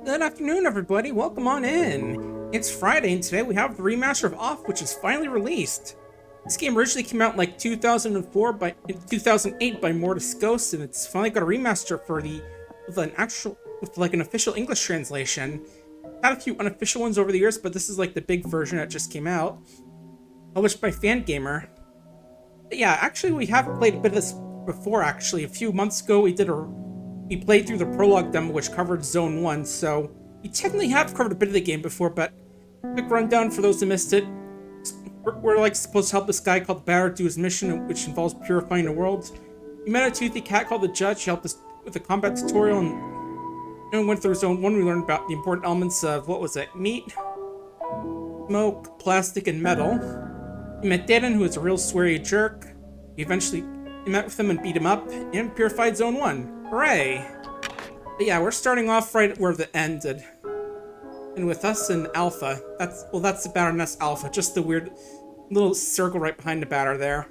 Good afternoon, everybody. Welcome on in. It's Friday, and today we have the remaster of Off, which is finally released. This game originally came out in like 2004 in 2008 by Mortis Ghost, and it's finally got a remaster for with an official English translation. Had a few unofficial ones over the years, but this is like the big version that just came out, published by Fangamer. But yeah, actually, we have played a bit of this before. Actually, a few months ago, we played through the prologue demo, which covered Zone 1, so we technically have covered a bit of the game before, but quick rundown for those who missed it. We're like supposed to help this guy called the Batter do his mission, which involves purifying the world. We met a toothy cat called the Judge. He helped us with a combat tutorial, and we went through Zone 1. We learned about the important elements of, what was it, meat, smoke, plastic, and metal. We met Danon, who is a real sweary jerk. We eventually met with him and beat him up, and purified Zone 1. Hooray! But yeah, we're starting off right where the ended. And with us in Alpha. That's the Baroness Alpha, just the weird little circle right behind the batter there.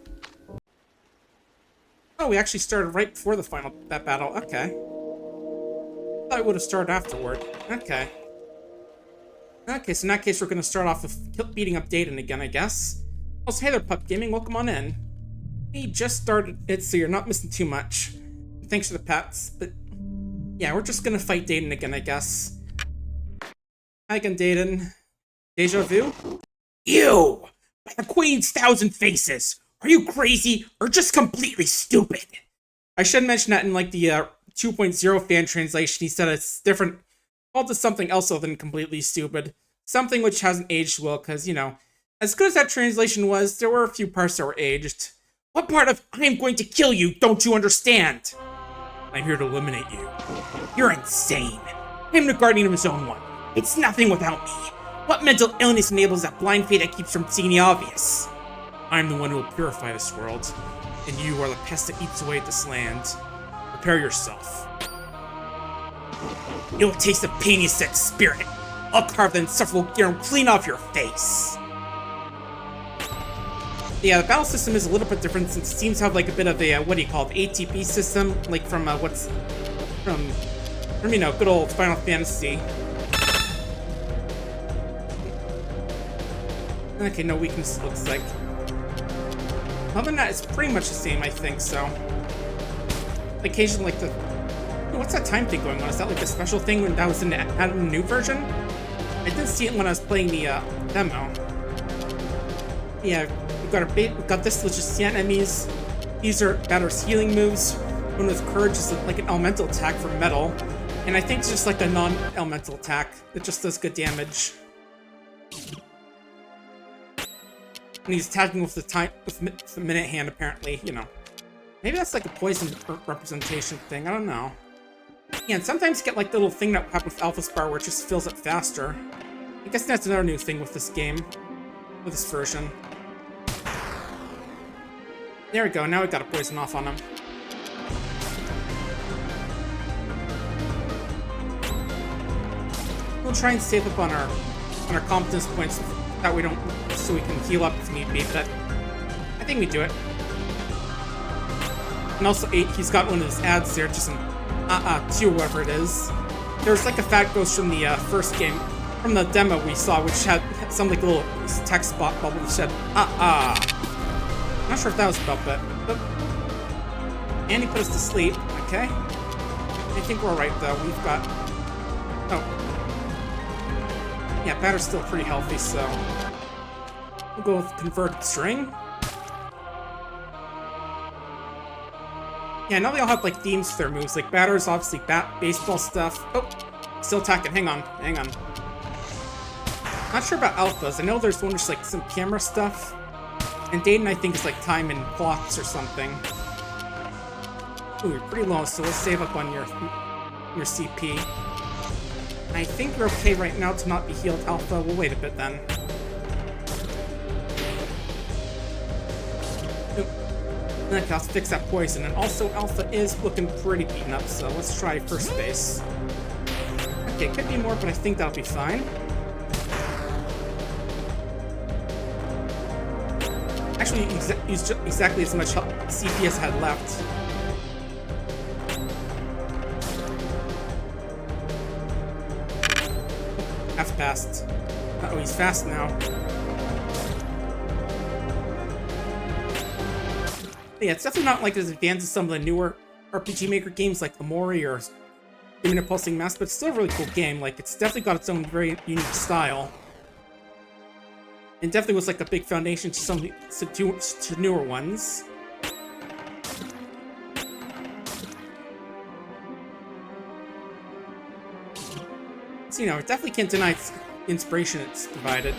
Oh, we actually started right before that battle. Okay. Thought we would have started afterward. Okay. Okay, so in that case, we're going to start off with beating up Danon again, I guess. Also, hey there, Pup Gaming. Welcome on in. We just started it, so you're not missing too much. Thanks for the pets, but yeah, we're just gonna fight Danon again, I guess. Hi again, Danon. Deja vu? You! By the Queen's thousand faces! Are you crazy or just completely stupid? I should mention that in like the 2.0 fan translation, he said it's different, called to something else other than completely stupid. Something which hasn't aged well, because, you know, as good as that translation was, there were a few parts that were aged. What part of "I am going to kill you" don't you understand? I'm here to eliminate you. You're insane. I'm the guardian of Zone 1. It's nothing without me. What mental illness enables that blind fate that keeps from seeing the obvious? I'm the one who will purify this world, and you are the pest that eats away at this land. Prepare yourself. You'll taste the pain you set spirit. I'll carve the insufferable gear clean off your face. Yeah, the battle system is a little bit different since it seems to have like a bit of a, what do you call it, ATP system, like from, you know, good old Final Fantasy. Okay, no weakness, looks like. Other than that, it's pretty much the same, I think, so. Occasionally, like what's that time thing going on? Is that like a special thing when that was in the new version? I didn't see it when I was playing the demo. Yeah. We've got this, which is the enemies. These are Batter's healing moves. One with Courage is like an elemental attack for metal. And I think it's just like a non-elemental attack that just does good damage. And he's attacking with the minute hand, apparently, you know. Maybe that's like a poison representation thing, I don't know. Yeah, and sometimes you get like the little thing that happens with Alpha Spar where it just fills up faster. I guess that's another new thing with this game. With this version. There we go, now we got a poison off on him. We'll try and save up on our competence points that we don't, so we can heal up if need be, but I think we do it. And also, he's got one of his ads there, just an to whoever it is. There's like a fact ghost from the first game, from the demo we saw, which had some like little text bubble that said Not sure if that was about that. And he put us to sleep. Okay. I think we're alright, though. We've got... Oh. Yeah, Batter's still pretty healthy, so... We'll go with Converted String. Yeah, now they all have, like, themes to their moves. Like, Batter's obviously baseball stuff. Oh! Still attacking. Hang on. Not sure about Alphas. I know there's one just, like, some camera stuff. And Danon, I think, is like time and clocks or something. Ooh, you're pretty low, so let's save up on your CP. I think we're okay right now to not be healed, Alpha. We'll wait a bit then. Oop. Okay, I'll fix that poison. And also, Alpha is looking pretty beaten up, so let's try first base. Okay, could be more, but I think that'll be fine. Actually, use exactly as much CP as I had left. That's fast. Uh-oh, he's fast now. But yeah, it's definitely not like as advanced as some of the newer RPG Maker games like Amori or Even a Pulsing Mass, but it's still a really cool game. Like, it's definitely got its own very unique style. And definitely was like a big foundation to some to newer ones. So, you know, it definitely can't deny its inspiration it's provided.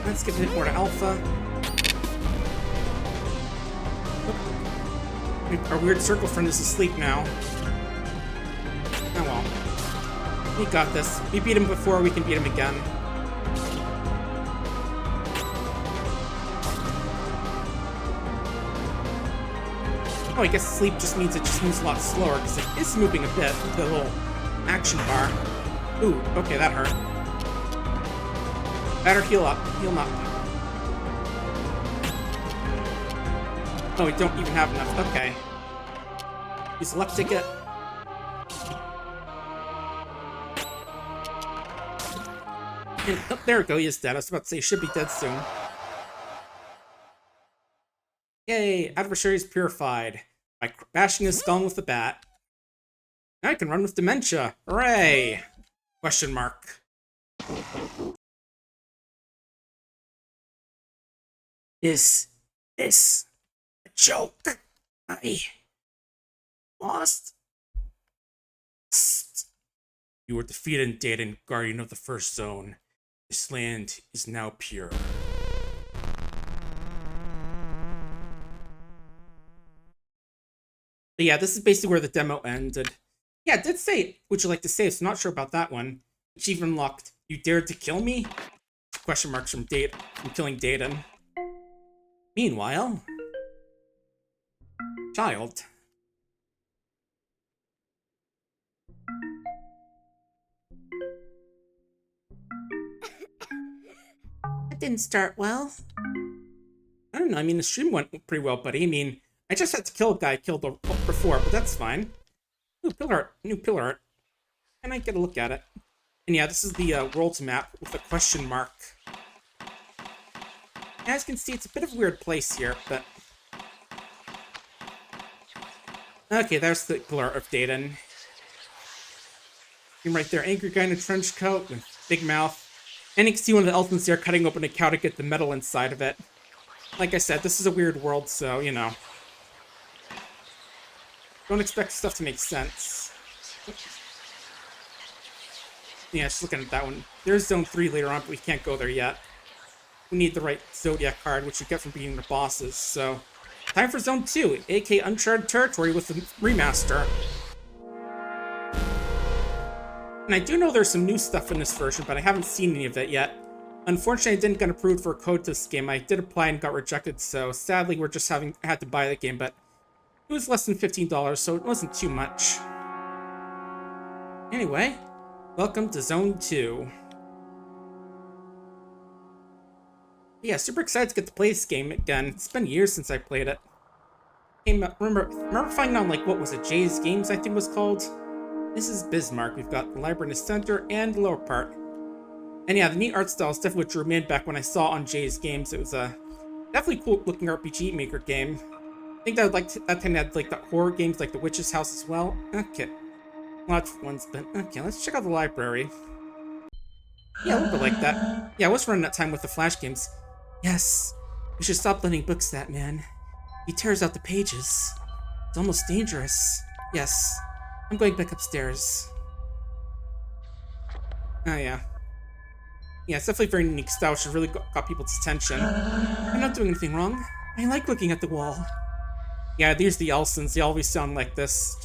Let's give it more to Alpha. Our weird circle friend is asleep now. Oh well. We got this. We beat him before, we can beat him again. Oh, I guess sleep just means it just moves a lot slower, because it is moving a bit with the little action bar. Ooh, okay, that hurt. Better heal up. Heal up. Oh, we don't even have enough. Okay. Use the left ticket. And, oh, there we go. He is dead. I was about to say he should be dead soon. Yay! Adversary is purified by bashing his skull with the bat. Now I can run with dementia. Hooray! Question mark. Is this a joke? I lost. You were defeated, Dayton, guardian of the first zone. This land is now pure. But yeah, this is basically where the demo ended. Yeah, it did say, would you like to save? So not sure about that one. Achievement unlocked. You dared to kill me? Question marks from killing Dayton. Meanwhile, child. That didn't start well. I don't know, I mean, the stream went pretty well, buddy. I mean, I just had to kill a guy I killed before, but that's fine. Ooh, pillar art. New pillar art. Can I get a look at it? And yeah, this is the world's map with a question mark. As you can see, it's a bit of a weird place here, but... Okay, there's the pillar art of Dayton. And right there, angry guy in a trench coat with big mouth. And you can see one of the elephants there cutting open a cow to get the metal inside of it. Like I said, this is a weird world, so, you know. Don't expect stuff to make sense. Yeah, just looking at that one. There's Zone 3 later on, but we can't go there yet. We need the right Zodiac card, which we get from beating the bosses, so... Time for Zone 2, aka Uncharted Territory with the Remaster. And I do know there's some new stuff in this version, but I haven't seen any of it yet. Unfortunately, I didn't get approved for a code to this game. I did apply and got rejected, so sadly we're just had to buy the game, but it was less than $15, so it wasn't too much. Anyway, welcome to Zone 2. Yeah, super excited to get to play this game again. It's been years since I played it. Remember finding out, like, what was it, Jay's Games, I think it was called? This is Bismarck. We've got the library in the center and the lower part. And yeah, the neat art style is definitely what drew me in back when I saw on Jay's Games. It was a definitely cool looking RPG Maker game. I think that time had like the horror games like The Witch's House as well. Okay. Lots of ones, but okay, let's check out the library. Yeah, a little bit like that. Yeah, I was running that time with the Flash games. Yes, we should stop lending books that man. He tears out the pages. It's almost dangerous. Yes, I'm going back upstairs. Oh yeah. Yeah, it's definitely very unique style, which really got people's attention. I'm not doing anything wrong. I like looking at the wall. Yeah, these are the Elsons. They always sound like this.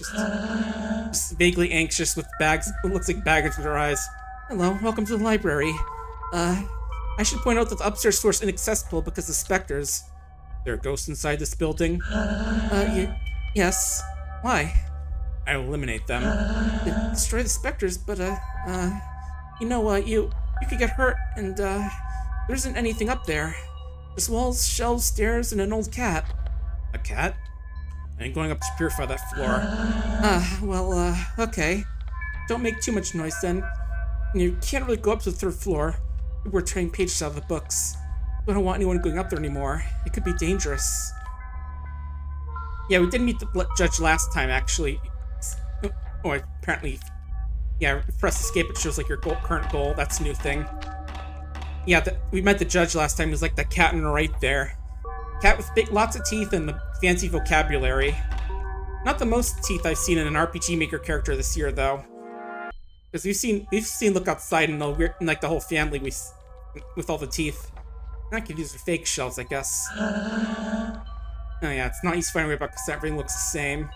Just vaguely anxious with bags. It looks like baggage in their eyes. Hello, welcome to the library. I should point out that the upstairs floor is inaccessible because of specters. There are ghosts inside this building? Yes. Why? I will eliminate them. Destroy the specters, but, you know, you could get hurt, and, there isn't anything up there. Just walls, shelves, stairs, and an old cat. A cat? I ain't going up to purify that floor. Okay. Don't make too much noise then. And you can't really go up to the third floor. We're turning pages out of the books. We don't want anyone going up there anymore. It could be dangerous. Yeah, we did meet the judge last time, actually. Oh, apparently... Yeah, press escape, it shows like your current goal. That's a new thing. Yeah, we met the judge last time. He was like the cat on the right there. Cat with lots of teeth and the fancy vocabulary. Not the most teeth I've seen in an RPGMaker character this year, though. Because we've seen Look Outside and like the whole family with all the teeth. I could use the fake shells, I guess. Oh yeah, it's not easy to find a way about because everything looks the same.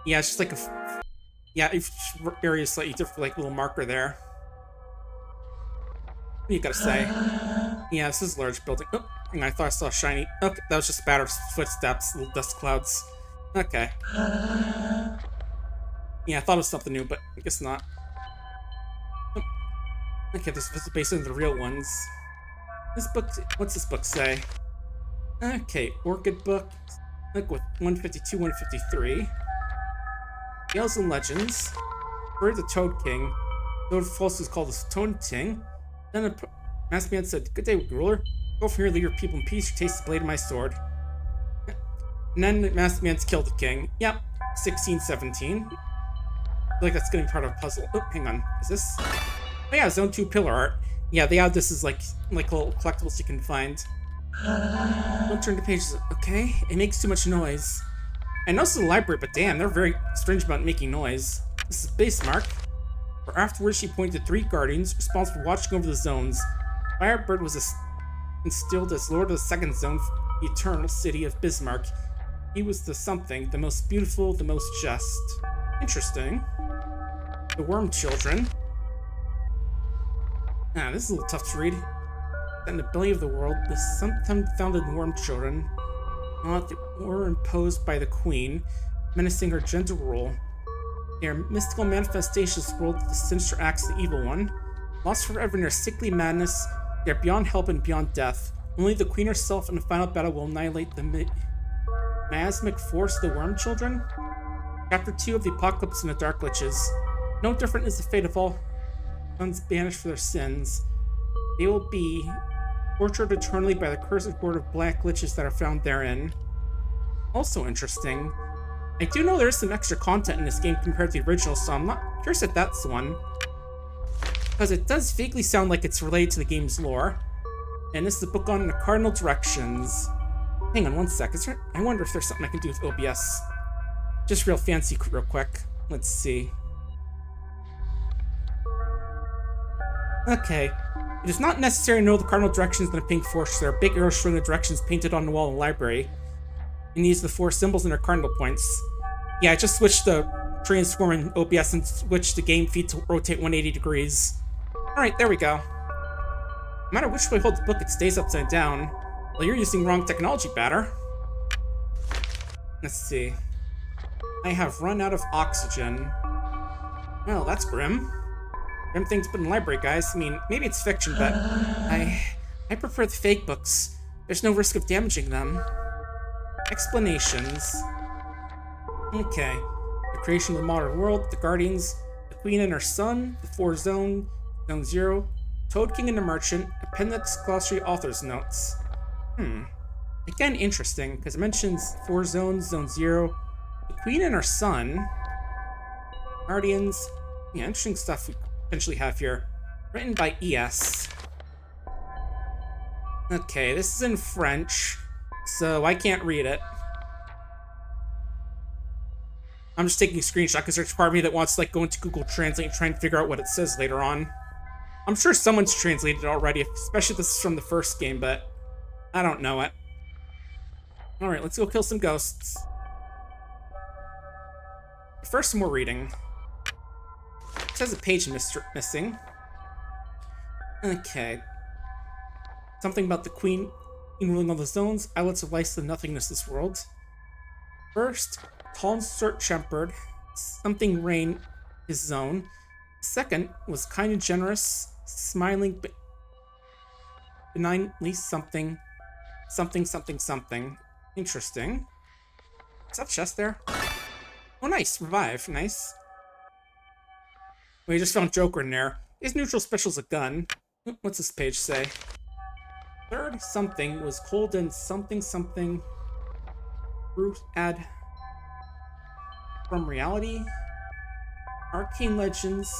Yeah, it's just like each area is slightly different, like a little marker there. What do you gotta say? Yeah, this is a large building. Oh, hang on, I thought I saw a shiny. Okay, that was just Spatter's footsteps, little dust clouds. Okay. Yeah, I thought it was something new, but I guess not. Oh. Okay, this is based on the real ones. This book, what's this book say? Okay, Orchid book. Look with 152, 153. Tales and Legends. Bird the Toad King. Toad False is called the Toad King. Then a masked man said, "Good day, ruler. Go from here, leave your people in peace, or taste the blade of my sword." And then the masked man's killed the king. Yep, 1617. I feel like that's gonna be part of a puzzle. Oh, hang on. Is this? Oh yeah, Zone 2 pillar art. Yeah, they have this as like little collectibles you can find. Don't turn the pages. Okay, it makes too much noise. I know this is a library, but damn, they're very strange about making noise. This is Bismarck. For afterwards, she appointed 3 guardians responsible for watching over the zones. Firebird was instilled as Lord of the Second Zone, the eternal city of Bismarck. He was the something, the most beautiful, the most just. Interesting. The Worm Children. Ah, this is a little tough to read. In the belly of the world, the sometime founded Worm Children were imposed by the Queen, menacing her gentle rule. They are mystical manifestations of the world, the sinister acts of the evil one. Lost forever in their sickly madness, they are beyond help and beyond death. Only the Queen herself in the final battle will annihilate the miasmic force of the Worm Children. Chapter 2 of the Apocalypse and the Dark Liches. No different is the fate of all sons banished for their sins. They will be tortured eternally by the cursed horde of black liches that are found therein. Also interesting, I do know there's some extra content in this game compared to the original, so I'm not curious if that's the one. Because it does vaguely sound like it's related to the game's lore. And this is a book on the cardinal directions. Hang on one sec, I wonder if there's something I can do with OBS. Just real fancy real quick. Let's see. Okay. It is not necessary to know the cardinal directions in a pink force. There are big arrows showing the directions painted on the wall in the library. And these are the 4 symbols and their cardinal points. Yeah, I just switched the transform in OBS and switched the game feed to rotate 180 degrees. Alright, there we go. No matter which way you hold the book, it stays upside down. Well, you're using wrong technology, Batter. Let's see. I have run out of oxygen. Well, that's grim. Grim things put in the library, guys. I mean, maybe it's fiction, but I prefer the fake books. There's no risk of damaging them. Explanations. Okay. The creation of the modern world, the Guardians, the Queen and her son, the 4 Zone 0, Toad King and the Merchant, Appendix Glossary Author's Notes. Again, interesting, because it mentions 4 zones, Zone 0, the Queen and her son, Guardians. Yeah, interesting stuff we potentially have here. Written by ES. Okay, this is in French, so I can't read it. I'm just taking a screenshot because there's part of me that wants to go into Google Translate and try and figure out what it says later on. I'm sure someone's translated it already, especially if this is from the first game, but I don't know it. Alright, let's go kill some ghosts. First, some more reading. It says a page missing. Okay. Something about the Queen ruling all the zones, outlets of life to the nothingness of this world. First, tall and short-tempered, something reigned his zone. Second was kind and generous, smiling benignly something. Interesting. Is that chest there? Oh, nice. Revive. Nice. We just found Joker in there. His neutral special's a gun. What's this page say? Third something was cold and something something. Root add from reality. Arcane legends.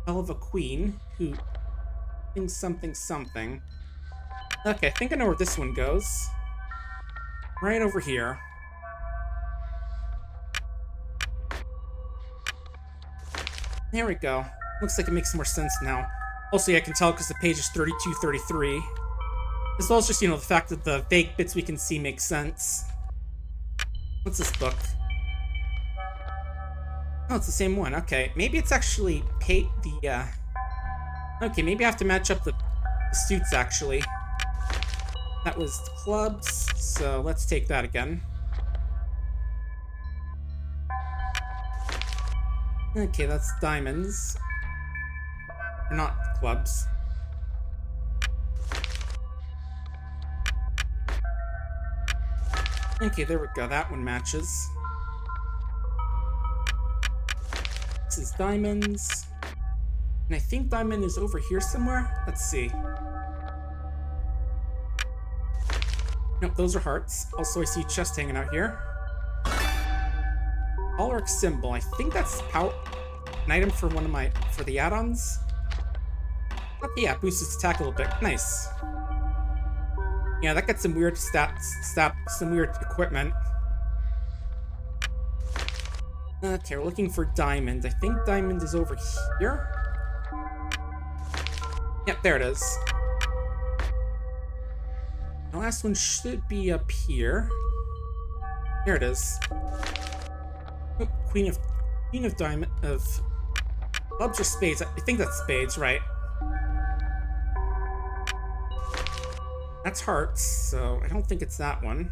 Hell of a queen who thinks something something. Okay, I think I know where this one goes. Right over here. There we go. Looks like it makes more sense now. Also, yeah, I can tell because the page is 32, 33. As well as just, the fact that the vague bits we can see make sense. What's this book? Oh, it's the same one. Okay, maybe it's actually Okay, maybe I have to match up the suits, actually. That was clubs, so let's take that again. Okay, that's diamonds. Or not clubs. Okay, there we go. That one matches. This is diamonds. And I think diamond is over here somewhere. Let's see. Nope, those are hearts. Also, I see chest hanging out here. Alaric symbol. I think that's an item for for the add-ons. Yeah, boosts its attack a little bit. Nice. Yeah, that gets some weird some weird equipment. Okay, we're looking for diamond. I think diamond is over here. Yep, there it is. The last one should be up here. There it is. Oh, Queen of diamond of clubs or spades. I think that's spades, right? That's hearts, so I don't think it's that one.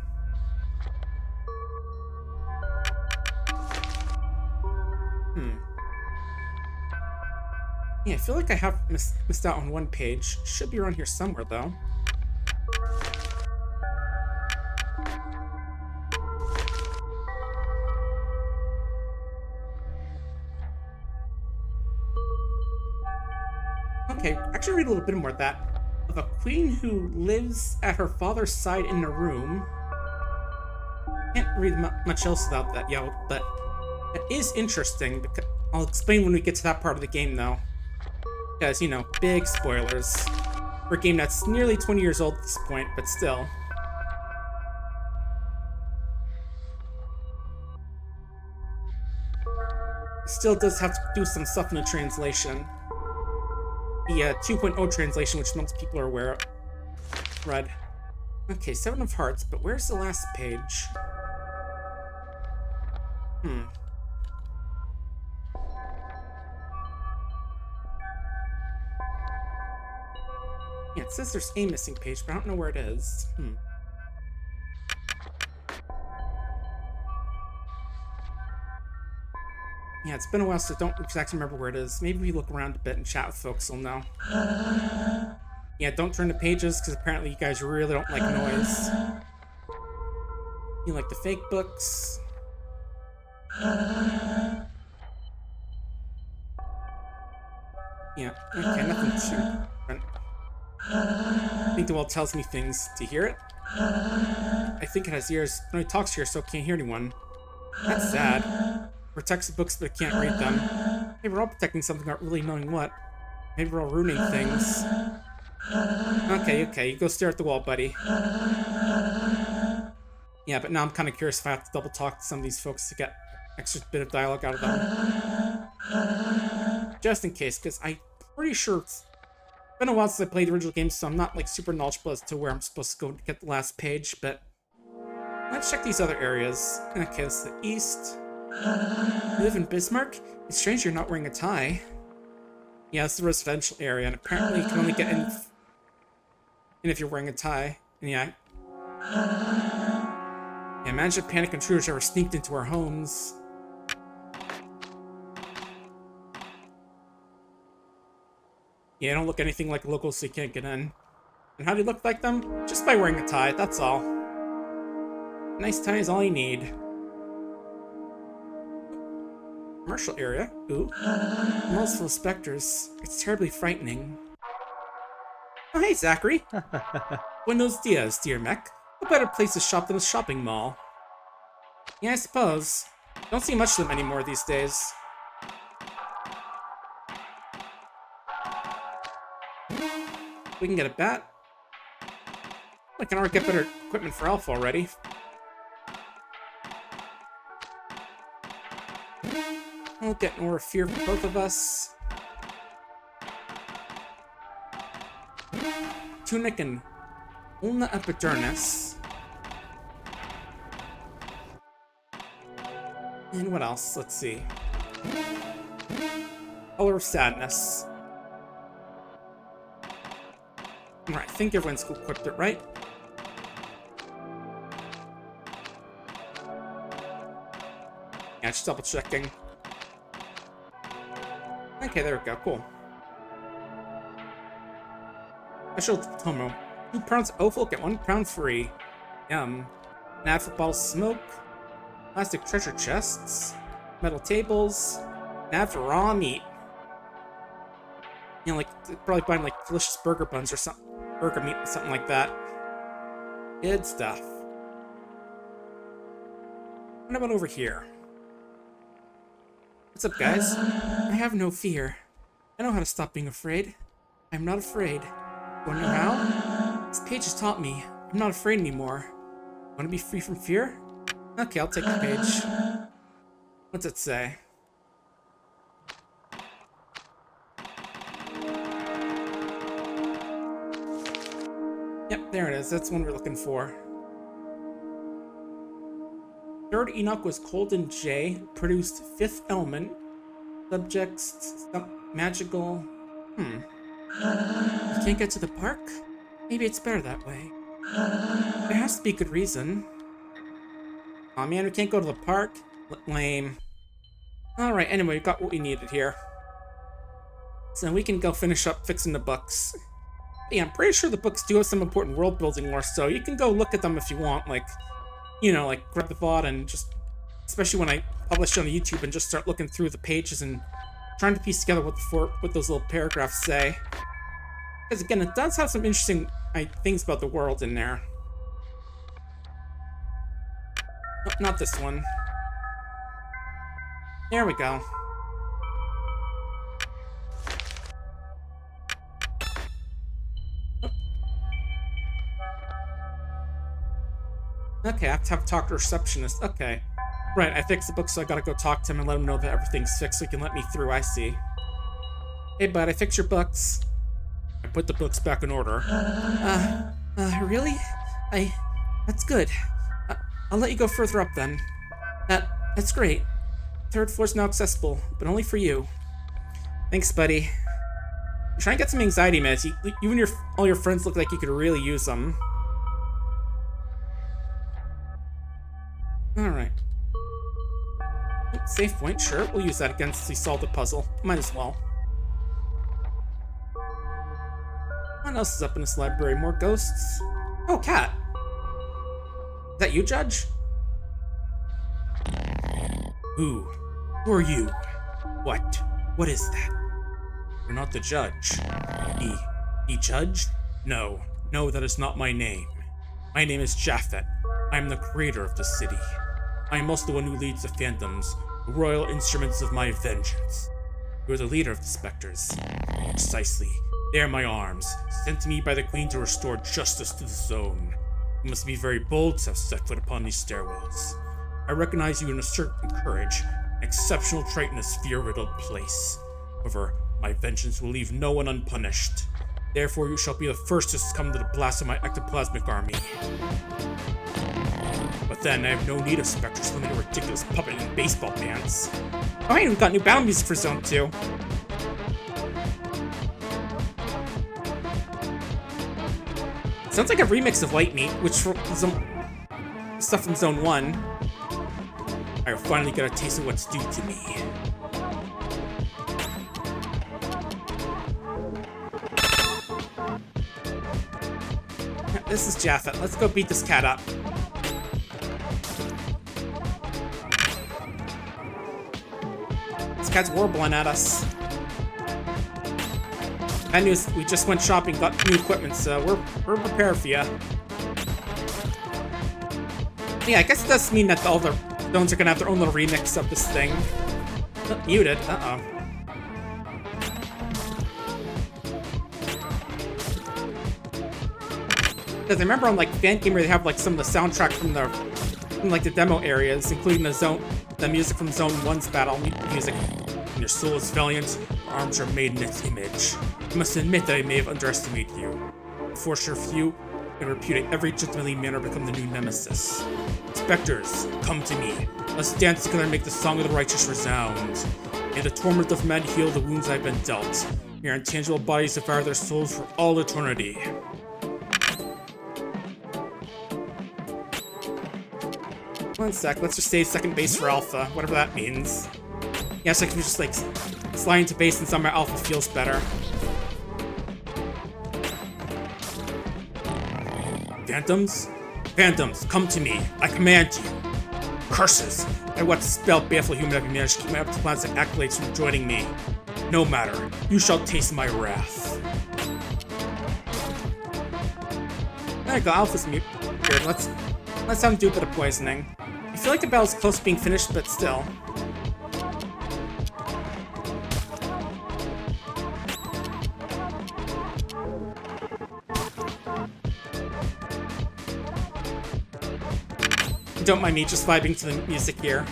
Yeah, I feel like I have missed out on one page. Should be around here somewhere, though. Okay, actually read a little bit more of that. Of a queen who lives at her father's side in a room. Can't read much else about that yet, but it is interesting. Because I'll explain when we get to that part of the game, though. Because, big spoilers. For a game that's nearly 20 years old at this point, but still. Still does have to do some stuff in the translation. The 2.0 translation, which most people are aware of. Read. Okay, 7 of hearts, but where's the last page? Yeah, it says there's a missing page, but I don't know where it is. Yeah, it's been a while, so I don't exactly remember where it is. Maybe we look around a bit and chat with folks, they'll know. Yeah, don't turn the pages, because apparently you guys really don't like noise. You like the fake books. Yeah, okay, nothing too different. I think the wall tells me things. Do you hear it? I think it has ears. No, it talks here, so it can't hear anyone. That's sad. Protects the books, but it can't read them. Maybe we're all protecting something, not really knowing what. Maybe we're all ruining things. Okay, you go stare at the wall, buddy. Yeah, but now I'm kind of curious if I have to double talk to some of these folks to get extra bit of dialogue out of them. Just in case, because I'm pretty sure it's been a while since I played the original game, so I'm not super knowledgeable as to where I'm supposed to go to get the last page, but let's check these other areas. Okay, this is the east. You live in Bismarck? It's strange you're not wearing a tie. Yeah, it's the residential area, and apparently you can only get in if you're wearing a tie. And yeah, imagine if panic intruders ever sneaked into our homes. Yeah, don't look anything like locals, so you can't get in. And how do you look like them? Just by wearing a tie, that's all. A nice tie is all you need. Commercial area. Ooh. Multiple specters. It's terribly frightening. Oh, hey, Zachary. Buenos dias, dear mech. What better place to shop than a shopping mall? Yeah, I suppose. Don't see much of them anymore these days. We can get a bat. I can already get better equipment for Alpha already. We'll get more fear for both of us. Tunic and Ulna Epidermis. And what else? Let's see. Color of Sadness. Alright, I think everyone's equipped it, right? Yeah, just double checking. Okay, there we go, cool. Special Tomo. 2 pounds of offal, get 1 pound free. Yum. An for bottle of smoke. Plastic treasure chests. Metal tables. An for raw meat. You know, like, probably buying, like, delicious burger buns or something. Burger meat, something like that. Good stuff. What about over here? What's up, guys? I have no fear. I know how to stop being afraid. I'm not afraid. Wanna know how? This page has taught me. I'm not afraid anymore. Wanna be free from fear? Okay, I'll take the page. What's it say? Yep, there it is. That's the one we're looking for. Third Enoch was Colden J. Produced fifth element. Subjects, magical. You can't get to the park? Maybe it's better that way. There has to be a good reason. Aw, man, we can't go to the park? Lame. Alright, anyway, we got what we needed here. So we can go finish up fixing the books. Yeah, I'm pretty sure the books do have some important world building lore, so you can go look at them if you want, like, you know, like grab the VOD and just, especially when I publish on YouTube, and just start looking through the pages and trying to piece together what those little paragraphs say. Because again, it does have some interesting things about the world in there. Oh, not this one. There we go. Okay, I have to talk to a receptionist. Okay. Right, I fixed the book, so I gotta go talk to him and let him know that everything's fixed so he can let me through. I see. Hey, bud, I fixed your books. I put the books back in order. Really? That's good. I'll let you go further up then. That's great. Third floor's now accessible, but only for you. Thanks, buddy. I'm trying to get some anxiety meds. You and all your friends look like you could really use them. Alright. Save point, sure. We'll use that again since we solved the puzzle. Might as well. What else is up in this library? More ghosts? Oh, cat! Is that you, Judge? Who are you? What is that? You're not the judge. He judged? No, that is not my name. My name is Japhet. I am the creator of the city. I am also the one who leads the Phantoms, the royal instruments of my vengeance. You are the leader of the Spectres. Precisely. They are my arms, sent to me by the Queen to restore justice to the zone. You must be very bold to have set foot upon these stairwells. I recognize you in a certain courage, an exceptional trait in this fear-riddled place. However, my vengeance will leave no one unpunished. Therefore, you shall be the first to succumb to the blast of my ectoplasmic army. But then, I have no need of Spectres limited to ridiculous puppet and baseball pants. Oh, hey, we've got new battle music for Zone 2. Sounds like a remix of White Meat, which for some stuff from Zone 1. I finally got a taste of what's due to me. This is Japhet. Let's go beat this cat up. cat's warbling at us. Bad news, we just went shopping, got new equipment, so we're prepared for ya. Yeah, I guess it does mean that all the stones are gonna have their own little remix of this thing. Oh, muted, uh-oh. Because I remember on like Fan Gamer they have like some of the soundtrack from like the demo areas, including the music from Zone 1's battle music. When your soul is valiant, your arms are made in its image. I must admit that I may have underestimated you. Before sure few, and repudiate every gentlemanly manner become the new nemesis. Spectres, come to me. Let's dance together and make the song of the righteous resound. May the torment of men heal the wounds I've been dealt. May our intangible bodies devour their souls for all eternity. One sec, let's just say second base for Alpha, whatever that means. Yeah, so I can just like slide into base and somehow Alpha feels better. Phantoms? Phantoms, come to me. I command you. Curses! By what spell baleful human have you managed to keep my up to plans and accolades from joining me? No matter, you shall taste my wrath. There you go, Alpha's mute. Good, let's have him do a bit of poisoning. I feel like the battle's close to being finished, but still. Don't mind me just vibing to the music here.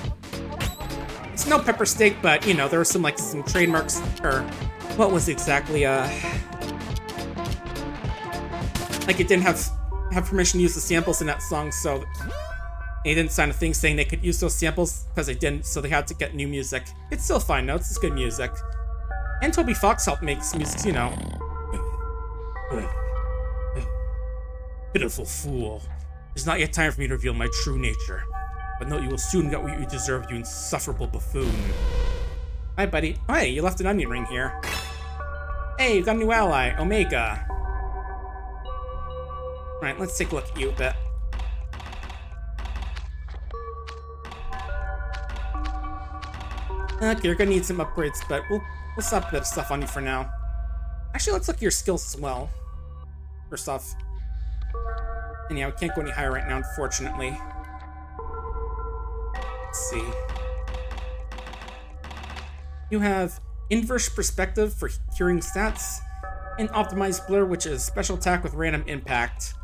It's no pepper steak, but you know, there were some like some trademarks, or what was it exactly, like it didn't have permission to use the samples in that song, so they didn't sign a thing saying they could use those samples because they didn't, so they had to get new music. It's still fine notes, it's good music. And Toby Fox helped make some music, you know. Pitiful fool. It's not yet time for me to reveal my true nature. But note you will soon get what you deserve, you insufferable buffoon. Hi, buddy. Oh, hey, you left an onion ring here. Hey, you got a new ally, Omega. Alright, let's take a look at you a bit. Okay, you're gonna need some upgrades, but we'll stop a bit of stuff on you for now. Actually, let's look at your skills as well. First off. And yeah, we can't go any higher right now, unfortunately. Let's see. You have Inverse Perspective for curing stats, and Optimized Blur, which is special attack with random impact.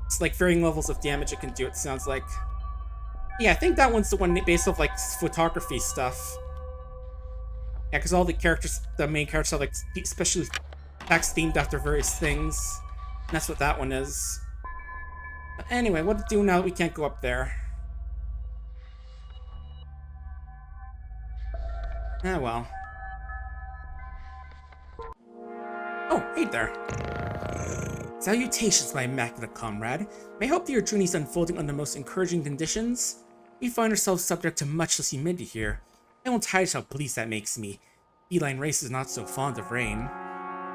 It's like varying levels of damage it can do, it sounds like. Yeah, I think that one's the one based off like photography stuff. Yeah, because all the characters, the main characters have like special attacks themed after various things. And that's what that one is. But anyway, what to do now that we can't go up there? Ah, well. Oh, hey there. Salutations, my immaculate comrade. May I hope that your journey is unfolding under most encouraging conditions? We find ourselves subject to much less humidity here. I won't hide how pleased that makes me. Feline race is not so fond of rain.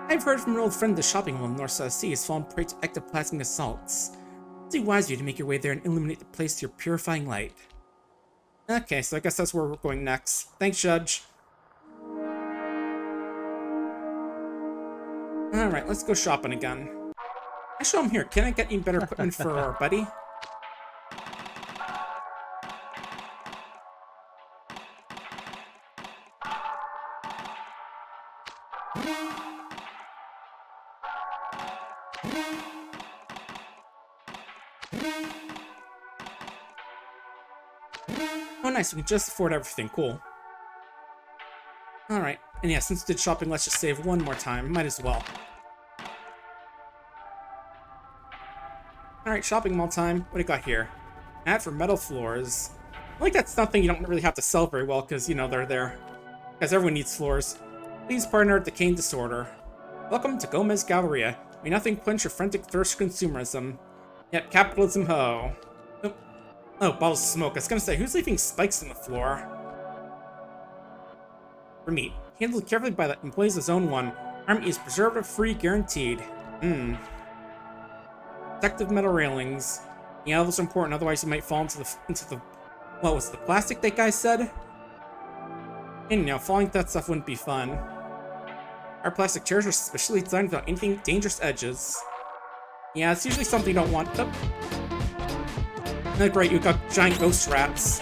I've heard from an old friend the shopping mall in North South Sea has fallen prey to ectoplasmic assaults. It's wise of you to make your way there and illuminate the place with your purifying light. Okay, so I guess that's where we're going next. Thanks, Judge. Alright, let's go shopping again. Actually, I'm here. Can I get you better equipment for our buddy? Oh nice, we can just afford everything, cool. Alright, and yeah, since we did shopping, let's just save one more time, might as well. Alright, shopping mall time, what do you got here? Ad for metal floors. I like that's something you don't really have to sell very well, because, you know, they're there. Because everyone needs floors. Please partner at Decaying Disorder. Welcome to Gomez Galleria. May nothing quench your frantic thirst for consumerism. Yep, capitalism ho. Oh, bottles of smoke. I was gonna say, who's leaving spikes on the floor? For meat. Handled carefully by the employees of Zone 1. Our meat is preservative-free, guaranteed. Protective metal railings. Yeah, those are important, otherwise you might fall into the... What was it, the plastic that guy said? And, falling that stuff wouldn't be fun. Our plastic chairs are specially designed without anything dangerous edges. Yeah, it's usually something you don't want. Oh. Great, you got giant ghost rats.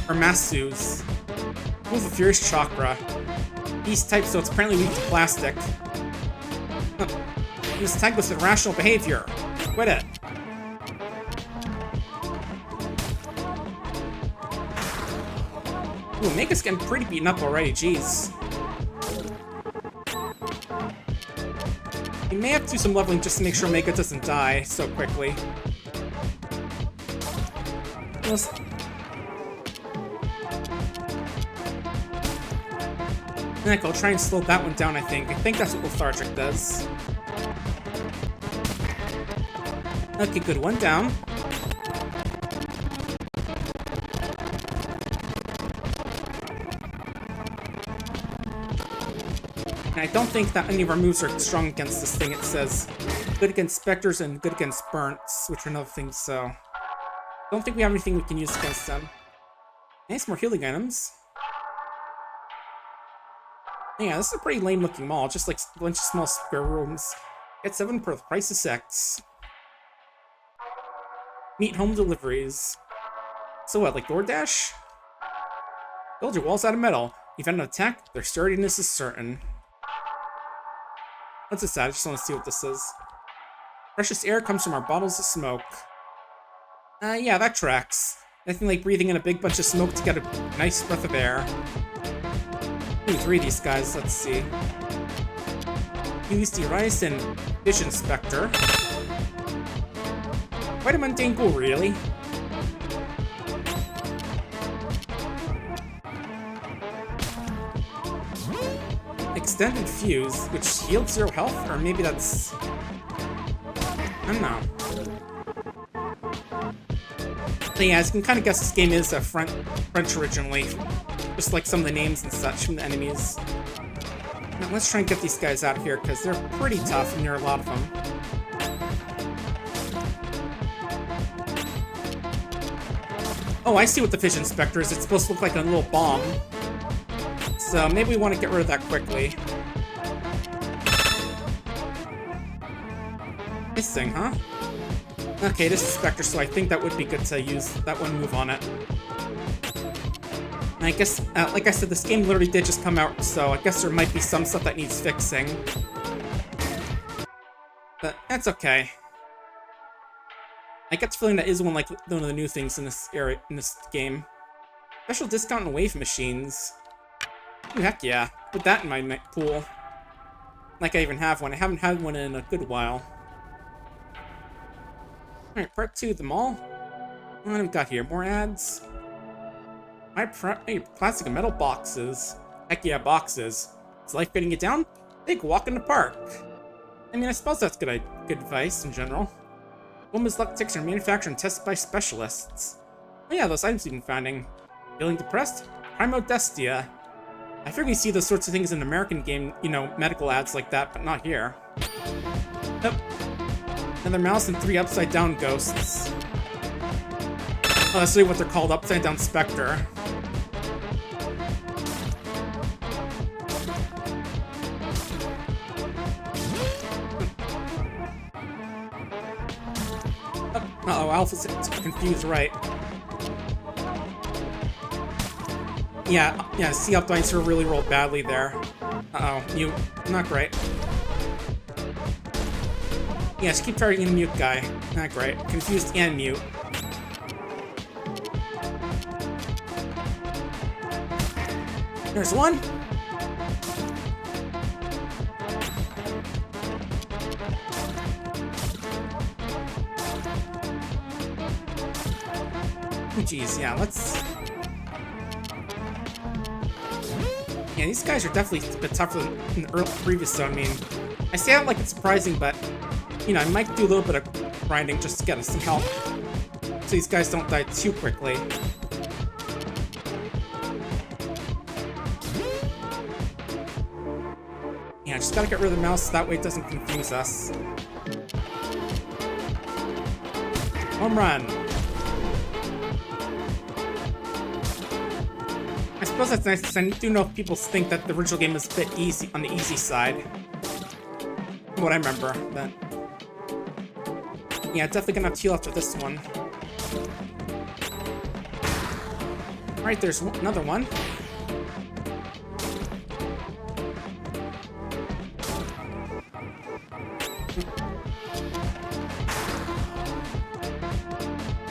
Or Masus. Move a Furious Chakra. Beast type, so it's apparently weak to plastic. This tank with irrational behavior. Quit it. Ooh, Mega's getting pretty beaten up already, jeez. We may have to do some leveling just to make sure Mega doesn't die so quickly. Heck, I'll try and slow that one down, I think. I think that's what Lethargic does. Okay, good. One down. And I don't think that any of our moves are strong against this thing. It says good against Spectres and good against Burnts, which are another thing, so... don't think we have anything we can use against them. Nice, more healing items. Yeah, this is a pretty lame-looking mall, just like a bunch of small square rooms. Get 7 per the price of 6. Meet home deliveries. So what, like DoorDash? Build your walls out of metal. Event an attack, their sturdiness is certain. What's this at? I just want to see what this is. Precious air comes from our bottles of smoke. Yeah, that tracks. Nothing like breathing in a big bunch of smoke to get a nice breath of air. Ooh, 3 of these guys, let's see. USD Rice and Vision Spectre. Quite a mundane goal, really. Extended Fuse, which heals 0 health, or maybe that's... I don't know. But yeah, as you can kind of guess, this game is French originally. Just like some of the names and such from the enemies. Now let's try and get these guys out of here, because they're pretty tough, and there are a lot of them. Oh, I see what the Vision Spectre is. It's supposed to look like a little bomb. So maybe we want to get rid of that quickly. This thing, huh? Okay, this is Spectre, so I think that would be good to use that one move on it. And I guess, like I said, this game literally did just come out, so I guess there might be some stuff that needs fixing. But that's okay. I get the feeling that is one of the new things in this area, in this game. Special discount on wave machines. Ooh, heck yeah. Put that in my pool. Like I even have one. I haven't had one in a good while. Alright, part 2 of the mall. What have we got here? More ads. Hey, plastic and metal boxes. Heck yeah, boxes. Is life getting it down? Take a walk in the park. I mean, I suppose that's good advice in general. Woman's luck ticks are manufactured and tested by specialists. Oh yeah, those items you've been finding. Feeling depressed? Primodestia. I figure you see those sorts of things in American game, medical ads like that, but not here. Yep. Another mouse and 3 upside-down ghosts. Oh, that's really what they're called, upside-down Spectre. Uh-oh, Alpha's confused, right. Yeah, Sea Up Dice really rolled badly there. Uh-oh, mute. Not great. Yeah, just keep targeting the mute guy. Not great. Confused and mute. There's one. Oh, geez, yeah, let's... Yeah, these guys are definitely a bit tougher than in the previous zone. I mean, I say that like it's surprising, but, I might do a little bit of grinding just to get us some help. So these guys don't die too quickly. Yeah, just gotta get rid of the mouse so that way it doesn't confuse us. Home run. Nice suppose that's nice because I do know people think that the original game is a bit easy, on the easy side. From what I remember, but... yeah, definitely gonna have to heal after this one. Alright, there's another one.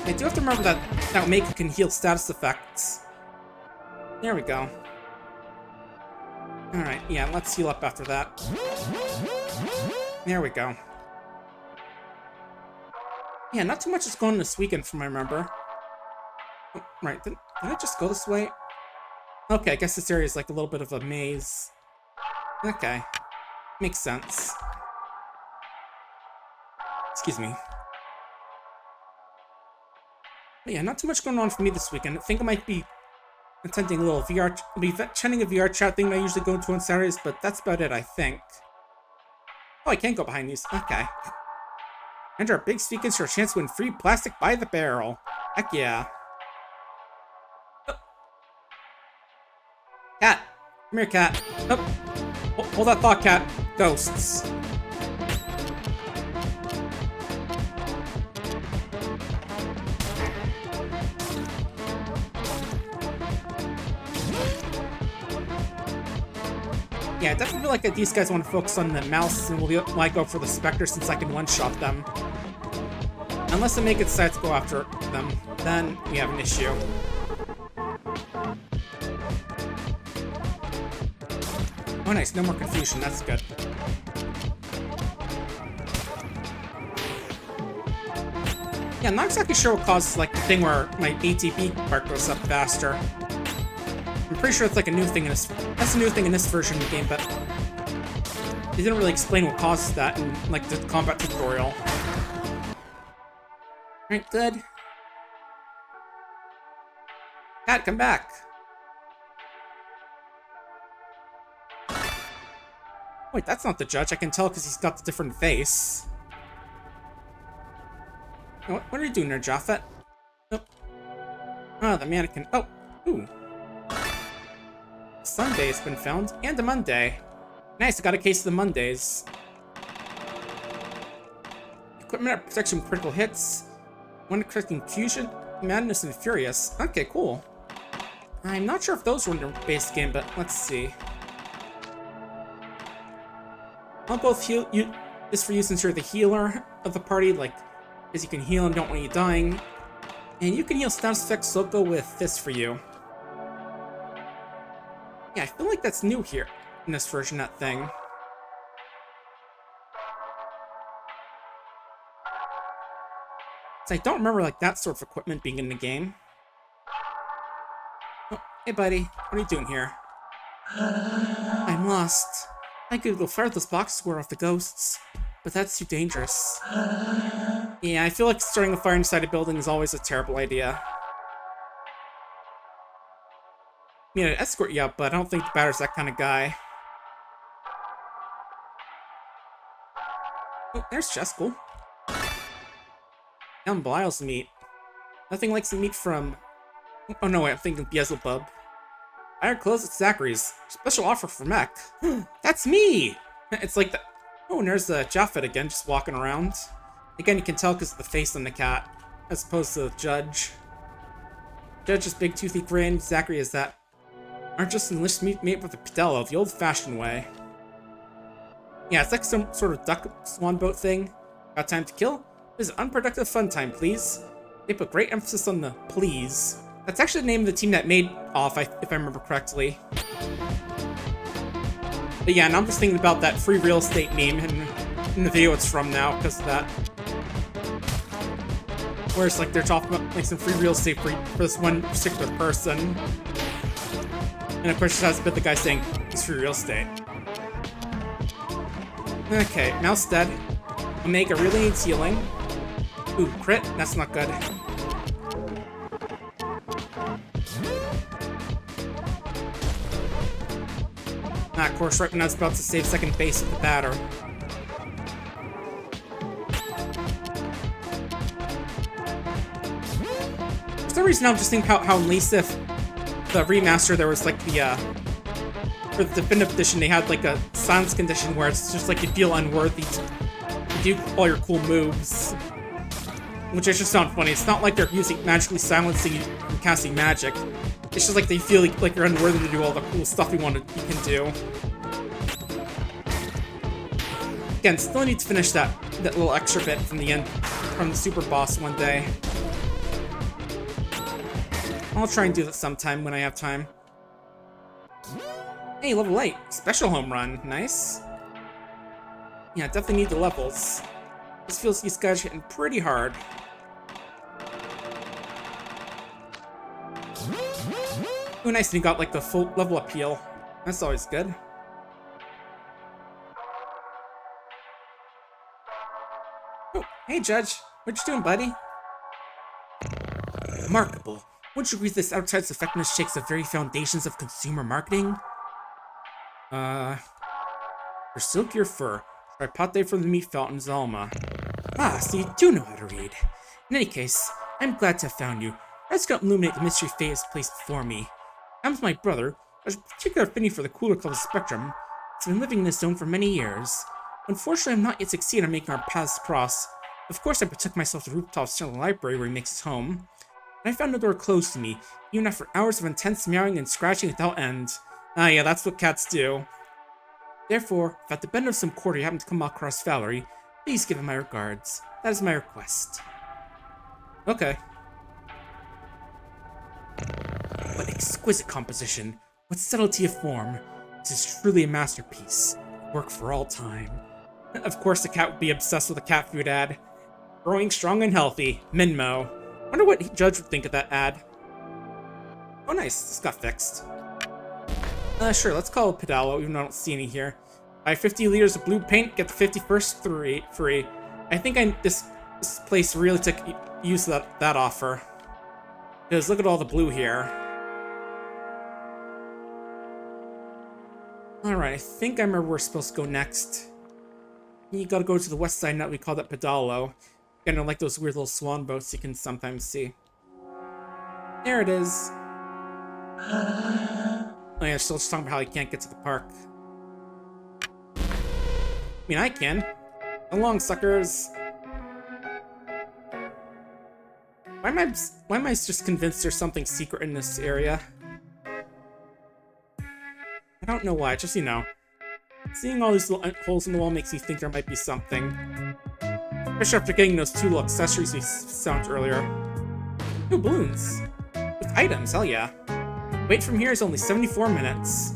I do have to remember that Maker can heal status effects. There we go. Alright, yeah, let's heal up after that. There we go. Yeah, not too much is going on this weekend from what I remember. Oh, right, did I just go this way? Okay, I guess this area is like a little bit of a maze. Okay. Makes sense. Excuse me. But yeah, not too much going on for me this weekend. I think I might be attending a little attending a VR chat thing I usually go to on Saturdays, but that's about it, I think. Oh, I can't go behind these. Okay. Enter our big speakers for a chance to win free plastic by the barrel. Heck yeah. Oh. Cat! Come here, cat. Oh. Hold that thought, cat. Ghosts. Yeah, I definitely feel like these guys want to focus on the mouse and we'll go for the Spectre since I can one-shot them. Unless the Maker decides to go after them, then we have an issue. Oh nice, no more confusion, that's good. Yeah, I'm not exactly sure what causes like the thing where my ATB part goes up faster. I'm pretty sure it's like a new thing in this. That's a new thing in this version of the game, but they didn't really explain what causes that in like the combat tutorial. Alright, good. Cat, come back. Wait, that's not the judge. I can tell because he's got the different face. What are you doing there, Japheth? Oh. Ah, the mannequin. Oh, ooh. Sunday has been found, and a Monday. Nice, I got a case of the Mondays. Equipment protection critical hits. One correcting fusion, madness, and furious. Okay, cool. I'm not sure if those were in the base game, but let's see. I'll both heal you. This for you since you're the healer of the party, like, because you can heal and don't want you dying. And you can heal status effects, so I'll go with this for you. Yeah, I feel like that's new here in this version, that thing. So I don't remember like that sort of equipment being in the game. Oh, hey buddy, what are you doing here? I'm lost. I could go fire those boxes square off the ghosts, but that's too dangerous. Yeah, I feel like starting a fire inside a building is always a terrible idea. I mean, I'd escort you up, but I don't think the batter's that kind of guy. Oh, there's Cheskel. Down Blyle's meat. Nothing like some meat from... oh no, wait, I'm thinking Beelzebub. Buy clothes at Zachary's. Special offer for Mech. That's me! It's like the... oh, and there's Japheth again, just walking around. Again, you can tell because of the face on the cat, as opposed to the Judge. Judge's big toothy grin, Zachary is that... aren't just enlist meat made with a pedella, the old-fashioned way. Yeah, it's like some sort of duck swan boat thing. Got time to kill? This is unproductive fun time, please. They put great emphasis on the please. That's actually the name of the team that made off, if I remember correctly. But yeah, and I'm just thinking about that free real estate meme in the video it's from now, because of that. Where it's like they're talking about like some free real estate for this one particular person. And of course it has a bit the guy saying, it's free real estate. Okay, mouse dead. Omega really needs healing. Ooh, crit? That's not good. Ah, of course, right when I was about to save second base with the batter. For some reason, I'm just thinking how Lisa the remaster, there was like the for the definitive edition, they had like a silence condition where it's just like you feel unworthy to do all your cool moves, which I just found funny. It's not like they're magically silencing you and casting magic. It's just like they feel like you're unworthy to do all the cool stuff you can do. Again, still need to finish that little extra bit from the end, from the super boss one day. I'll try and do that sometime when I have time. Hey, level 8. Special home run. Nice. Yeah, definitely need the levels. This feels these guys are hitting pretty hard. Oh, nice. And you got like the full level appeal. That's always good. Oh, hey, Judge. What you doing, buddy? Remarkable. Would you agree this outside's effectiveness shakes the very foundations of consumer marketing? For silkier fur, try pate from the meat fountain Zalma. Ah, so you do know how to read. In any case, I'm glad to have found you. Let's go illuminate the mystery fate has placed before me. I'm with my brother. There's a particular affinity for the cooler club spectrum. It's been living in this zone for many years. Unfortunately, I'm not yet succeeded in making our paths cross. Of course, I partook myself to the rooftop of the library where he makes his home. I found the door closed to me, even after hours of intense meowing and scratching without end. Ah, yeah, that's what cats do. Therefore, if at the bend of some quarter you happen to come across Valerie, please give him my regards. That is my request. Okay. What exquisite composition. What subtlety of form. This is truly a masterpiece. Work for all time. Of course the cat would be obsessed with a cat food ad. Growing strong and healthy. Minmo. Wonder what Judge would think of that ad. Oh nice, this got fixed. Sure, let's call it Pedalo, even though I don't see any here. Buy 50 liters of blue paint, get the 51st free. I think this place really took use of that offer. Because look at all the blue here. Alright, I think I remember where we're supposed to go next. You gotta go to the west side nut, we call that Pedalo. Kind of like those weird little swan boats you can sometimes see. There it is. Oh yeah, still just talking about how you can't get to the park. I mean, I can. Along, suckers. Why am I just convinced there's something secret in this area? I don't know why, just, you know. Seeing all these little holes in the wall makes me think there might be something. Especially after getting those two little accessories we found earlier. Ooh, balloons. With items, hell yeah. Wait from here is only 74 minutes.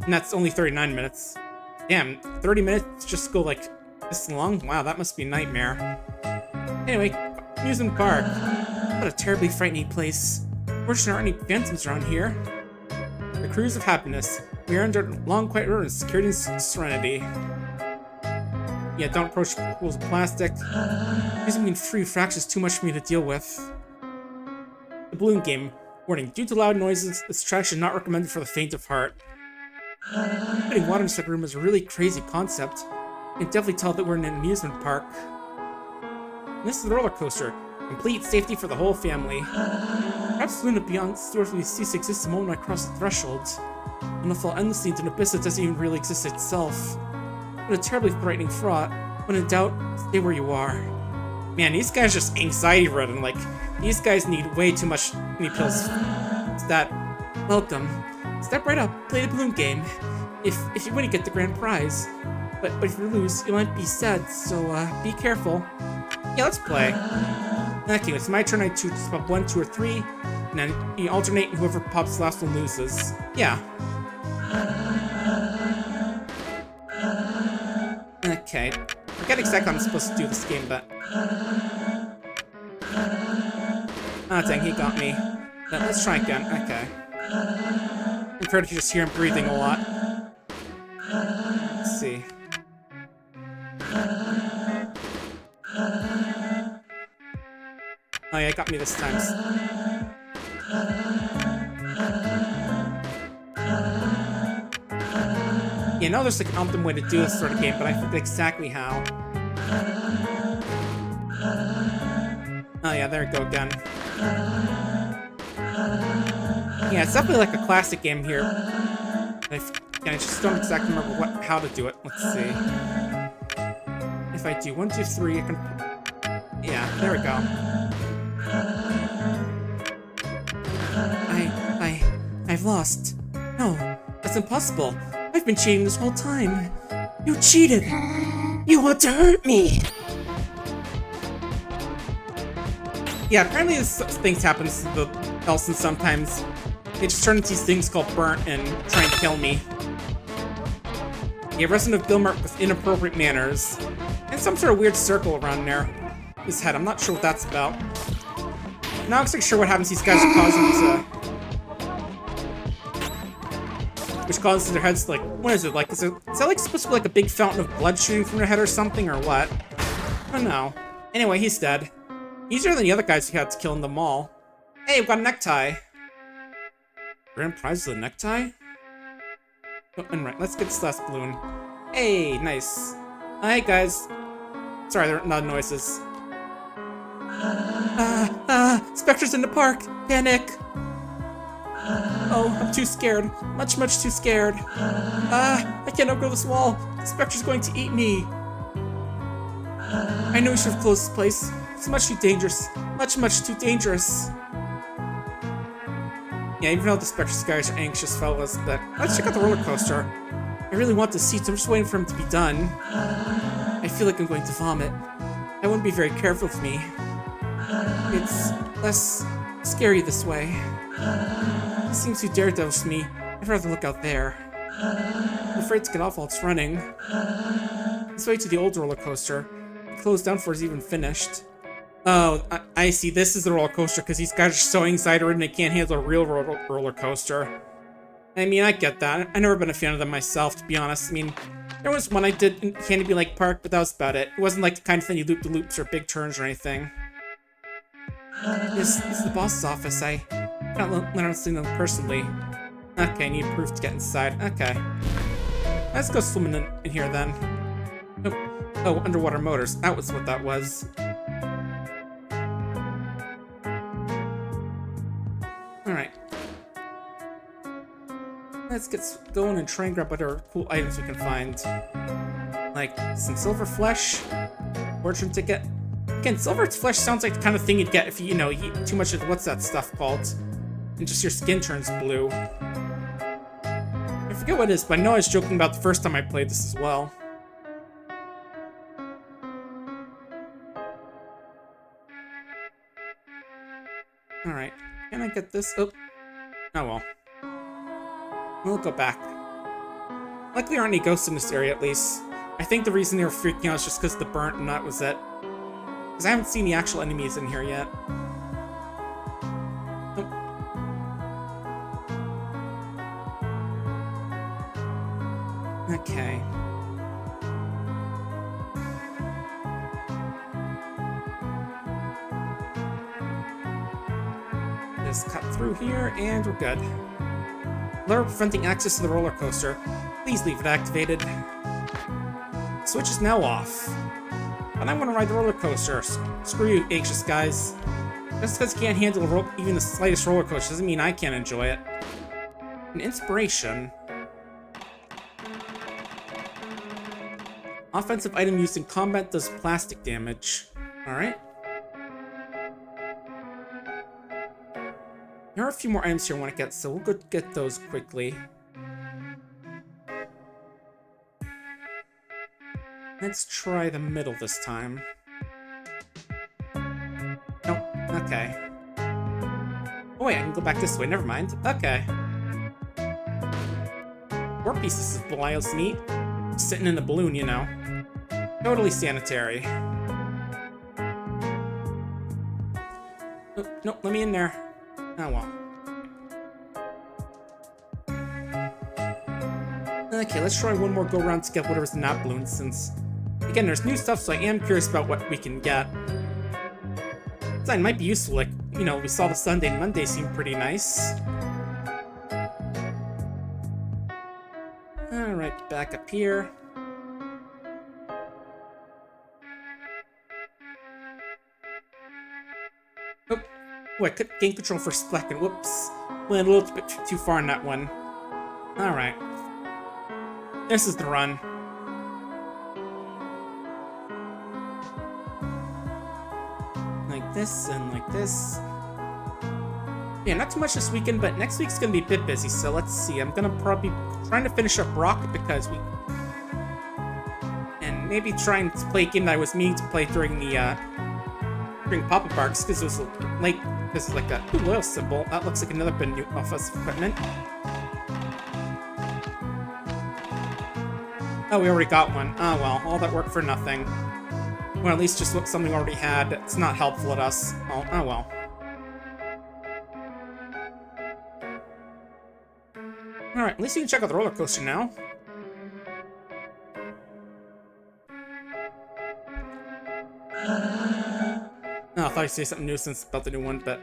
And that's only 39 minutes. Damn, 30 minutes just go like this long? Wow, that must be a nightmare. Anyway, amusement park. What a terribly frightening place. Fortunately, there aren't any phantoms around here. The cruise of happiness. We are under long quiet road in security and serenity. Yeah, don't approach pools of plastic. Using me free fractions too much for me to deal with. The balloon game. Warning, due to loud noises, this attraction is not recommended for the faint of heart. Putting water inside the room is a really crazy concept. You can definitely tell that we're in an amusement park. And this is the roller coaster. Complete safety for the whole family. Perhaps the Luna beyond stores we cease exists the moment I cross the threshold. And I'll fall endlessly into an abyss that doesn't even really exist itself. What a terribly frightening fraught. When in doubt, stay where you are. Man, these guys are just anxiety-ridden. Like, these guys need way too much pills. It's that. Welcome. Step right up, play the balloon game. If you win, you get the grand prize. But if you lose, you might be sad, so be careful. Yeah, let's play. Okay, it's my turn. I choose pop 1, 2, or 3, and then you alternate, and whoever pops last one loses. Yeah. Okay. I forget exactly how I'm supposed to do this game, but... Ah, dang, he got me. But let's try again. Okay. I'm afraid to just hear him breathing a lot. Let's see. Oh yeah, it got me this time. Yeah, I know there's like an optimum way to do this sort of game, but I forget exactly how. yeah, there we go again. Yeah, it's definitely like a classic game here. I just don't exactly remember how to do it. Let's see. If I do 1, 2, 3, I can... Yeah, there we go. I've lost. No, that's impossible. I've been cheating this whole time. You cheated. You want to hurt me. Yeah, apparently things happen to the Elson sometimes. They just turn into these things called burnt and try and kill me. Yeah, resident of Gilmart with inappropriate manners. And some sort of weird circle around there. His head, I'm not sure what that's about. Not exactly sure what happens. These guys are causing to... Which causes their heads to, like, what is it? Like, is that like supposed to be like a big fountain of blood shooting from their head or something, or what? I don't know. Anyway, he's dead. Easier than the other guys who had to kill in the mall. Hey, we've got a necktie. Grand prize of the necktie? Oh, and right, let's get this last balloon. Hey, nice. Hey, guys. Sorry, they're not noises. Spectre's in the park. Panic. Oh, I'm too scared. Much, much too scared. I can't outgrow this wall. The Spectre's going to eat me. I know we should have closed this place. It's much too dangerous. Much, much too dangerous. Yeah, even though the Spectre's guys are anxious fellas, but let's check out the roller coaster. I really want the seats. I'm just waiting for him to be done. I feel like I'm going to vomit. I wouldn't be very careful with me. It's less scary this way. It seems too daredevil to me. I'd rather look out there. I'm afraid to get off while it's running. Let's wait to the old roller coaster. It closed down before it's even finished. Oh, I see. This is the roller coaster because these guys are so anxiety-ridden they can't handle a real roller coaster. I mean, I get that. I've never been a fan of them myself, to be honest. I mean, there was one I did in Candy Lake Park, but that was about it. It wasn't like the kind of thing you loop the loops or big turns or anything. This is the boss's office. I can't let him see them personally. Okay, I need proof to get inside. Okay. Let's go swimming in here then. Oh, underwater motors. That was what that was. Alright. Let's get going and try and grab other cool items we can find. Like some silver flesh, fortune ticket. Again, silver flesh sounds like the kind of thing you'd get if you eat too much of what's that stuff called, and just your skin turns blue. I forget what it is, but I know I was joking about the first time I played this as well. Alright, can I get this? Oh well. We'll go back. Luckily, there aren't any ghosts in this area, at least. I think the reason they were freaking out is just because the burnt and that was it. Because I haven't seen the actual enemies in here yet. Oh. Okay. Just cut through here, and we're good. Lever preventing access to the roller coaster. Please leave it activated. The switch is now off. But I want to ride the roller coaster. Screw you, anxious guys. Just because you can't handle even the slightest roller coaster doesn't mean I can't enjoy it. An inspiration. Offensive item used in combat does plastic damage. Alright. There are a few more items here I want to get, so we'll go get those quickly. Let's try the middle this time. Nope. Okay. Oh wait, I can go back this way. Never mind. Okay. 4 pieces of Belial's meat. Sitting in the balloon, you know. Totally sanitary. Oh, nope, let me in there. Oh well. Okay, let's try one more go-round to get whatever's in that balloon, since... Again, there's new stuff, so I am curious about what we can get. It might be useful, like, we saw the Sunday and Monday seem pretty nice. Alright, back up here. Oh, I could gain control for a second. Whoops. Went a little bit too far in that one. Alright. This is the run. Like this and like this. Yeah, not too much this weekend, but next week's gonna be a bit busy, so let's see. I'm gonna probably be trying to finish up Rocket because we... And maybe trying to play a game that I was meaning to play during the, during Pop-Up Barks, because it was late, because it's like a oil symbol. That looks like another bit of new offensive equipment. Oh, we already got one. Oh, well, all that work for nothing. Well, at least just what something already had. It's not helpful at us. Oh, oh well. Alright, at least you can check out the roller coaster now. Oh, I thought you'd say something nuisance about the new one, but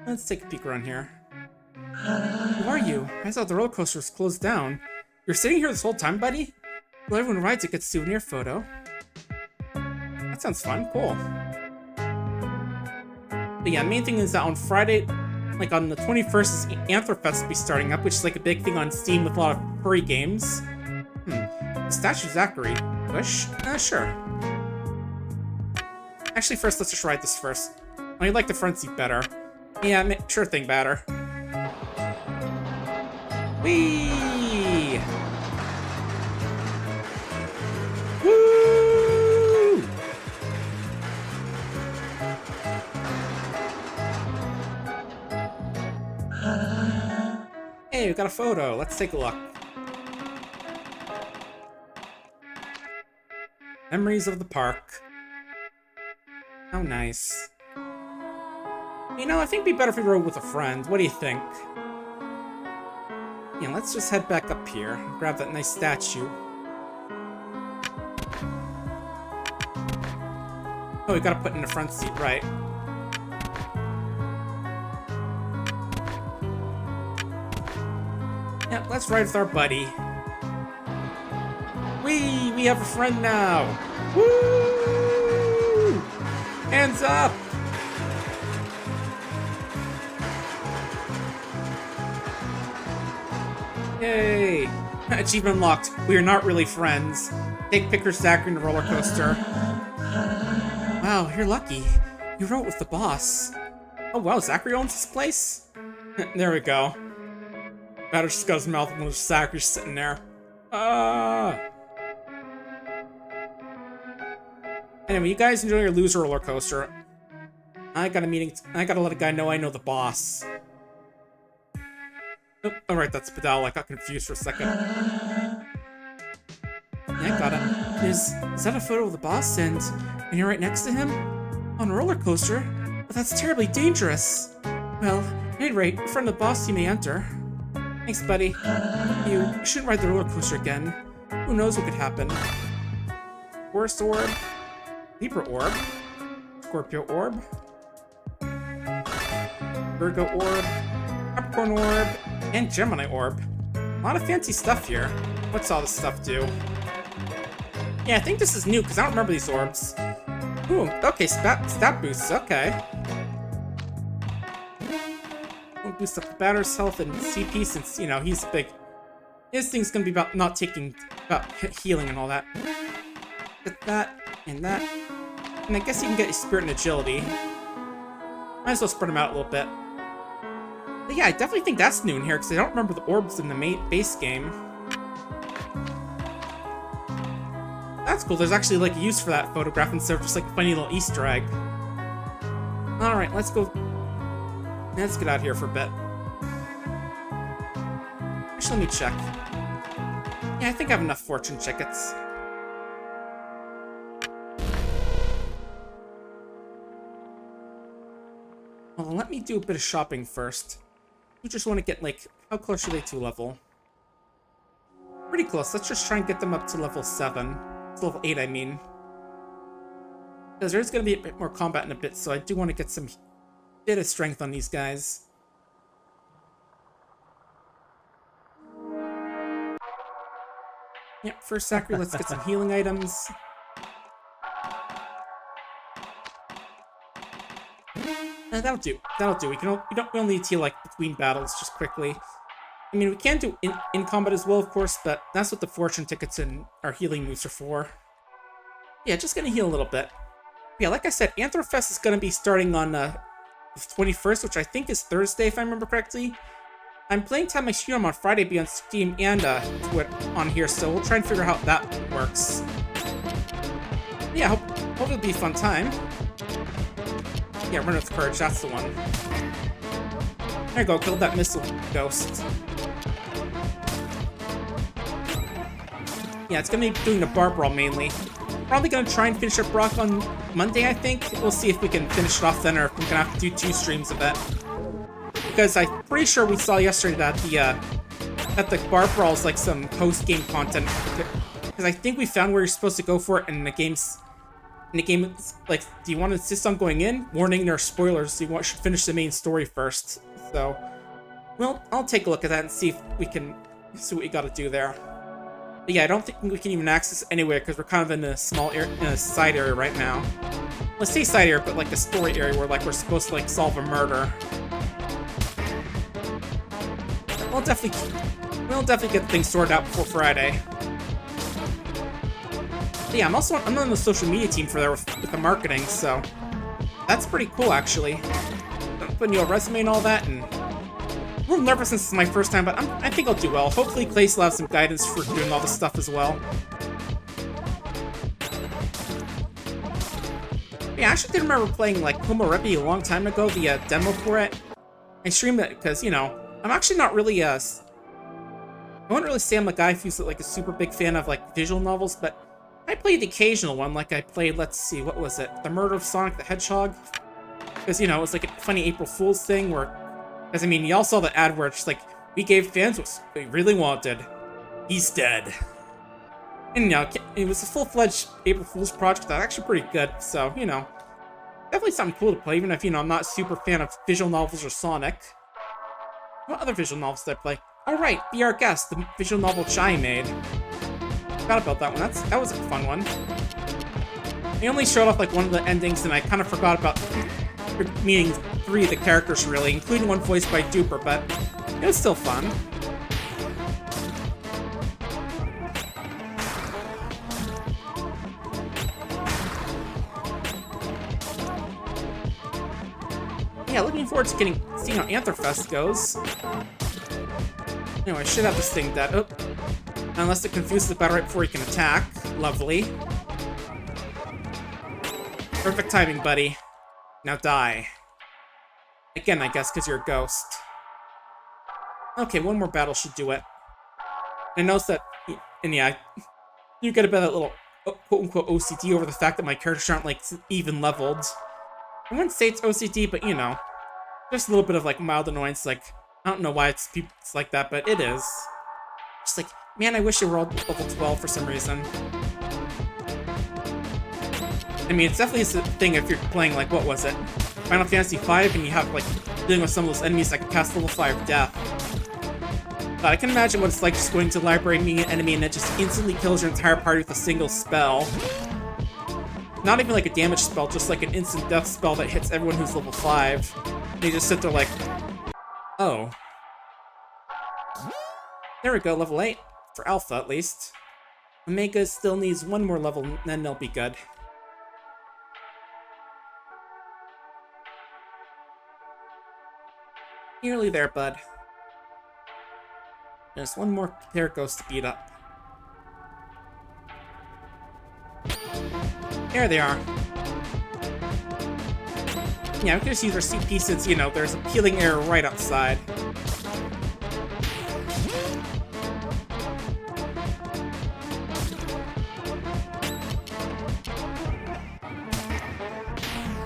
let's take a peek around here. Who are you? I thought the roller coaster was closed down. You're sitting here this whole time, buddy? Well, everyone rides it gets a souvenir photo. That sounds fun. Cool. But yeah, main thing is that on Friday, like on the 21st, is Anthrofest will be starting up, which is like a big thing on Steam with a lot of furry games. The statue of Zachary. Wish? Sure. Actually, first, let's just ride this first. I like the front seat better. Yeah, sure thing, batter. Whee! Woo! Hey, we got a photo. Let's take a look. Memories of the park. How nice. You know, I think it'd be better if we rode with a friend. What do you think? Yeah, let's just head back up here and grab that nice statue. Oh, we gotta put in the front seat, right. Yeah, let's ride with our buddy. Whee! We have a friend now! Woo! Hands up! Yay! Achievement unlocked. We are not really friends. Take pictures, Zachary, in the roller coaster. Wow, you're lucky. You rode with the boss. Oh wow, Zachary owns this place? There we go. Batter just got his mouth when Zachary's sitting there. Anyway, you guys enjoy your loser roller coaster. I got a meeting. I gotta let a guy know I know the boss. Oh, alright, that's Padal. I got confused for a second. Yeah, I got it. Is that a photo of the boss? And you're right next to him? On a roller coaster? But that's terribly dangerous. Well, at any rate, in front of the boss you may enter. Thanks, buddy. You shouldn't ride the roller coaster again. Who knows what could happen? Forest Orb. Libra Orb. Scorpio Orb. Virgo Orb. Capricorn Orb. And Gemini Orb. A lot of fancy stuff here. What's all this stuff do? Yeah, I think this is new, because I don't remember these orbs. Ooh, okay, stat boosts, okay. We'll boost up the batter's health and CP since, you know, he's big. His thing's gonna be about not taking, about healing and all that. Get that, and that. And I guess you can get your spirit and agility. Might as well spread them out a little bit. But yeah, I definitely think that's new in here, because I don't remember the orbs in the main base game. That's cool, there's actually like a use for that photograph instead of just like a funny little Easter egg. Alright, let's go. Let's get out of here for a bit. Actually, let me check. Yeah, I think I have enough fortune tickets. Well, let me do a bit of shopping first. We just want to get, like, how close are they to level? Pretty close. Let's just try and get them up to level 7. It's level 8, I mean. Because there's going to be a bit more combat in a bit, so I do want to get some bit of strength on these guys. Yep, first Zachary, let's get some healing items. That'll do. That'll do. We don't need to heal, like, between battles just quickly. I mean, we can do in combat as well, of course, but that's what the fortune tickets and our healing moves are for. Yeah, just gonna heal a little bit. Yeah, like I said, Anthrofest is gonna be starting on the 21st, which I think is Thursday, if I remember correctly. I'm planning to have my stream on Friday be on Steam and on here, so we'll try and figure out how that works. Yeah, hope it'll be a fun time. Yeah, Run with Courage, that's the one. There you go, killed that missile ghost. Yeah, it's gonna be doing the bar brawl mainly. Probably gonna try and finish up Brock on Monday, I think. We'll see if we can finish it off then, or if we're gonna have to do 2 streams of it. Because I'm pretty sure we saw yesterday that the bar brawl is like some post-game content. Because I think we found where you're supposed to go for it in the game. Like, do you want to insist on going in? Warning, there are spoilers, so you should finish the main story first. So, well, I'll take a look at that and see if we can see what we got to do there. But yeah, I don't think we can even access anywhere because we're kind of in a small area, in a side area right now. Let's say side area, but like a story area where like we're supposed to like solve a murder. We'll definitely get things sorted out before Friday. But yeah, I'm on the social media team for there with the marketing, so that's pretty cool actually. I'm putting your resume and all that, and a little nervous since it's my first time, but I think I'll do well. Hopefully Clay will have some guidance for doing all this stuff as well. Yeah, I actually did remember playing like Homo Repi a long time ago, the demo for it. I streamed it because, you know, I'm actually not really I wouldn't really say I'm a guy who's like a super big fan of like visual novels, but I played the occasional one. Like I played, let's see, what was it? The Murder of Sonic the Hedgehog. Because, you know, it was like a funny April Fool's thing where, because I mean, y'all saw the ad where it's like, we gave fans what they really wanted. He's dead. And, you know, it was a full-fledged April Fool's project that's actually pretty good. So, you know, definitely something cool to play, even if, you know, I'm not a super fan of visual novels or Sonic. What other visual novels did I play? Oh, right, Be Our Guest, the visual novel Chai made. Forgot about that one. That was a fun one. They only showed off like one of the endings, and I kind of forgot about meeting 3 of the characters really, including one voiced by Duper, but it was still fun. Yeah, looking forward to seeing how Anthrofest goes. Anyway, I should have this thing dead. Oh. Unless it confuses the battle right before you can attack. Lovely. Perfect timing, buddy. Now die. Again, I guess, because you're a ghost. Okay, one more battle should do it. I noticed that, and yeah, you get a bit of that little quote-unquote OCD over the fact that my characters aren't, like, even leveled. I wouldn't say it's OCD, but, you know, just a little bit of, like, mild annoyance, like, I don't know why it's like that, but it is. Just like, man, I wish they were all level 12 for some reason. I mean, it's definitely a thing if you're playing, like, what was it? Final Fantasy V, and you have, like, dealing with some of those enemies that can cast level 5 death. But I can imagine what it's like just going to the library and meeting an enemy and it just instantly kills your entire party with a single spell. Not even like a damage spell, just like an instant death spell that hits everyone who's level 5. They just sit there like, oh. There we go, level 8. For Alpha, at least. Omega still needs one more level, and then they'll be good. Nearly there, bud. There's one more pair ghost to beat up. There they are. Yeah, we can just use our CP since, you know, there's a healing area right outside.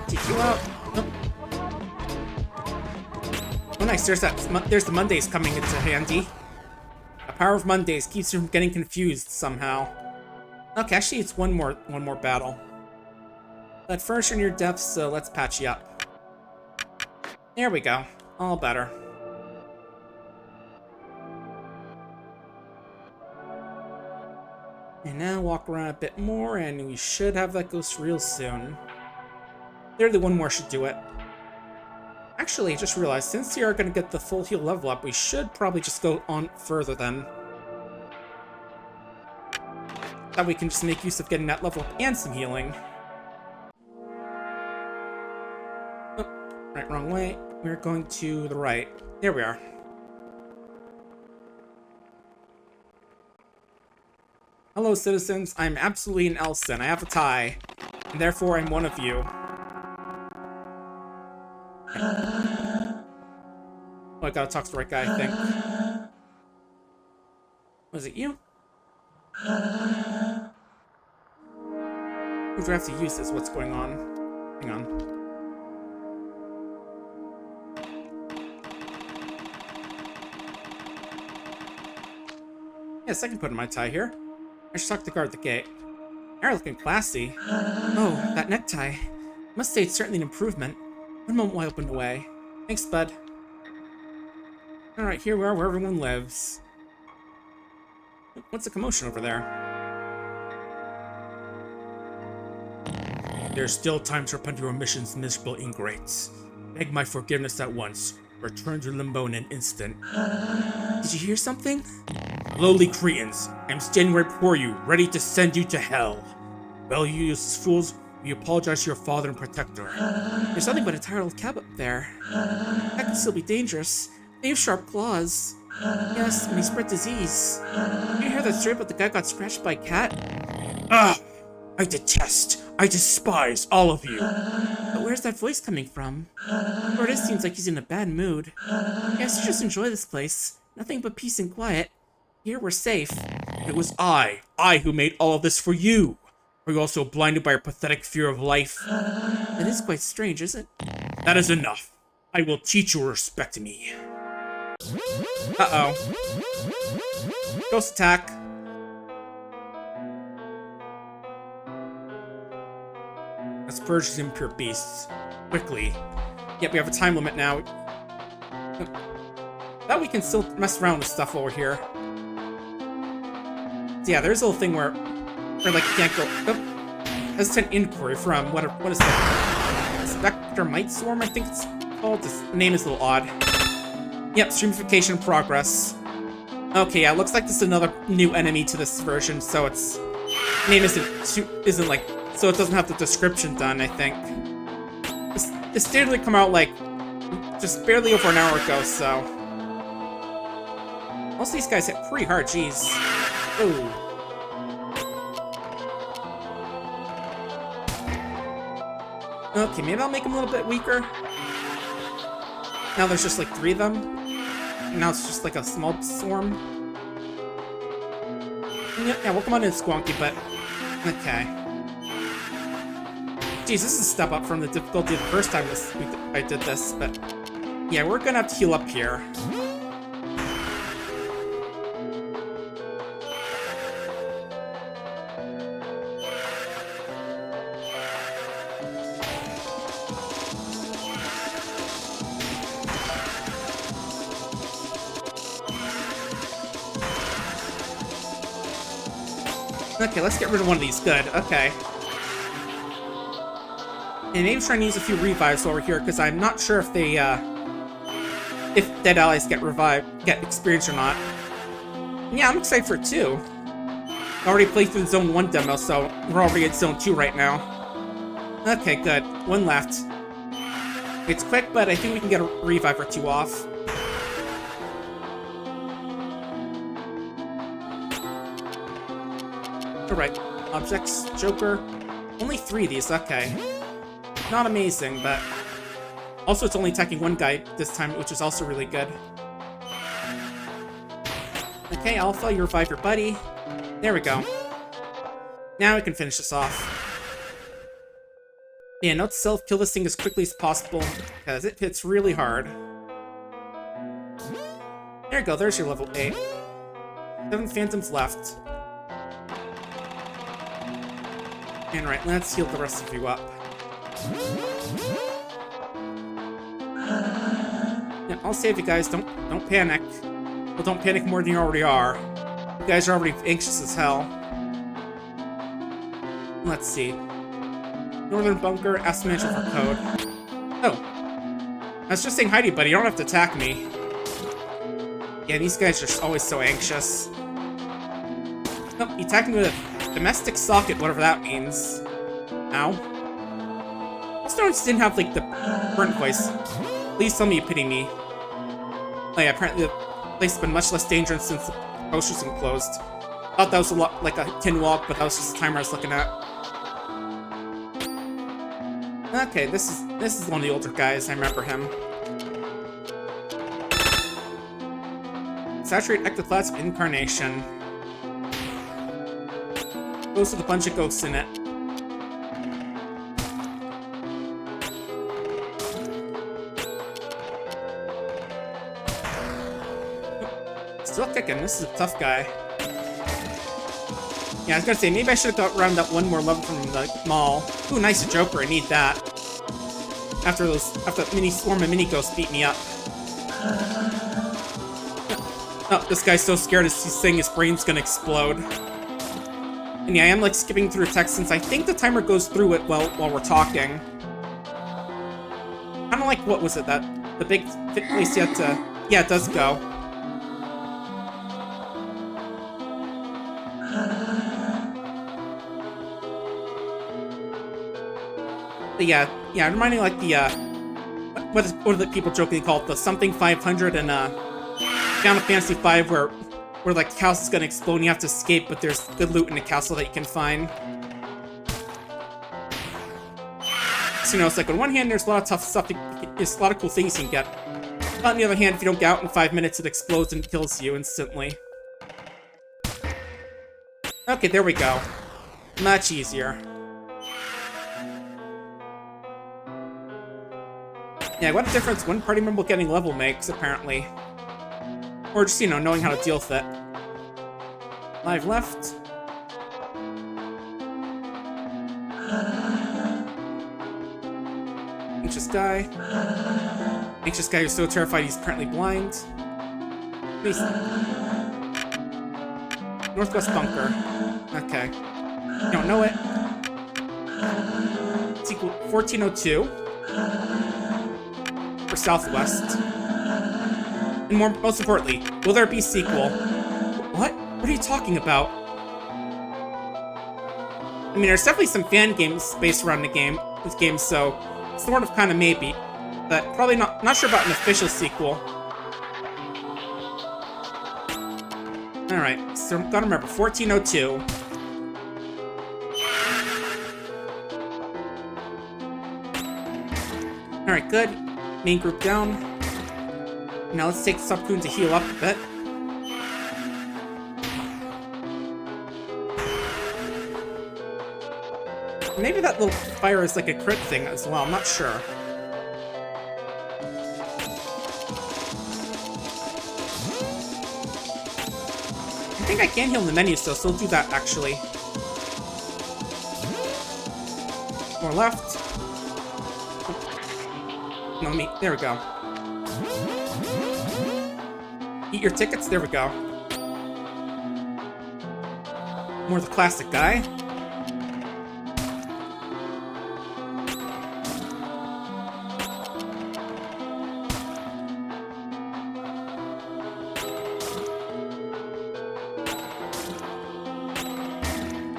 Take you out. Nope. Oh, nice. There's the Mondays coming into handy. The power of Mondays keeps you from getting confused somehow. Okay, actually, it's one more battle. But first, you're near death, so let's patch you up. There we go. All better. And now walk around a bit more, and we should have that ghost real soon. Literally one more should do it. Actually, I just realized, since we are going to get the full heal level up, we should probably just go on further then. That we can just make use of getting that level up and some healing. Oh, right, wrong way. We're going to the right. There we are. Hello, citizens. I'm absolutely an Elson. I have a tie, and therefore I'm one of you. Oh, I gotta talk to the right guy, I think. Was it you? Who do I have to use this? What's going on? Hang on. Yes, I can put in my tie here. I should talk to the guard at the gate. You're looking classy. Oh, that necktie. Must say it's certainly an improvement. One moment while I opened away. Thanks, bud. Alright, here we are where everyone lives. What's the commotion over there? There's still time to repent your omissions, miserable ingrates. Beg my forgiveness at once. Return to Limbo in an instant. Did you hear something? Lowly Cretans, I'm standing right before you, ready to send you to hell. Well, you useless fools, we apologize to your father and protector. There's nothing but a tired old cab up there. That could still be dangerous. They have sharp claws. Yes, and they spread disease. You hear that story about the guy got scratched by a cat? Ugh! I despise all of you. But where's that voice coming from? Curtis seems like he's in a bad mood. Yes, you just enjoy this place. Nothing but peace and quiet. Here we're safe. It was I who made all of this for you. Are you also blinded by your pathetic fear of life? That is quite strange, isn't it? That is enough. I will teach you to respect me. Uh-oh. Ghost attack. Let's purge these impure beasts. Quickly. Yep, we have a time limit now. That we can still mess around with stuff while we're here. So yeah, there's a little thing where like you can't go. Oh, hesitant inquiry from what is that? Spectre Might Swarm, I think it's called. This name is a little odd. Yep, streamification progress. Okay, yeah, it looks like this is another new enemy to this version, so its name isn't like, so it doesn't have the description done, I think. This did really come out like just barely over an hour ago, so. Most of these guys hit pretty hard, jeez. Ooh. Okay, maybe I'll make them a little bit weaker. Now there's just like 3 of them. And now it's just like a small swarm. Yeah, we'll come on in squonky, but okay. Jeez, this is a step up from the difficulty the first time I did this, but yeah, we're gonna have to heal up here. Okay, let's get rid of one of these. Good, okay. And maybe trying to use a few revives over here, because I'm not sure if they, if dead allies get experience or not. And yeah, I'm excited for it too. I already played through the Zone 1 demo, so we're already at Zone 2 right now. Okay, good. 1 left. It's quick, but I think we can get a revive or 2 off. Alright, objects, Joker. Only 3 of these, okay. Not amazing, but also it's only attacking 1 guy this time, which is also really good. Okay, Alpha, you revive your buddy. There we go. Now we can finish this off. Yeah, note to self, kill this thing as quickly as possible, because it hits really hard. There you go, there's your level 8. 7 phantoms left. And right, let's heal the rest of you up. Yeah, I'll save you guys. Don't panic. Well, don't panic more than you already are. You guys are already anxious as hell. Let's see. Northern Bunker, ask the manager for code. Oh. I was just saying hi to you, buddy. You don't have to attack me. Yeah, these guys are always so anxious. Nope, he attacked me with a domestic socket, whatever that means. Ow. Most notes didn't have, like, the burnt voice. Please tell me you pity me. Oh yeah, apparently the place has been much less dangerous since the posters been closed. Thought that was a lot like a tin wall, but that was just the timer I was looking at. Okay, this is one of the older guys. I remember him. Saturate ectoplasm incarnation. Goes with a bunch of ghosts in it. Still kicking. This is a tough guy. Yeah, I was gonna say, maybe I should have got around that one more level from the mall. Ooh, nice Joker. I need that. After that mini swarm of mini ghosts beat me up. Oh, this guy's so scared he's saying his brain's gonna explode. And yeah, I am like skipping through text since I think the timer goes through it while we're talking. Kind of like, what was it, that the big place you had to... Yeah, it does go. But yeah, reminding like the, what do the people jokingly call it? The something 500 and, Final Fantasy V where like the castle's gonna explode and you have to escape, but there's good loot in the castle that you can find. So, you know, it's like on one hand, there's a lot of tough stuff, there's a lot of cool things you can get. But on the other hand, if you don't get out in 5 minutes, it explodes and kills you instantly. Okay, there we go. Much easier. Yeah, what a difference one party member getting level makes, apparently. Or just, you know, knowing how to deal with it. Live left. Anxious guy. Anxious guy who's so terrified he's apparently blind. Please. Northwest bunker. Okay. You don't know it. It's equal 1402. For Southwest. And most importantly, will there be a sequel? What? What are you talking about? I mean, there's definitely some fan games based around this game, so it's sort of kind of maybe. But probably not sure about an official sequel. Alright, so gotta remember, 1402. Alright, good. Main group down. Now let's take Subcoon to heal up a bit. Maybe that little fire is like a crit thing as well, I'm not sure. I think I can heal in the menu still, so we'll do that actually. More left. No, there we go. Eat your tickets, there we go. More the classic guy.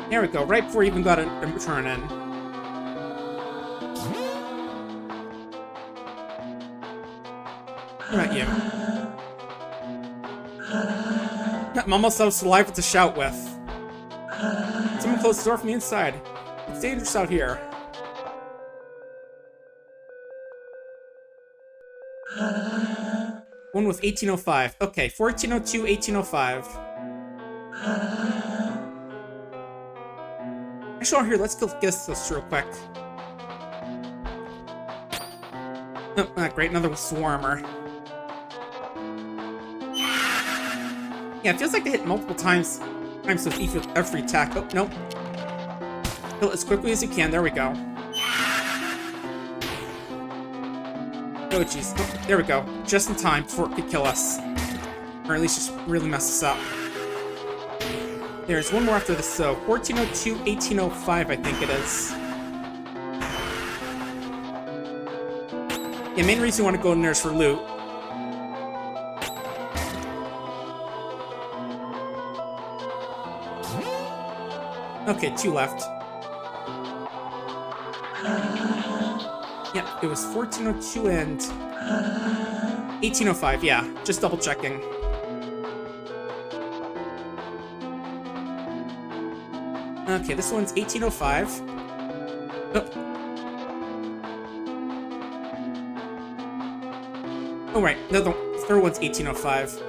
There we go, right before you even got a return in. What about you? I'm almost out of saliva to shout with. Someone closed the door from the inside. It's dangerous out here. One with 1805. Okay, 1402, 1805. Actually, here, let's guess this real quick. Oh, great, another swarmer. Yeah, it feels like they hit multiple times with every attack. Oh, nope. Kill it as quickly as you can. There we go. Oh, jeez. Oh, there we go. Just in time before it could kill us. Or at least just really mess us up. There's one more after this, so 1402, 1805, I think it is. Yeah, main reason you want to go in there is for loot. Okay, 2 left. Yep, it was 1402 and 1805, yeah. Just double checking. Okay, this one's 1805. Oh, right. The third one's 1805.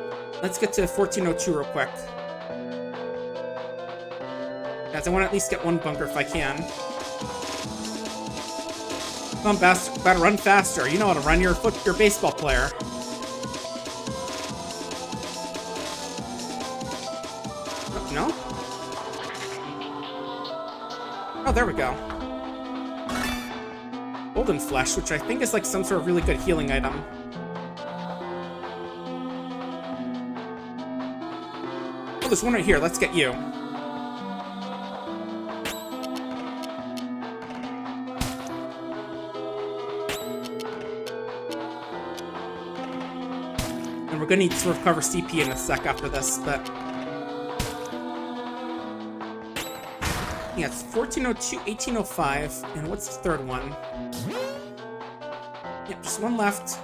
Let's get to 1402 real quick. Guys, I want to at least get one bunker if I can. Come on, bastard. Gotta run faster. You know how to run. You're a baseball player. Oh, no? Oh, there we go. Golden Flesh, which I think is like some sort of really good healing item. Oh, there's one right here. Let's get you. And we're gonna need to recover CP in a sec after this, but... Yeah, it's 1402, 1805, and what's the third one? Yep, just one left.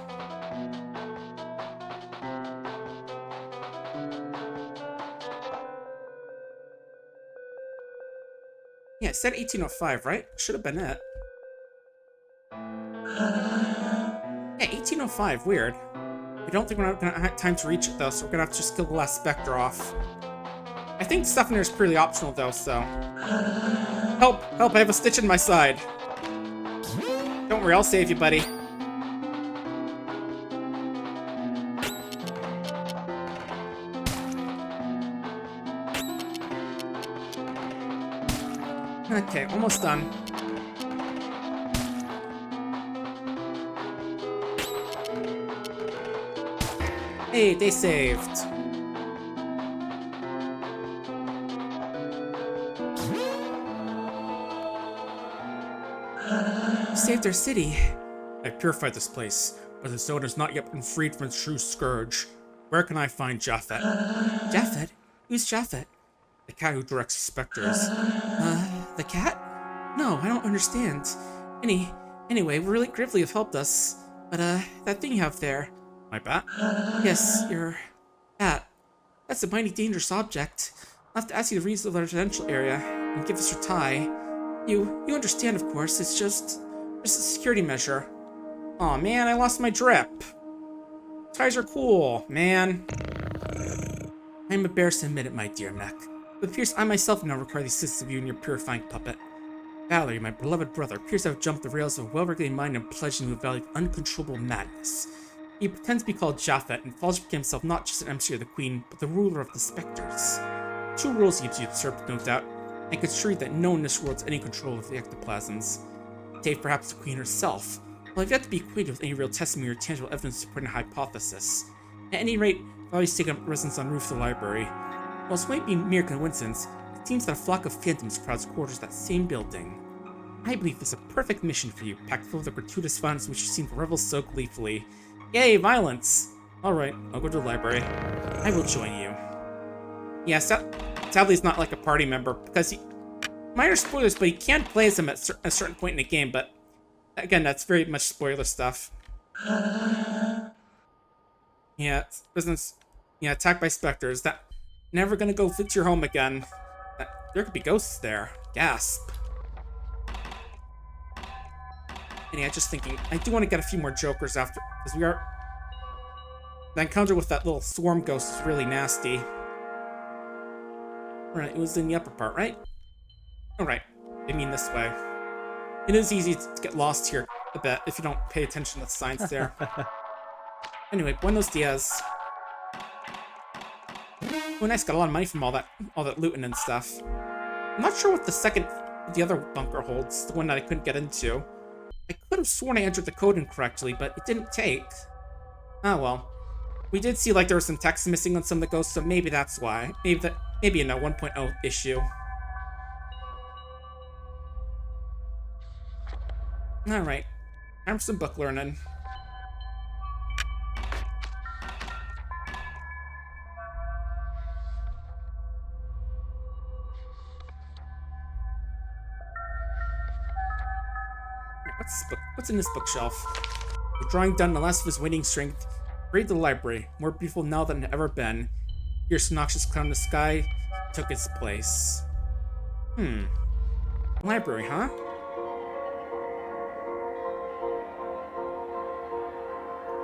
Yeah, it said 1805, right? Should have been it. Yeah, 1805, weird. I don't think we're gonna have time to reach it though, so we're gonna have to just kill the last Spectre off. I think stuff in there is pretty optional though, so... Help! Help, I have a stitch in my side. Don't worry, I'll save you, buddy. Okay, almost done. Hey, they saved. You saved our city. I purified this place, but the zone has not yet been freed from its true scourge. Where can I find Japhet? Japhet? Who's Japhet? The cat who directs the specters. The cat? No, I don't understand. Anyway, really Gravely have helped us. But, that thing you have there. My bat? Yes, your bat. That's a mighty dangerous object. I'll have to ask you to reach the residential area and give us your tie. You understand, of course. It's just a security measure. Aw, man, I lost my drip. Ties are cool, man. I'm embarrassed to admit it, my dear mech. It appears I myself now require the assistance of you and your purifying puppet. Valerie, my beloved brother, appears to have jumped the rails of a well-regulated mind and plunged into a valley of uncontrollable madness. He pretends to be called Japhet and falls to become himself not just an emissary of the Queen, but the ruler of the Spectres. 2 rules he gives you usurped, no doubt, and construed that no one in this world has any control of the ectoplasms. Save perhaps the Queen herself. Well, I've yet to be acquainted with any real testimony or tangible evidence supporting a hypothesis. At any rate, Valerie's taken up residence on the roof of the library. While this might be mere coincidence, it seems that a flock of phantoms crowds quarters that same building. I believe this is a perfect mission for you, packed full of the gratuitous violence which you seem to revel so gleefully. Yay, violence! Alright, I'll go to the library. I will join you. Yeah, sadly he's not like a party member, because he... Minor spoilers, but he can play as him at a certain point in the game, but... Again, that's very much spoiler stuff. Yeah, business... Yeah, attacked by specters. That... Never gonna go to your home again. There could be ghosts there. Gasp. And yeah, just thinking, I do want to get a few more jokers after, because we are... The encounter with that little swarm ghost is really nasty. Right, it was in the upper part, right? Alright, I mean this way. It is easy to get lost here a bit if you don't pay attention to the signs there. Anyway, Buenos Dias. Oh, nice, got a lot of money from all that looting and stuff. I'm not sure what the other bunker holds, the one that I couldn't get into. I could have sworn I entered the code incorrectly, but it didn't take. Oh well. We did see like there was some text missing on some of the ghosts, so maybe that's why. Maybe in a 1.0 issue. Alright. Time for some book learning. What's this book? What's in this bookshelf? The drawing done in the last of his waning strength. Read the library, more beautiful now than it had ever been. Fierce, noxious cloud in the sky took its place. Library, huh?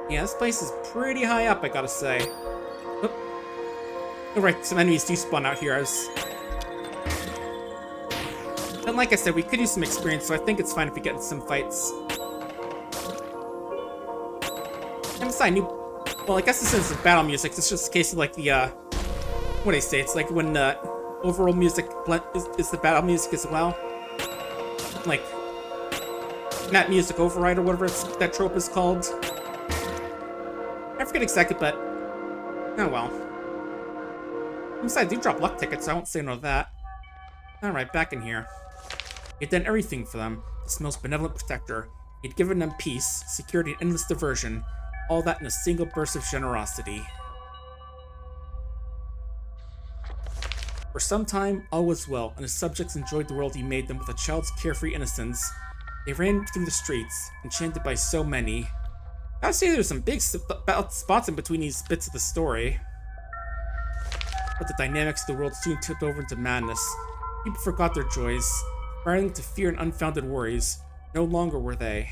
Yeah, this place is pretty high up, I gotta say. Oh, right, some enemies do spawn out here. But like I said, we could use some experience, so I think it's fine if we get into some fights. And besides, well, I guess this isn't battle music. It's just a case of like the, what do I say? It's like when the overall music is the battle music as well. Like, that music override or whatever that trope is called. I forget exactly, but oh well. Besides, I do drop luck tickets, so I won't say no to that. Alright, back in here. He had done everything for them, this most benevolent protector. He had given them peace, security, and endless diversion. All that in a single burst of generosity. For some time, all was well, and his subjects enjoyed the world he made them with a child's carefree innocence. They ran through the streets, enchanted by so many. I'd say there's some big spots in between these bits of the story. But the dynamics of the world soon tipped over into madness. People forgot their joys, spiraling to fear and unfounded worries. No longer were they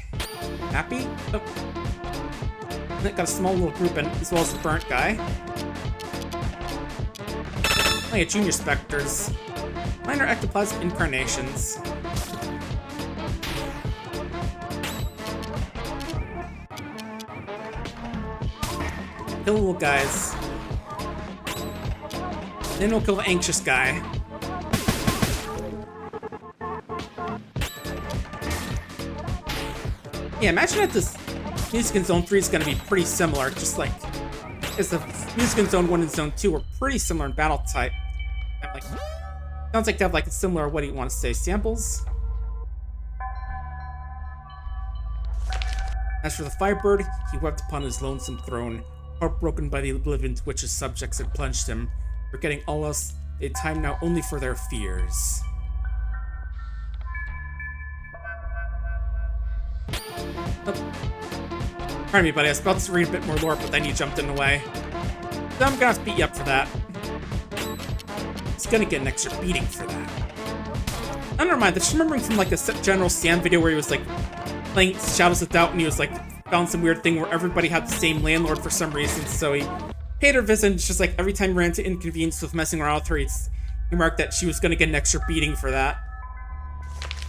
happy. Oh. Got a small little group in, as well as the burnt guy. Oh yeah, junior specters. Minor ectoplasm incarnations. Kill the little guys. Then we'll kill the anxious guy. Yeah, imagine that this music in Zone 3 is going to be pretty similar, just like, because the music in Zone 1 and Zone 2 were pretty similar in battle type. Like, sounds like they have like a similar, what do you want to say, samples? As for the Firebird, he wept upon his lonesome throne, heartbroken by the oblivion to which his subjects had plunged him, forgetting all else, they had time now only for their fears. Oh. Pardon me, buddy, I was about to read a bit more lore, but then you jumped in the way. So I'm gonna have to beat you up for that. He's gonna get an extra beating for that. Oh, never mind, that's remembering from like a General Sam video where he was like playing Shadows of Doubt and he was like found some weird thing where everybody had the same landlord for some reason, so he paid her a visit, and it's just like every time he ran into inconvenience with messing around with her, he remarked that she was gonna get an extra beating for that.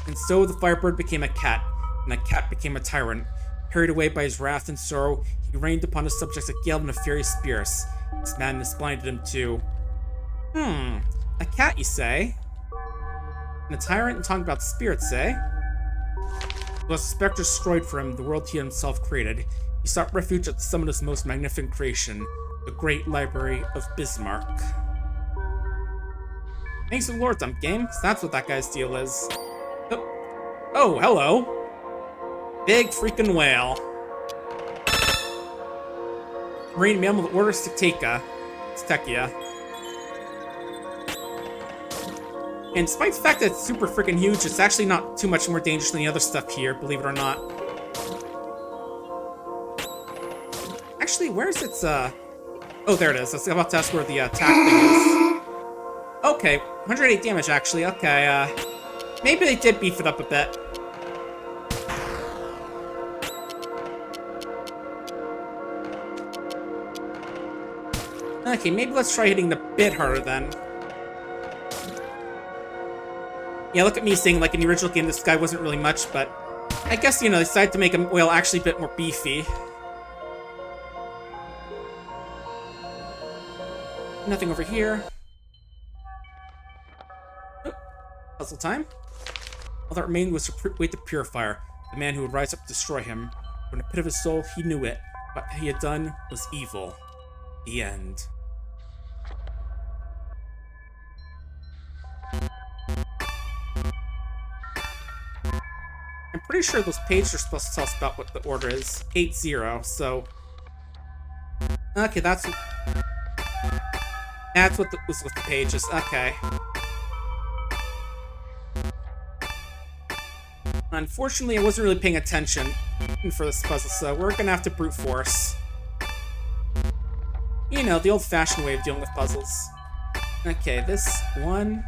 And so the Firebird became a cat, and the cat became a tyrant. Carried away by his wrath and sorrow, he rained upon his subjects a gale of nefarious spirits. His madness blinded him too. A cat, you say? And a tyrant and talking about spirits, eh? Thus the specters destroyed for him the world he himself created. He sought refuge at the summit of his most magnificent creation, the great library of Bismarck. Thanks to the Lord, Dump Game. So that's what that guy's deal is. Oh, hello. Big freaking whale. Marine mammal of the order Stekia. And despite the fact that it's super freaking huge, it's actually not too much more dangerous than the other stuff here, believe it or not. Actually, where's its, Oh, there it is. I was about to ask where the attack thing is. Okay, 108 damage, actually. Okay, maybe they did beef it up a bit. Okay, maybe let's try hitting the bit harder then. Yeah, look at me saying, like, in the original game, this guy wasn't really much, but I guess, you know, they decided to make him, well, actually a bit more beefy. Nothing over here. Oh, puzzle time. All that remained was to wait the Purifier, the man who would rise up to destroy him. From the pit of his soul, he knew it. What he had done was evil. The end. I'm pretty sure those pages are supposed to tell us about what the order is. 8-0, so... Okay, that's what was with the pages. Okay. Unfortunately, I wasn't really paying attention for this puzzle, so we're gonna have to brute force. You know, the old-fashioned way of dealing with puzzles. Okay, this one...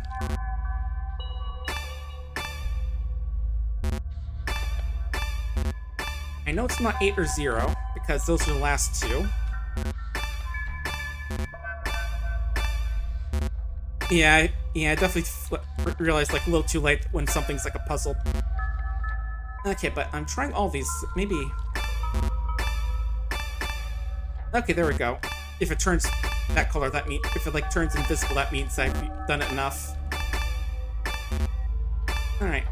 I know it's not 8 or 0, because those are the last two. Yeah, I definitely realized, like, a little too late when something's like a puzzle. Okay, but I'm trying all these. Maybe... Okay, there we go. If it turns that color, that means... If it, like, turns invisible, that means I've done it enough. Alright.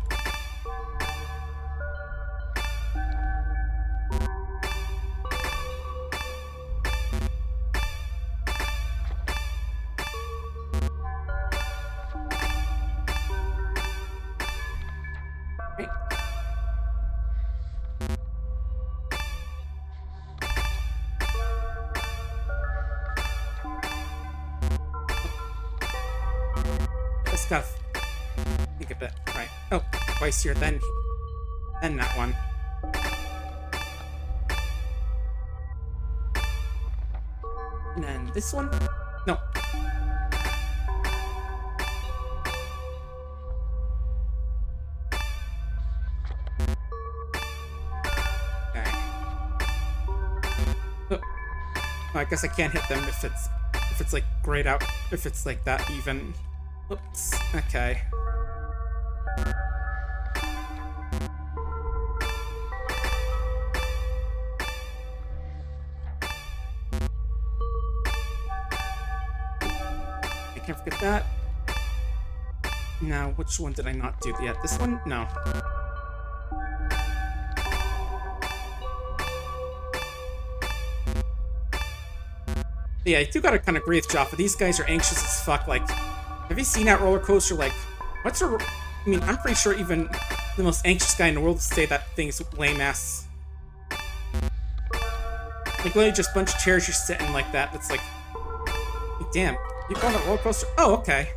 Gotta think a bit. Right. Oh, twice here, then that one. And then this one? No. Okay. Oh. I guess I can't hit them if it's like grayed out, if it's like that even. Oops. Okay. I can't forget that. Now, which one did I not do yet? This one? No. Yeah, I do gotta kind of agree with Jaffa. These guys are anxious as fuck, like... Have you seen that roller coaster? Like, what's a... I mean, I'm pretty sure even the most anxious guy in the world would say that thing's lame-ass. Like, literally just a bunch of chairs you're sitting like that. That's like... Damn, you call that roller coaster? Oh, okay.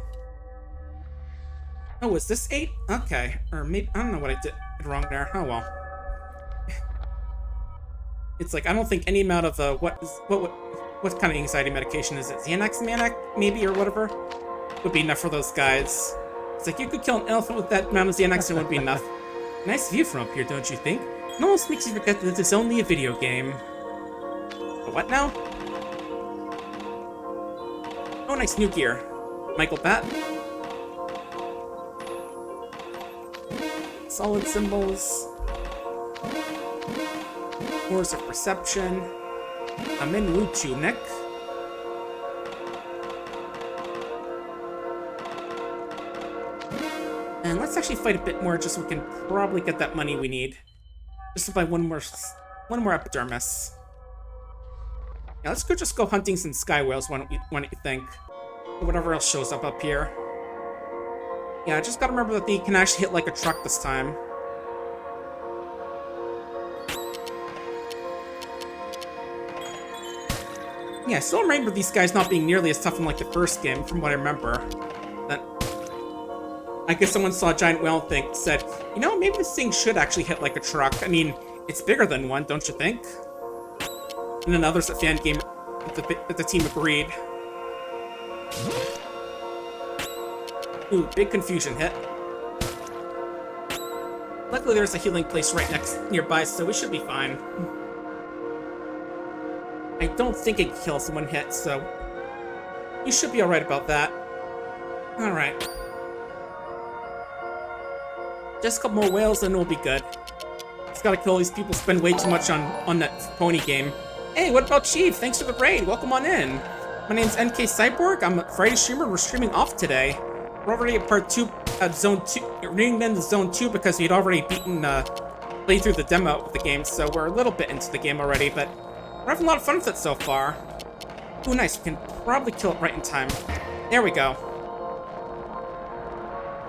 Oh, was this 8? Okay. Or maybe... I don't know what I did wrong there. Oh, well. It's like, I don't think any amount of, what kind of anxiety medication is it? Xanax Manic, maybe, or whatever? Would be enough for those guys. It's like, you could kill an elephant with that amount of Xanax and it wouldn't be enough. Nice view from up here, don't you think? It almost makes you forget that it's only a video game. But what now? Oh, nice new gear. Michael Bat. Solid symbols. Force of Perception. A Minwu Tunic. And let's actually fight a bit more just so we can probably get that money we need. Just to buy one more epidermis. Yeah, let's just go hunting some sky whales, why don't you think? Or whatever else shows up here. Yeah, I just gotta remember that they can actually hit like a truck this time. Yeah, I still remember these guys not being nearly as tough in like the first game, from what I remember. I guess someone saw a giant whale and said, you know, maybe this thing should actually hit like a truck. I mean, it's bigger than one, don't you think? And then others at Fan Game, the team agreed. Ooh, big confusion hit. Luckily there's a healing place right nearby, so we should be fine. I don't think it kills someone hit, so you should be alright about that. Alright. Just a couple more whales and we'll be good. Just gotta kill all these people, spend way too much on that pony game. Hey, what about Chief? Thanks for the raid. Welcome on in. My name's NK Cyborg. I'm a Friday streamer. We're streaming off today. We're already at part 2 at Zone 2. We're getting into Zone 2 because we'd already played through the demo of the game, so we're a little bit into the game already, but we're having a lot of fun with it so far. Ooh, nice. We can probably kill it right in time. There we go.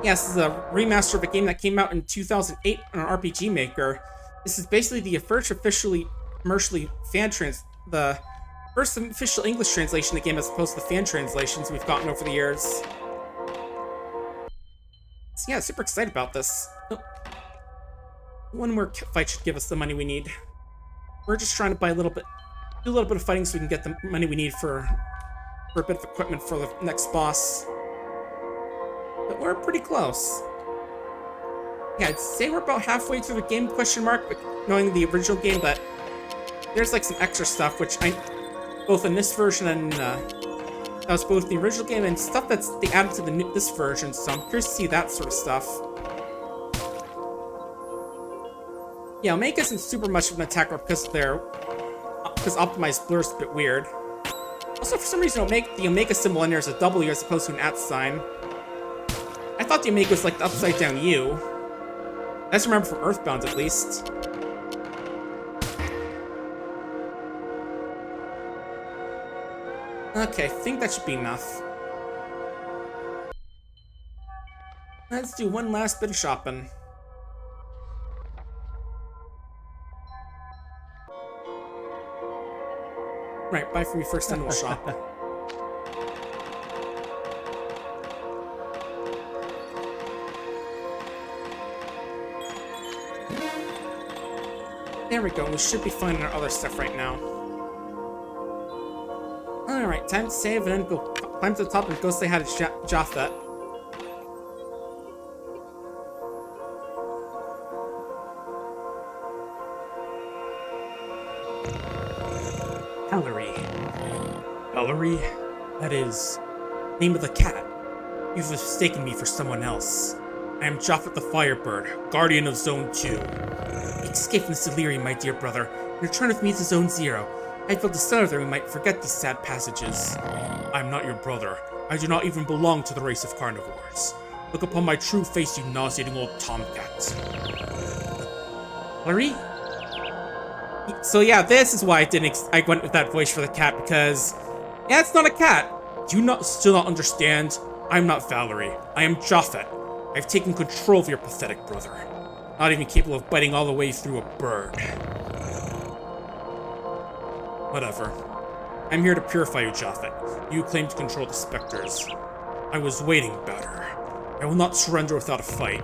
Yeah, this is a remaster of a game that came out in 2008 on RPGMaker. This is basically the first officially commercially the first official English translation of the game as opposed to the fan translations we've gotten over the years. So yeah, super excited about this. Oh. One more fight should give us the money we need. We're just trying to buy do a little bit of fighting so we can get the money we need for a bit of equipment for the next boss. But we're pretty close. Yeah, I'd say we're about halfway through the game, question mark, but knowing the original game, but there's like some extra stuff, which both in this version and, that was both the original game and stuff they added to this version, so I'm curious to see that sort of stuff. Yeah, Omega isn't super much of an attacker because optimized blur's a bit weird. Also, for some reason, the Omega symbol in there is a W as opposed to an @ sign. I thought the Omega was like the upside down U. I just remember from Earthbound, at least. Okay, I think that should be enough. Let's do one last bit of shopping. Right, buy for me first, then we'll shop. There we go, we should be finding our other stuff right now. Alright, time to save and then go climb to the top and go say hi to Japhet. Valerie? That is... name of the cat. You've mistaken me for someone else. I am Japhet the Firebird, guardian of Zone 2. Escape from this delirium, my dear brother, and return with me to Zone 0. I felt desire that we might forget these sad passages. I am not your brother. I do not even belong to the race of carnivores. Look upon my true face, you nauseating old tomcat. Valerie? So yeah, this is why I went with that voice for the cat, because... yeah, it's not a cat. Do you still not understand? I'm not Valerie. I am Japhet. I've taken control of your pathetic brother. Not even capable of biting all the way through a bird. Whatever. I'm here to purify you, Japhet. You claim to control the specters. I was waiting, better. I will not surrender without a fight.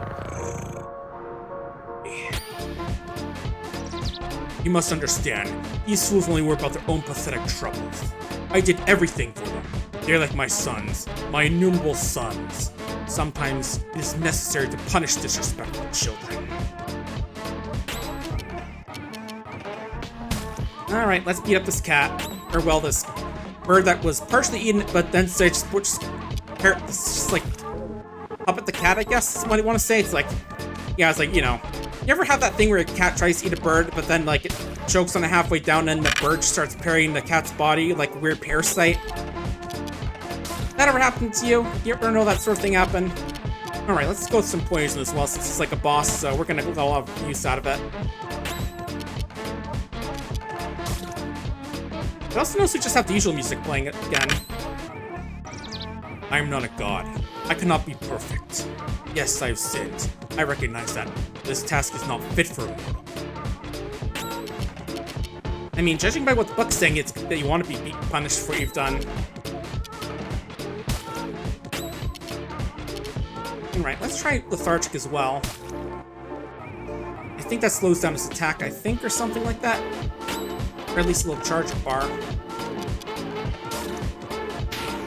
You must understand, these fools only worry about their own pathetic troubles. I did everything for them. They're like my sons, my innumerable sons. Sometimes it is necessary to punish disrespectful children. Alright, let's beat up this cat. Or, well, this bird that was partially eaten, but then so just like up at the cat, I guess is what I want to say. It's like, yeah, it's like, you know, you ever have that thing where a cat tries to eat a bird, but then like it chokes on it halfway down and the bird just starts parrying the cat's body like a weird parasite? That ever happened to you? You ever know that sort of thing happen? Alright, let's go with some poison as well, since it's like a boss, so we're gonna get a lot of use out of it. But also notice we just have the usual music playing again. I am not a god. I cannot be perfect. Yes, I have sinned. I recognize that. This task is not fit for me. I mean, judging by what the book's saying, it's that you want to be punished for what you've done. Alright, let's try Lethargic as well. I think that slows down his attack, I think, or something like that. Or at least a little charge bar.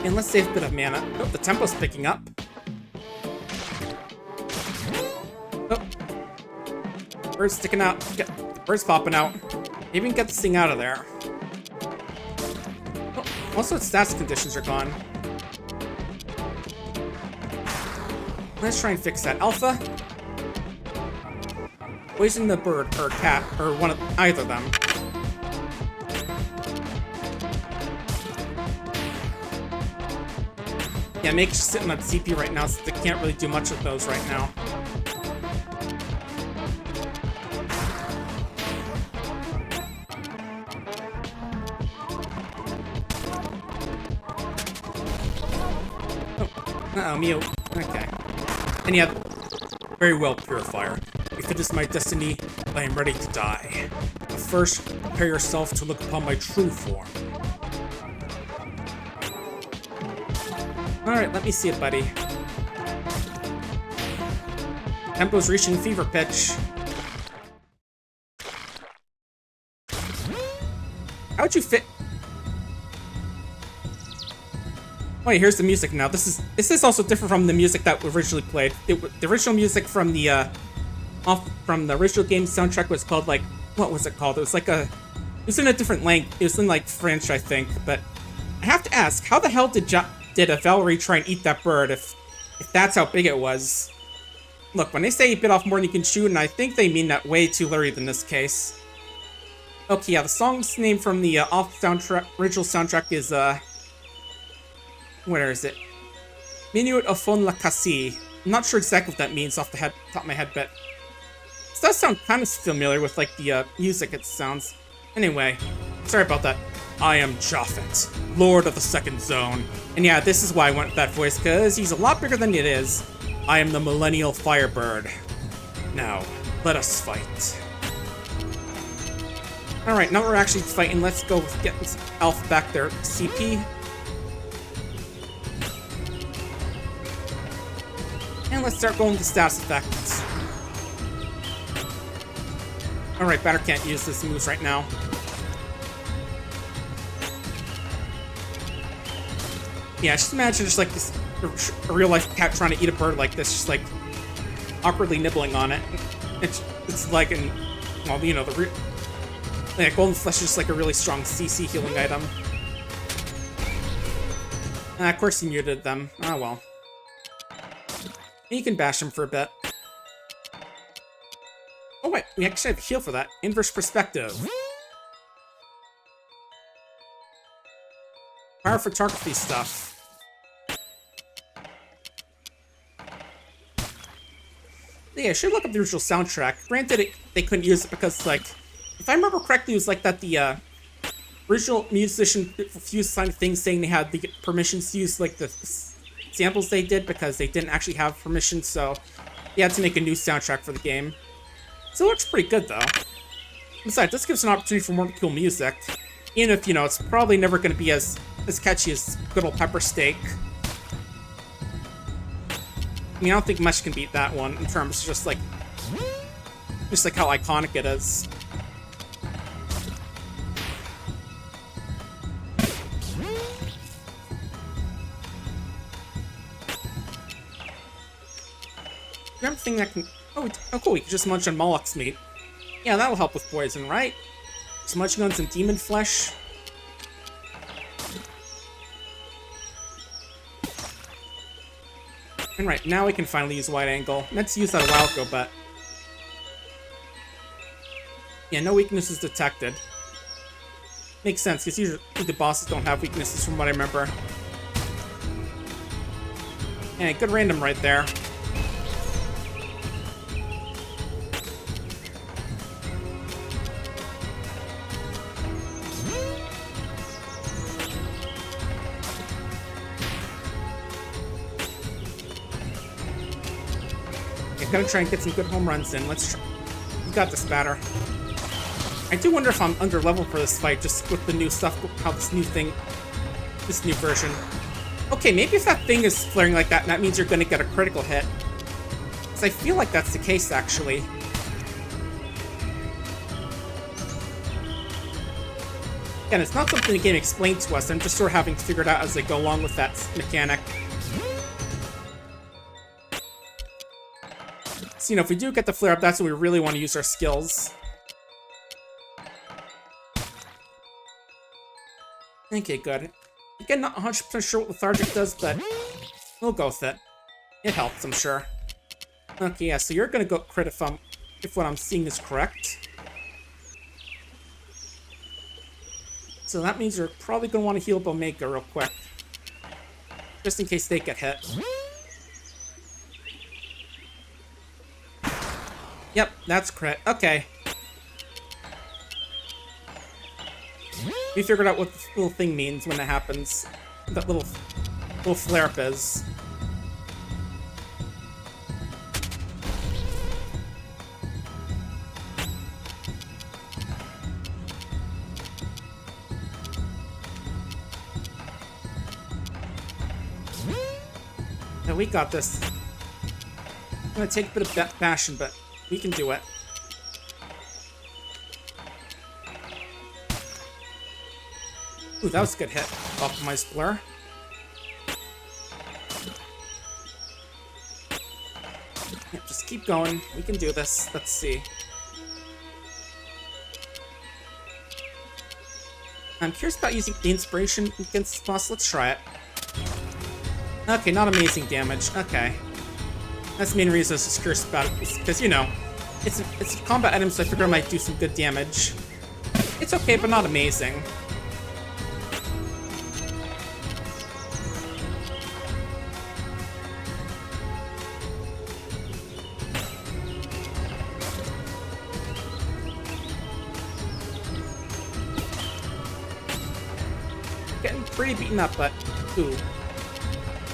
And let's save a bit of mana. Oh, the tempo's picking up. Oh. Bird's sticking out. The bird's popping out. Maybe we can get this thing out of there. Oh, also its stats conditions are gone. Let's try and fix that. Alpha. Poison the bird, or cat, or either of them. Yeah, Make's just sitting on CP right now, so they can't really do much with those right now. Oh. Uh-oh, Mew. Okay. And yeah, very well, Purifier. If it is my destiny, I am ready to die. But first, prepare yourself to look upon my true form. Alright, let me see it, buddy. Tempo's reaching fever pitch. how'd you fit? Oh, yeah, here's the music now. This is also different from the music that originally played. The original music from the original game soundtrack was called, like, what was it called? It was like it was in a different language. It was in, like, French, I think. But I have to ask, how the hell did a Valerie try and eat that bird if that's how big it was? Look, when they say he bit off more than you can chew, and I think they mean that way too literally in this case. Okay, yeah, the song's name from the original soundtrack is, where is it? Minuit au fond la cassie. I'm not sure exactly what that means off the top of my head, but it does sound kind of familiar with, like, the music it sounds. Anyway, sorry about that. I am Japhet, Lord of the Second Zone. And yeah, this is why I went with that voice, because he's a lot bigger than it is. I am the Millennial Firebird. Now, let us fight. Alright, now we're actually fighting. Let's go get this elf back there, CP. And let's start going to status effects. Alright, Batter can't use this moves right now. Yeah, just imagine just like this a real life cat trying to eat a bird like this, just like awkwardly nibbling on it. It's like well, you know, golden flesh is just like a really strong CC healing item. Of course he muted them. Ah, well. You can bash him for a bit. Oh wait, we actually have a heal for that. Inverse perspective. Power photography stuff. Yeah, I should look up the original soundtrack. Granted, they couldn't use it because, like, if I remember correctly, it was like that the original musician refused signing things saying they had the permissions to use, like, the samples they did because they didn't actually have permission, so they had to make a new soundtrack for the game. So it looks pretty good, though. Besides, this gives an opportunity for more cool music. Even if, you know, it's probably never going to be as catchy as good old Pepper Steak. I mean, I don't think much can beat that one in terms of just like how iconic it is. You have a thing that can... Oh, cool, we can just munch on Moloch's meat. Yeah, that'll help with poison, right? Just munching on some demon flesh. And right, now we can finally use wide angle. Meant to use that a while ago, but... yeah, no weaknesses detected. Makes sense, because usually the bosses don't have weaknesses from what I remember. Yeah, good random right there. Gonna try and get some good home runs in. Let's try. You got this, Batter. I do wonder if I'm under level for this fight, just with the new stuff, how this new version. Okay, maybe if that thing is flaring like that, that means you're gonna get a critical hit. Because I feel like that's the case, actually. Again, it's not something the game explained to us. I'm just sort of having to figure it out as they go along with that mechanic. So, you know, if we do get the flare up, that's when we really want to use our skills. Okay, good. Again, not 100% sure what Lethargic does, but we'll go with it. It helps, I'm sure. Okay, yeah, so you're gonna go crit if what I'm seeing is correct. So that means you're probably gonna want to heal Omega real quick. Just in case they get hit. Yep, that's crit. Okay. We figured out what this little thing means when it happens. That little flare-up is. Now we got this. I'm gonna take a bit of bashing, but we can do it. Ooh, that was a good hit. Optimized blur. Yep, just keep going. We can do this. Let's see. I'm curious about using the inspiration against this boss. Let's try it. Okay, not amazing damage. Okay. That's the main reason I was just curious about it. Because, you know, it's a combat item, so I figured I might do some good damage. It's okay, but not amazing. Getting pretty beaten up, but ooh.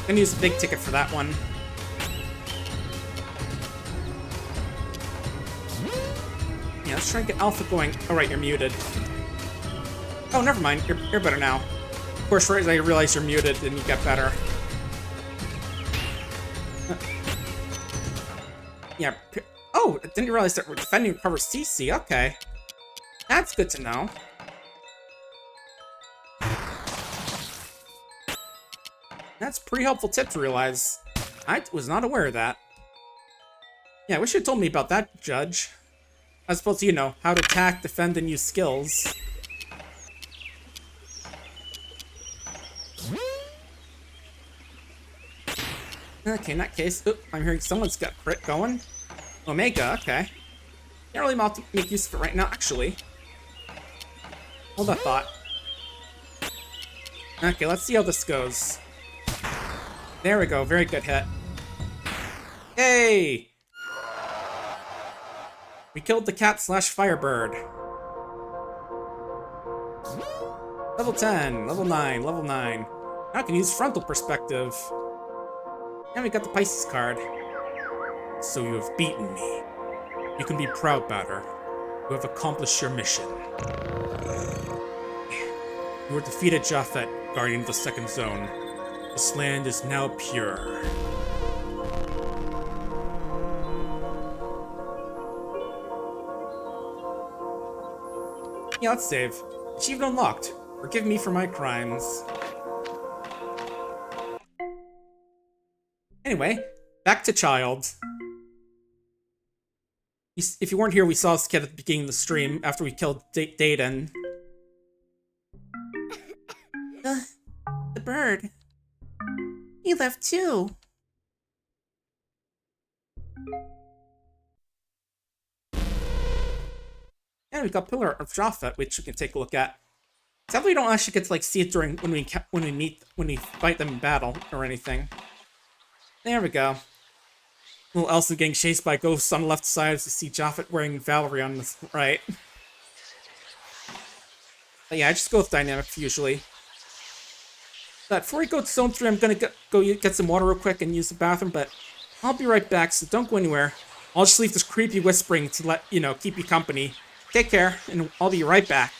Gonna use a big ticket for that one. Yeah, let's try and get Alpha going. Oh, right, you're muted. Oh, never mind. You're better now. Of course, right as I realize you're muted, then you get better. Yeah. Oh, I didn't realize that we're defending recovers CC. Okay. That's good to know. That's a pretty helpful tip to realize. I was not aware of that. Yeah, I wish you had told me about that, Judge. As opposed to, you know, how to attack, defend, and use skills. Okay, in that case, oop, I'm hearing someone's got crit going. Omega, okay. Can't really make use of it right now, actually. Hold that thought. Okay, let's see how this goes. There we go, very good hit. Hey! We killed the cat slash firebird. Level 10, level 9, level 9. Now I can use frontal perspective. And we got the Pisces card. So you have beaten me. You can be proud, Batter. You have accomplished your mission. You have defeated Japhet, Guardian of the Second Zone. This land is now pure. Yeah, let's save. Achievement unlocked. Forgive me for my crimes. Anyway, back to Child. If you weren't here, we saw this kid at the beginning of the stream after we killed Dayton. The bird. He left too. And we got Pillar of Japhet, which we can take a look at. Sadly, we don't actually get to like see it during when we fight them in battle or anything. There we go. Little Elsa getting chased by ghosts on the left side as you see Japhet wearing Valerie on the right. But yeah, I just go with dynamic usually. But before we go to Zone 3, I'm gonna go get some water real quick and use the bathroom, but I'll be right back, so don't go anywhere. I'll just leave this creepy whispering to let, you know, keep you company. Take care, and I'll be right back.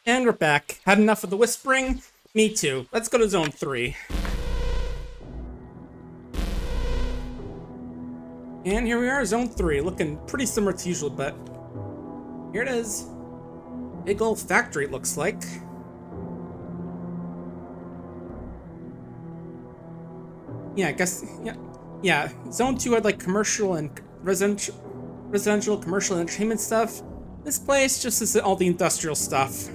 And we're back. Had enough of the whispering? Me too. Let's go to Zone 3. And here we are, Zone 3. Looking pretty similar to usual, but here it is. Big old factory, it looks like. Yeah, I guess, yeah. Zone 2 had like commercial and residential, commercial, and entertainment stuff. This place just is all the industrial stuff.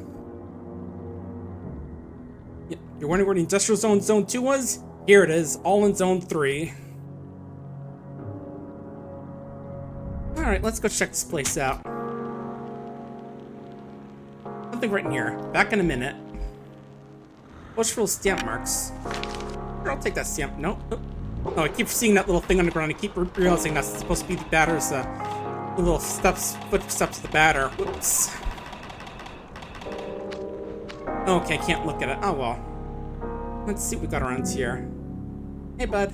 Yeah, you're wondering where the industrial Zone 2 was? Here it is, all in Zone 3. Alright, let's go check this place out. Something right in here. Back in a minute. Watch for those stamp marks. Sure, I'll take that stamp. No. Oh, I keep seeing that little thing on the ground. I keep realizing that's supposed to be the batter's, the little footsteps of the batter. Whoops. Okay, I can't look at it. Oh, well. Let's see what we got around here. Hey, bud.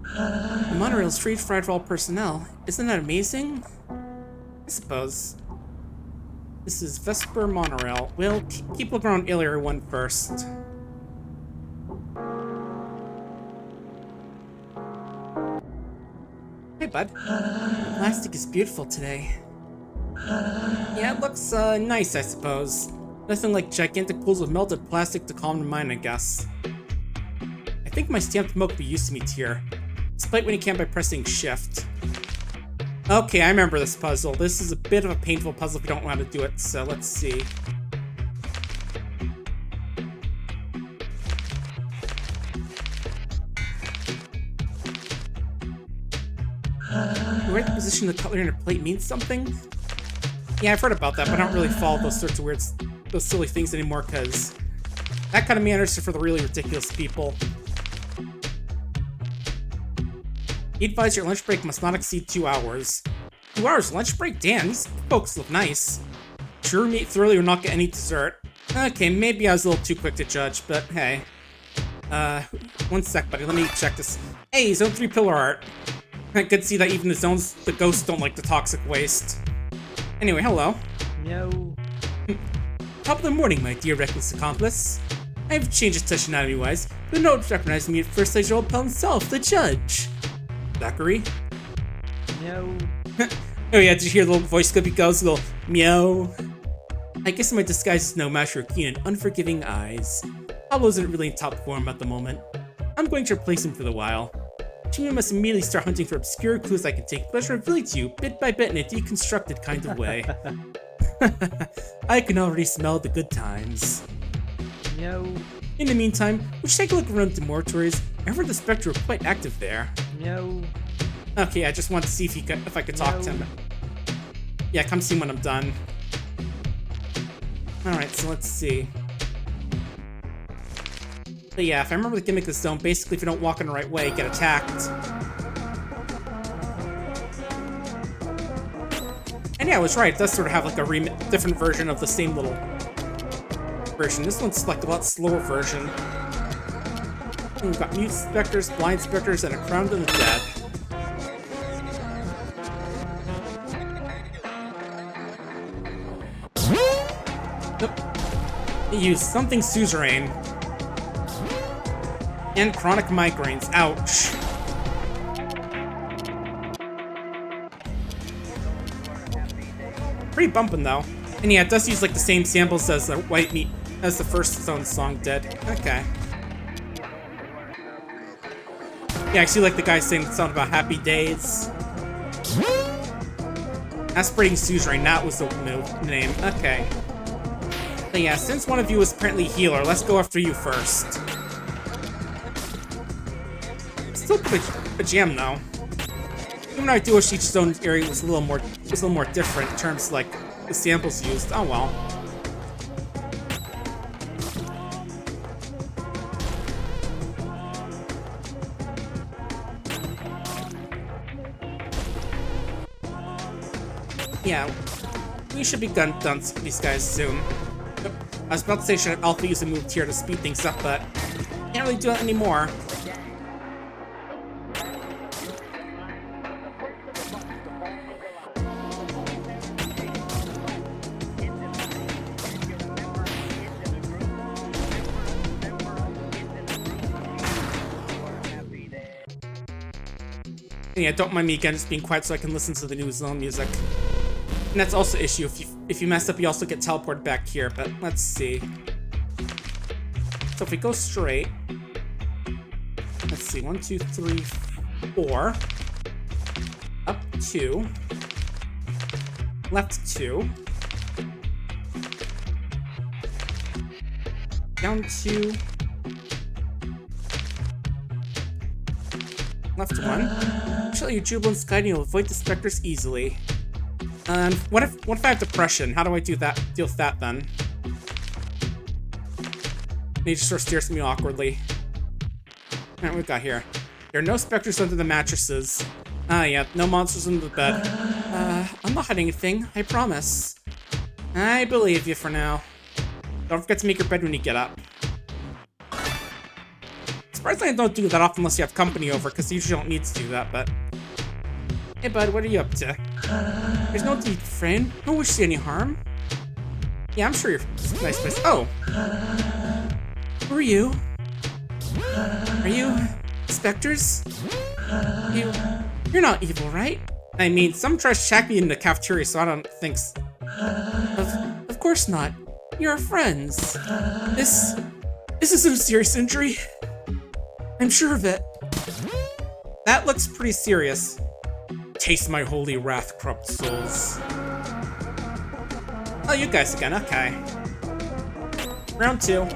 The monorail is free for all personnel. Isn't that amazing? I suppose. This is Vesper Monorail. We'll keep looking around Area 1 first. Hey, bud. The plastic is beautiful today. Yeah, it looks nice, I suppose. Nothing like gigantic pools of melted plastic to calm the mind, I guess. I think my stamped milk will be used to me here. Despite when you can by pressing shift. Okay, I remember this puzzle. This is a bit of a painful puzzle if you don't know how to do it, so let's see. The right position of the cutlery on your plate means something? Yeah, I've heard about that, but I don't really follow those sorts of those silly things anymore, because that kind of manners are for the really ridiculous people. Be advised your lunch break must not exceed 2 hours. 2 hours lunch break? Damn, these folks look nice. Sure, meat thoroughly or not get any dessert. Okay, maybe I was a little too quick to judge, but hey. 1 sec, buddy, let me check this. Hey, Zone 3 pillar art. I could see that even the ghosts don't like the toxic waste. Anyway, hello. No. Top of the morning, my dear reckless accomplice. I've changed his nationality-wise, but no one recognized me at first as your old pal himself, the judge. Zachary? No. Oh yeah, did you hear the little voice clip he goes? A little meow. I guess my disguise is no match for keen and unforgiving eyes. Pablo isn't really in top form at the moment. I'm going to replace him for the while. You must immediately start hunting for obscure clues I can take pleasure revealing to you, bit by bit in a deconstructed kind of way. I can already smell the good times. No. In the meantime, we should take a look around the mortuaries. I heard the Spectre were quite active there. No. Okay, I just wanted to see if I could talk to him. Yeah, come see when I'm done. Alright, so let's see. But yeah, if I remember the gimmick of the zone, basically if you don't walk in the right way, you get attacked. And yeah, I was right, it does sort of have like a different version of the same little version. This one's like a lot slower version. And we've got mute specters, blind specters, and a crown to the dead. Nope. You use something suzerain. And chronic migraines. Ouch. Pretty bumpin' though. And yeah, it does use like the same samples as the white meat as the first Zone song did. Okay. Yeah, I see like the guy saying something about happy days. Aspirating suzerain, that was the name. Okay. But yeah, since one of you is apparently a healer, let's go after you first. Still a jam though. Even though I do wish each zone area was a little more different in terms of like the samples used. Oh well. Yeah, we should be done with these guys soon. I was about to say should Alpha use a move here to speed things up, but can't really do that anymore. Yeah, don't mind me again just being quiet so I can listen to the new zone music. And that's also an issue. If you mess up, you also get teleported back here, but let's see. So if we go straight, let's see, 1, 2, 3, 4. Up 2. Left 2. Down 2. Left 1. Show you jubilant sky and you'll avoid the specters easily. What if I have depression? How do I deal with that then? He just sort of stares at me awkwardly. Alright, what we got here? There are no specters under the mattresses. Ah, yeah, no monsters under the bed. I'm not hiding anything, I promise. I believe you for now. Don't forget to make your bed when you get up. Surprisingly, I don't do that often unless you have company over, because you usually don't need to do that, but... Hey, bud, what are you up to? There's no need, friend. No wish to see any harm. Yeah, I'm sure you're a nice place. Oh! Who are you? Are you... specters? You're not evil, right? I mean, some tries to shack me in the cafeteria, so I don't think so. Of course not. You're our friends. This isn't a serious injury. I'm sure of it. That looks pretty serious. Taste my holy wrath, corrupt souls. Oh, you guys again, okay. Round 2.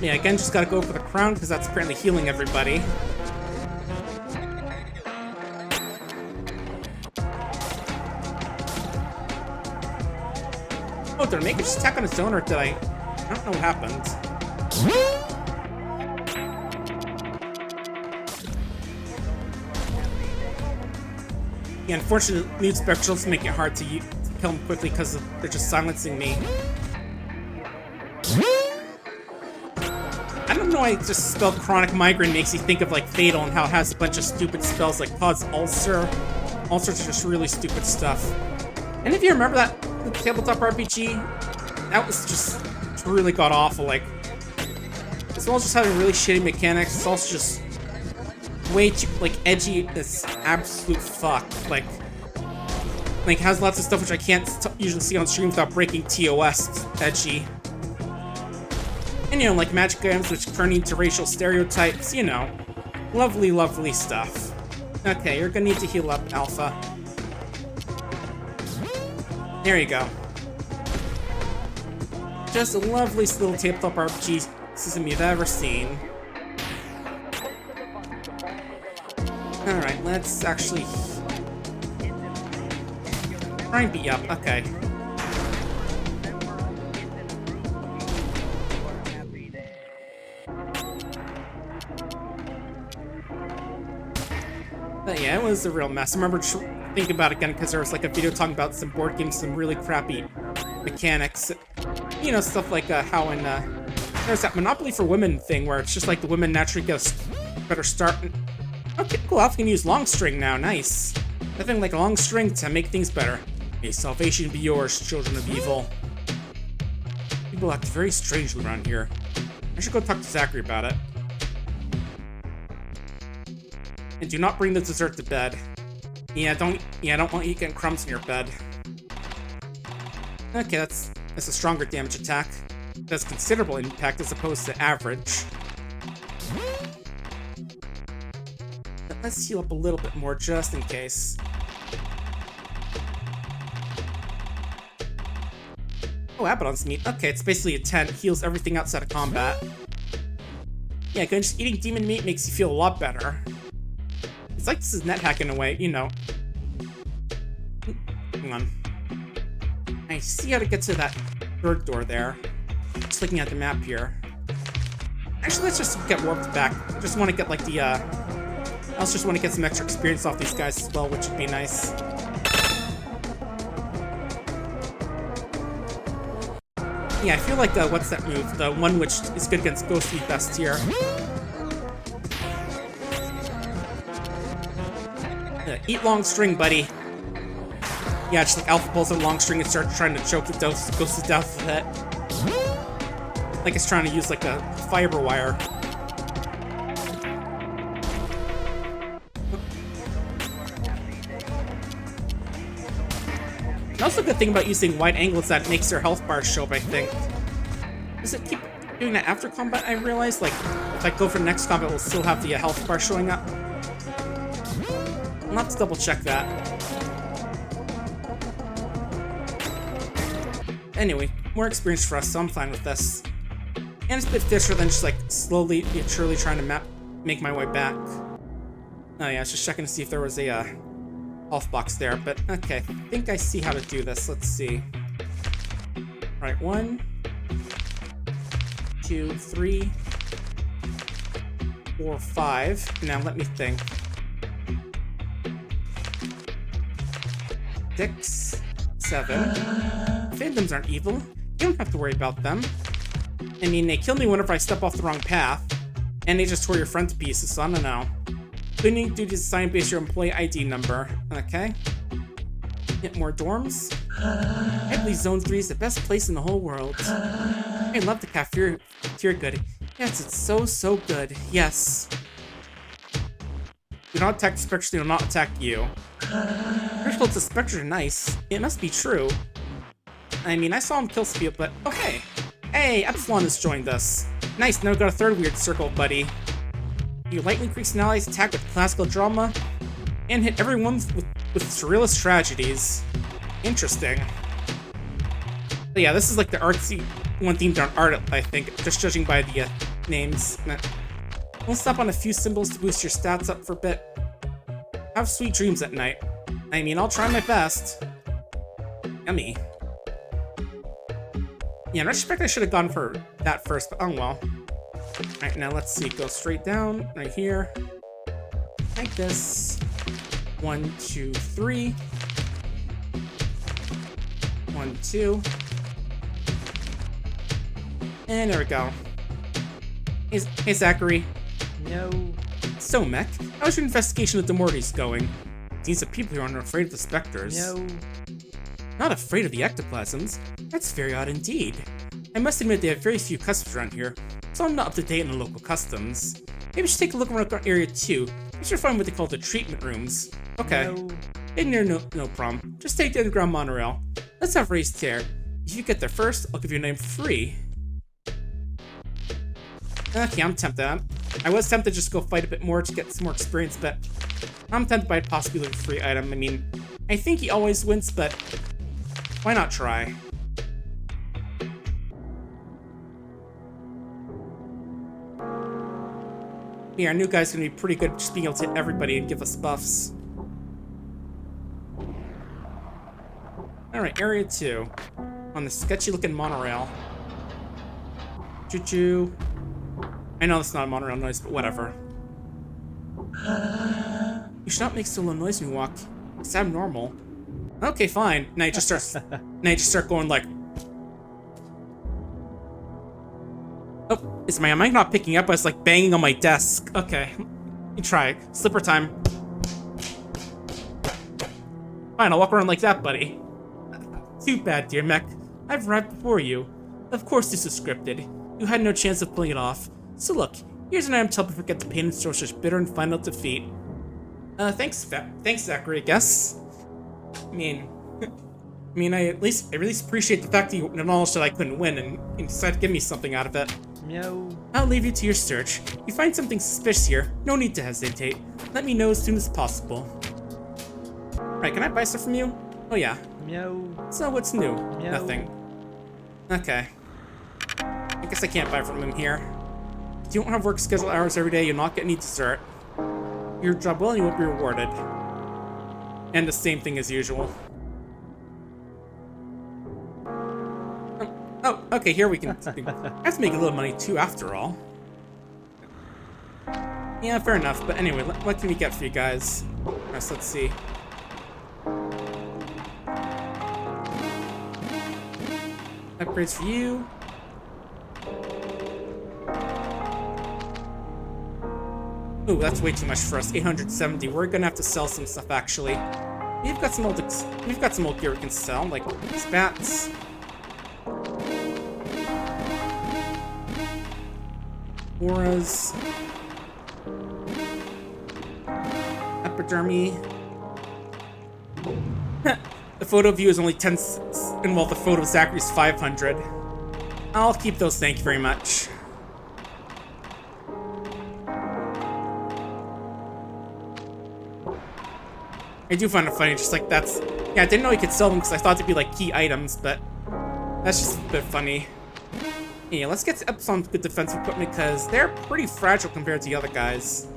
Yeah, again, just gotta go for the crown, because that's apparently healing everybody. Oh, did I make it just attack on its own, or did I don't know what happened. Yeah, unfortunately, Mute Spectrals make it hard to kill them quickly because they're just silencing me. I don't know why just spelled chronic migraine makes you think of like Fatal and how it has a bunch of stupid spells like cause ulcer, all sorts of just really stupid stuff. And if you remember that tabletop RPG, that was just really god awful. Like, as well as just having really shitty mechanics, it's also just way too like edgy as absolute fuck. Like has lots of stuff which I can't usually see on stream without breaking TOS. Edgy. And, you know, like magic items which turn into racial stereotypes, you know. Lovely, lovely stuff. Okay, you're gonna need to heal up, Alpha. There you go. Just a lovely little tabletop RPG system you've ever seen. Alright, let's actually... try and beat you up, okay. But yeah, it was a real mess. I remember thinking about it again because there was like a video talking about some board games, some really crappy mechanics. You know, stuff like how in there's that Monopoly for Women thing where it's just like the women naturally get a better start. Okay, cool. I can use long string now. Nice. Nothing like a long string to make things better. May salvation be yours, children of evil. People act very strangely around here. I should go talk to Zachary about it. And do not bring the dessert to bed. I don't want you getting crumbs in your bed. Okay, that's a stronger damage attack. It does considerable impact as opposed to average. But let's heal up a little bit more just in case. Oh, Abaddon's meat. Okay, it's basically a 10. It heals everything outside of combat. Yeah, just eating demon meat makes you feel a lot better. It's like this is net hack in a way, you know. Hang on. I see how to get to that third door there. Just looking at the map here. Actually, let's just get warped back. I just want to get like the, I also just want to get some extra experience off these guys as well, which would be nice. Yeah, I feel like, what's that move? The one which is good against ghostly best here. Eat long string, buddy. Yeah, just like Alpha pulls a long string and starts trying to choke the ghost to death with it. Like it's trying to use like a fiber wire. Also, a good thing about using wide angles that makes your health bar show up, I think. Does it keep doing that after combat, I realize? Like, if I go for the next combat, we'll still have the health bar showing up. I'll have to double check that. Anyway, more experience for us, so I'm fine with this. And it's a bit fisher than just like slowly yet surely trying to make my way back. Oh yeah, I was just checking to see if there was a health box there, but okay, I think I see how to do this. Let's see. Right, 1, 2, 3, 4, 5. Now let me think. 6, 7. Phantoms aren't evil. You don't have to worry about them. I mean, they kill me whenever I step off the wrong path, and they just tore your friend to pieces, so I don't know. Cleaning duties assigned based on your employee ID number. Okay. Get more dorms. I believe Zone 3 is the best place in the whole world. I love the cafeteria good. Yes, it's so good. Yes. Do not attack the specters, they will not attack you. First of all, the specters are nice. It must be true. I mean, I saw him kill Spiel, but oh hey. Hey, Epsilon has joined us. Nice, now we've got a third weird circle, buddy. You lightning creaks and allies attack with classical drama and hit everyone with surrealist tragedies. Interesting. But yeah, this is like the artsy one themed on art, I think, just judging by the names. We'll stop on a few symbols to boost your stats up for a bit. Have sweet dreams at night. I mean, I'll try my best. Yummy. Yeah, in retrospect, I should have gone for that first, but oh well. Alright, now let's see. Go straight down, right here. Like this. 1, 2, 3. 1, 2. And there we go. Hey, Zachary. No. So, Mech, how's your investigation of the Mortys going? Seems that people here aren't afraid of the specters. No. Not afraid of the ectoplasms? That's very odd indeed. I must admit they have very few customs around here, so I'm not up to date on the local customs. Maybe we should take a look around our area too. We should find what they call the treatment rooms. Okay. No. In there, no problem. Just take the underground monorail. Let's have race tear. If you get there first, I'll give you a name for free. Okay, I'm tempted. I was tempted to just go fight a bit more to get some more experience, but I'm tempted by possibly a free item. I mean, I think he always wins, but why not try? Yeah, our new guy's gonna be pretty good at just being able to hit everybody and give us buffs. Alright, Area 2. On the sketchy looking monorail. Choo-choo. I know that's not a monorail noise, but whatever. You should not make so low noise when you walk. It's abnormal. Okay, fine. Now you just start going like... Oh, is my mic not picking up? I was like banging on my desk. Okay, let me try. Slipper time. Fine, I'll walk around like that, buddy. Too bad, dear Mech. I've arrived before you. Of course this is scripted. You had no chance of pulling it off. So look, here's an item to help you forget the pain and sorcerer's bitter and final defeat. Thanks, Zachary, I guess. I mean, I at least appreciate the fact that you acknowledged that I couldn't win and decided to give me something out of it. No. I'll leave you to your search. If you find something suspicious here, no need to hesitate. Let me know as soon as possible. Right, can I buy stuff from you? Oh yeah. No. So what's new? No. Nothing. Okay. I guess I can't buy from him here. If you don't have work scheduled hours every day, you'll not get any dessert. Your job well and you won't be rewarded. And the same thing as usual. Oh, okay, here we can... I have to make a little money too, after all. Yeah, fair enough. But anyway, what can we get for you guys? Let's see. Upgrades for you. Ooh, that's way too much for us. 870. We're gonna have to sell some stuff, actually. We've got some old gear we can sell, like spats. Auras. Epidermy. The photo view is only 10, and while the photo of Zachary is 500. I'll keep those, thank you very much. I do find it funny, just like that's... Yeah, I didn't know you could sell them because I thought they'd be like key items, but that's just a bit funny. Yeah, let's get up some good defensive equipment because they're pretty fragile compared to the other guys.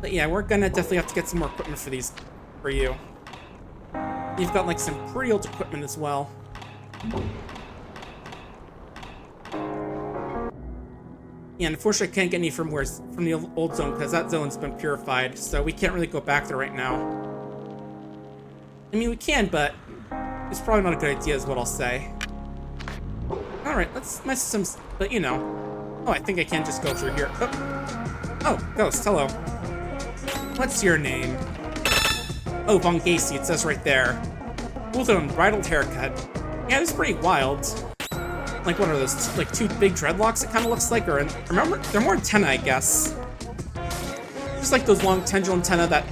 But yeah, we're gonna definitely have to get some more equipment for these, for you. You've got like some pretty old equipment as well. Yeah, unfortunately I can't get any from the old zone because that zone's been purified, so we can't really go back there right now. I mean, we can, but it's probably not a good idea is what I'll say. Alright, let's mess some, but you know. Oh, I think I can just go through here. Oh, Ghost, hello. What's your name? Oh, Von Gacy, it says right there. With an unbridled haircut. Yeah, it's pretty wild. Like, what are those? Like, two big dreadlocks, it kind of looks like? Or, remember, they're more antennae, I guess. Just like those long tendril antennae that...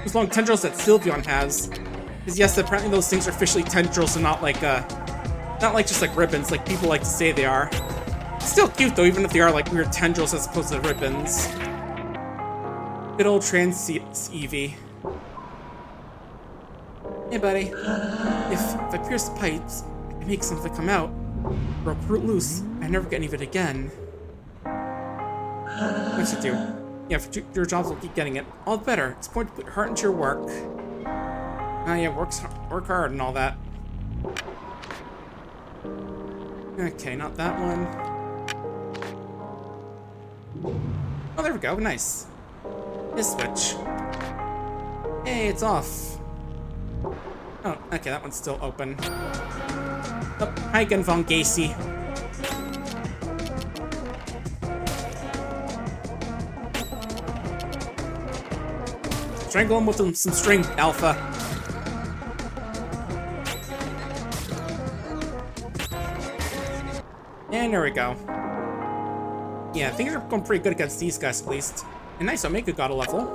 Those long tendrils that Sylveon has. Because, yes, apparently those things are officially tendrils and not like, just like ribbons, like people like to say they are. Still cute, though, even if they are, like, weird tendrils as opposed to ribbons. Good old trans Eevee. Hey, buddy. If I pierce the pipes, I can make something come out. Broke root loose, I never get any of it again. What should do? Yeah, if your jobs will keep getting it. All the better. It's important to put your heart into your work. Oh yeah, work hard and all that. Okay, not that one. Oh, there we go. Nice. This switch. Hey, it's off. Oh, okay, that one's still open. Oh, hi again, Von Gacy. Strangle him with some string, Alpha. And there we go. Yeah, things are going pretty good against these guys, at least. And nice, Omega got a level.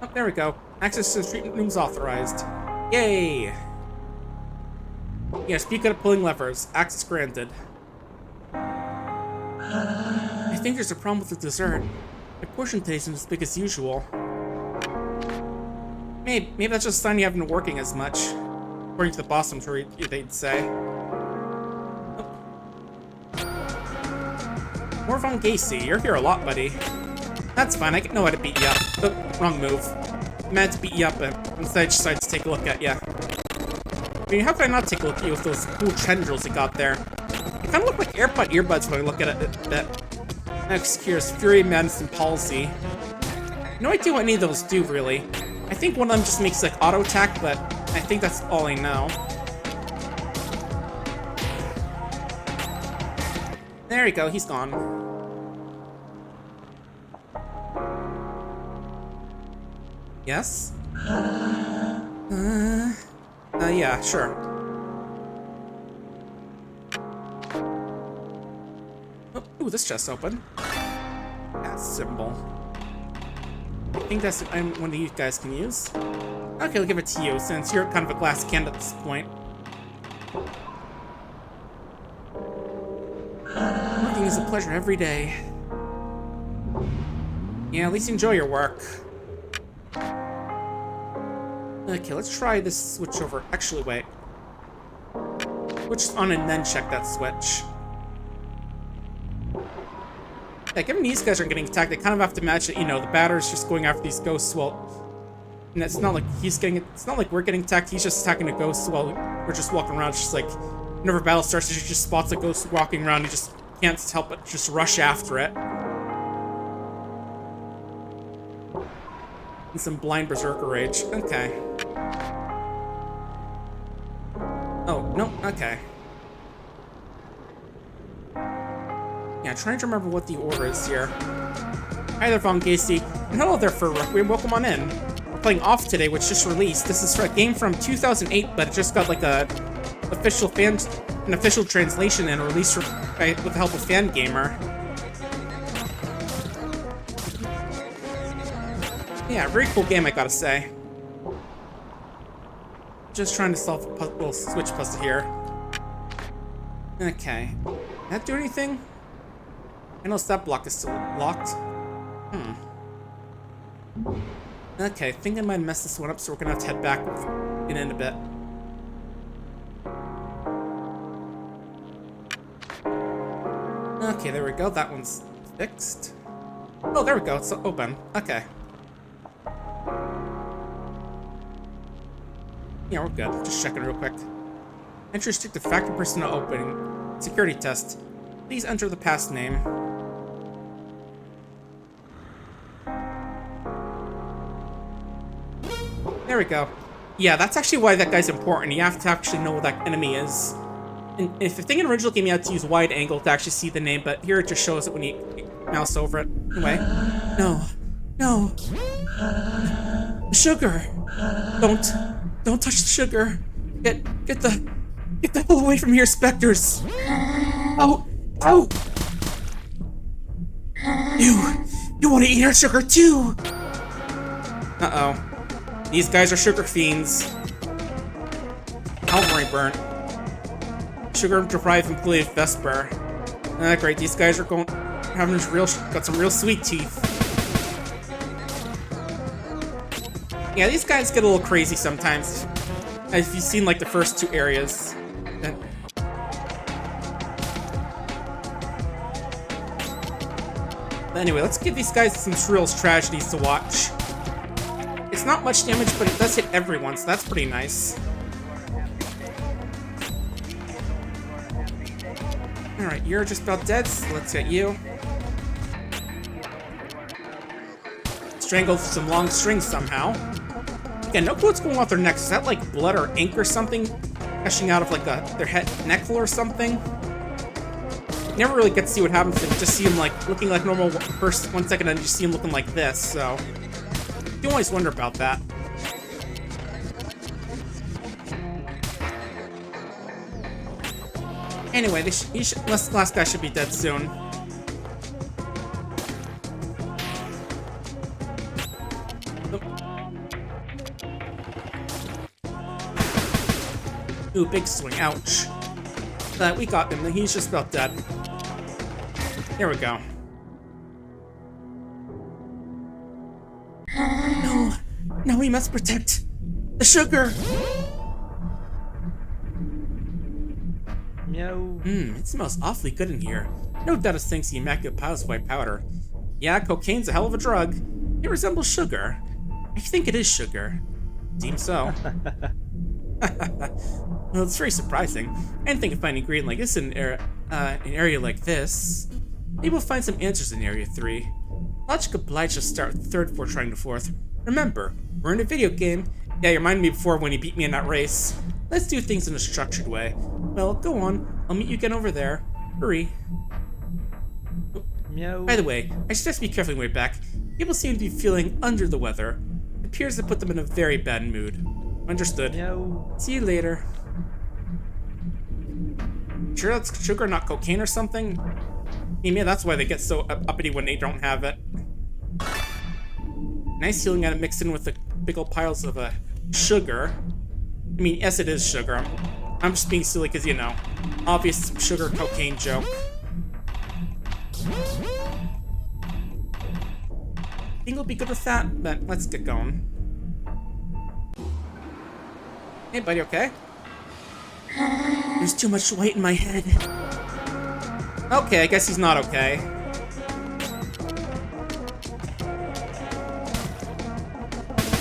Oh, there we go. Access to the treatment room's authorized. Yay! Yes, speak of pulling levers. Access granted. I think there's a problem with the dessert. My portion today isn't as big as usual. Maybe that's just a sign you haven't been working as much. According to the boss, I'm sure they'd say. Oh. More Von Gacy. You're here a lot, buddy. That's fine. I know how to beat you up. Oh, wrong move. I meant to beat you up, and instead I decided to take a look at you. I mean, how could I not take a look at you with those cool tendrils you got there? They kind of look like AirPod earbuds when I look at it a bit. Next, here's Fury, Madness, and Palsy. No idea what any of those do, really. I think one of them just makes, like, auto attack, but I think that's all I know. There you go, he's gone. Yes? Yeah, sure. Oh, ooh, this chest's open. That symbol. I think that's one of you guys can use. Okay, I'll give it to you, since you're kind of a glass cannon at this point. Working is a pleasure every day. Yeah, at least enjoy your work. Okay, let's try this switch over. Actually, wait. Switch on and then check that switch. Yeah, given these guys aren't getting attacked, they kind of have to match it, you know, the batter's just going after these ghosts while... And it's not like he's getting... It's not like we're getting attacked, he's just attacking the ghosts while we're just walking around. It's just like, whenever battle starts, he just spots a ghost walking around, he just can't help but just rush after it. And some blind berserker rage. Okay. Oh, no, okay. Yeah, trying to remember what the order is here. Hi there, Von Gacy. And hello there, Fur Requiem. Welcome on in. We're playing Off today, which just released. This is a game from 2008, but it just got like an official translation and released with the help of Fan Gamer. Yeah, very cool game, I gotta say. Just trying to solve a little switch puzzle here. Okay. Did that do anything? I noticed that block is still locked. Okay, I think I might mess this one up, so we're gonna have to head back in a bit. Okay, there we go. That one's fixed. Oh, there we go. It's open. Okay. Yeah, we're good. Just checking real quick. Entry restricted factory personnel opening. Security test. Please enter the pass name. There we go. Yeah, that's actually why that guy's important. You have to actually know what that enemy is. And if the thing in the original game, you had to use wide angle to actually see the name, but here it just shows it when you mouse over it. Anyway. No. No. Sugar. Don't touch the sugar. Get the hell away from here, specters. Oh. Oh. You want to eat our sugar too? Uh-oh. These guys are sugar fiends. Alvery burnt. Sugar deprived employee Vesper. Ah, great. These guys are got some real sweet teeth. Yeah, these guys get a little crazy sometimes. As you've seen, like the first two areas. But anyway, let's give these guys some Shriel's tragedies to watch. It's not much damage, but it does hit everyone, so that's pretty nice. Alright, you're just about dead, so let's get you. Strangled some long strings somehow. Again, no clue what's going on with their necks. Is that like blood or ink or something? Gushing out of like their neck hole or something? You never really get to see what happens to them. You just see them like looking like normal first 1 second, and you see them looking like this, so. You always wonder about that. Anyway, this last guy should be dead soon. Ooh, big swing, ouch. But we got him, he's just about dead. There we go. No, we must protect the sugar! No. It smells awfully good in here. No doubt it's thanks to the immaculate piles of white powder. Yeah, cocaine's a hell of a drug. It resembles sugar. I think it is sugar. Seems so. Well, it's very surprising. I didn't think of finding ingredient like this in an area like this. Maybe we'll find some answers in Area 3. Logic obliged to start with the third before trying the fourth. Remember, we're in a video game. Yeah, you reminded me before when you beat me in that race. Let's do things in a structured way. Well, go on. I'll meet you again over there. Hurry. No. By the way, I suggest be careful on your way back. People seem to be feeling under the weather. It appears to put them in a very bad mood. Understood. No. See you later. Sure that's sugar, not cocaine or something? I mean, yeah, that's why they get so uppity when they don't have it. Nice healing at it mixed in with the big old piles of sugar. I mean, yes, it is sugar. I'm just being silly because, you know, obvious sugar cocaine joke. Think we'll be good with that, but let's get going. Hey, buddy, okay? There's too much weight in my head. Okay, I guess he's not okay.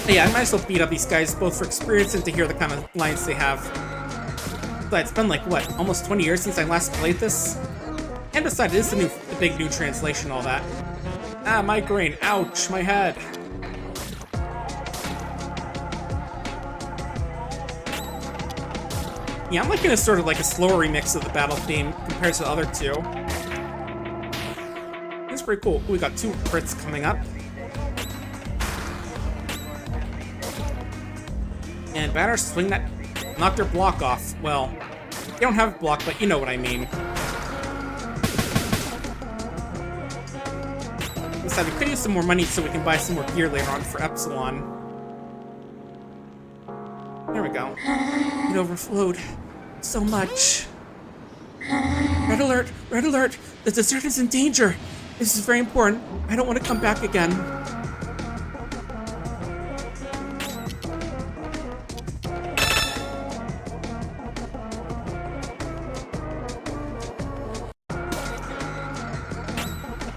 But yeah, I might as well beat up these guys both for experience and to hear the kind of lines they have. But it's been like, what, almost 20 years since I last played this? And besides, it is the big new translation, all that. Ah, migraine, ouch, my head. Yeah, I'm liking a sort of like a slower remix of the battle theme compared to the other two. It's pretty cool. We got 2 crits coming up. And batters swing that, knock their block off. Well, they don't have a block, but you know what I mean. Instead, we could use some more money so we can buy some more gear later on for Epsilon. There we go. It overflowed so much. Red alert! Red alert! The dessert is in danger! This is very important. I don't want to come back again.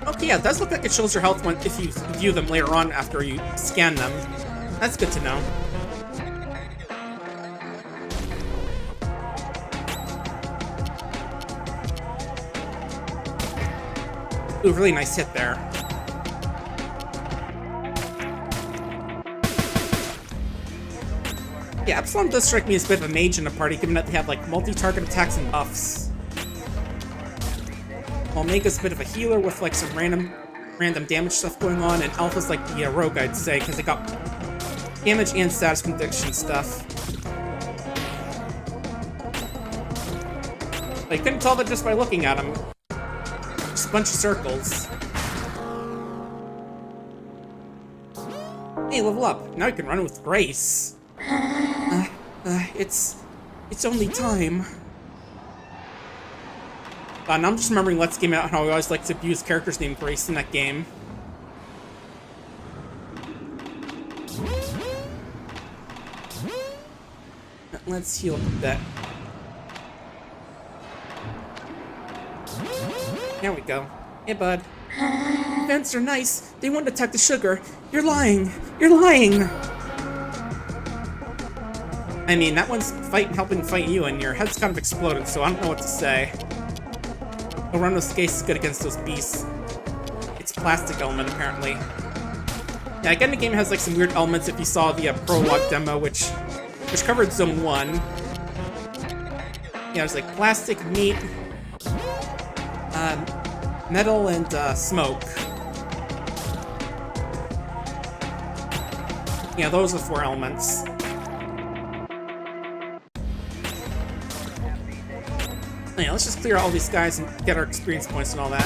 Okay, yeah, it does look like it shows your health when, if you view them later on after you scan them. That's good to know. Ooh, really nice hit there. Yeah, Epsilon does strike me as a bit of a mage in the party, given that they have, like, multi-target attacks and buffs. While Omega's a bit of a healer with, like, some random damage stuff going on, and Alpha's like the rogue, I'd say, because they got damage and status prediction stuff. But you couldn't tell that just by looking at them. Just a bunch of circles. Hey, level up. Now you can run with grace. It's only time. Now I'm just remembering Let's Game Out how I always like to abuse characters named Grace in that game. Let's heal up a bit. There we go. Hey, bud. Vents are nice. They won't detect the sugar. You're lying. You're lying. I mean, that one's helping fight you, and your head's kind of exploded, so I don't know what to say. Orono's case is good against those beasts. It's a plastic element, apparently. Yeah, again, the game has like some weird elements if you saw the prologue demo, which covered Zone 1. Yeah, there's like plastic, meat, metal, and smoke. Yeah, those are 4 elements. Yeah, let's just clear all these guys and get our experience points and all that.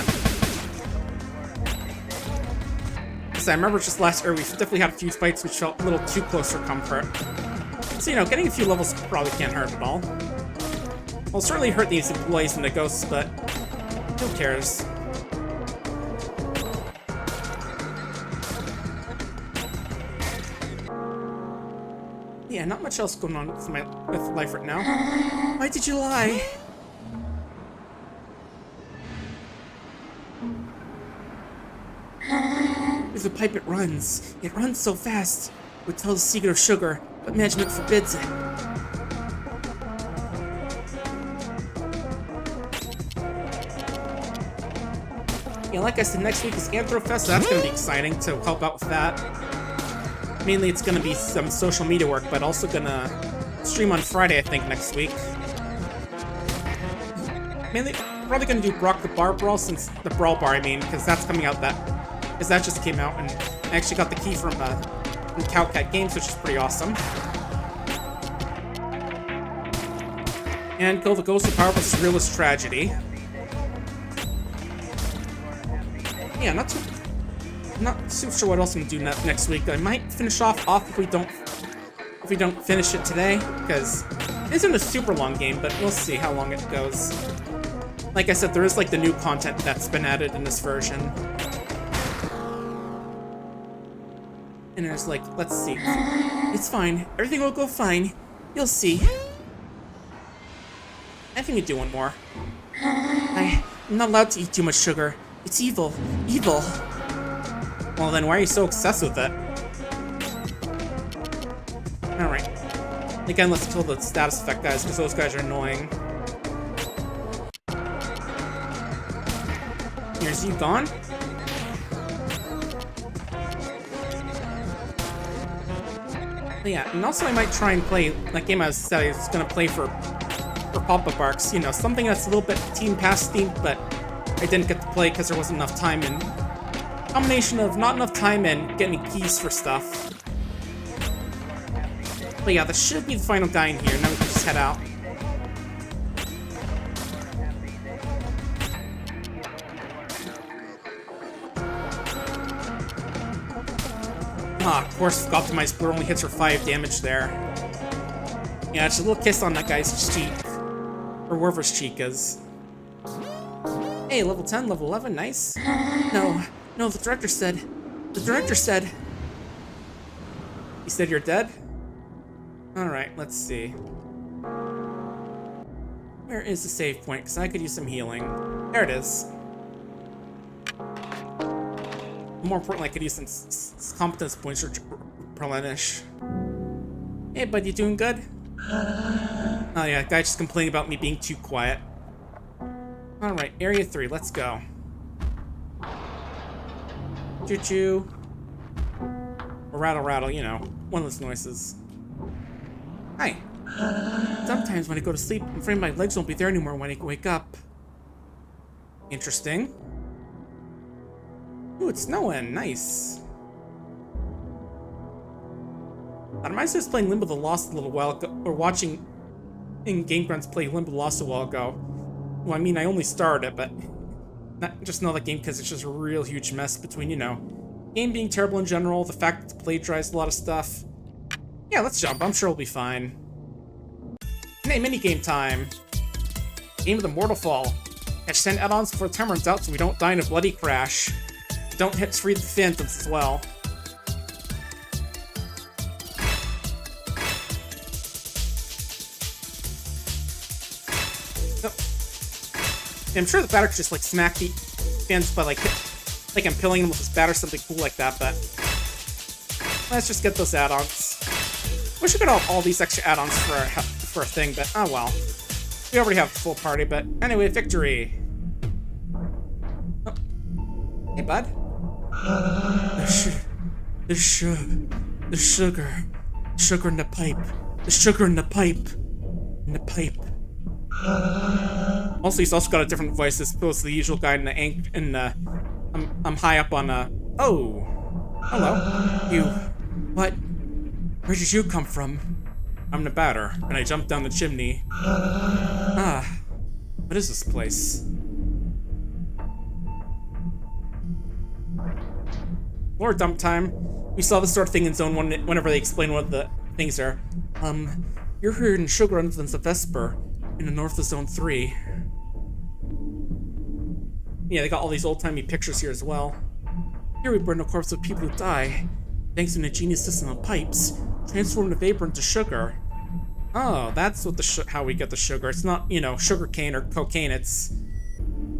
So I remember just last year we definitely had a few fights which felt a little too close for comfort. So, you know, getting a few levels probably can't hurt at all. Well, certainly hurt these employees and the ghosts, but who cares? Yeah, not much else going on with my life right now. Why did you lie? There's a pipe, it runs. It runs so fast. It would tell the secret of sugar, but management forbids it. Yeah, like I said, next week is Anthrofest, so that's going to be exciting to help out with that. Mainly it's going to be some social media work, but also going to stream on Friday, I think, next week. Mainly, probably going to do Brock the Bar Brawl, since the Brawl Bar, I mean, because that's coming out because that just came out, and I actually got the key from Cowcat Games, which is pretty awesome. And Kill the Ghost of Power vs. Realist Tragedy. Yeah, not too sure what else I'm gonna do next week. I might finish off if we don't finish it today, because it isn't a super long game, but we'll see how long it goes. Like I said, there is like the new content that's been added in this version. And there's like, let's see. It's fine. Everything will go fine. You'll see. I think you do one more. I'm not allowed to eat too much sugar. It's evil. Evil. Well then, why are you so obsessed with it? Alright. Again, let's kill the status effect guys, because those guys are annoying. Here's you gone. But yeah, and also I might try and play that game I was gonna play for pop-up arcs. You know, something that's a little bit Team Pass themed, but I didn't get to play because there wasn't enough time, and combination of not enough time and getting keys for stuff. But yeah, that should be the final guy in here. Now we can just head out. Ah, of course, optimized blur only hits for 5 damage there. Yeah, it's a little kiss on that guy's cheek. Or wherever his cheek is. Hey, level 10, level 11, nice. No, the director said. He said you're dead? Alright, let's see. Where is the save point? Because I could use some healing. There it is. More importantly, I could use some competence points to replenish. Hey, bud, you doing good? Oh yeah, guy just complaining about me being too quiet. Alright, area 3, let's go. Choo-choo. Or rattle, you know, one of those noises. Hi. Sometimes when I go to sleep, I'm afraid my legs won't be there anymore when I wake up. Interesting. Ooh, it's snowing. Nice. I reminds me of playing Limbo the Lost a little while ago, or watching in Game Grunts play Limbo the Lost a while ago. Well, I mean, I only started it, but not just know that game because it's just a real huge mess between, you know, game being terrible in general, the fact that the plagiarized a lot of stuff. Yeah, let's jump. I'm sure we'll be fine. Hey, minigame time. Game of the Mortal Fall. Catch 10 add-ons before the time runs out so we don't die in a bloody crash. Don't hit free the phantoms as well. Oh. I'm sure the batter could just like smack the fans by like impaling him with his bat or something cool like that, but let's just get those add-ons. Wish we could have all these extra add-ons for a thing, but oh well. We already have a full party, but anyway, victory. Oh. Hey, bud. The sugar in the pipe. The sugar in the pipe. In the pipe. Also, he's also got a different voice as opposed to the usual guy in the I'm high up on oh. Hello. You. What? Where did you come from? I'm the batter, and I jumped down the chimney. Ah. What is this place? More dump time. We saw this sort of thing in Zone 1 whenever they explain what the things are. You're here in Sugar other than the Vesper, in the north of Zone 3. Yeah, they got all these old-timey pictures here as well. Here we burn the corpses of people who die. Thanks to an ingenious system of pipes, transform the vapor into sugar. Oh, that's what how we get the sugar. It's not, you know, sugar cane or cocaine, it's...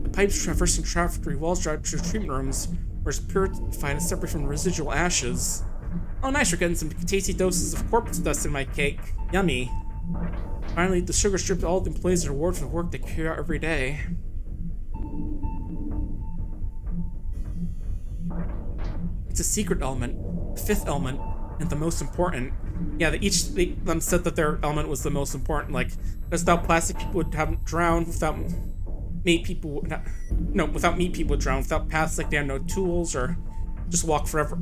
The pipes traversing traffic through walls drive to treatment rooms, where it's purified and separate from residual ashes. Oh nice, we're getting some tasty doses of corpse dust in my cake. Yummy. Finally, the sugar stripped all the employees a reward for the work they carry out every day. It's a secret element, the 5th element, and the most important. Yeah, they said that their element was the most important, like, because without plastic people would have drowned, without meat people would without meat people would drown, without plastic they have no tools, or just walk forever,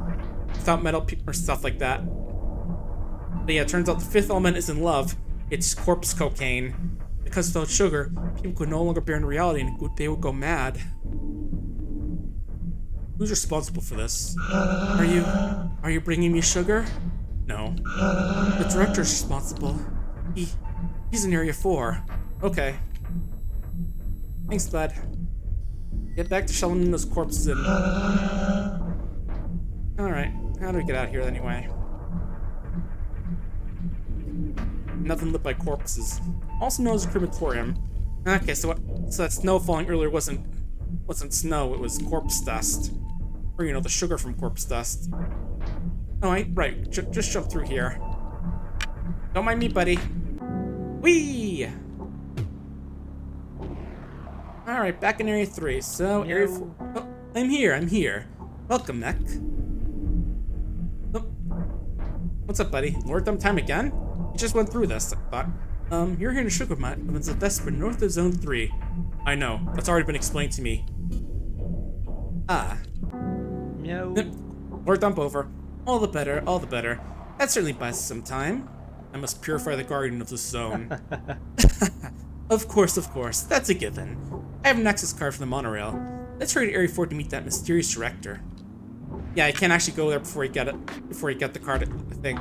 without metal or stuff like that. But yeah, it turns out the 5th element is in love. It's corpse cocaine. Because without sugar, people could no longer bear in reality and they would go mad. Who's responsible for this? Are you bringing me sugar? No. The director's responsible. He's in Area 4. Okay. Thanks, bud. Get back to shelling those corpses in. Alright, how do we get out of here anyway? Nothing lit by corpses. Also known as a crematorium. Okay, so that snow falling earlier wasn't snow, it was corpse dust. Or, you know, the sugar from corpse dust. Oh, right, just jump through here. Don't mind me, buddy. Whee! Alright, back in Area 3, so Area 4... Oh, I'm here. Welcome, Mech. Oh. What's up, buddy? More dumb time again? You just went through this, I thought. You're here in Sugarmat, and it's a Vesper north of Zone 3. I know, that's already been explained to me. Ah. No. Or dump over. All the better, all the better. That certainly buys some time. I must purify the guardian of this zone. Of course, that's a given. I have an access card for the monorail. Let's hurry to Area 4 to meet that mysterious director. Yeah, I can't actually go there before you get the card, I think.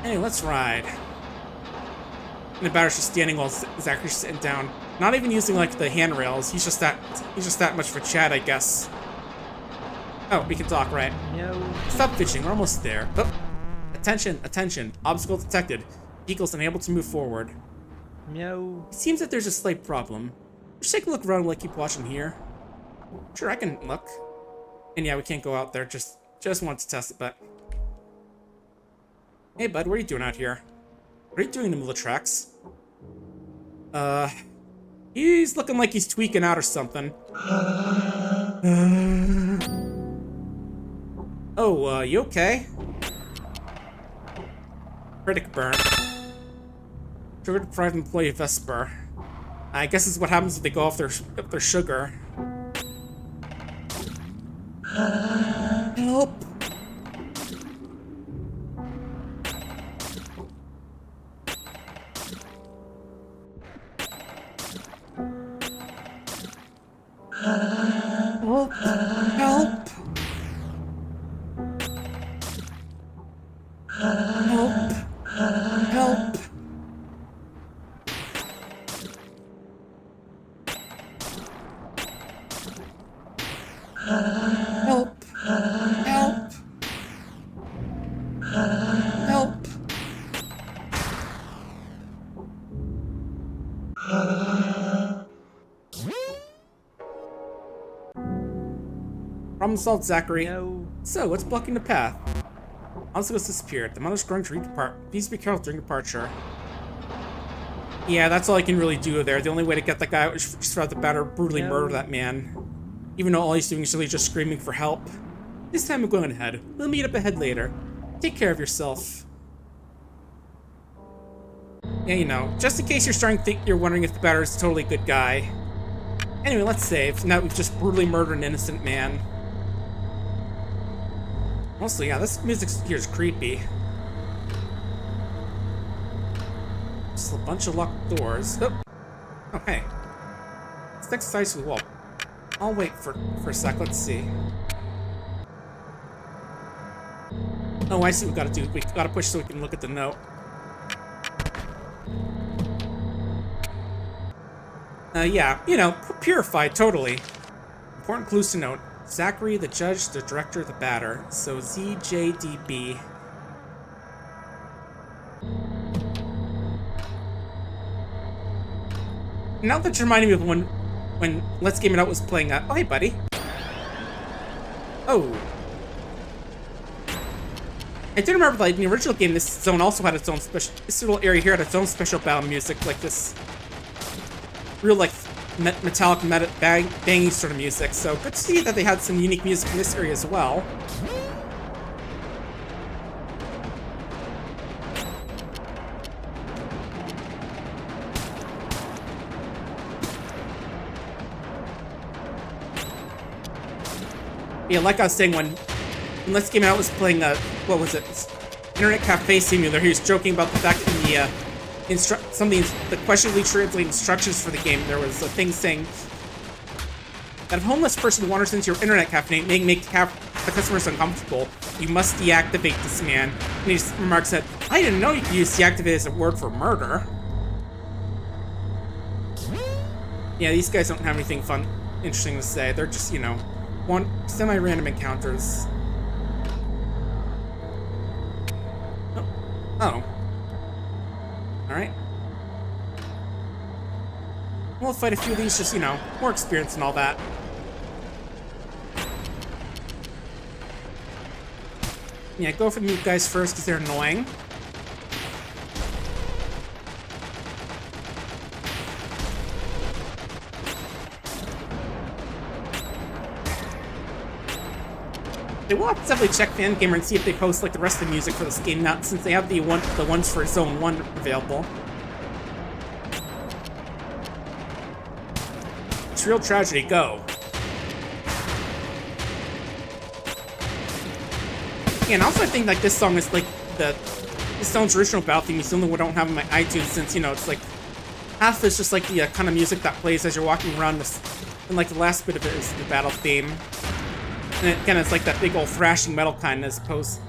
Anyway, let's ride. And the batter's just standing while Zachary's sitting down. Not even using like the handrails. He's just that much for Chad, I guess. Oh, we can talk, right? No. Stop fidgeting, we're almost there. Oh. Attention. Obstacle detected. Vehicle's unable to move forward. No. It seems that there's a slight problem. Just take a look around while I keep watching here. Sure, I can look. And yeah, we can't go out there. Just wanted to test it, but... Hey, bud, what are you doing out here? What are you doing in the middle of the tracks? He's looking like he's tweaking out or something. Oh, you okay? Critic burn. Sugar deprived employee Vesper. I guess this is what happens if they go off their sugar. Help! Help! Help! Help! Help! Help! Help! Help! Problem solved, Zachary. No. So, what's blocking the path? Obstacles disappeared. The mother's going to depart. Please be careful during departure. Yeah, that's all I can really do there. The only way to get that guy was just have the batter brutally murder that man. Even though all he's doing is really just screaming for help. This time I'm going ahead. We'll meet up ahead later. Take care of yourself. Yeah, you know, just in case you're starting to think you're wondering if the batter is a totally good guy. Anyway, let's save. Now we've just brutally murdered an innocent man. Mostly, yeah, this music here is creepy. Just a bunch of locked doors. Oh, hey. It's next size to the wall. I'll wait for a sec. Let's see. Oh, I see what we gotta do. We gotta push so we can look at the note. Yeah, you know, purified, totally. Important clues to note. Zachary, the judge, the director, the batter. So ZJDB. Now that you're reminding me of when Let's Game It Out was playing that. Oh, hey, buddy. Oh. I do remember, like, in the original game, this zone also had its own special... This little area here had its own special battle music, like this... real, like, metallic, banging sort of music. So, good to see that they had some unique music in this area as well. Yeah, like I was saying, when Let's Game It Out was playing, what was it? Internet Cafe Simulator, he was joking about the fact that in the questionably translated instructions for the game, there was a thing saying that if a homeless person wanders into your internet cafe and make the customers uncomfortable, you must deactivate this man. And he just remarks that, I didn't know you could use deactivate as a word for murder. Yeah, these guys don't have anything interesting to say. They're just, you know, semi-random encounters. Oh. Alright. We'll fight a few of these, just, you know, more experience and all that. Yeah, go for the guys first, because they're annoying. They will have to definitely check Fangamer and see if they post like the rest of the music for this game now, since they have the ones for Zone 1 available. It's real tragedy. Go. Yeah, and also I think like this song is like this song's original battle theme is the only one I don't have in my iTunes since, you know, it's like half is just like the kind of music that plays as you're walking around this, and like the last bit of it is the battle theme. And again, it's like that big old thrashing metal kind as opposed,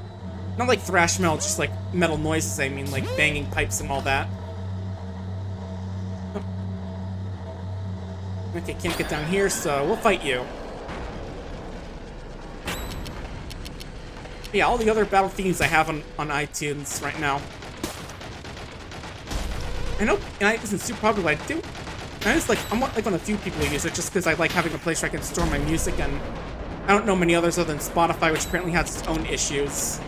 not like thrash metal, just like metal noises, I mean, like banging pipes and all that. Oh. Okay, can't get down here, so we'll fight you. Yeah, all the other battle themes I have on iTunes right now. I know it isn't super popular, but I do. I'm like one of the few people who use it just because I like having a place where I can store my music, and I don't know many others other than Spotify, which apparently has its own issues.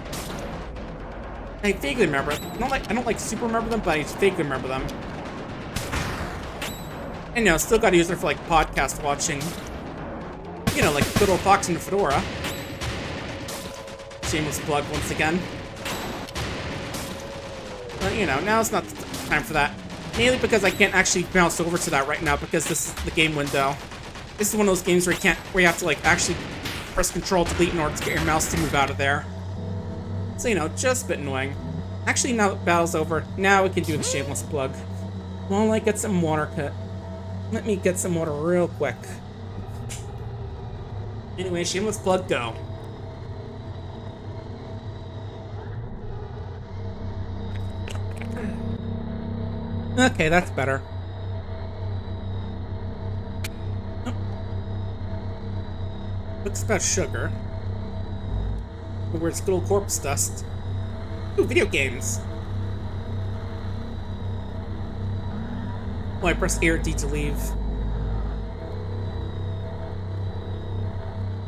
I vaguely remember it. I don't like super remember them, but I vaguely remember them. And you know, still gotta use it for like podcast watching. You know, like good old Fox and Fedora. Shameless plug once again. But you know, now it's not the time for that. Mainly because I can't actually bounce over to that right now because this is the game window. This is one of those games where you have to like actually press Control Delete in order to get your mouse to move out of there. So you know, just a bit annoying. Actually, now that battle's over, now we can do the shameless plug. While I get some water cut. Let me get some water real quick. Anyway, shameless plug, go. Okay, that's better. Oh. Looks about sugar. Where's good old corpse dust? Ooh, video games. Oh, I press Air D to leave.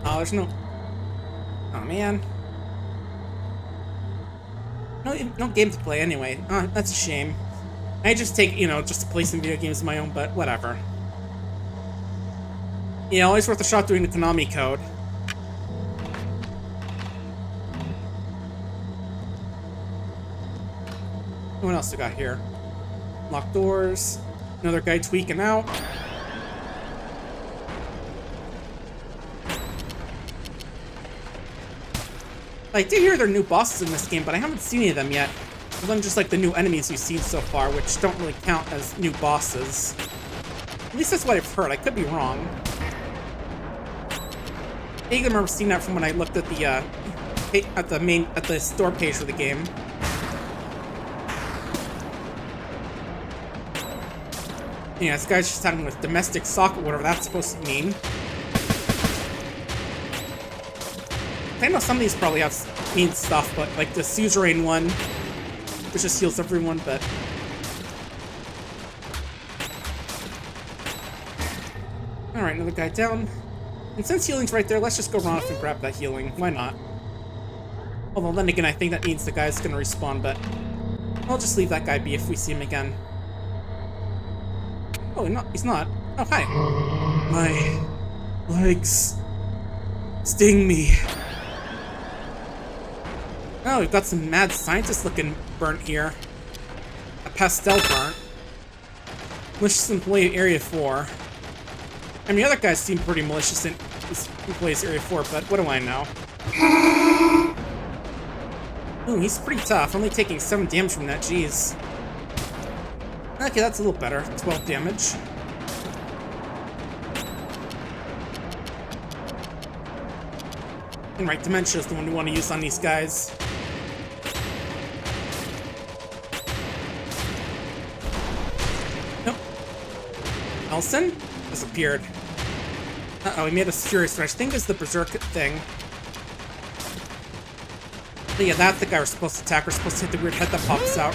Oh, there's no... Oh, man. No game to play anyway. Oh, that's a shame. I just take, you know, just to play some video games of my own, but whatever. Yeah, always worth a shot doing the Konami code. What else we got here? Locked doors. Another guy tweaking out. I did hear there are new bosses in this game, but I haven't seen any of them yet. Other than just like the new enemies we've seen so far, which don't really count as new bosses. At least that's what I've heard. I could be wrong. I think I remember seeing that from when I looked at the store page for the game. Yeah, this guy's just having with domestic socket, whatever that's supposed to mean. I know some of these probably mean stuff, but like the suzerain one, which just heals everyone, but... Alright, another guy down. And since healing's right there, let's just go run off and grab that healing. Why not? Although then again, I think that means the guy's gonna respawn, but... I'll just leave that guy be if we see him again. Oh, he's not. Oh, hi. My legs sting me. Oh, we've got some mad scientist-looking burnt here. A pastel burnt. Malicious employee Area 4. I mean, the other guys seem pretty malicious in employees Area 4, but what do I know? Ooh, he's pretty tough. Only taking 7 damage from that, jeez. Okay, that's a little better. 12 damage. And right, Dementia is the one we want to use on these guys. Nope. Elson disappeared. Uh-oh, he made us furious, which I think is the Berserk thing. But yeah, that's the guy we're supposed to attack. We're supposed to hit the weird head that pops out.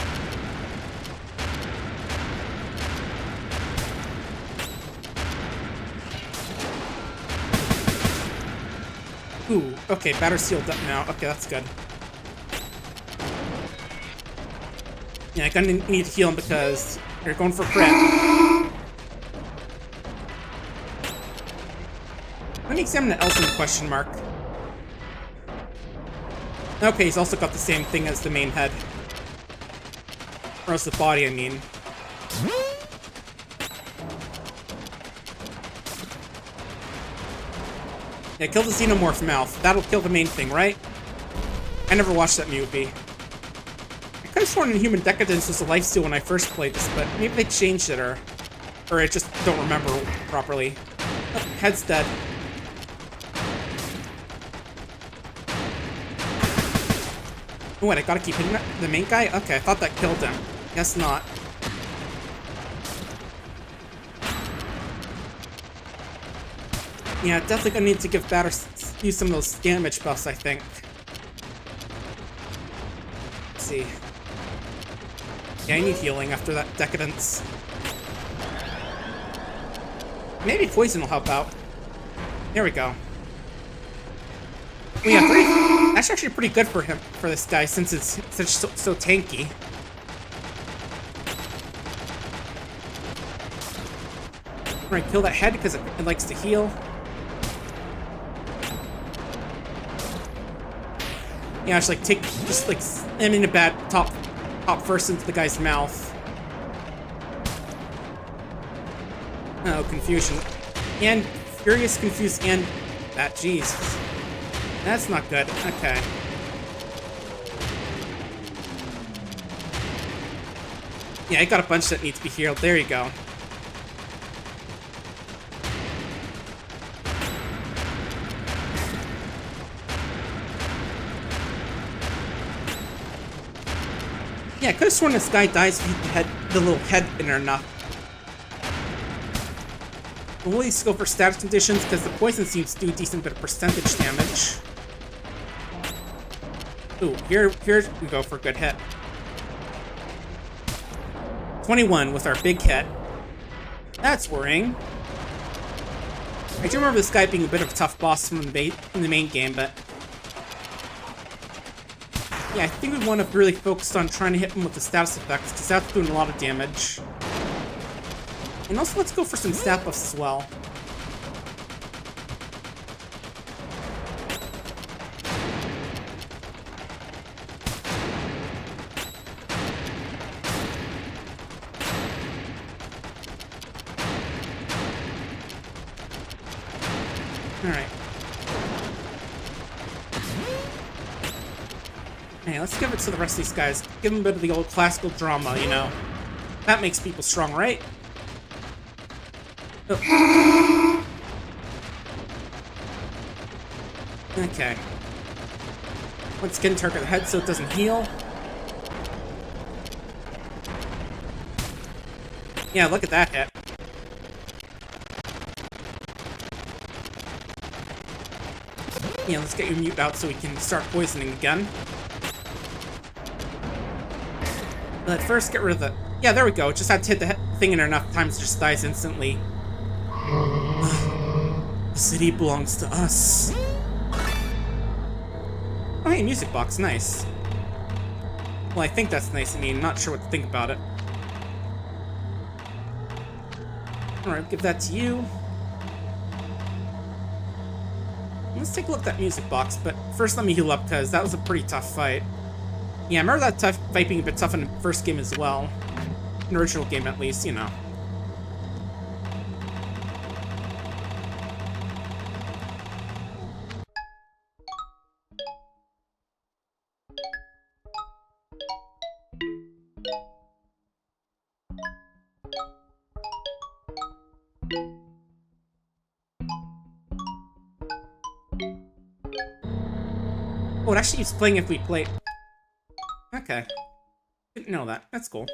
Ooh, okay, batter sealed up now. Okay, that's good. Yeah, I kinda need to heal him because they're going for crit. Let me examine the Elson question mark. Okay, he's also got the same thing as the main head. Or as the body, I mean. Yeah, kill the xenomorph mouth. That'll kill the main thing, right? I never watched that movie. I could have sworn Inhuman Decadence was a lifesteal when I first played this, but maybe they changed it, or I just don't remember properly. Oh, head's dead. Oh, what, I gotta keep hitting the main guy? Okay, I thought that killed him. Guess not. Yeah, definitely gonna need to give use some of those damage buffs, I think. Let's see. Yeah, I need healing after that decadence. Maybe poison will help out. There we go. Well, yeah, 3. That's actually pretty good for this guy, since it's so tanky. Alright, kill that head because it likes to heal. Yeah, just like aiming a bad top first into the guy's mouth. Oh, confusion. And furious, confused, and that. Jeez. That's not good. Okay. Yeah, I got a bunch that need to be healed. There you go. Yeah, I could have sworn this guy dies if he had the little head in there enough. We'll at least go for status conditions, because the poison seems to do a decent bit of percentage damage. Ooh, here we go for a good hit. 21 with our big hit. That's worrying. I do remember this guy being a bit of a tough boss in the main game, but yeah, I think we want to really focus on trying to hit him with the status effects, because that's doing a lot of damage. And also, let's go for some stat buffs as well. Alright. Hey, let's give it to the rest of these guys. Give them a bit of the old classical drama, you know. That makes people strong, right? Oh. Okay. Let's skin target the head so it doesn't heal. Yeah, look at that hit. Yeah, let's get your mute out so we can start poisoning again. But first, get rid of the... Yeah, there we go. Just had to hit the thing in there enough times, it just dies instantly. The city belongs to us. Oh, hey, music box. Nice. Well, I think that's nice. I mean, not sure what to think about it. Alright, give that to you. Let's take a look at that music box, but first let me heal up, because that was a pretty tough fight. Yeah, I remember that fight being a bit tough in the first game as well. In the original game, at least, you know. Oh, it actually keeps playing if we play... Okay. Didn't know that. That's cool.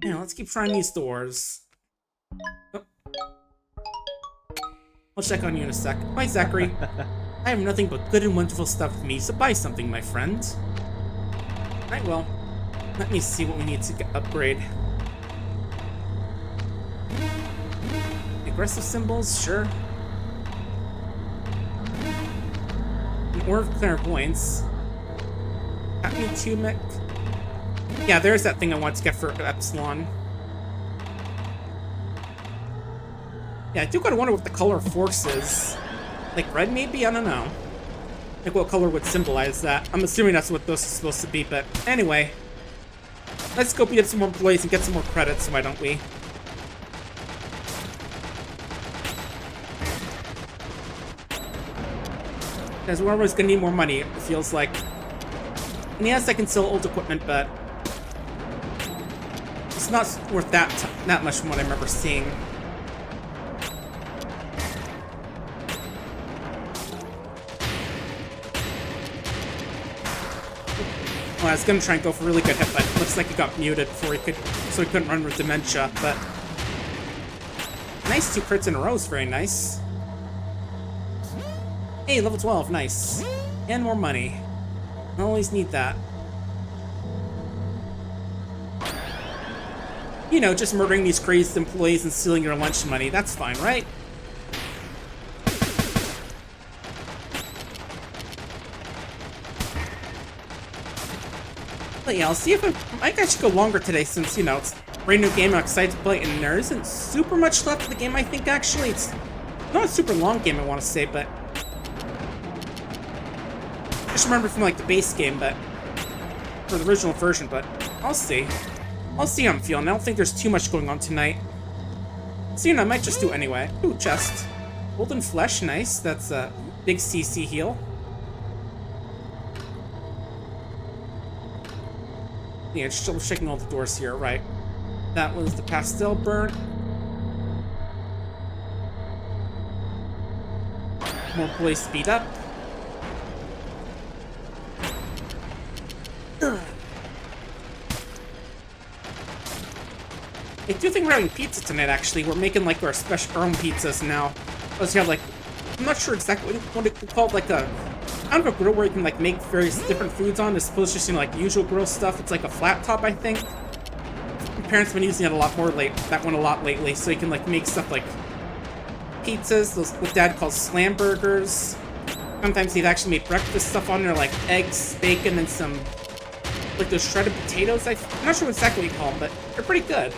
Yeah, let's keep trying these doors. Oh. I'll check on you in a sec. Bye, Zachary. I have nothing but good and wonderful stuff with me, so buy something, my friend. Alright, well, let me see what we need to upgrade. Aggressive symbols, sure. An Orb of Clairvoyance. Happy Tumic. Yeah, there's that thing I want to get for Epsilon. Yeah, I do gotta wonder what the color of Force is. Like red, maybe? I don't know. Like what color would symbolize that? I'm assuming that's what those are supposed to be, but anyway. Let's go beat up some more employees and get some more credits, why don't we? Because we're always gonna need more money, it feels like. And yes, I can sell old equipment, but it's not worth that much from what I remember seeing. Well, I was gonna try and go for a really good hit, but it looks like he got muted before so he couldn't run with dementia, but nice 2 crits in a row is very nice. Hey, level 12, nice. And more money. I always need that. You know, just murdering these crazed employees and stealing your lunch money, that's fine, right? But yeah, I'll see if I might actually go longer today since, you know, it's a brand new game I'm excited to play, and there isn't super much left of the game, I think, actually. It's not a super long game, I want to say, but just remember from, like, the base game, but for the original version, but I'll see. I'll see how I'm feeling. I don't think there's too much going on tonight. So, you know, I might just do it anyway. Ooh, chest. Golden flesh, nice. That's a big CC heal. Yeah, still checking all the doors here, right. That was the pastel burn. More place speed up. I do think we're having pizza tonight, actually. We're making, like, our own pizzas now. Plus, you have, like, I'm not sure exactly what it's called, like a kind of a grill where you can, like, make various different foods on, as opposed to just, you know, like, the usual grill stuff. It's like a flat top, I think. My parents have been using it a lot more that one a lot lately, so you can, like, make stuff like pizzas, those what Dad calls slam burgers. Sometimes he'd actually make breakfast stuff on there, like eggs, bacon, and some, like, those shredded potatoes. I'm not sure exactly what you call them, but they're pretty good.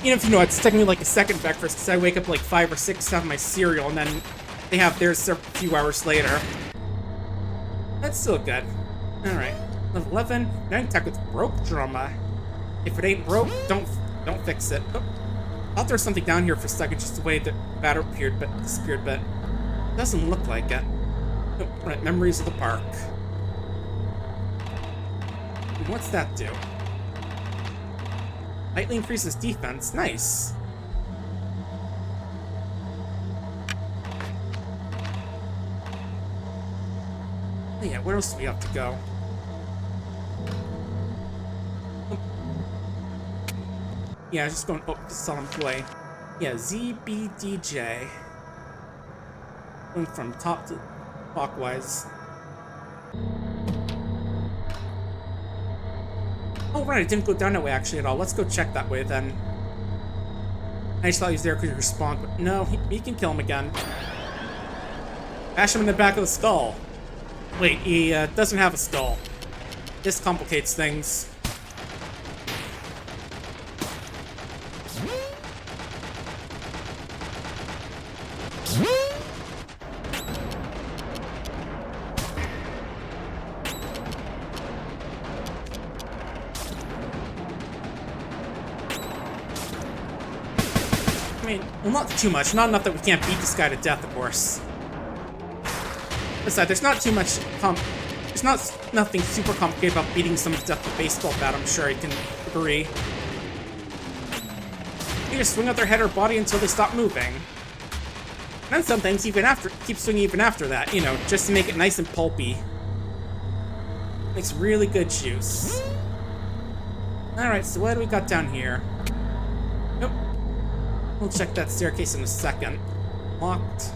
Even if, you know, it's technically like a second breakfast, because I wake up like 5 or 6 to have my cereal, and then they have theirs a few hours later. That's still good. Alright. Level 11. Now you can attack with broke drama. If it ain't broke, don't fix it. Oh. I thought there was something down here for a second, just the way the battle disappeared, but it doesn't look like it. Oh, right, memories of the park. And what's that do? Slightly increases defense. Nice. Oh, yeah, where else do we have to go? Yeah, just going. Oh, just saw him play. Yeah, ZBDJ. Going from top to clockwise. Oh, right, it didn't go down that way actually at all. Let's go check that way then. I just thought he was there because he respawned, but no, he can kill him again. Bash him in the back of the skull. Wait, he doesn't have a skull. This complicates things. I mean, well, not too much. Not enough that we can't beat this guy to death, of course. Besides, there's not too much there's nothing super complicated about beating someone to death with a baseball bat, I'm sure you can agree. You just swing at their head or body until they stop moving. And then sometimes keep swinging even after that, you know, just to make it nice and pulpy. Makes really good juice. Alright, so what do we got down here? Nope. We'll check that staircase in a second. Locked.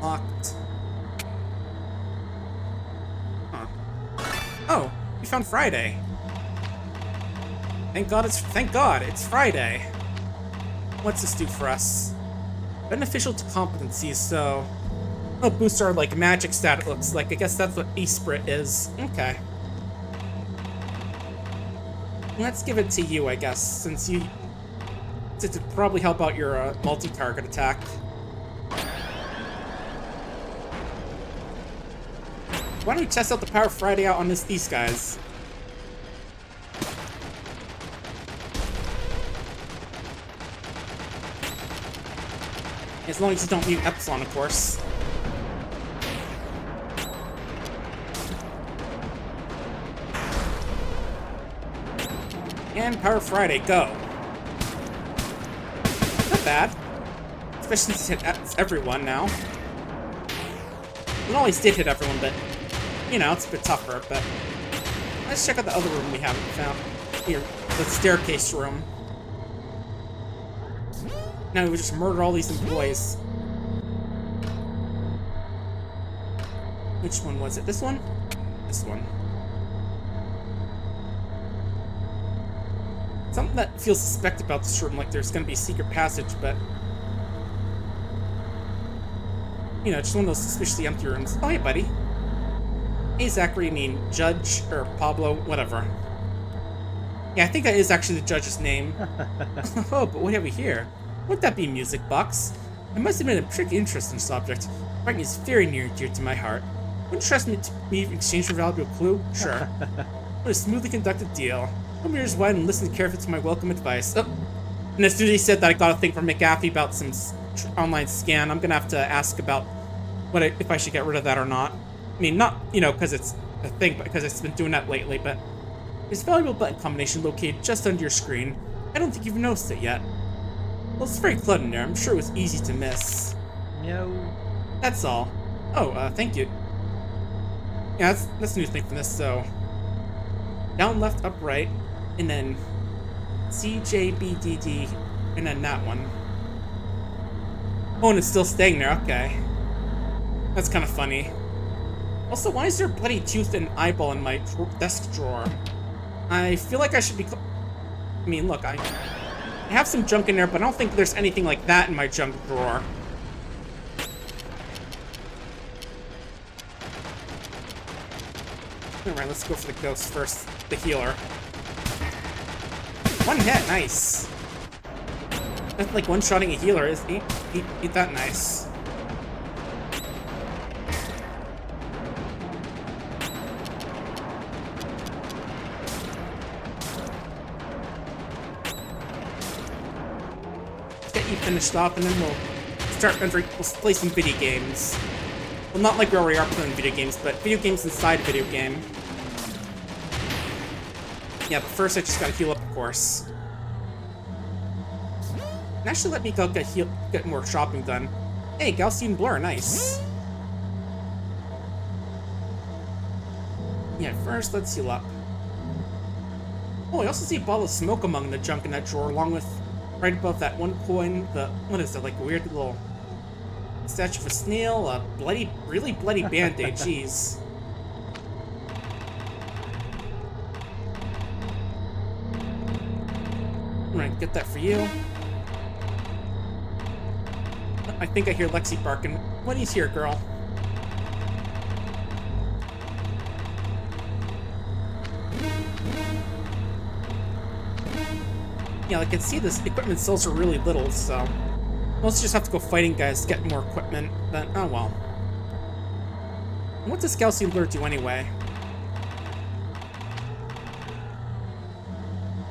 Locked. Huh. Oh, we found Friday. Thank God it's Friday. What's this do for us? Beneficial to competencies, so it'll boost our, like, magic stat, it looks like. I guess that's what E-Spirit is. Okay. Let's give it to you, I guess, since it'd probably help out your multi-target attack. Why don't we test out the power of Friday out on these guys? As long as you don't mute Epsilon, of course. And Power Friday, go. Not bad. Especially since it hits everyone now. It always did hit everyone, but, you know, it's a bit tougher, but... Let's check out the other room we haven't found. Here, the staircase room. Now we just murder all these employees. Which one was it? This one? This one. Something that feels suspect about this room, like there's gonna be a secret passage, but... You know, just one of those suspiciously empty rooms. Oh, hey, buddy. Hey, Zachary, I mean, Judge, or Pablo, whatever. Yeah, I think that is actually the judge's name. Oh, but what have we here? Would that be music box? It must have been a pretty interesting subject. Writing is very near and dear to my heart. Wouldn't trust me in exchange for a valuable clue? Sure. What a smoothly conducted deal. Come ears wide and listen carefully to my welcome advice. Oh. And as soon as he said that, I got a thing from McAfee about some online scan. I'm gonna have to ask about if I should get rid of that or not. I mean, not, you know, because it's a thing, but because it's been doing that lately, but... There's a valuable button combination located just under your screen. I don't think you've noticed it yet. Well, it's very cluttered in there. I'm sure it was easy to miss. Meow. That's all. Oh, thank you. Yeah, that's a new thing from this, so... Down, left, up, right, and then... C, J, B, D, D, and then that one. Oh, and it's still staying there, okay. That's kind of funny. Also, why is there a bloody tooth and eyeball in my desk drawer? I feel like I should be... I mean, look, I have some junk in there, but I don't think there's anything like that in my junk drawer. Alright, let's go for the ghost first. The healer. One hit, nice. That's like one-shotting a healer. Ain't that nice. Get you finished off, and then we'll play some video games. Well, not like we already are playing video games, but video games inside a video game. Yeah, but first I just gotta heal up, of course. And actually let me go get more shopping done. Hey, Gaussian blur, nice. Yeah, first let's heal up. Oh, I also see a ball of smoke among the junk in that drawer, along with right above that one coin, what is it, like a weird little statue of a snail, a really bloody band-aid, jeez. Alright, get that for you. I think I hear Lexi barking. What is here, girl? Yeah, I can see this equipment cells are really little, so... Let's just have to go fighting guys to get more equipment, but oh well. What does Gaussian blur do anyway?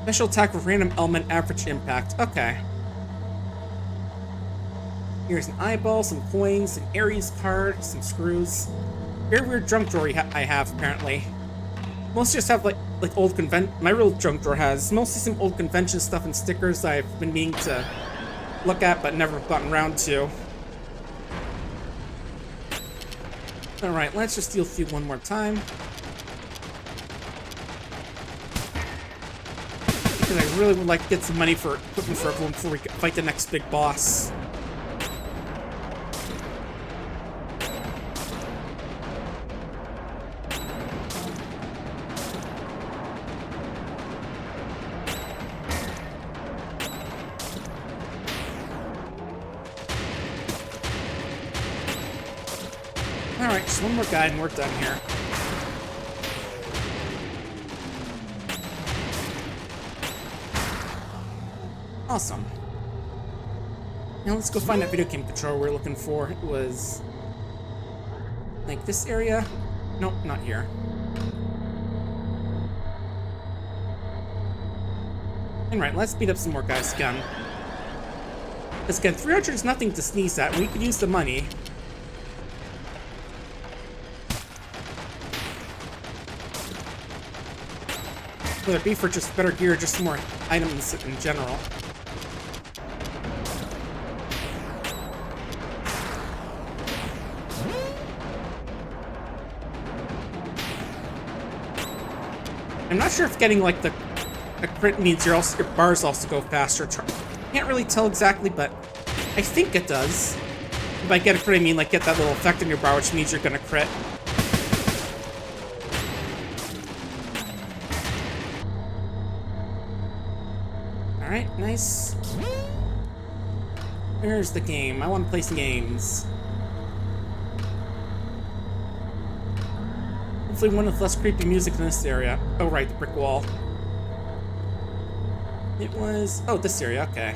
Special attack with random element average impact. Okay. Here's an eyeball, some coins, an Ares card, some screws. Very weird junk drawer I have, apparently. Most just have like old my real junk drawer has mostly some old convention stuff and stickers I've been meaning to look at but never gotten around to. Alright, let's just deal with you one more time. Because I really would like to get some money for equipment for everyone before we fight the next big boss. Alright, just one more guy and we're done here. Awesome. Now let's go find that video game controller we're looking for. It was... like this area? Nope, not here. Alright, let's beat up some more guys again. Because again, 300 is nothing to sneeze at. We could use the money. Whether it be for just better gear or just more items in general. I'm not sure if getting like a crit means your bars also go faster. Can't really tell exactly, but I think it does. By get a crit, I mean like get that little effect on your bar, which means you're gonna crit. Alright, nice. There's the game. I want to play some games. Hopefully one with less creepy music in this area. Oh right, the brick wall. It was... oh, this area, okay.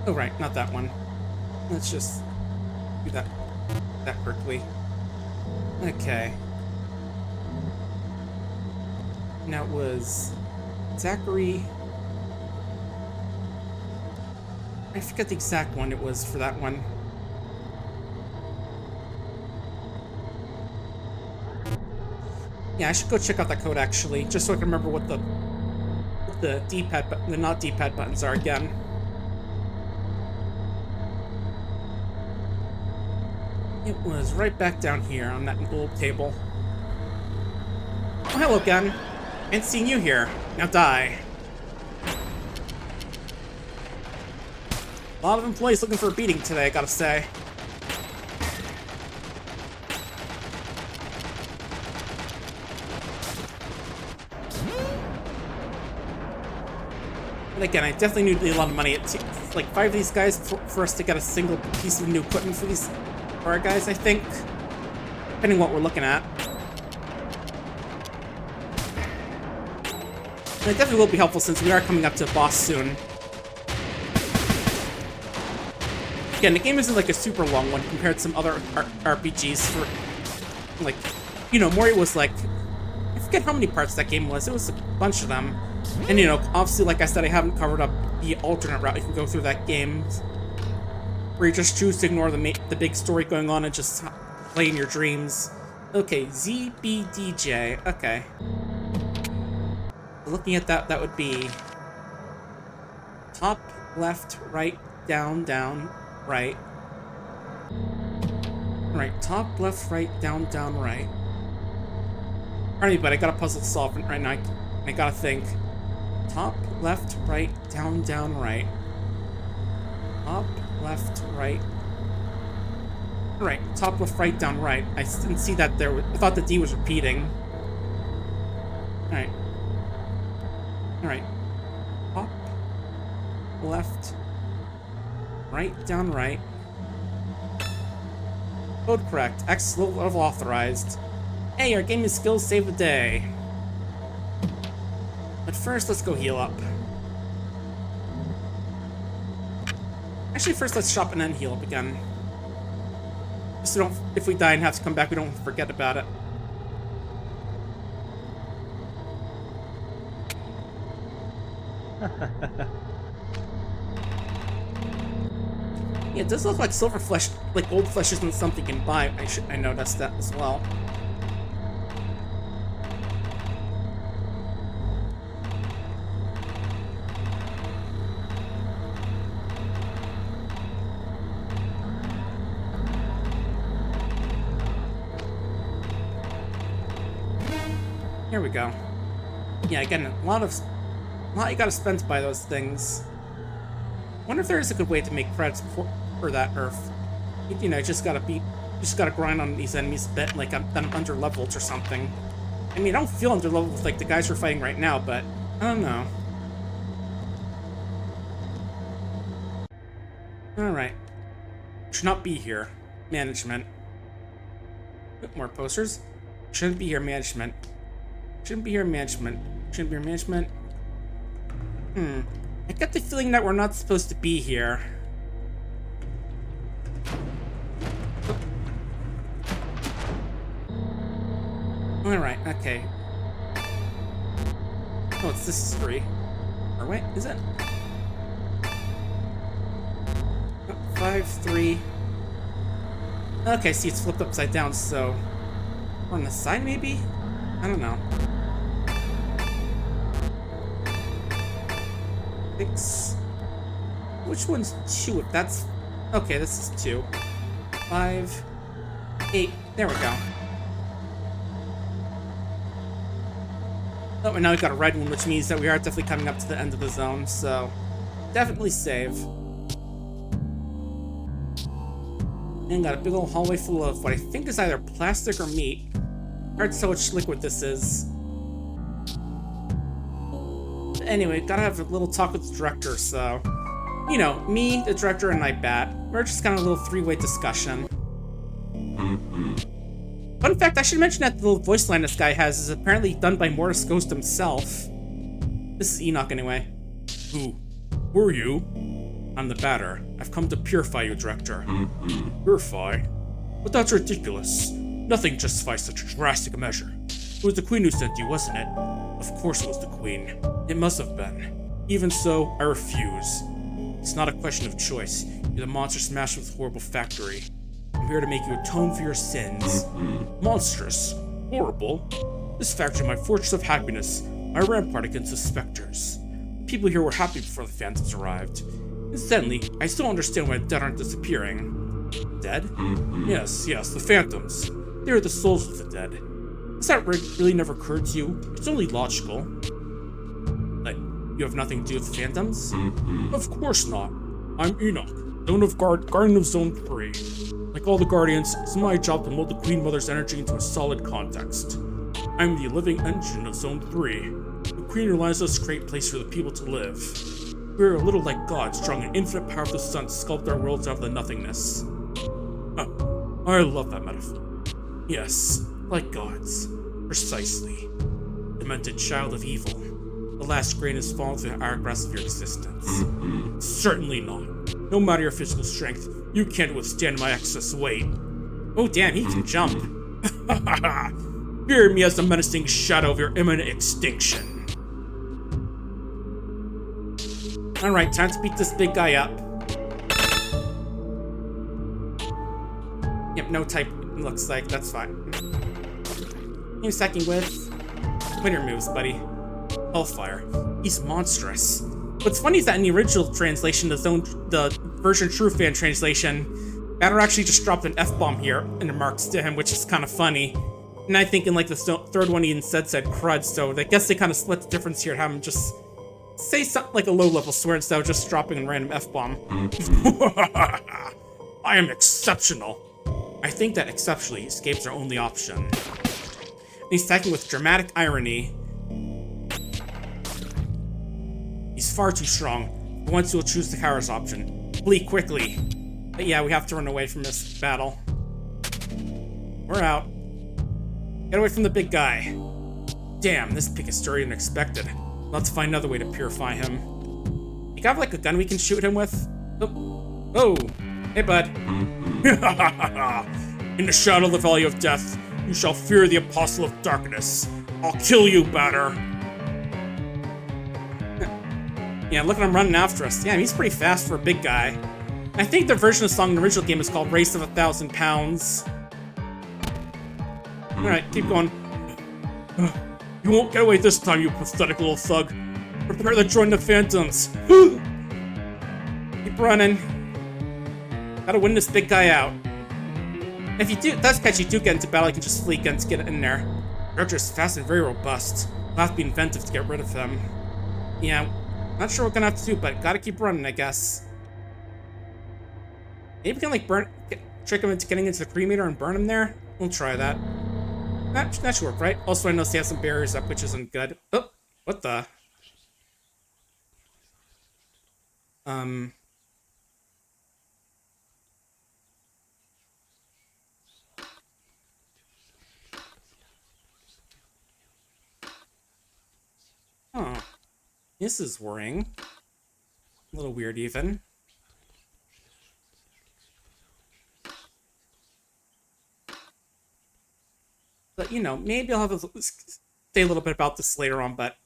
Oh right, not that one. Let's just do that quickly. Okay. Now it was Zachary. I forget the exact one it was for that one. Yeah, I should go check out that code actually, just so I can remember what the D-pad, the not D-pad buttons are again. It was right back down here on that gold table. Oh, hello again. And seeing you here. Now die. A lot of employees looking for a beating today, I gotta say. And again, I definitely need a lot of money. It's like 5 of these guys for us to get a single piece of new equipment for these bar guys, I think. Depending on what we're looking at. And it definitely will be helpful since we are coming up to a boss soon. Again, the game isn't like a super long one compared to some other RPGs for, like, you know, Mori was like, I forget how many parts that game was. It was a bunch of them. And, you know, obviously, like I said, I haven't covered up the alternate route you can go through that game, where you just choose to ignore the big story going on and just play in your dreams. Okay, ZBDJ. Okay. Looking at that, that would be top, left, right, down, down, right. Right, top, left, right, down, down, right. Alright, but I got a puzzle to solve right now. I gotta think. Top, left, right, down, down, right. Top, left, right. Right, top, left, right, down, right. I didn't see that there. I thought the D was repeating. Alright. Alright. Top, left, right, down, right. Code correct. X level authorized. Hey, our gaming skills save the day. But first, let's go heal up. Actually, first let's shop and then heal up again. Just so if we die and have to come back, we don't forget about it. Yeah, it does look like silver flesh, like gold flesh isn't something you can buy. I noticed that as well. Here we go. Yeah, again, a lot you gotta spend to buy those things. Wonder if there is a good way to make credits for that Earth. You know, just gotta grind on these enemies a bit, like I'm under leveled or something. I mean, I don't feel under leveled with like the guys we're fighting right now, but I don't know. All right, should not be here. Management. More posters. Shouldn't be here. Management. Shouldn't be here. Management. Shouldn't be here. Management. I get the feeling that we're not supposed to be here. Alright, okay. Oh, this is 3. Or wait, is it? Oh, 5, 3. Okay, see, it's flipped upside down, so... On the side, maybe? I don't know. 6... Which one's 2? If that's... Okay, this is 2. 5... 8. There we go. Oh, and now we've got a red one, which means that we are definitely coming up to the end of the zone, so... Definitely save. And got a big old hallway full of what I think is either plastic or meat. Hard to tell which liquid this is. But anyway, gotta have a little talk with the director, so... You know, me, the director, and Nightbat. We're just kind of a little three-way discussion. Fun fact, I should mention that the little voice line this guy has is apparently done by Mortis Ghost himself. This is Enoch, anyway. Who are you? I'm the batter. I've come to purify you, Director. Purify? But that's ridiculous. Nothing justifies such a drastic measure. It was the Queen who sent you, wasn't it? Of course it was the Queen. It must have been. Even so, I refuse. It's not a question of choice. You're the monster smashed with horrible factory. I'm here to make you atone for your sins. Monstrous. Horrible. This factory is my fortress of happiness. My rampart against the specters. People here were happy before the phantoms arrived. Incidentally, I still understand why the dead aren't disappearing. Dead? Yes, the phantoms. They are the souls of the dead. Has that really never occurred to you? It's only logical. But you have nothing to do with the phantoms? Of course not. I'm Enoch, Guardian of Zone 3. Like all the Guardians, it's my job to mold the Queen Mother's energy into a solid context. I'm the living engine of Zone 3. The Queen relies on us to create a place for the people to live. We're a little like gods, drawing an infinite power of the sun to sculpt our worlds out of the nothingness. Oh, I love that metaphor. Yes, like gods. Precisely. Demented child of evil. The last grain has fallen through the hourglass of your existence. Certainly not. No matter your physical strength, you can't withstand my excess weight. Oh damn, he can jump. Fear me as the menacing shadow of your imminent extinction. Alright, time to beat this big guy up. Yep, no type, it looks like, that's fine. He's second with winter moves, buddy. Hellfire. He's monstrous. What's funny is that in the original translation, the version True Fan translation, Batter actually just dropped an F-bomb here in remarks to him, which is kind of funny. And I think in like the third one he instead said crud, so I guess they kind of split the difference here and have him just say something like a low-level swear instead of just dropping a random F-bomb. I am exceptional. I think that exceptionally escapes our only option. And he's attacking with dramatic irony. He's far too strong. For once, we'll choose the coward's option. Flee quickly. But yeah, we have to run away from this battle. We're out. Get away from the big guy. Damn, this pick is sturdier than expected. Let's find another way to purify him. You got like a gun we can shoot him with? Oh, hey bud. In the shadow of the Valley of Death, you shall fear the Apostle of Darkness. I'll kill you, Batter. Yeah, look at him running after us. Damn, he's pretty fast for a big guy. I think the version of the song in the original game is called Race of 1,000 Pounds. Alright, keep going. You won't get away this time, you pathetic little thug. Prepare to join the Phantoms. Keep running. Gotta win this big guy out. And if you do, that's catch you do get into battle, you can just flee guns, get in there. Director is fast and very robust. We'll have to be inventive to get rid of him. Yeah, not sure what we're gonna have to do, but gotta keep running, I guess. Maybe we can like trick him into getting into the cremator and burn him there. We'll try that. That should work, right? Also, I noticed he has some barriers up, which isn't good. Oh, what the? Oh, this is worrying. A little weird, even. But, you know, maybe I'll have to say a little bit about this later on, but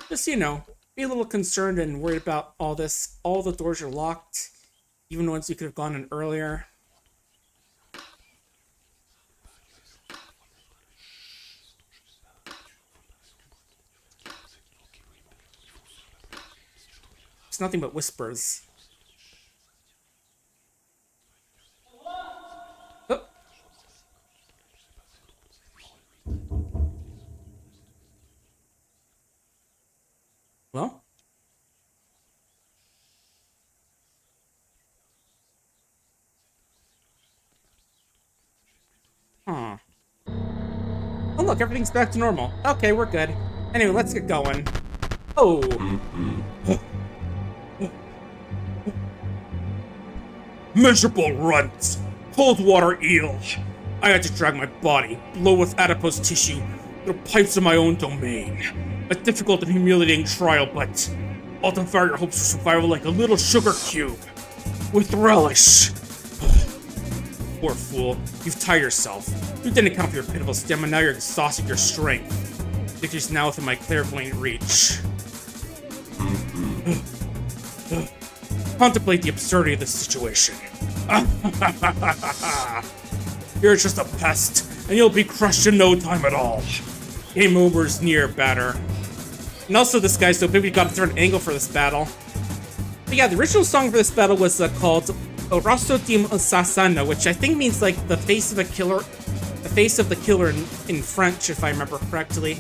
just, you know, be a little concerned and worried about all this. All the doors are locked, even ones you could have gone in earlier. It's nothing but whispers. Oh. Well? Huh. Oh look, everything's back to normal. Okay, we're good. Anyway, let's get going. Oh. Miserable runt! Cold water eel! I had to drag my body, blow with adipose tissue, through pipes of my own domain. A difficult and humiliating trial, but I'll devour your hopes for survival like a little sugar cube. With relish. Poor fool, you've tired yourself. You didn't account for your pitiful stamina, now you're exhausting your strength. Victory's now within my clairvoyant reach. Contemplate the absurdity of this situation. You're just a pest, and you'll be crushed in no time at all. Game over is near, batter. And also this guy, so maybe we got a different angle for this battle. But yeah, the original song for this battle was called Rostro di Assassino, which I think means like the face of a killer, the face of the killer in French, if I remember correctly.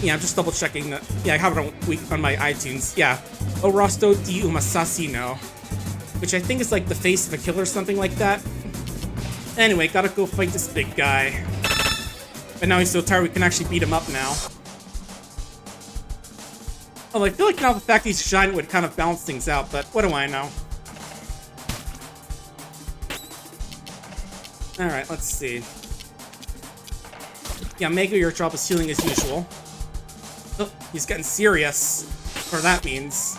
Yeah, I'm just double checking that. Yeah, I have it on my iTunes. Yeah, O Rostro di un Assassino, which I think is like the face of a killer or something like that. Anyway, gotta go fight this big guy. But now he's so tired we can actually beat him up now. Oh, I feel like now the fact he's giant would kind of balance things out, but what do I know? Alright, let's see. Yeah, Mega, your job is healing as usual. Oh, he's getting serious. Or that means.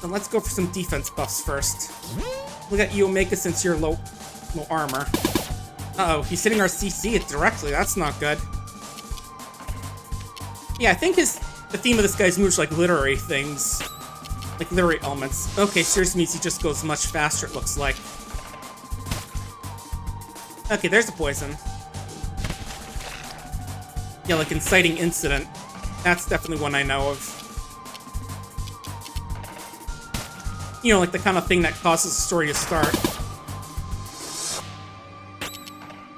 Then let's go for some defense buffs first. Look at you, Omega, since you're low armor. Uh-oh, he's hitting our CC directly. That's not good. Yeah, I think the theme of this guy's moves like literary things. Like literary elements. Okay, serious means he just goes much faster, it looks like. Okay, there's the poison. Yeah, like inciting incident. That's definitely one I know of. You know, like the kind of thing that causes a story to start.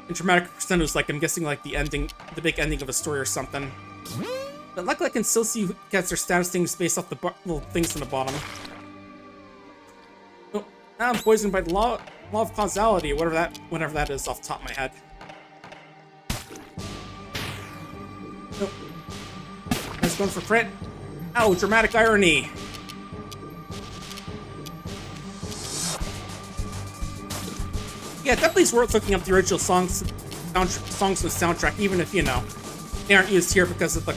And dramatic crescendo is like, I'm guessing, like the ending, the big ending of a story or something. But luckily I can still see who gets their status things based off the little things on the bottom. Oh, now I'm poisoned by the law of causality, whatever that is off the top of my head. Nope. I was going for crit. Ow, dramatic irony. Yeah, it definitely is worth looking up the original songs with soundtrack, even if, you know, they aren't used here because of the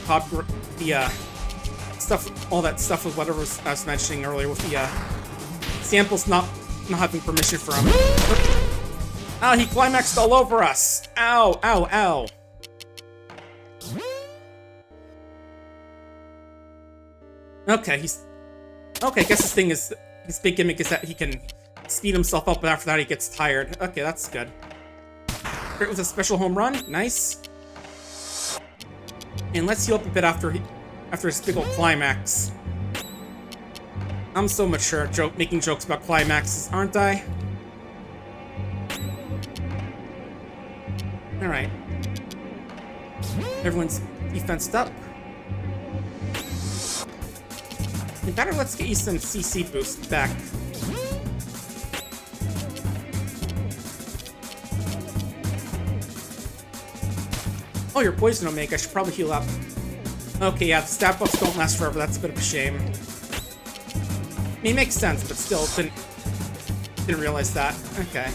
stuff, all that stuff with whatever I was mentioning earlier with the samples not having permission from. Oh, he climaxed all over us. Ow, ow, ow. Okay, I guess his big gimmick is that he can speed himself up, but after that he gets tired. Okay, that's good. Crit with a special home run. Nice. And let's heal up a bit after his big ol' climax. I'm so mature making jokes about climaxes, aren't I? Alright. Everyone's defensed up. Better let's get you some CC boost back. Oh, you're poison, Omega. I should probably heal up. Okay, yeah, the stat buffs don't last forever. That's a bit of a shame. I mean, it makes sense, but still, didn't realize that. Okay.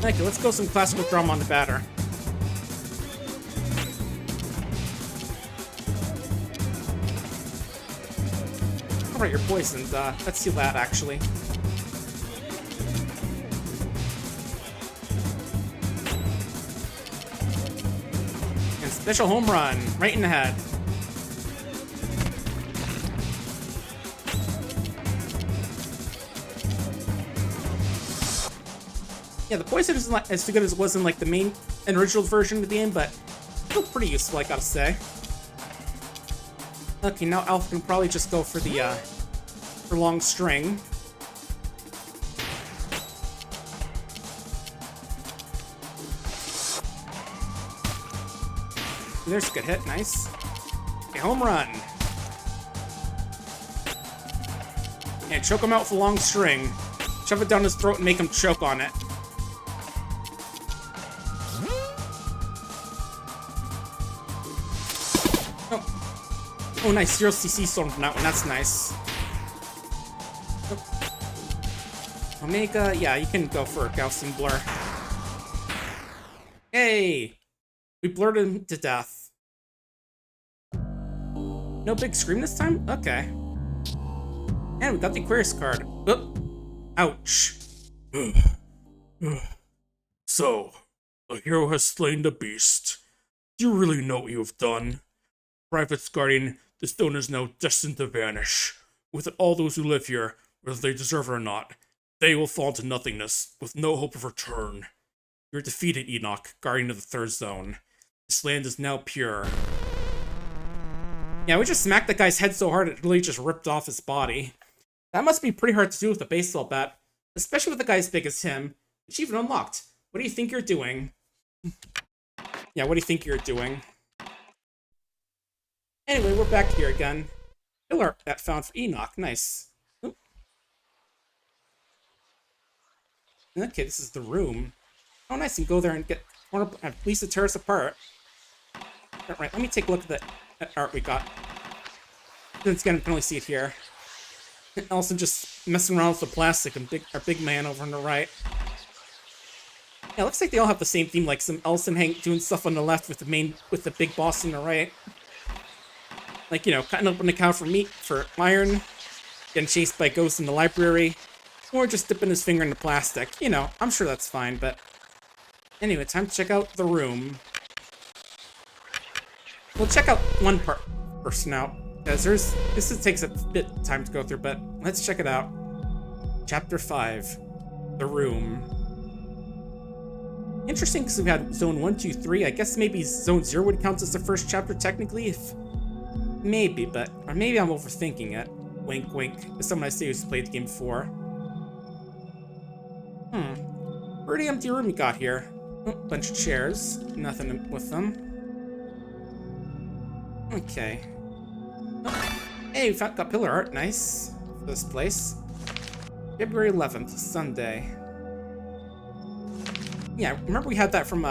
Okay, let's go some classical drama on the batter. Alright, you're poisoned. Let's heal that, actually. Special home run, right in the head. Yeah, the poison isn't as good as it was in like the main an original version of the game, but still pretty useful, I gotta say. Okay, now Alpha can probably just go for the, for long string. There's a good hit, nice. Okay, home run. And choke him out with a long string. Shove it down his throat and make him choke on it. Oh, nice. 0 CC storm from that one. That's nice. Omega, yeah, you can go for a Gaussian blur. Hey! We blurred him to death. No big scream this time? Okay. And we got the Aquarius card. Oop. Ouch. So, the hero has slain the beast. Do you really know what you have done? Private's guardian, the stone is now destined to vanish. With it, all those who live here, whether they deserve it or not, they will fall into nothingness, with no hope of return. You're defeated, Enoch, guardian of the third zone. This land is now pure. Yeah, we just smacked the guy's head so hard it really just ripped off his body. That must be pretty hard to do with a baseball bat, especially with a guy as big as him. It's even unlocked. What do you think you're doing? Yeah, what do you think you're doing? Anyway, we're back here again. Pillar that found for Enoch. Nice. Oop. Okay, this is the room. Oh, nice. And go there and get at least the terrace apart. Alright, let me take a look at the art we got. Since again, we can only see it here. Ellison just messing around with the plastic and our big man over on the right. Yeah, looks like they all have the same theme, like some Ellison doing stuff on the left with the big boss on the right. Like, you know, cutting up an account for meat, for iron, getting chased by ghosts in the library, or just dipping his finger in the plastic. You know, I'm sure that's fine, but anyway, time to check out the room. We'll check out one person out, because this takes a bit of time to go through, but let's check it out. Chapter 5, The Room. Interesting, because we had Zone 1, 2, 3. I guess maybe Zone 0 would count as the first chapter, technically, if... Maybe, but... Or maybe I'm overthinking it. Wink, wink. As someone I say who's played the game before. Pretty empty room we got here. Oh, bunch of chairs. Nothing with them. Okay. Oh. Hey, we got pillar art. Nice. For this place. February 11th, Sunday. Yeah, remember we had that from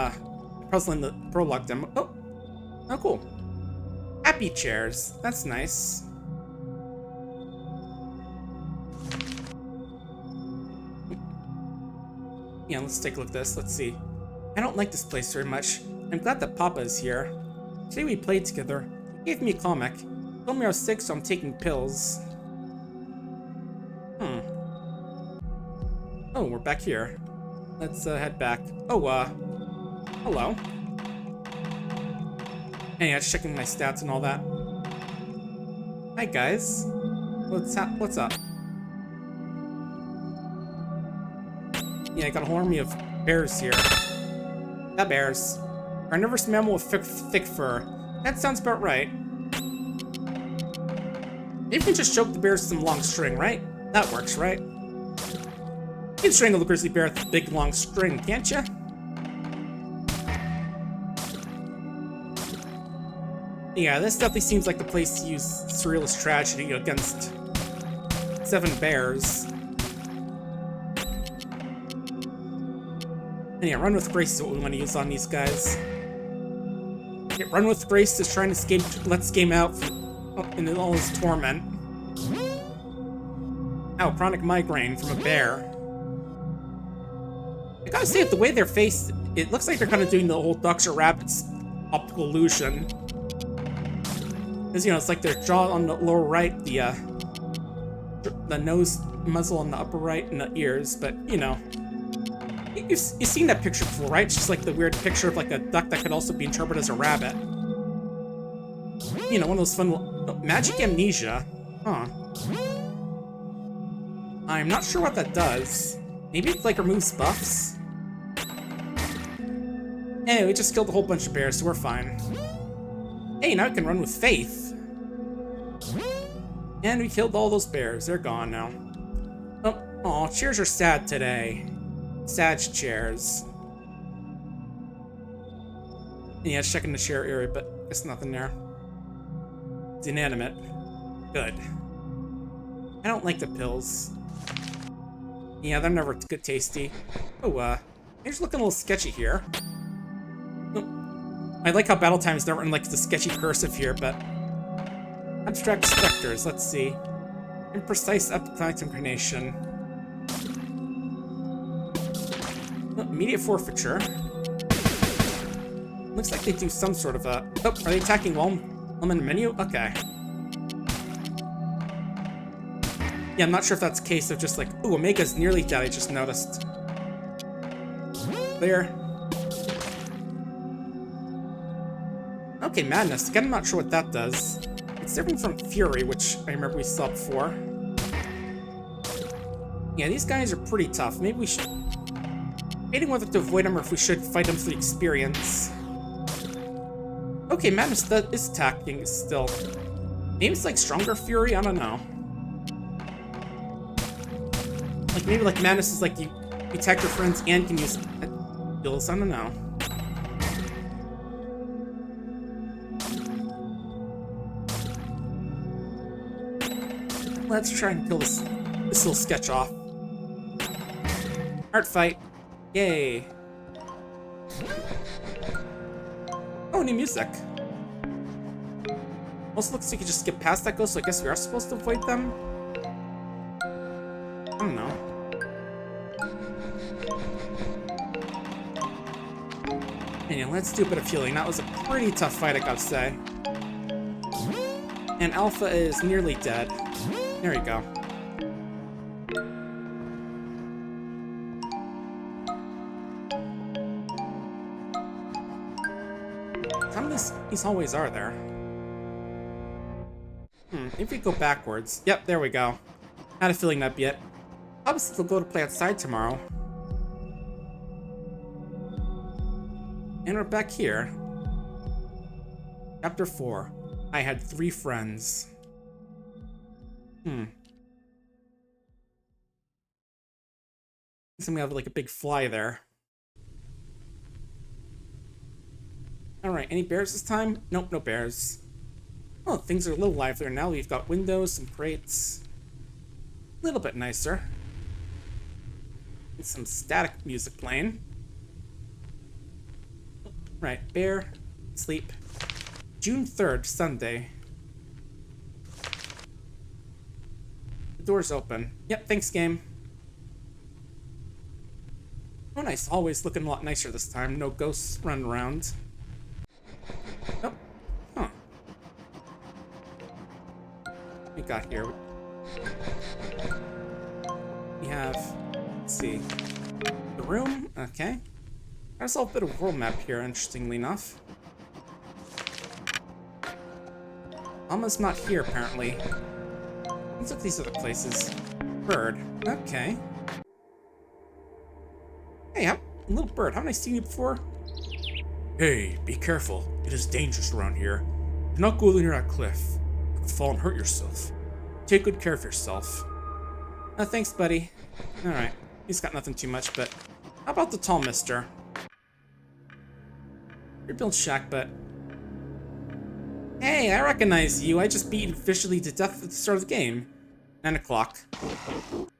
puzzle in the prologue demo. Oh, cool. Happy chairs. That's nice. Yeah, let's take a look at this. Let's see. I don't like this place very much. I'm glad that Papa is here. Today we played together. He gave me a comic. Told me I was sick, so I'm taking pills. Oh, we're back here. Let's head back. Oh, hello. Hey, just checking my stats and all that. Hi, guys. What's up? Yeah, I got a whole army of bears here. Yeah, bears. Carnivorous mammal with thick fur. That sounds about right. You can just choke the bears with some long string, right? That works, right? You can strangle the grizzly bear with a big long string, can't you? Yeah, this definitely seems like the place to use surrealist tragedy against 7 bears. And yeah, Run with Grace is what we want to use on these guys. Yeah, Run with Grace is trying to escape Let's Game out in all his torment. Ow, chronic migraine from a bear. I gotta say, with the way they're faced, it looks like they're kind of doing the whole ducks or rabbits optical illusion. Because, you know, it's like their jaw on the lower right, the nose muzzle on the upper right, and the ears, but, you know. You've seen that picture before, right? It's just like the weird picture of like a duck that could also be interpreted as a rabbit. You know, one of those fun... Magic amnesia? Huh. I'm not sure what that does. Maybe it like removes buffs? Hey, we just killed a whole bunch of bears, so we're fine. Hey, now I can run with faith. And we killed all those bears. They're gone now. Oh, chairs are sad today. Sad chairs. Yeah, it's checking the chair area, but there's nothing there. It's inanimate. Good. I don't like the pills. Yeah, they're never good tasty. Oh, it's looking a little sketchy here. Oh, I like how battle times never in like the sketchy cursive here, but abstract specters. Let's see. Imprecise up-connect incarnation. Oh, immediate forfeiture. Looks like they do some sort of a. Oh, are they attacking while I'm in the menu? Okay. Yeah, I'm not sure if that's a case of just like, ooh, Omega's nearly dead, I just noticed. There. Okay, Madness. Again, I'm not sure what that does. It's different from Fury, which I remember we saw before. Yeah, these guys are pretty tough. Maybe we should... debating whether to avoid them or if we should fight them for the experience. Okay, Madness that is attacking still. Maybe it's like stronger Fury? I don't know. Like, maybe like Madness is like you attack your friends and can use skills. I don't know. Let's try and kill this little sketch off. Art fight. Yay. Oh, new music. Also looks like you can just skip past that ghost, so I guess we are supposed to avoid them? I don't know. Anyway, let's do a bit of healing. That was a pretty tough fight, I gotta say. And Alpha is nearly dead. There you go. How many these hallways are there? If we go backwards. Yep, there we go. Had a feeling that'd be it. I'll still go to play outside tomorrow. And we're back here. Chapter 4. I had 3 friends. Something have like a big fly there. Alright, any bears this time? Nope, no bears. Oh, things are a little livelier now. We've got windows, some crates. A little bit nicer. And some static music playing. Right, bear, sleep. June 3rd, Sunday. The door's open. Yep, thanks, game. Oh, nice. Always looking a lot nicer this time. No ghosts running around. Oh. Huh. What we got here? We have... let's see. The room? Okay. There's a bit of a world map here, interestingly enough. Alma's not here, apparently. Let's look at these other places. Bird. Okay. Hey, a little bird. Haven't I seen you before? Hey, be careful. It is dangerous around here. Do not go near that cliff. You could fall and hurt yourself. Take good care of yourself. Oh, thanks, buddy. Alright. He's got nothing too much, but... how about the tall mister? You're built shack, but... hey, I recognize you. I just beat officially to death at the start of the game. 9 o'clock.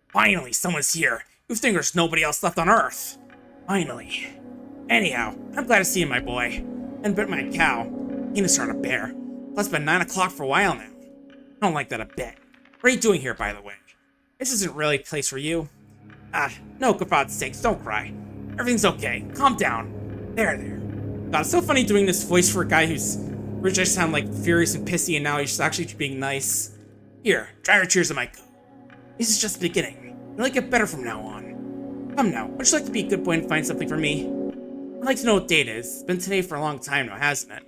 Finally, someone's here. You think there's nobody else left on Earth? Finally. Anyhow, I'm glad to see you, my boy. And bet my cow. He must start a bear. Plus, it's been 9 o'clock for a while now. I don't like that a bit. What are you doing here, by the way? This isn't really a place for you. No, for God's sakes, don't cry. Everything's okay. Calm down. There. God, it's so funny doing this voice for a guy who's originally sound like furious and pissy, and now he's actually being nice. Here, try your cheers on my coat. This is just the beginning. You'll like it better from now on. Come now, would you like to be a good boy and find something for me? I'd like to know what date it is. It's been today for a long time now, hasn't it?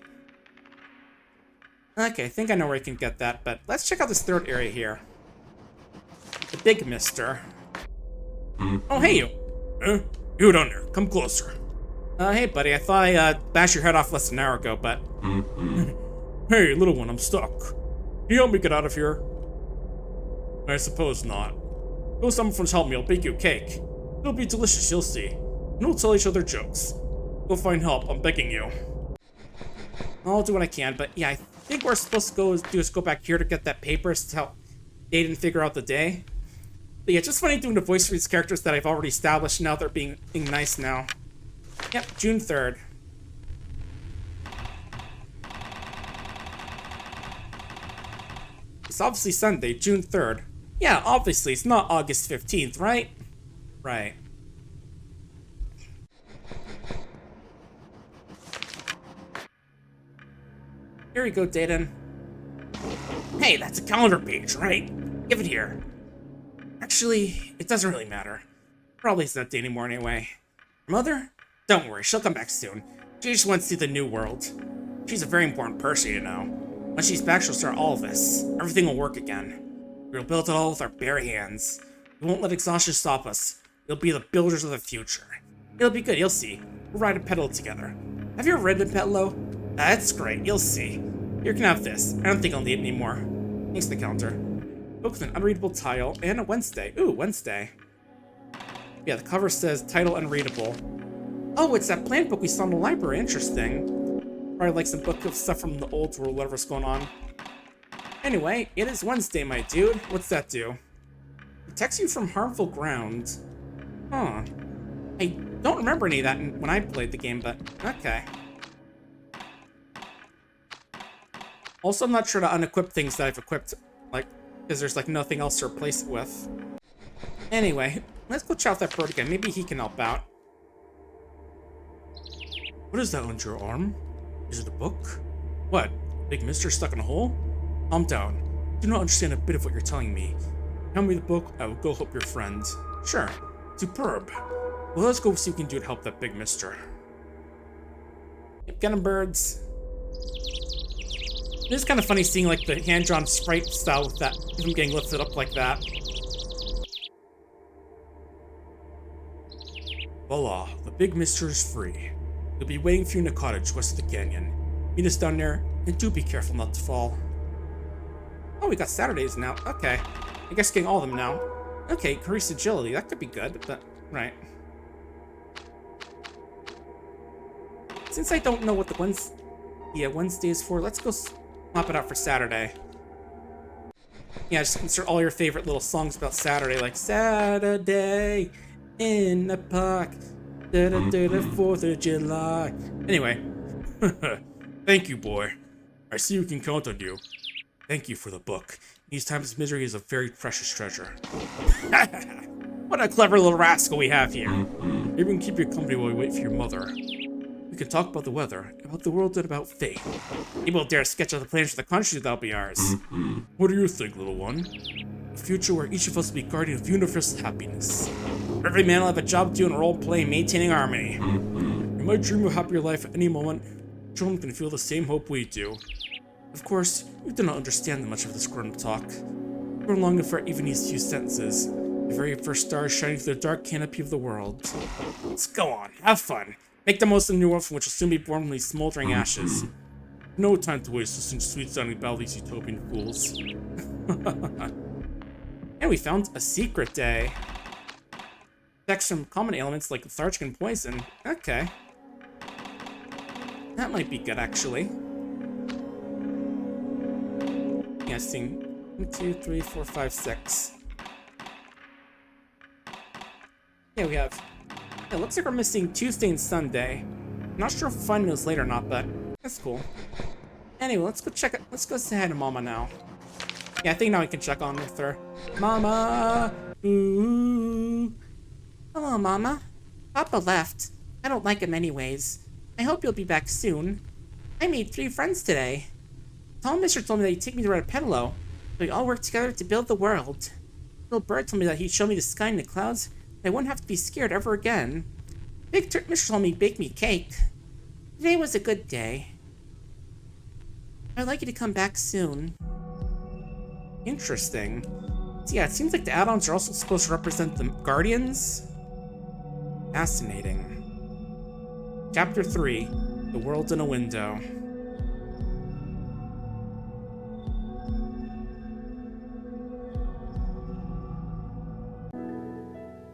Okay, I think I know where I can get that, but let's check out this third area here. The big mister. Oh, hey, you. You down there. Come closer. Hey, buddy, I thought I bashed your head off less than an hour ago, but... Hey, little one, I'm stuck. Can you help me get out of here? I suppose not. Go someone from help me, I'll bake you a cake. It'll be delicious, you'll see. And we'll tell each other jokes. Go find help, I'm begging you. I'll do what I can, but yeah, I think we're supposed to do is go back here to get that paper to help Aiden figure out the day. But yeah, just funny doing the voice for these characters that I've already established. Now they're being nice now. Yep, June 3rd. It's obviously Sunday, June 3rd. Yeah, obviously, it's not August 15th, right? Right. Here we go, Dayton. Hey, that's a calendar page, right? Give it here. Actually, it doesn't really matter. Probably isn't that day anymore anyway. Your mother? Don't worry, she'll come back soon. She just wants to see the new world. She's a very important person, you know. When she's back, she'll start all of this. Everything will work again. We'll build it all with our bare hands. We won't let exhaustion stop us. We'll be the builders of the future. It'll be good, you'll see. We'll ride a pedal together. Have you ever ridden a pedalo? That's great, you'll see. Here, can have this. I don't think I'll need it anymore. Thanks to the counter. Book with an unreadable title and a Wednesday. Ooh, Wednesday. Yeah, the cover says title unreadable. Oh, it's that plant book we saw in the library. Interesting. Probably like some book of stuff from the old world, whatever's going on. Anyway, it is Wednesday, my dude. What's that do? Protects you from harmful ground. Huh. I don't remember any of that when I played the game, but okay. Also, I'm not sure to unequip things that I've equipped, like, because there's like nothing else to replace it with. Anyway, let's go chat with that bird again. Maybe he can help out. What is that under your arm? Is it a book? What? Big mister stuck in a hole? Calm down. I do not understand a bit of what you're telling me. Tell me the book, I will go help your friend. Sure. Superb. Well, let's go see what we can do to help that big mister. Yep, get 'em, birds. It is kind of funny seeing like the hand-drawn sprite style with that, him getting lifted up like that. Voila, the big mister is free. He'll be waiting for you in a cottage west of the canyon. Meet us down there, and do be careful not to fall. Oh, we got Saturdays now. Okay. I guess getting all of them now. Okay, increased agility. That could be good, but... Right. Since I don't know what the Wednesday is for, let's go swap it out for Saturday. Yeah, just insert all your favorite little songs about Saturday, like Saturday in the park, da-da-da-da, 4th of July. Anyway. Thank you, boy. I see we can count on you. Thank you for the book. These times of misery is a very precious treasure. What a clever little rascal we have here. Maybe we can keep you company while we wait for your mother. We can talk about the weather, about the world, and about fate. You won't dare sketch out the plans for the country that'll be ours. What do you think, little one? A future where each of us will be guardian of universal happiness. Every man will have a job to do in role-play, maintaining harmony. You might dream of a happier life at any moment. Children can feel the same hope we do. Of course, we do not understand much of this grown-up talk. We're longing for even these few sentences. The very first stars shining through the dark canopy of the world. Let's go on, have fun. Make the most of the new world from which will soon be born from these smoldering ashes. No time to waste to sing sweet-sounding about these utopian fools. And we found a secret day. Text from common ailments like lethargic and poison. Okay. That might be good, actually. Yeah, seeing 1, 2, 3, 4, 5, 6. Yeah, we have. Yeah, looks like we're missing Tuesday and Sunday. I'm not sure if we'll find those later or not, but that's cool. Anyway, let's go check it. Let's go say hi to Mama now. Yeah, I think now we can check on with her. Mama! Ooh. Hello, Mama. Papa left. I don't like him anyways. I hope you'll be back soon. I made 3 friends today. Tall Mister told me that he'd take me to ride a pedalo. We all work together to build the world. Little Bird told me that he'd show me the sky and the clouds, and I wouldn't have to be scared ever again. Big Mister told me he'd bake me cake. Today was a good day. I'd like you to come back soon. Interesting. So yeah, it seems like the add-ons are also supposed to represent the Guardians. Fascinating. Chapter 3, The World in a Window.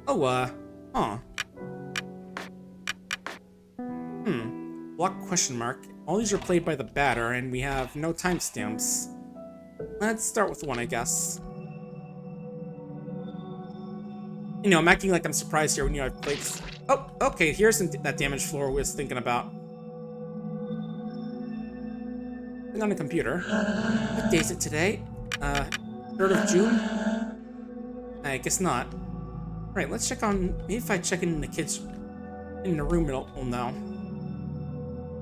Oh, huh. Block question mark. All these are played by the batter, and we have no timestamps. Let's start with one, I guess. You know, I'm acting like I'm surprised here when I've played... Oh, okay, here's that damaged floor we was thinking about. Thing on the computer. What day is it today? 3rd of June? I guess not. Right, let's check on... Maybe if I check in the kids in the room, it'll know.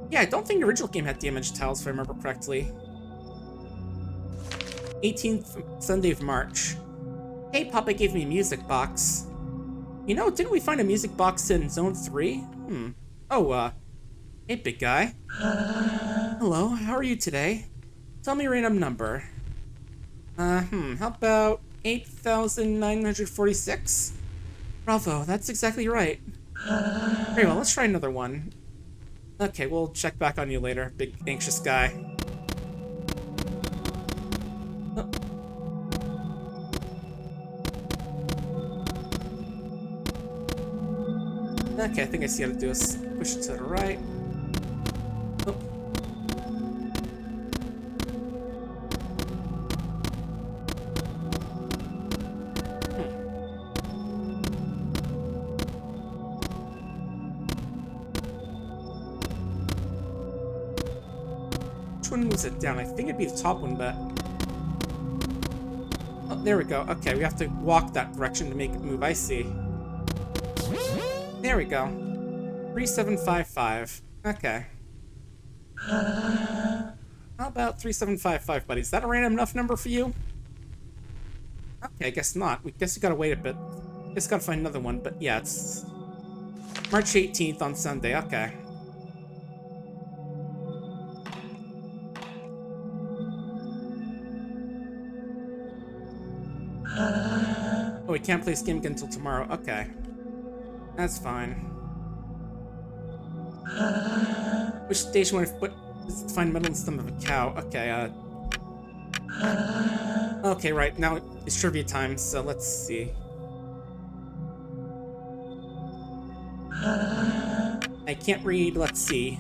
Yeah, I don't think the original game had damaged tiles, if I remember correctly. 18th Sunday of March. Hey, Papa gave me a music box. You know, didn't we find a music box in Zone 3? Oh, hey, big guy. Hello, how are you today? Tell me a random number. How about 8,946? Bravo, that's exactly right. Very well, let's try another one. Okay, we'll check back on you later, big anxious guy. Oh. Okay, I think I see how to do this. Push it to the right. Oh. Which one moves it down? I think it'd be the top one, but... Oh, there we go. Okay, we have to walk that direction to make it move. I see. There we go. 3755. Okay. How about 3755, buddy? Is that a random enough number for you? Okay, I guess not. We guess we gotta wait a bit. Just gotta find another one, but yeah, it's... March 18th on Sunday. Okay. Oh, we can't play this game again until tomorrow. Okay. That's fine. Which station would I put? Find metal in the stomach of a cow. Okay, okay, right. Now it's trivia time, so let's see. I can't read. Let's see.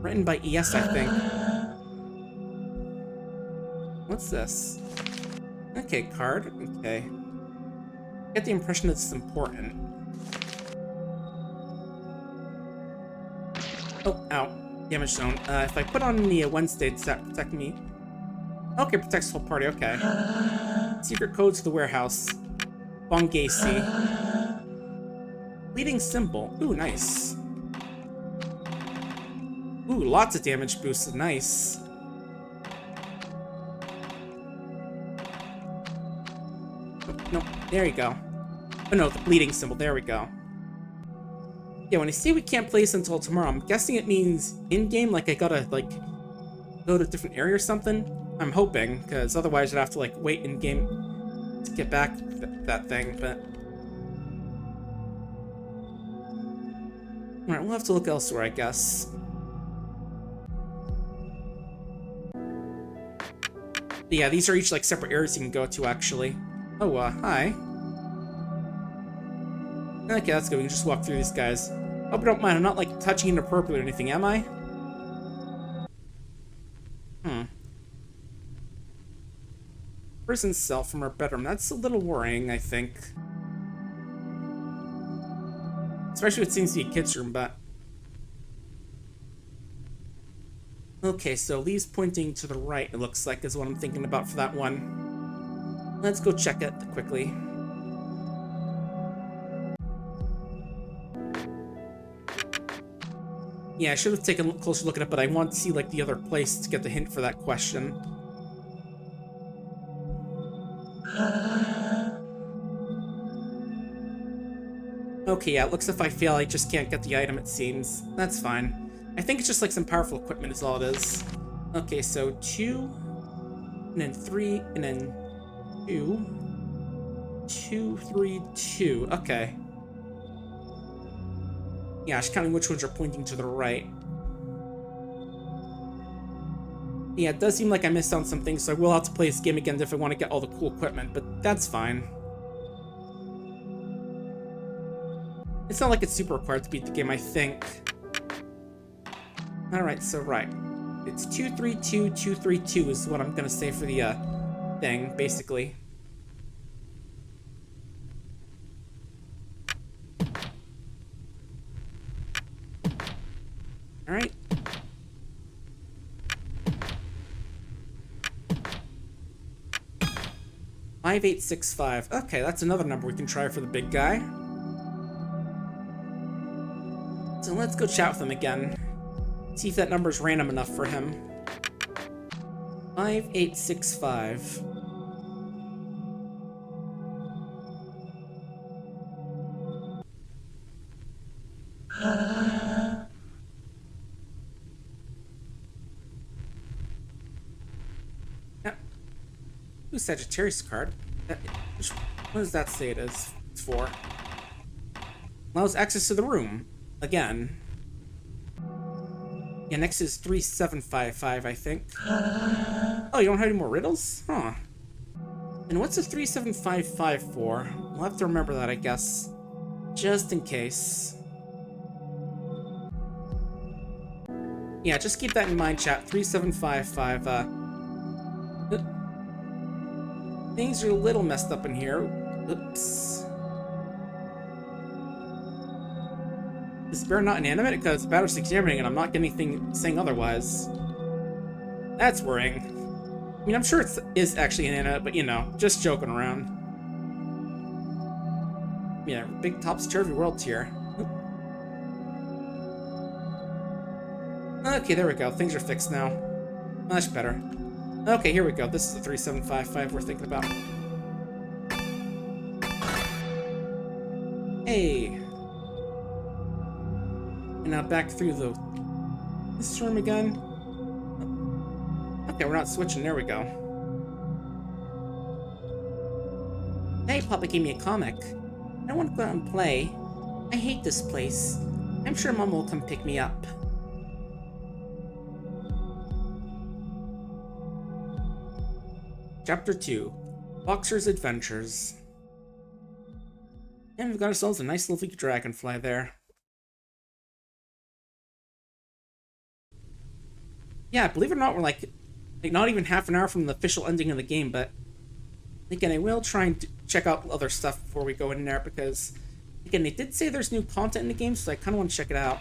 Written by ES, I think. What's this? Okay, card. Okay. Get the impression it's important. Oh, ow. Damage zone. If I put on the Wednesday, does that protect me? Okay, protects the whole party, okay. Secret code to the warehouse. Bongasi. Bleeding symbol. Ooh, nice. Ooh, lots of damage boosted. Nice. No, there you go. Oh no, the bleeding symbol, there we go. Yeah, when I say we can't play this until tomorrow, I'm guessing it means in-game, like I gotta, like, go to a different area or something? I'm hoping, because otherwise I'd have to, like, wait in-game to get back that thing, but... Alright, we'll have to look elsewhere, I guess. But yeah, these are each, like, separate areas you can go to, actually. Oh, hi. Okay, that's good. We can just walk through these guys. Hope you don't mind. I'm not, like, touching inappropriately or anything, am I? Prison cell from our bedroom. That's a little worrying, I think. Especially if it seems to be a kid's room, but... Okay, so Lee's pointing to the right, it looks like, is what I'm thinking about for that one. Let's go check it quickly. Yeah, I should have taken a closer look at it, but I want to see, like, the other place to get the hint for that question. Okay, yeah, it looks if I fail, I just can't get the item, it seems. That's fine. I think it's just, like, some powerful equipment is all it is. Okay, so 2, and then 3, and then 2, 2, 3, 2. Okay. Yeah, just counting which ones are pointing to the right. Yeah, it does seem like I missed on some things, so I will have to play this game again if I want to get all the cool equipment, but that's fine. It's not like it's super required to beat the game, I think. Alright, so right. It's 232, 232 is what I'm gonna say for the, thing, basically. Alright. Five, 8, 6, 5. Okay, that's another number we can try for the big guy. So let's go chat with him again. See if that number's random enough for him. 5, 8, 6, 5. Yeah. Ooh, Sagittarius card. What does that say it is? It's for? Allows access to the room. Again. Yeah, next is 3755, I think. Oh, you don't have any more riddles? Huh. And what's a 3755 for? We'll have to remember that, I guess. Just in case. Yeah, just keep that in mind, chat. 3755, things are a little messed up in here. Oops. Is the bear not inanimate? Because the batter's examining and I'm not getting anything saying otherwise. That's worrying. I mean, I'm sure it is actually inanimate, but you know, just joking around. Yeah, big topsy-turvy world here. Okay, there we go. Things are fixed now. Much better. Okay, here we go. This is the 3755 we're thinking about. Hey. And now back through this room again. Okay, we're not switching. There we go. Hey, Papa gave me a comic. I want to go out and play. I hate this place. I'm sure Mom will come pick me up. Chapter 2. Boxer's Adventures. And we've got ourselves a nice lovely dragonfly there. Yeah, believe it or not, we're like not even half an hour from the official ending of the game, but again, I will try and check out other stuff before we go in there, because again, they did say there's new content in the game, so I kind of want to check it out.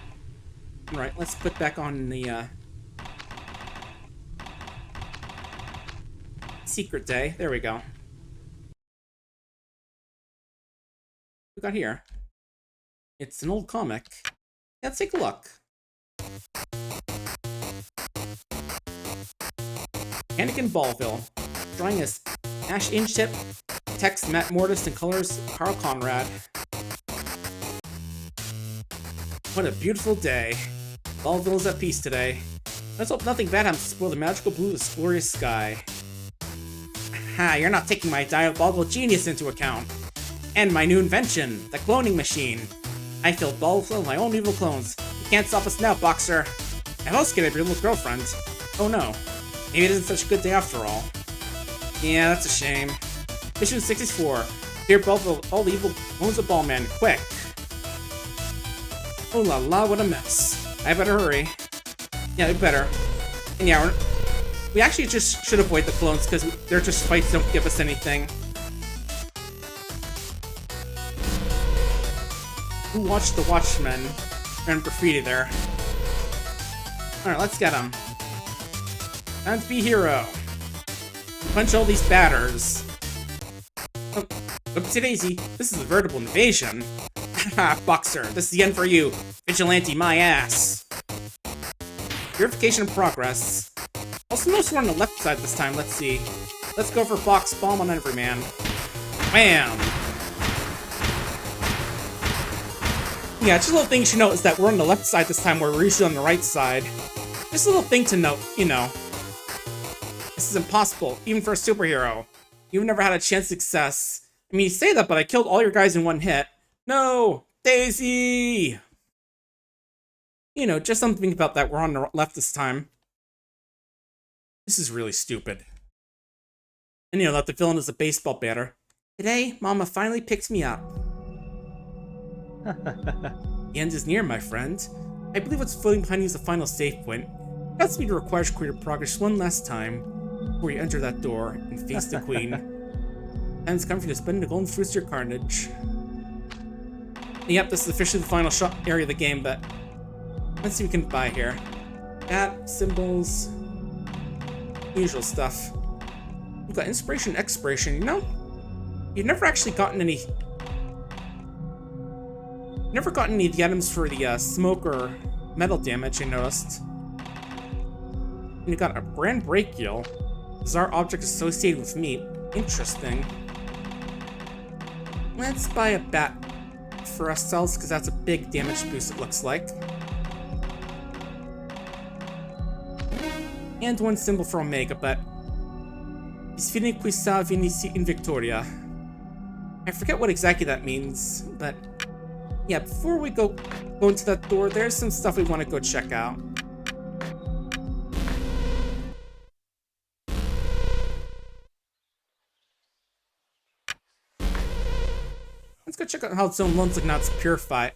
Alright, let's put back on the Secret Day. There we go. What we got here? It's an old comic. Yeah, let's take a look. Anakin Ballville, drawing as Ash Inchtip, text Matt Mortis, and colors Carl Conrad. What a beautiful day. Ballville's at peace today. Let's hope nothing bad happens to spoil the magical blue of this glorious sky. Ha, you're not taking my diabolical genius into account. And my new invention, the cloning machine. I filled Ballville with my own evil clones. You can't stop us now, Boxer. I hope get your little girlfriend. Oh no. Maybe it isn't such a good day after all. Yeah, that's a shame. Mission 64. Clear Ballville, all the evil clones of Ballman, quick. Oh la la, what a mess. I better hurry. Yeah, we better. And yeah, we actually just should avoid the clones, because they're just fights don't give us anything. Who watched the Watchmen? And graffiti there. Alright, let's get them. Time to be hero. Punch all these batters. Oh, oopsie daisy. This is a veritable invasion. Haha, Boxer, this is the end for you. Vigilante my ass. Purification in progress. Also notice we're on the left side this time. Let's see. Let's go for box bomb on every man. Wham! Yeah, just a little thing you should note is that we're on the left side this time, where we're usually on the right side. Just a little thing to note, you know. This is impossible, even for a superhero. You've never had a chance of success. I mean, you say that, but I killed all your guys in one hit. No! Daisy! You know, just something about that. We're on the left this time. This is really stupid. And you know, that the villain is a baseball batter. Today, Mama finally picks me up. The end is near, my friend. I believe what's floating behind you is the final save point. That's me to require you to create progress one last time before you enter that door and face the queen. And it's time for you to spend the golden fruits of your carnage. Yep, this is officially the final area of the game, but let's see what we can buy here. Bat, symbols, usual stuff. We've got inspiration and expiration, you know? You've never actually gotten any... Never gotten any of the items for the smoke or metal damage, I noticed. And you got a brand brachial. Bizarre object associated with meat. Interesting. Let's buy a bat for ourselves, because that's a big damage boost, it looks like. And one symbol for Omega, but... Is fine qui sa venici in victoria. I forget what exactly that means, but... Yeah, before we go into that door, there's some stuff we want to go check out. Let's go check out how its own looks like now it's purified.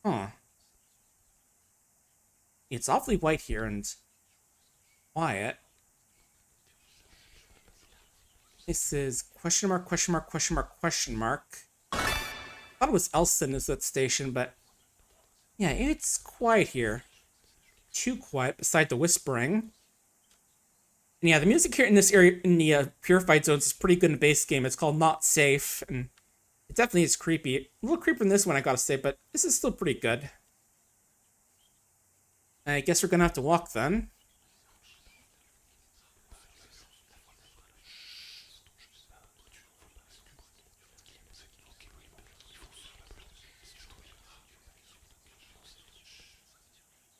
Huh. It's awfully white here and quiet. This is question mark, question mark, question mark, question mark. I thought it was Elson is that station, but yeah, it's quiet here. Too quiet beside the whispering. And yeah, the music here in this area, in the purified zones, is pretty good in the base game. It's called Not Safe, and it definitely is creepy. A little creepier than this one, I gotta say, but this is still pretty good. I guess we're gonna have to walk then.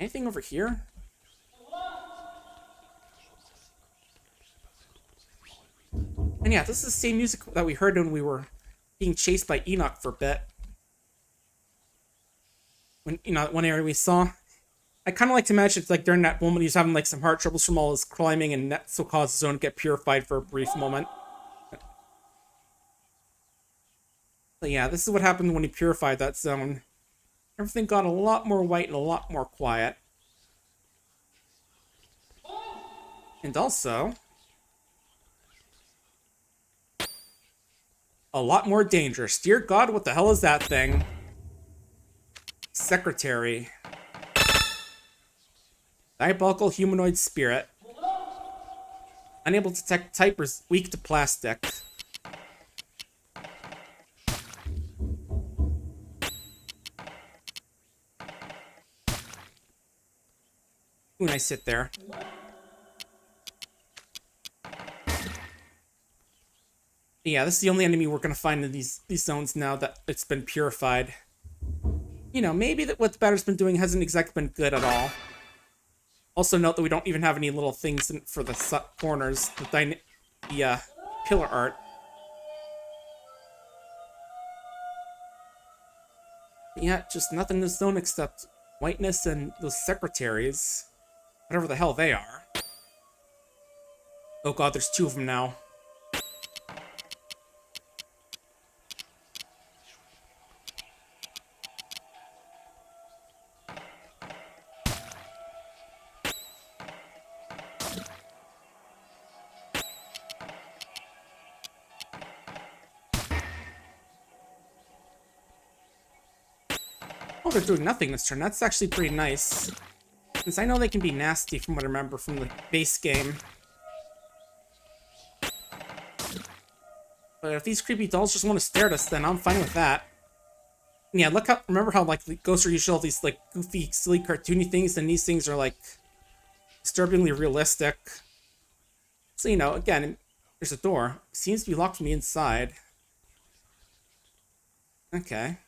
Anything over here? And yeah, this is the same music that we heard when we were being chased by Enoch for a bit. When, you know, that one area we saw. I kind of like to imagine it's like during that moment he's having like some heart troubles from all his climbing, and that so caused his own to get purified for a brief moment. But yeah, this is what happened when he purified that zone. Everything got a lot more white and a lot more quiet. And also... a lot more dangerous. Dear God, what the hell is that thing? Secretary. Diabolical humanoid spirit. Unable to detect typers, weak to plastic. When I sit there. Yeah, this is the only enemy we're gonna find in these zones now that it's been purified. You know, maybe that what the batter's been doing hasn't exactly been good at all. Also note that we don't even have any little things for the corners, the pillar art. Yeah, just nothing in this zone except whiteness and those secretaries. Whatever the hell they are. Oh god, there's two of them now. Oh, they're doing nothing this turn. That's actually pretty nice. Since I know they can be nasty from what I remember from the base game. But if these creepy dolls just want to stare at us, then I'm fine with that. And yeah, remember how like the ghosts are usually all these like goofy, silly, cartoony things, and these things are like disturbingly realistic. So you know, again, there's a door. It seems to be locked from the inside. Okay.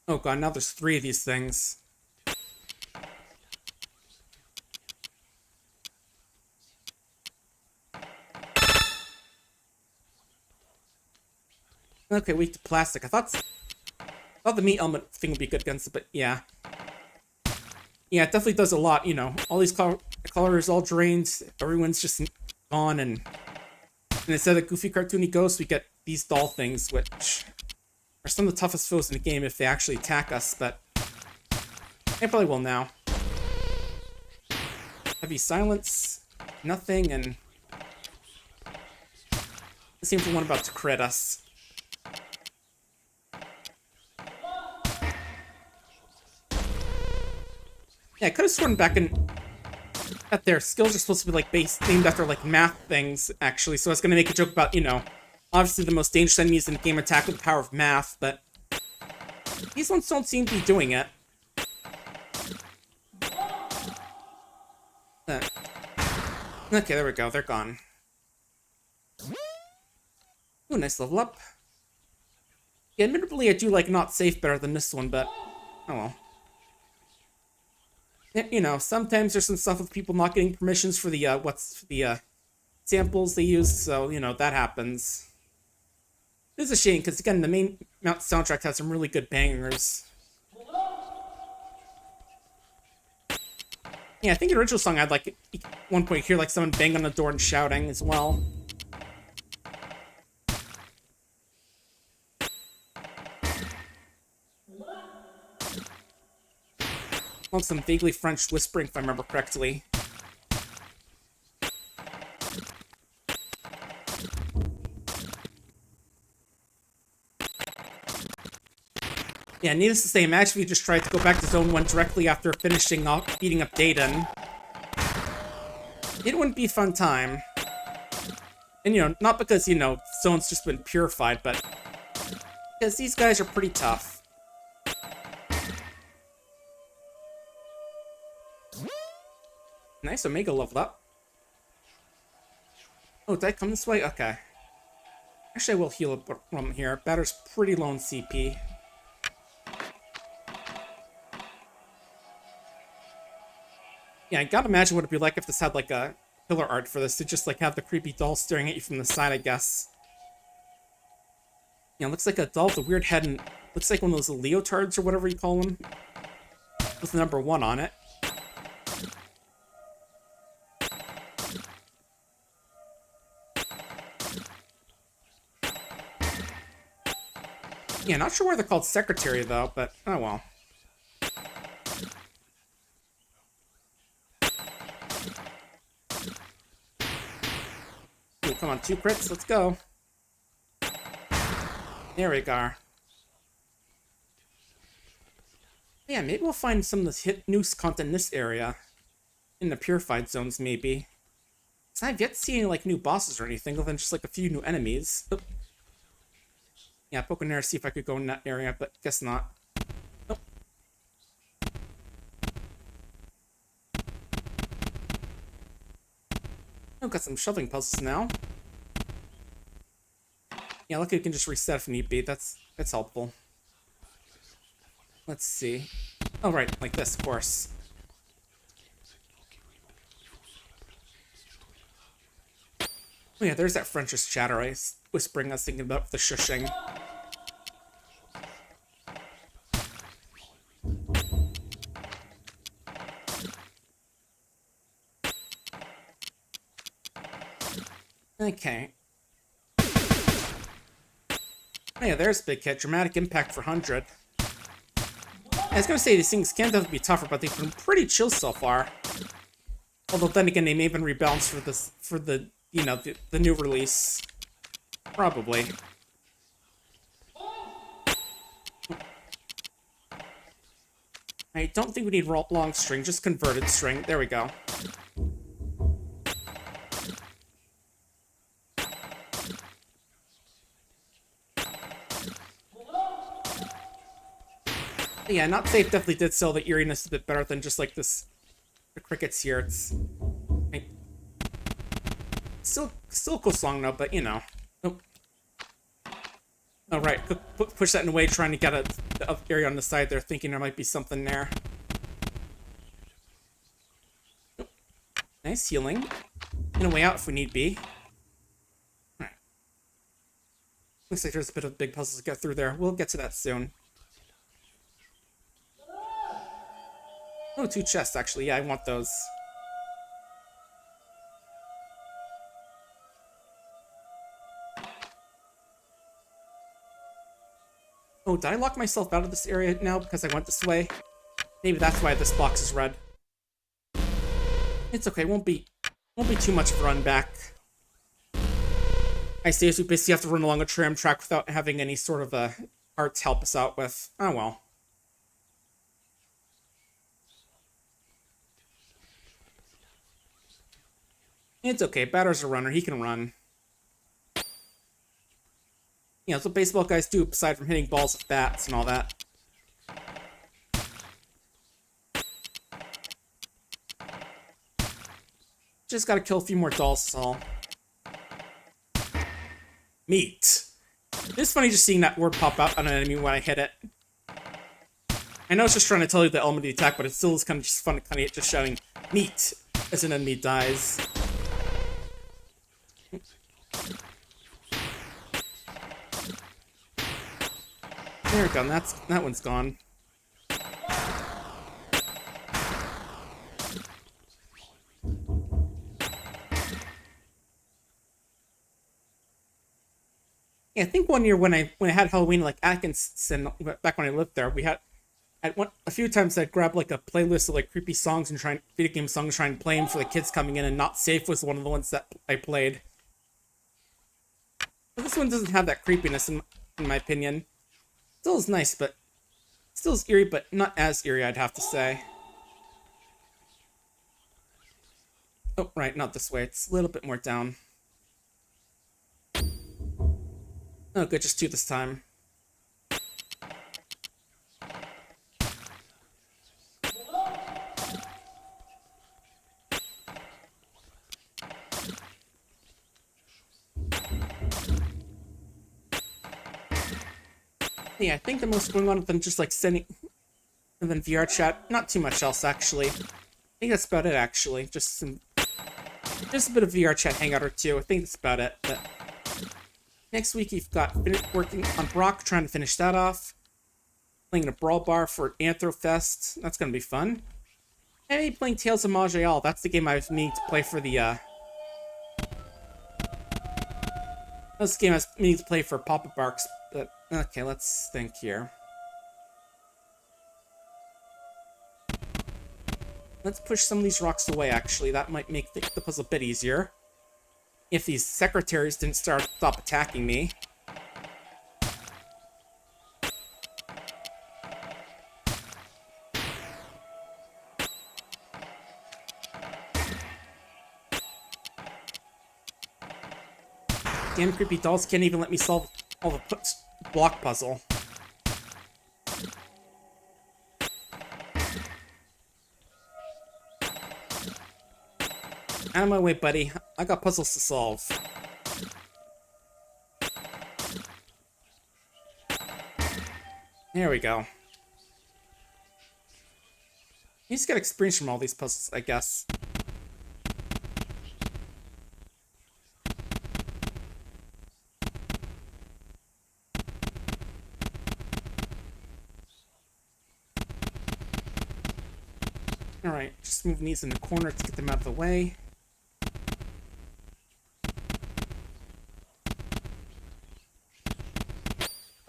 Oh god, now there's 3 of these things. Okay, weak to plastic. I thought thought the meat element thing would be good against it, but yeah. Yeah, it definitely does a lot, you know. All these colors all drained, everyone's just gone, and instead of goofy cartoony ghosts, we get these doll things, which are some of the toughest foes in the game if they actually attack us, but they probably will now. Heavy silence, nothing, and it seems the one about to crit us. Yeah, I could have sworn back in that their skills are supposed to be like named after like math things, actually. So I was gonna make a joke about, you know, obviously the most dangerous enemies in the game attack with the power of math, but these ones don't seem to be doing it. Okay, there we go. They're gone. Ooh, nice level up. Yeah, admittedly, I do like not safe better than this one, but oh well. You know, sometimes there's some stuff with people not getting permissions for the, samples they use, so, you know, that happens. It's a shame, because, again, the main Mount soundtrack has some really good bangers. Yeah, I think the original song I'd like, at one point, hear, like, someone bang on the door and shouting as well. Well, some vaguely French whispering, if I remember correctly. Yeah, needless to say, imagine if you just tried to go back to Zone 1 directly after finishing off beating up Dayton. It wouldn't be a fun time. And, you know, not because, you know, Zone's just been purified, but because these guys are pretty tough. Nice, Omega leveled up. Oh, did I come this way? Okay. Actually, I will heal up from here. Batter's pretty low in CP. Yeah, I gotta imagine what it'd be like if this had, like, a killer art for this. To just, like, have the creepy doll staring at you from the side, I guess. Yeah, it looks like a doll with a weird head and looks like one of those leotards or whatever you call them. With the number 1 on it. Yeah, not sure why they're called Secretary, though, but oh well. Ooh, come on, 2 crits, let's go. There we go. Yeah, maybe we'll find some of this new content in this area. In the Purified zones, maybe. Because I've yet to see any, like, new bosses or anything, other than just, like, a few new enemies. Oh. Yeah, poke in there, see if I could go in that area, but guess not. Nope. I've got some shoving puzzles now. Yeah, luckily we can just reset if need be. That's helpful. Let's see. Oh, right, like this, of course. Oh yeah, there's that French's chatter I was whispering I was thinking about the shushing. Okay. Oh yeah, there's a big hit. Dramatic impact for 100. I was gonna say these things can definitely be tougher, but they've been pretty chill so far. Although then again, they may have been rebalanced for the you know the new release. Probably. I don't think we need long string, just converted string. There we go. Yeah, not safe definitely did sell the eeriness a bit better than just like this. The crickets here. It's like, still a cool song though, but you know. Nope. Oh right, push that in a way, trying to get the area on the side there, thinking there might be something there. Nope. Nice healing. And a way out if we need be. Alright. Looks like there's a bit of big puzzles to get through there. We'll get to that soon. Oh, 2 chests, actually. Yeah, I want those. Oh, did I lock myself out of this area now because I went this way? Maybe that's why this box is red. It's okay, won't be too much of a run back. I see, we basically have to run along a tram track without having any sort of a art to help us out with. Oh well. It's okay, Batter's a runner, he can run. You know, that's what baseball guys do, aside from hitting balls with bats and all that. Just gotta kill a few more dolls, that's all. Meat. It's funny just seeing that word pop out on an enemy when I hit it. I know it's just trying to tell you the element of the attack, but it still is kind of just fun, kind of just shouting meat as an enemy dies. There we go, that one's gone. Yeah, I think one year when I had Halloween like Atkinson back when I lived there, a few times I'd grab like a playlist of like creepy songs and video game songs, try and play them for the kids coming in, and Not Safe was one of the ones that I played. But this one doesn't have that creepiness in my opinion. Still is nice, but still is eerie, but not as eerie, I'd have to say. Oh, right, not this way. It's a little bit more down. Oh, good, just 2 this time. Yeah, I think the most going on than just like sending, and then VR chat. Not too much else, actually. I think that's about it, actually. Just a bit of VR chat hangout or 2. I think that's about it. But next week, you've got working on Brock, trying to finish that off. Playing in a brawl bar for Anthrofest. That's going to be fun. And maybe playing Tales of Maj'Al. That's the game I was meaning to play for the, That's the game I was meaning to play for Papa Barks. But, okay, let's think here. Let's push some of these rocks away, actually. That might make the puzzle a bit easier. If these secretaries didn't stop attacking me. Damn creepy dolls can't even let me solve all the block puzzle. Out of my way, buddy. I got puzzles to solve. There we go. You just get experience from all these puzzles, I guess. Alright, just moving these in the corner to get them out of the way.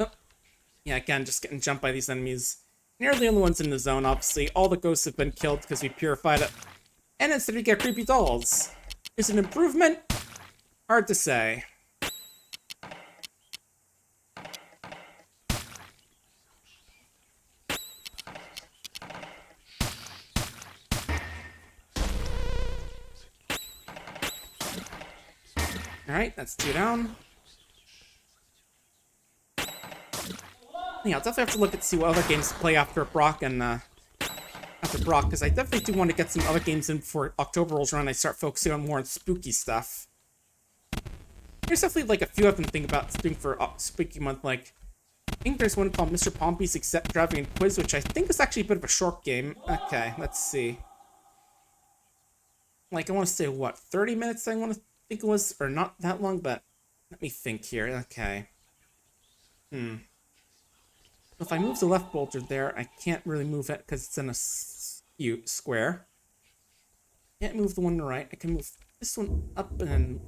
Oh. Yeah, again, just getting jumped by these enemies. And they're the only ones in the zone, obviously. All the ghosts have been killed because we purified it. And instead we get creepy dolls. Is it an improvement? Hard to say. Alright, that's 2 down. Yeah, I'll definitely have to look and see what other games to play after Brock and, after Brock, because I definitely do want to get some other games in before October rolls around and I start focusing on more on spooky stuff. There's definitely, like, a few I've been thinking about doing for Spooky Month, like, I think there's one called Mr. Pompey's Except Driving and Quiz, which I think is actually a bit of a short game. Okay, let's see. Like, I want to say, what, 30 minutes I want to think it was, or not that long, but let me think here. Okay. If I move the left boulder there, I can't really move it because it's in a You square. Can't move the one on the right. I can move this one up and then...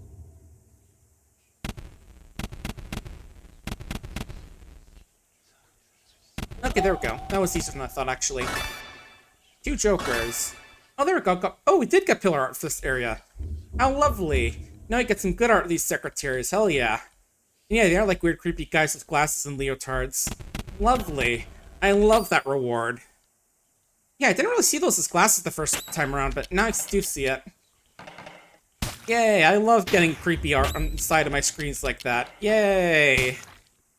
Okay, there we go. That was easier than I thought, actually. 2 jokers. Oh, there we go. Oh, we did get pillar art for this area. How lovely. Now we get some good art of these secretaries. Hell yeah. And yeah, they are like weird, creepy guys with glasses and leotards. Lovely. I love that reward. Yeah, I didn't really see those as glasses the first time around, but now I do see it. Yay, I love getting creepy art on the side of my screens like that. Yay.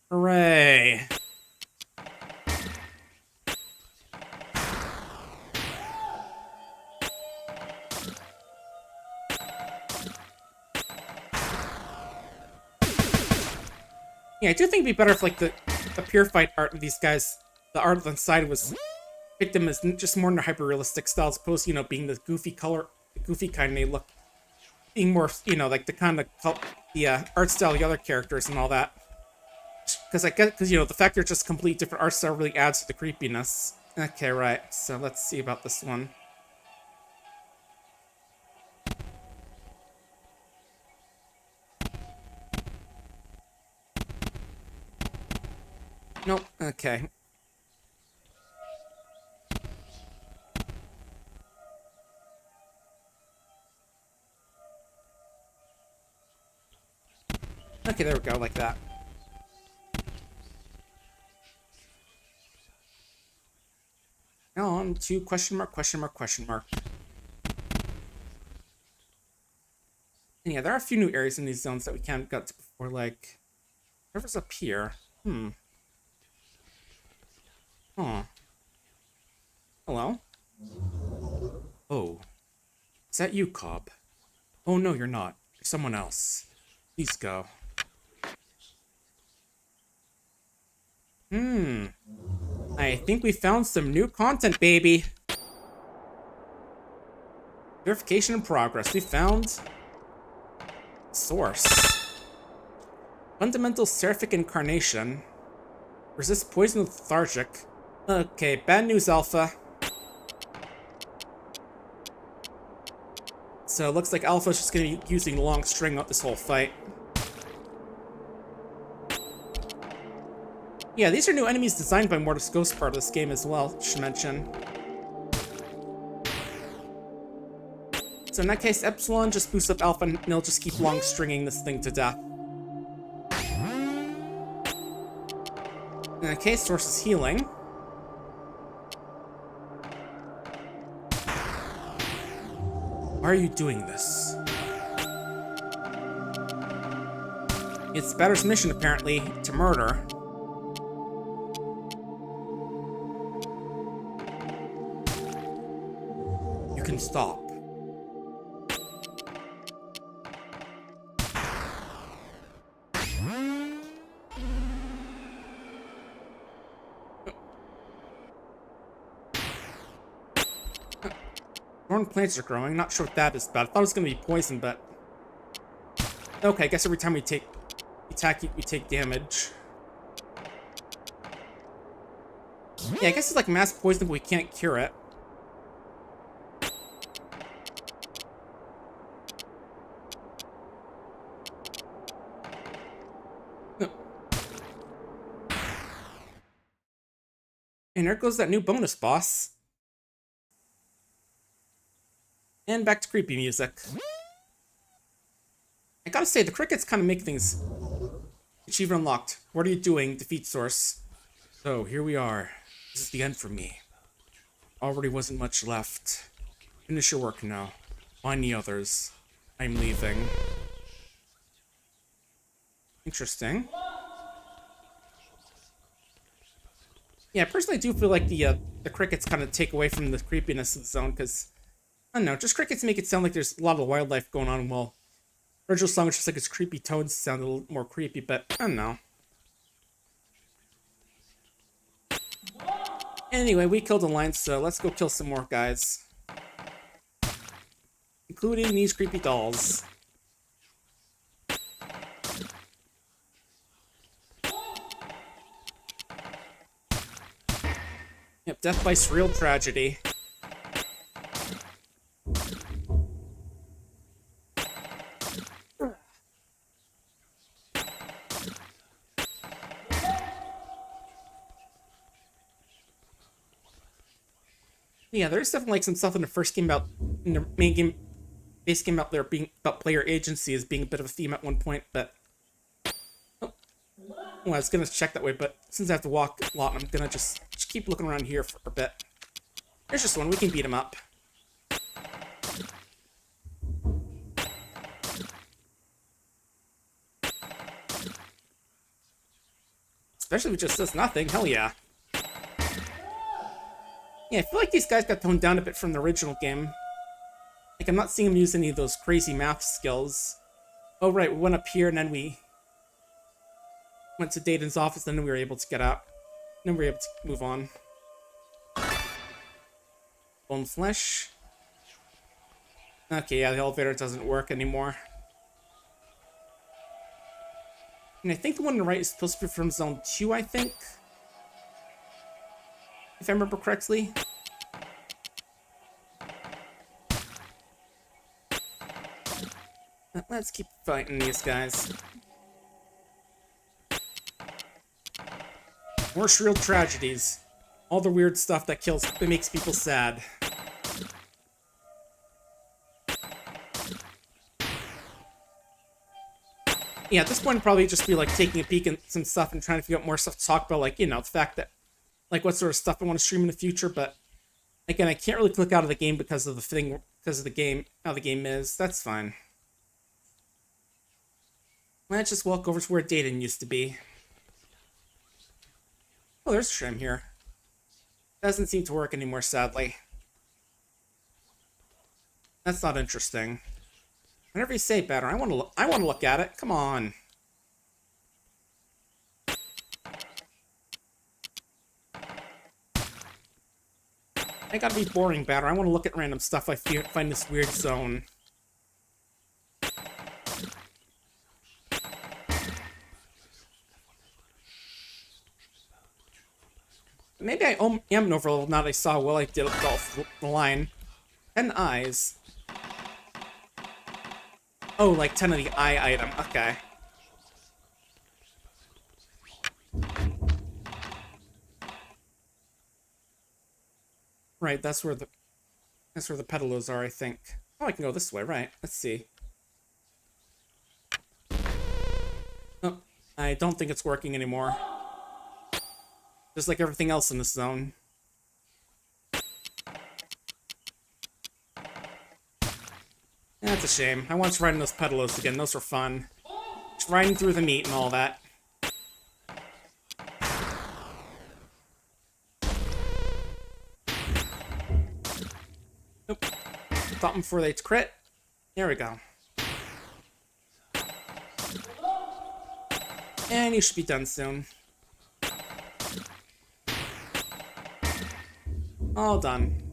Hooray. Yeah, I do think it'd be better if, like, the purified art of these guys, the art on the side was picked them as just more in their hyper-realistic style, as opposed to, you know, being the goofy color, the goofy kind they look, being more, you know, like the kind of, art style of the other characters and all that. Because, you know, the fact they're just complete different art style really adds to the creepiness. Okay, right, so let's see about this one. Nope, okay. Okay, there we go, like that. Now on to question mark, question mark, question mark. And yeah, there are a few new areas in these zones that we can't get to before, like... Whatever's up here. Huh. Hello? Oh. Is that you, Cobb? Oh, no, you're not. You're someone else. Please go. I think we found some new content, baby. Verification in progress. We found... Source. Fundamental Seraphic Incarnation. Resist poison with lethargic. Okay, bad news, Alpha. So it looks like Alpha's just gonna be using the long string out this whole fight. Yeah, these are new enemies designed by Mortis Ghost part of this game as well, should mention. So in that case, Epsilon just boosts up Alpha and they'll just keep long stringing this thing to death. In that case, Source is healing. Why are you doing this? It's Batter's mission, apparently, to murder. You can stop. Thorn plants are growing. Not sure what that is about. I thought it was going to be poison, but... Okay, I guess every time we attack, we take damage. Yeah, I guess it's like mass poison, but we can't cure it. And there goes that new bonus boss. And back to creepy music. I gotta say, the crickets kind of make things... Achievement unlocked. What are you doing? Defeat Source. So, here we are. This is the end for me. Already wasn't much left. Finish your work now. Find the others. I'm leaving. Interesting. Yeah, personally, I do feel like the crickets kind of take away from the creepiness of the zone, because... I don't know, just crickets make it sound like there's a lot of wildlife going on, while original song is just like its creepy tones sound a little more creepy, but I don't know. Anyway, we killed a lion, so let's go kill some more guys. Including these creepy dolls. Yep, death by surreal tragedy. Yeah, there's definitely like some stuff in the first game about in the main game, base game out there being about player agency as being a bit of a theme at one point, but well, I was gonna check that way, but since I have to walk a lot, I'm gonna just keep looking around here for a bit. There's just one. We can beat him up. Especially if it just does nothing. Hell yeah. Yeah, I feel like these guys got toned down a bit from the original game. Like, I'm not seeing them use any of those crazy math skills. Oh, right, we went up here, and then we went to Dayton's office, and then we were able to get out. Then we were able to move on. Bone flesh. Okay, yeah, the elevator doesn't work anymore. And I think the one on the right is supposed to be from Zone 2, I think. If I remember correctly. Let's keep fighting these guys. More real tragedies. All the weird stuff that makes people sad. Yeah, at this point, I'd probably just be like taking a peek at some stuff and trying to figure out more stuff to talk about, like, you know, the fact that, like, what sort of stuff I want to stream in the future, but again, I can't really click out of the game because of the game, how the game is. That's fine. Let's just walk over to where Dayton used to be. Oh, there's a shrim here. Doesn't seem to work anymore, sadly. That's not interesting. Whenever you say better, I want to look at it. Come on. I gotta be boring, Batter. I want to look at random stuff I find this weird zone. Maybe I am an overlevel now that I saw how well I did off the line. 10 eyes. Oh, like 10 of the eye item. Okay. Right, that's where the pedalos are, I think. Oh, I can go this way, right. Let's see. Oh, I don't think it's working anymore. Just like everything else in this zone. That's a shame. I want to ride in those pedalos again. Those were fun. Just riding through the meat and all that. Nope. Stop them before they crit. There we go. And you should be done soon. All done.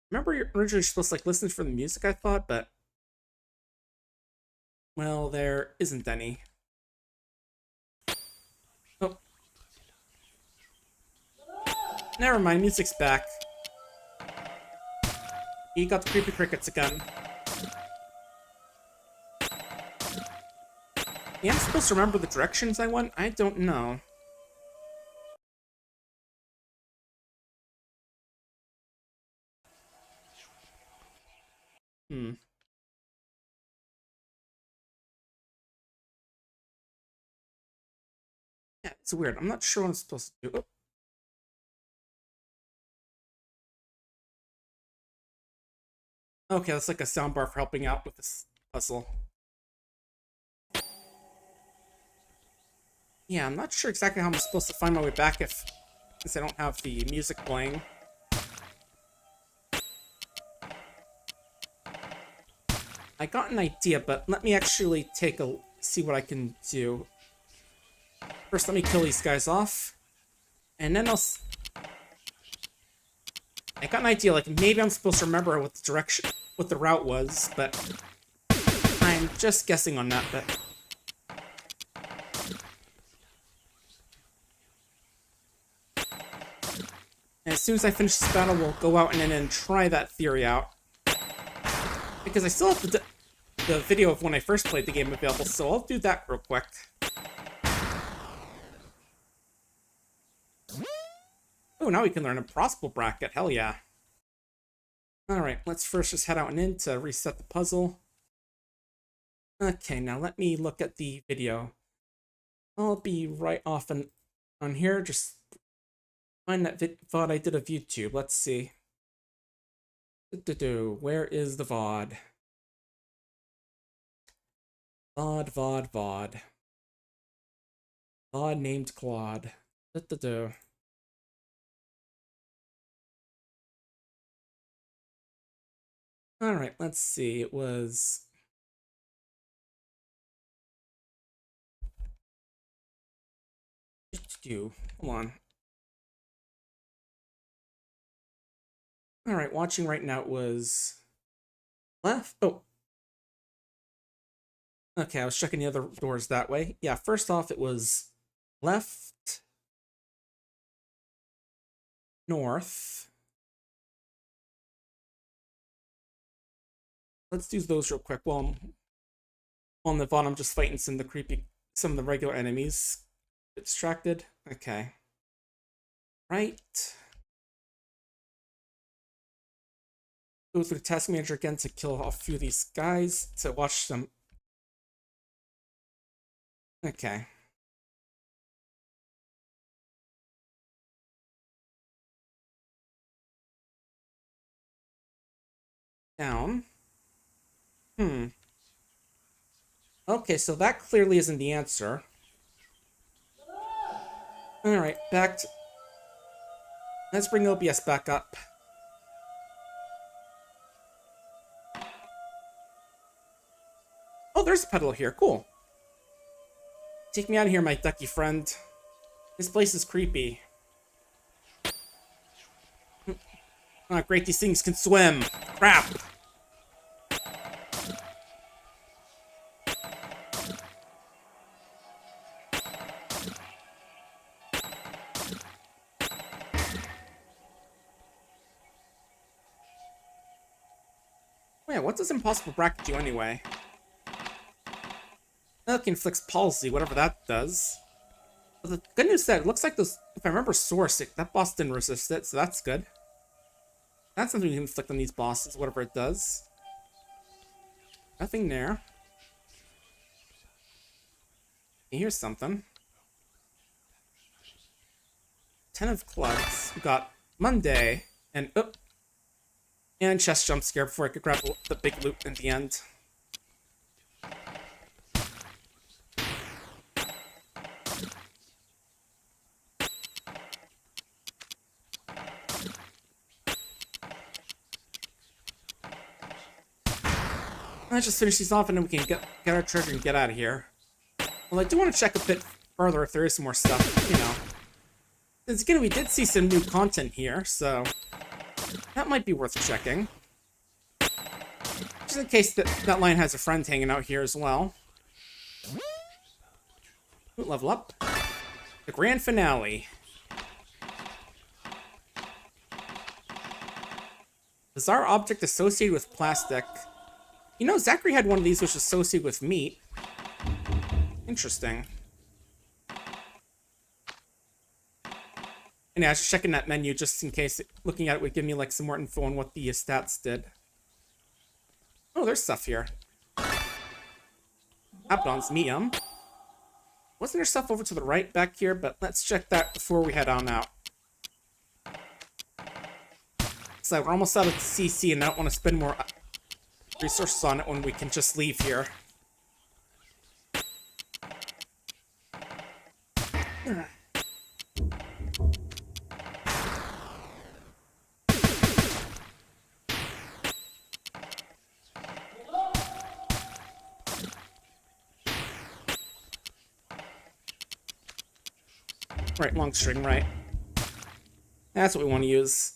Remember, you're originally supposed to like listen for the music, I thought, but well, there isn't any. Oh. Never mind, music's back. You got the creepy crickets again. Yeah, I'm supposed to remember the directions I went? I don't know. Yeah, it's weird. I'm not sure what I'm supposed to do. Oh. Okay, that's like a soundbar for helping out with this puzzle. Yeah, I'm not sure exactly how I'm supposed to find my way back since I don't have the music playing. I got an idea, but let me actually see what I can do. First, let me kill these guys off. And then I got an idea, like, maybe I'm supposed to remember what the route was, but I'm just guessing on that, but... And as soon as I finish this battle, we'll go out and then try that theory out. Because I still have the video of when I first played the game available, so I'll do that real quick. Oh, now we can learn a possible bracket. Hell yeah. Alright, let's first just head out and in to reset the puzzle. Okay, now let me look at the video. I'll be right off on here. Just find that VOD I did of YouTube. Let's see. Where is the VOD? VOD. VOD named Claude. Alright, let's see. It was... Hold on. Alright, watching right now it was... Left? Oh. Okay, I was checking the other doors that way. Yeah, first off it was... Left... North... Let's do those real quick. Well, on the VOD, I'm just fighting some of the regular enemies. Get distracted. Okay. Right. Go through the task manager again to kill off a few of these guys, to watch them. Okay. Down. Okay, so that clearly isn't the answer. Alright, back to... Let's bring OBS back up. Oh, there's a pedal here. Cool. Take me out of here, my ducky friend. This place is creepy. Ah, great, these things can swim. Crap. Wait, what does Impossible Bracket do anyway? That inflicts palsy, whatever that does. But the good news is that it looks like those, if I remember Source, that boss didn't resist it, so that's good. That's something we can inflict on these bosses, whatever it does. Nothing there. Here's something. 10 of clubs. We got Monday, and and chest jump scare before I could grab the big loot at the end. Let's just finish these off and then we can get our treasure and get out of here. Well, I do want to check a bit further if there is some more stuff, you know. Since again, we did see some new content here, so that might be worth checking. Just in case that line has a friend hanging out here as well. Ooh, level up. The grand finale. Bizarre object associated with plastic. You know, Zachary had one of these which was associated with meat. Interesting. And yeah, I was just checking that menu just in case looking at it would give me like some more info on what the stats did. Oh, there's stuff here. Abaddon's medium. Wasn't there stuff over to the right back here? But let's check that before we head on out. So we're almost out of CC and I don't want to spend more resources on it when we can just leave here. Right, long string, right. That's what we want to use.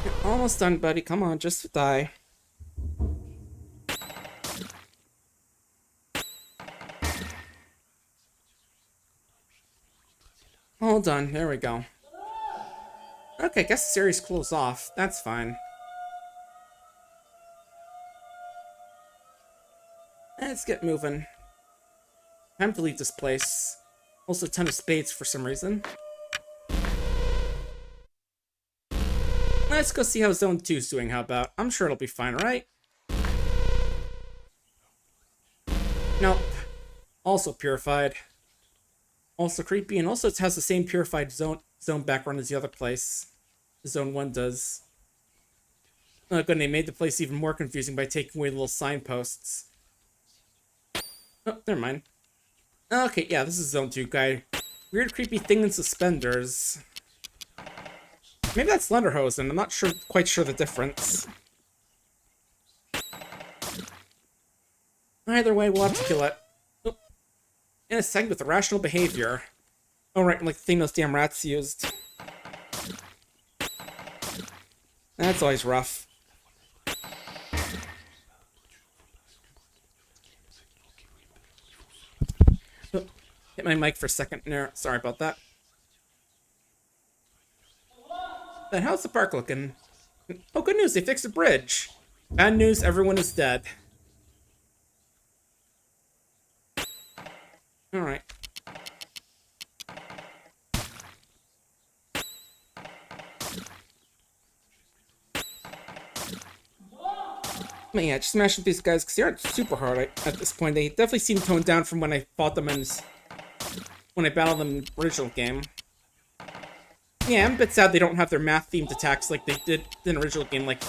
You're almost done, buddy. Come on, just die. Hold on, there we go. Okay, guess the series closed off. That's fine. Let's get moving. Time to leave this place. Also a ton of spades for some reason. Let's go see how Zone 2's doing, how about? I'm sure it'll be fine, right? Nope. Also purified. Also creepy, and also it has the same purified zone background as the other place. Zone 1 does. Oh, good, they made the place even more confusing by taking away the little signposts. Oh, never mind. Okay, yeah, this is Zone 2 guy. Weird creepy thing in suspenders. Maybe that's Slenderhosen, I'm not quite sure the difference. Either way, we'll have to kill it. Oh. In a segment with irrational behavior. Oh right, like the thing those damn rats used. That's always rough. Oh, hit my mic for a second there. Sorry about that. Then how's the park looking? Oh, good news, they fixed the bridge. Bad news, everyone is dead. Alright. But yeah, just smash with these guys, because they aren't super hard at this point. They definitely seem toned down from when I fought them when I battled them in the original game. Yeah, I'm a bit sad they don't have their math-themed attacks like they did in the original game. Like,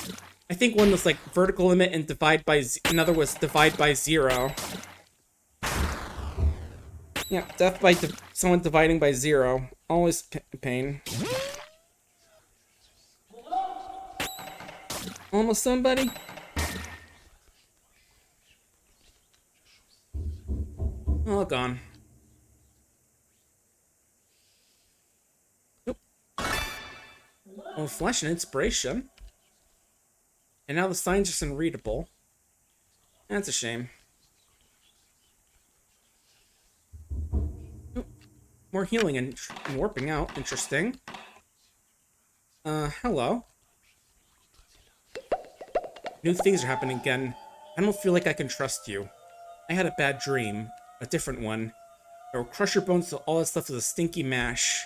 I think one was like vertical limit and divide by another was divide by 0. Yeah, death by someone dividing by 0. Always pain. Almost somebody. All gone. Nope. Oh, flesh and inspiration. And now the sign's just unreadable. That's a shame. Nope. More healing and warping out. Interesting. Hello. New things are happening again. I don't feel like I can trust you. I had a bad dream. A different one. It will crush your bones till all that's left is a stinky mash.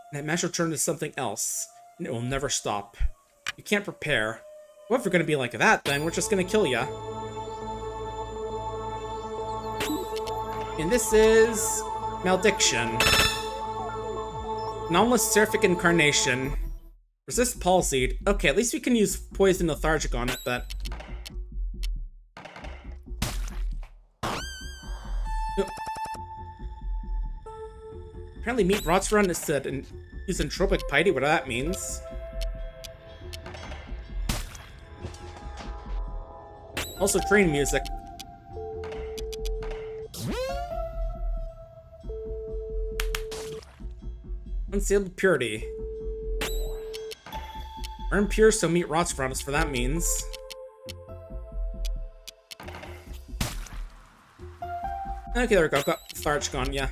And that mash will turn into something else. And it will never stop. You can't prepare. Well, if we're gonna be like that, then we're just gonna kill ya. And this is... Malediction. Anomalous Seraphic Incarnation. Resist Palsied. Okay, at least we can use Poison Lethargic on it, but... Apparently meat rots around is said and use entropic piety, whatever that means. Also train music. Unsealed purity. We're impure, so meat rots around us, for that means. Okay, there we go. Got Lethargic on, yeah.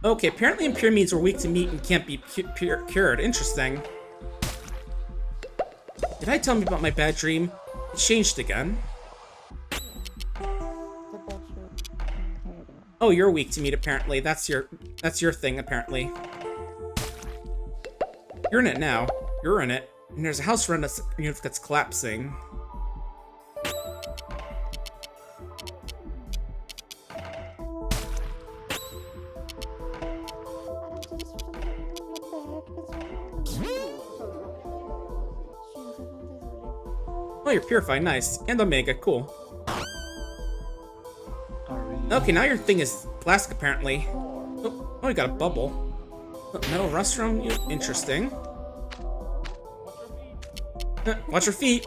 Okay, apparently impure means we're weak to meat and can't be cured. Interesting. Did I tell me about my bad dream? It changed again. Oh, you're weak to meat, apparently. That's your thing, apparently. You're in it now. You're in it. And there's a house around us that's collapsing. Oh, you're purified, nice. And Omega, cool. Okay, now your thing is plastic, apparently. Oh, you got a bubble. Oh, metal rostrum, interesting. Watch your feet.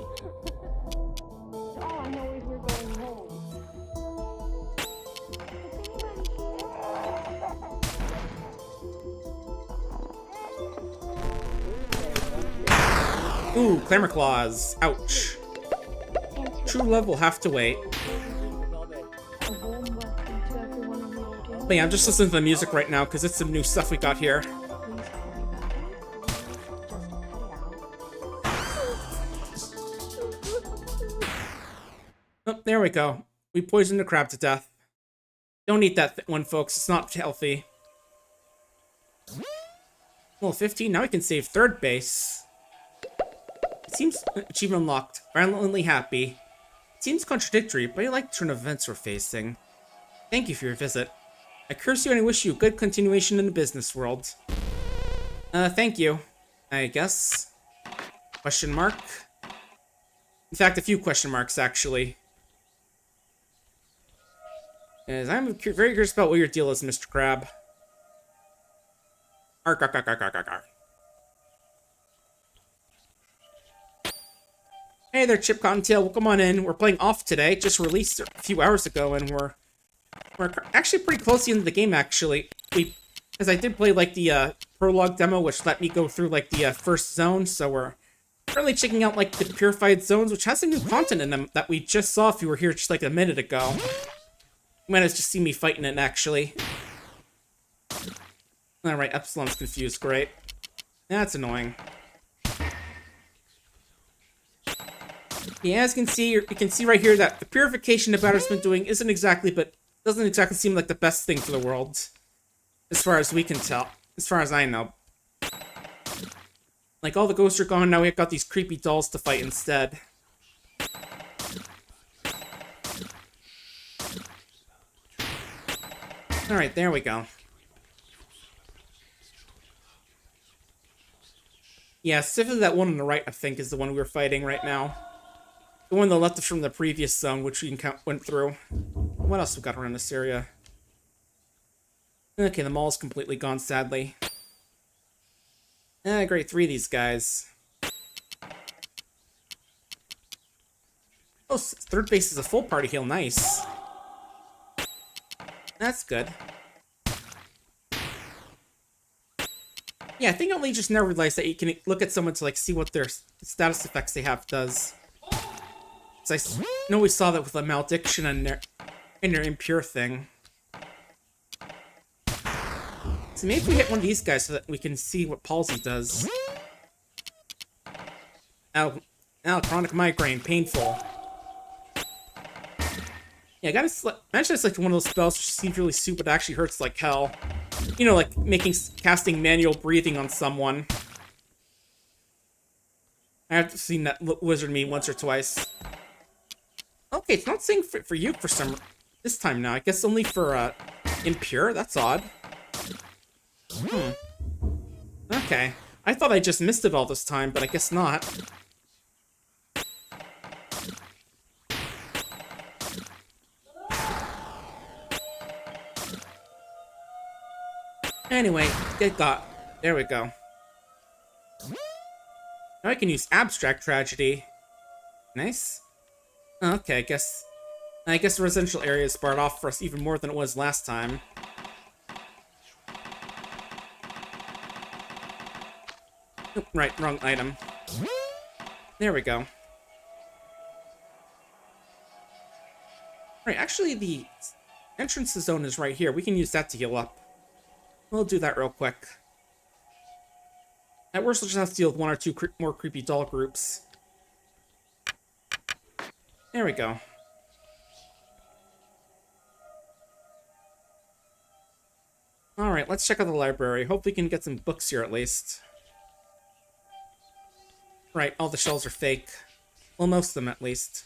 Ooh, Clamor Claws. Ouch. True love will have to wait. But yeah, I'm just listening to the music right now because it's some new stuff we got here. Oh, there we go. We poisoned the crab to death. Don't eat that one, folks. It's not healthy. Level 15. Now we can save third base. It seems achievement unlocked. Violently happy. It seems contradictory, but I like the turn of events we're facing. Thank you for your visit. I curse you and I wish you a good continuation in the business world. Thank you. I guess. Question mark. In fact, a few question marks, actually. As I'm very curious about what your deal is, Mr. Crab. Ark, ark, ark, ark, ark, ark, ark. Hey there, Chip Cottontail. Well, come on in. We're playing Off today. Just released a few hours ago, and we're actually pretty close to the end of the game, actually. Because I did play, like, the prologue demo, which let me go through, like, the first zone, so we're currently checking out, like, the Purified zones, which has some new content in them that we just saw if you were here just, like, a minute ago. You might have just seen me fighting it, actually. Alright, Epsilon's confused. Great. That's annoying. Yeah, as you can see right here that the purification the batter's been doing doesn't exactly seem like the best thing for the world. As far as we can tell. As far as I know. Like, all the ghosts are gone, now we've got these creepy dolls to fight instead. Alright, there we go. Yeah, specifically that one on the right, I think, is the one we're fighting right now. The one on the left is from the previous zone, which we went through. What else we got around this area? Okay, the mall's completely gone, sadly. Great, 3 of these guys. Oh, third base is a full party heal, nice. That's good. Yeah, I think I only just now realized that you can look at someone to, like, see what their status effects they have does. So I know we saw that with the malediction and their impure thing. So maybe if we hit one of these guys so that we can see what palsy does. Ow, chronic migraine, painful. Yeah, I gotta imagine it's like one of those spells which seems really stupid, but actually hurts like hell. You know, like casting manual breathing on someone. I have seen that wizard meme once or twice. Okay, it's not saying for you for this time now. I guess only for impure. That's odd. Okay, I thought I just missed it all this time, but I guess not. Anyway, get got. There we go. Now I can use abstract tragedy. Nice. Okay, I guess the residential area is barred off for us even more than it was last time. Oh, right, wrong item. There we go. Right, actually the entrance to the zone is right here. We can use that to heal up. We'll do that real quick. At worst, we'll just have to deal with 1 or 2 more creepy doll groups. There we go. Alright, let's check out the library. Hope we can get some books here at least. Right, all the shells are fake. Well, most of them at least.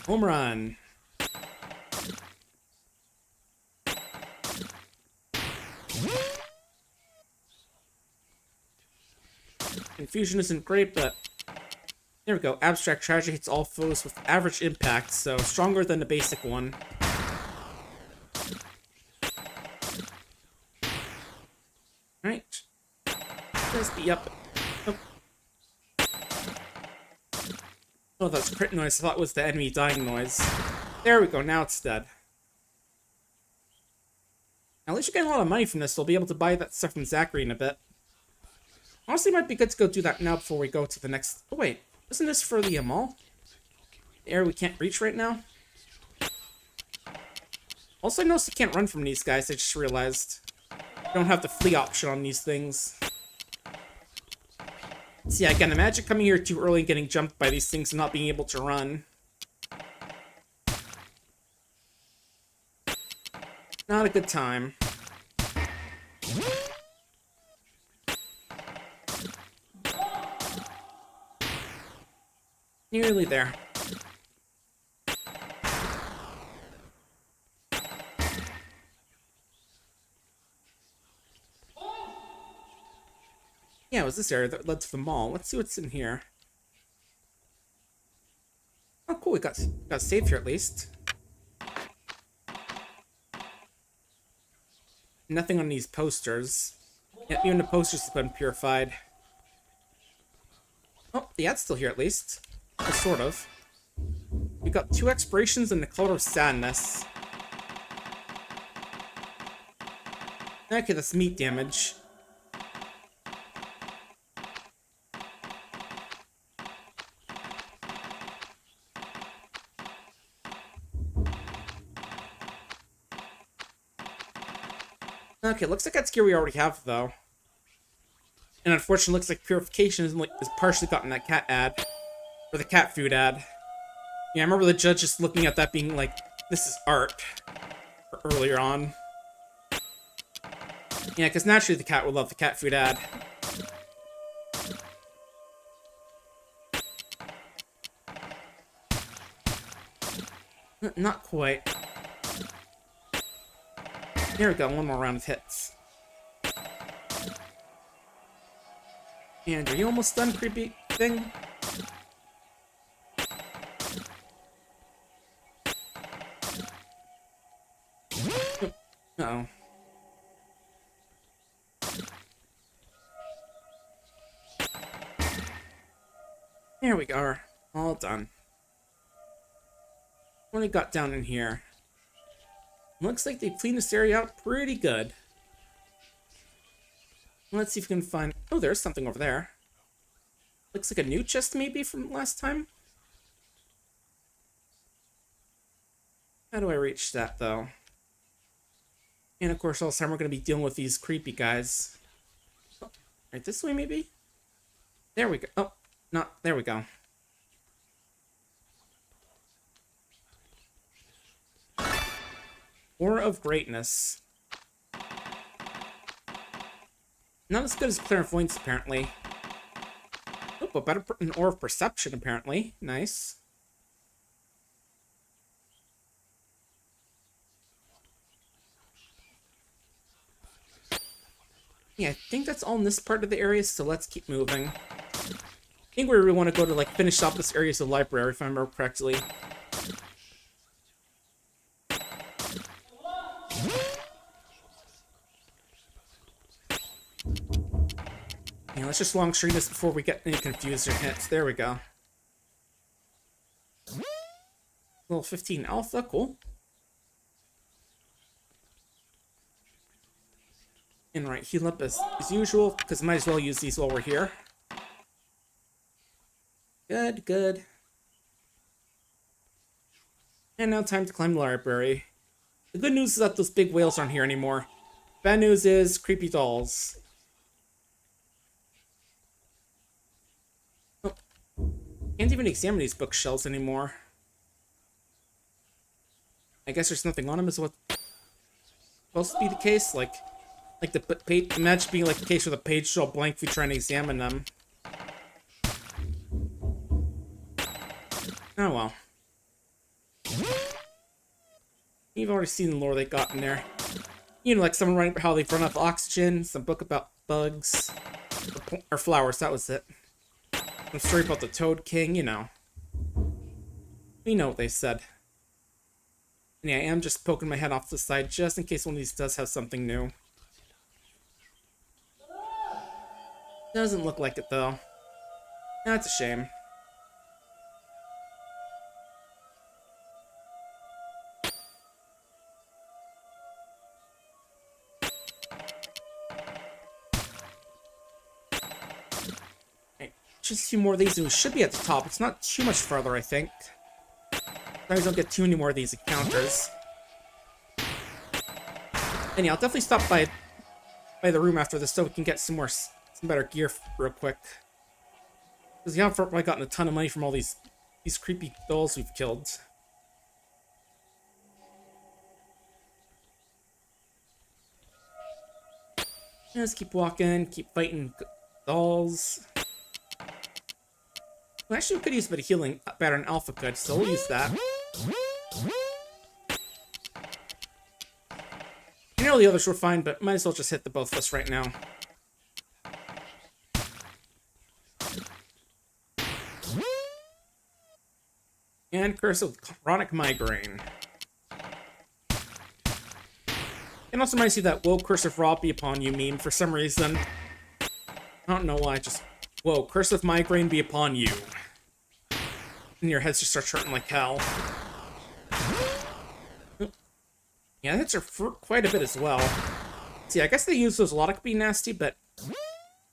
Home run. Confusion isn't great, but there we go. Abstract tragedy hits all foes with average impact, so stronger than the basic one. Alright. Let's be up. Oh. Oh, that's crit noise. I thought it was the enemy dying noise. There we go. Now it's dead. At least you're getting a lot of money from this, so we'll be able to buy that stuff from Zachary in a bit. Honestly, it might be good to go do that now before we go to the next... Oh, wait. Isn't this for the mall? The area we can't reach right now? Also, I noticed you can't run from these guys, I just realized. You don't have the flee option on these things. So yeah, again, imagine coming here too early and getting jumped by these things and not being able to run. Not a good time. Nearly there. Yeah, it was this area that led to the mall. Let's see what's in here. Oh, cool. We got saved here at least. Nothing on these posters. Yeah, even the posters have been purified. Oh, the ad's still here at least. Or sort of. We got 2 expirations and the color of sadness. Okay, that's meat damage. Okay, looks like that's gear we already have, though. And unfortunately, looks like Purification is partially gotten that cat ad. Or the cat food ad. Yeah, I remember the judge just looking at that being like, this is art. Earlier on. Yeah, because naturally the cat would love the cat food ad. Not quite. There we go, one more round of hits. And are you almost done, creepy thing? Uh-oh. There we go. All done. What do we got down in here? Looks like they cleaned this area out pretty good. Let's see if we can find... Oh, there's something over there. Looks like a new chest maybe from last time? How do I reach that, though? And of course, all the time we're going to be dealing with these creepy guys. Oh, right this way, maybe? There we go. Oh, not... There we go. Aura of Greatness. Not as good as Clairvoyance, apparently. Oh, but better an Aura of Perception, apparently. Nice. Yeah, I think that's all in this part of the area, so let's keep moving. I think we really want to go to, like, finish off this area as a library, if I remember correctly. Yeah, let's just long stream this before we get any confusion hits. There we go. Level 15 alpha, cool. And right, heal up as usual, because might as well use these while we're here. Good, good. And now time to climb the library. The good news is that those big whales aren't here anymore. Bad news is creepy dolls. Oh. Can't even examine these bookshelves anymore. I guess there's nothing on them is what's supposed to be the case. Like the page, imagine being like the case where the page is all blank if you try and examine them. Oh well. You've already seen the lore they got in there. You know, like someone writing about how they've run out of oxygen, some book about bugs, or flowers, that was it. Some story about the Toad King, you know. We know what they said. And yeah, I am just poking my head off to the side just in case one of these does have something new. Doesn't look like it though. That's a shame. Okay, just a few more of these and we should be at the top. It's not too much further, I think. Sometimes don't get too many more of these encounters. And yeah, I'll definitely stop by the room after this so we can get some better gear real quick. Because yeah, I've probably gotten a ton of money from all these creepy dolls we've killed. Yeah, let's keep walking, keep fighting dolls. Well, actually, we could use a bit of healing better than Alpha could, so we'll use that. I know the others were fine, but might as well just hit the both of us right now. And curse of chronic migraine. And also reminds you that, whoa, curse of Raw be upon you meme for some reason. I don't know why, just, whoa, curse of migraine be upon you. And your head just starts hurting like hell. Yeah, hits are for quite a bit as well. See, I guess they use those a lot. It could be nasty, but...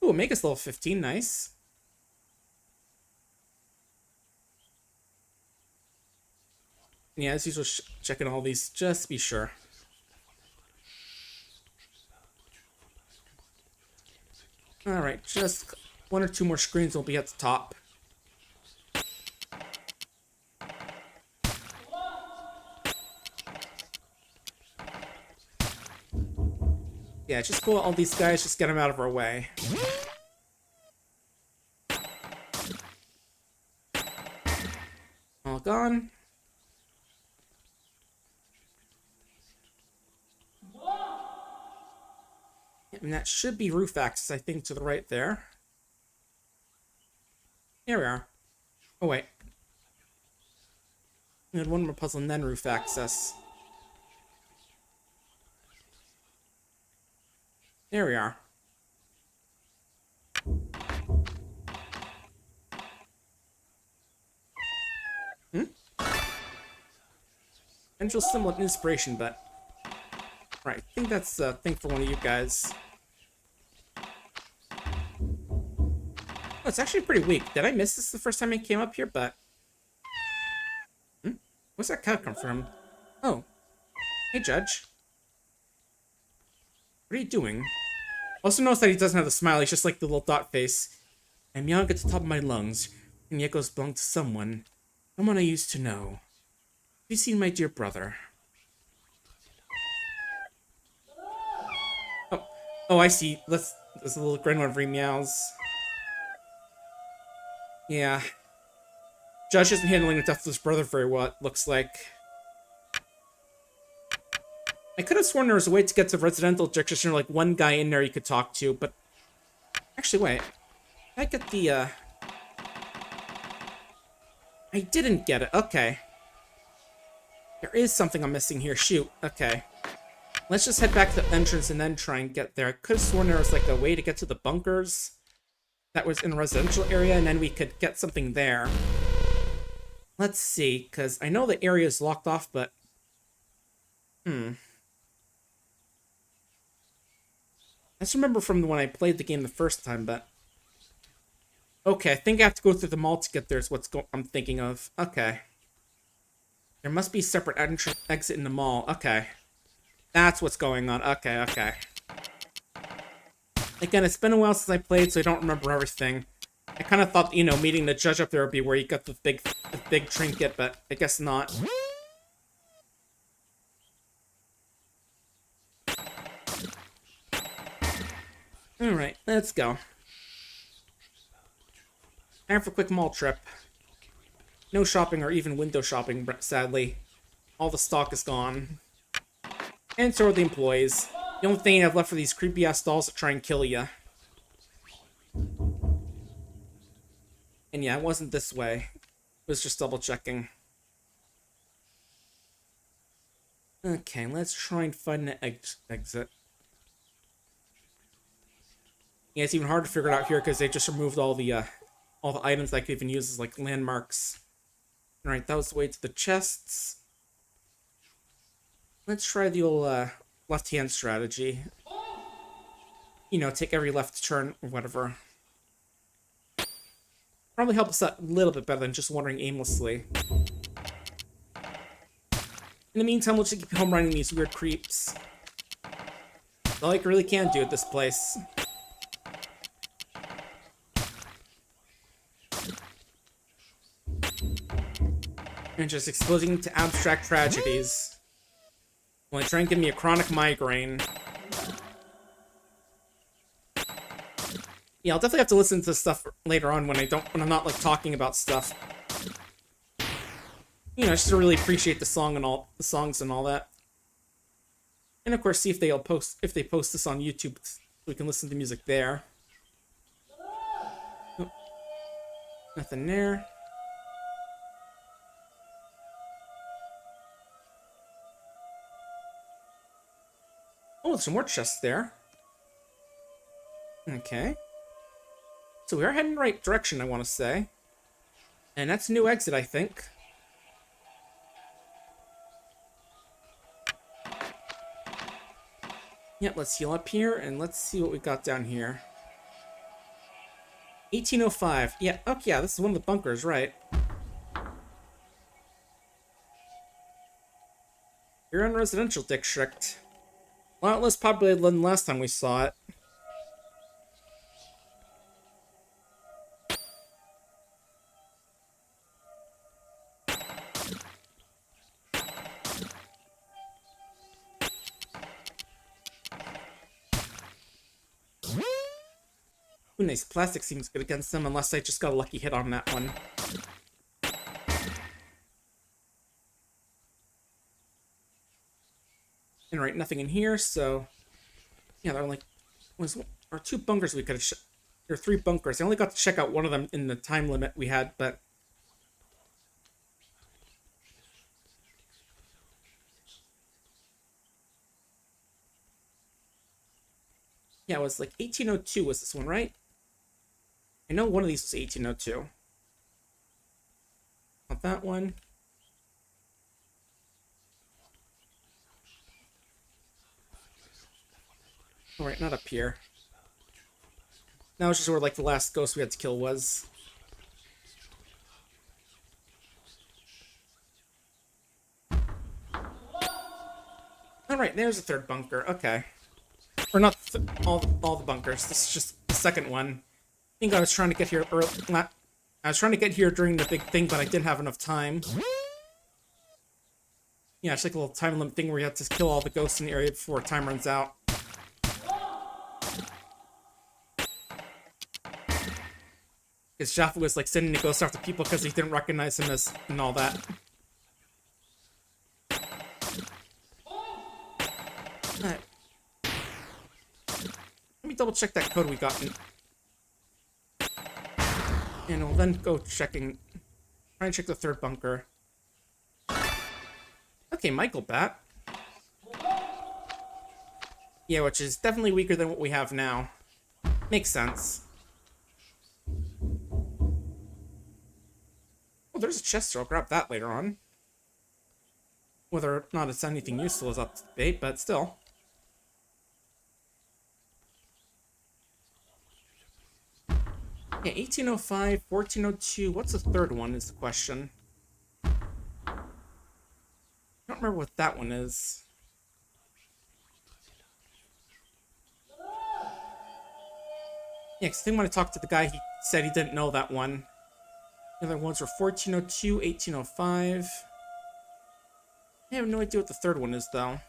Ooh, Omega's level 15, nice. Yeah, as usual, checking all these, just to be sure. Alright, just one or two more screens will be at the top. Yeah, just pull all these guys, just get them out of our way. All gone. And that should be roof access, I think, to the right there. Here we are. Oh, wait. We had one more puzzle and then roof access. There we are. Potential symbol of inspiration, but... Right, I think that's a thing for one of you guys. Oh, it's actually pretty weak. Did I miss this the first time I came up here? But... Where's that cow come from? Oh. Hey, Judge. What are you doing? Also notice that he doesn't have the smile, he's just like the little dot face. I'm young at the top of my lungs, and the echoes belong to someone. Someone I used to know. Have you seen my dear brother? Oh, I see. There's a little grin whenever he meows. Yeah. Judge isn't handling the death of his brother very well, it looks like. I could have sworn there was a way to get to residential districts, like one guy in there you could talk to, but... Actually, wait. I get the, I didn't get it. Okay. There is something I'm missing here. Shoot. Okay. Let's just head back to the entrance and then try and get there. I could have sworn there was, like, a way to get to the bunkers that was in a residential area, and then we could get something there. Let's see, because I know the area is locked off, but... I just remember from when I played the game the first time, but... Okay, I think I have to go through the mall to get there is what's I'm thinking of. Okay. There must be a separate exit in the mall. Okay. That's what's going on. Okay, okay. Again, it's been a while since I played, so I don't remember everything. I kind of thought, you know, meeting the judge up there would be where you got the big trinket, but I guess not. Alright, let's go. Time for a quick mall trip. No shopping or even window shopping, sadly. All the stock is gone. And so are the employees. The only thing I have left for these creepy-ass dolls to try and kill ya. And yeah, it wasn't this way. It was just double-checking. Okay, let's try and find an exit. Yeah, it's even hard to figure it out here because they just removed all the items that I could even use as, like, landmarks. Alright, that was the way to the chests. Let's try the old, left-hand strategy. You know, take every left turn or whatever. Probably help us out a little bit better than just wandering aimlessly. In the meantime, we'll just keep home running these weird creeps. All you really can do at this place. And just exploding into abstract tragedies. While trying to give me a chronic migraine. Yeah, I'll definitely have to listen to stuff later on when I'm not like talking about stuff. You know, just to really appreciate the songs and all that. And of course, see if they post this on YouTube, so we can listen to music there. Oh, nothing there. Oh, there's some more chests there. Okay. So we are heading in the right direction, I want to say. And that's a new exit, I think. Yep, let's heal up here, and let's see what we got down here. 1805. Yeah, okay, yeah, this is one of the bunkers, right. You're in residential district. A lot less populated than last time we saw it. Ooh, nice. Plastic seems good against them, unless I just got a lucky hit on that one. And right, nothing in here, so... Yeah, there are like... Or two bunkers we could have... There are 3 bunkers. I only got to check out one of them in the time limit we had, but... Yeah, it was like 1802 was this one, right? I know one of these was 1802. Not that one. Alright, not up here. Now it's just where, like, the last ghost we had to kill was. Alright, there's a 3rd bunker. Okay. Or not all the bunkers. This is just the 2nd one. I think I was trying to get here early. I was trying to get here during the big thing, but I didn't have enough time. Yeah, it's like a little time limit thing where you have to kill all the ghosts in the area before time runs out. Because Jaffa was like sending the ghosts after people because he didn't recognize him as and all that. Alright. Let me double check that code we got. And we'll then go try and check the 3rd bunker. Okay, Michael Bat. Yeah, which is definitely weaker than what we have now. Makes sense. Oh, there's a chest, so I'll grab that later on. Whether or not it's anything useful is up to debate, but still. Yeah, 1805, 1402. What's the 3rd one is the question. I don't remember what that one is. Yeah, because I think when I talked to the guy, he said he didn't know that one. The other ones were 1402, 1805. I have no idea what the 3rd one is, though.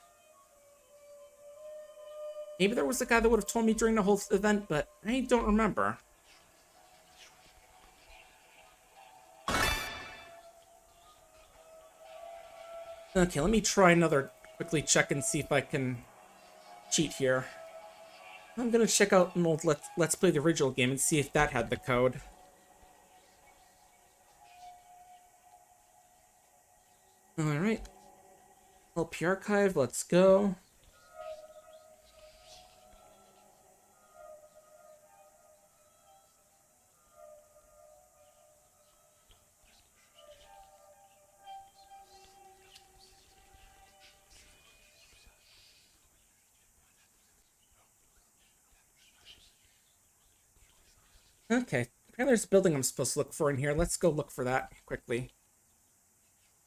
Maybe there was a guy that would have told me during the whole event, but I don't remember. Okay, let me try another, quickly check and see if I can cheat here. I'm gonna check out an old Let's Play the original game and see if that had the code. Alright. LP archive, let's go. Okay, apparently there's a building I'm supposed to look for in here. Let's go look for that quickly.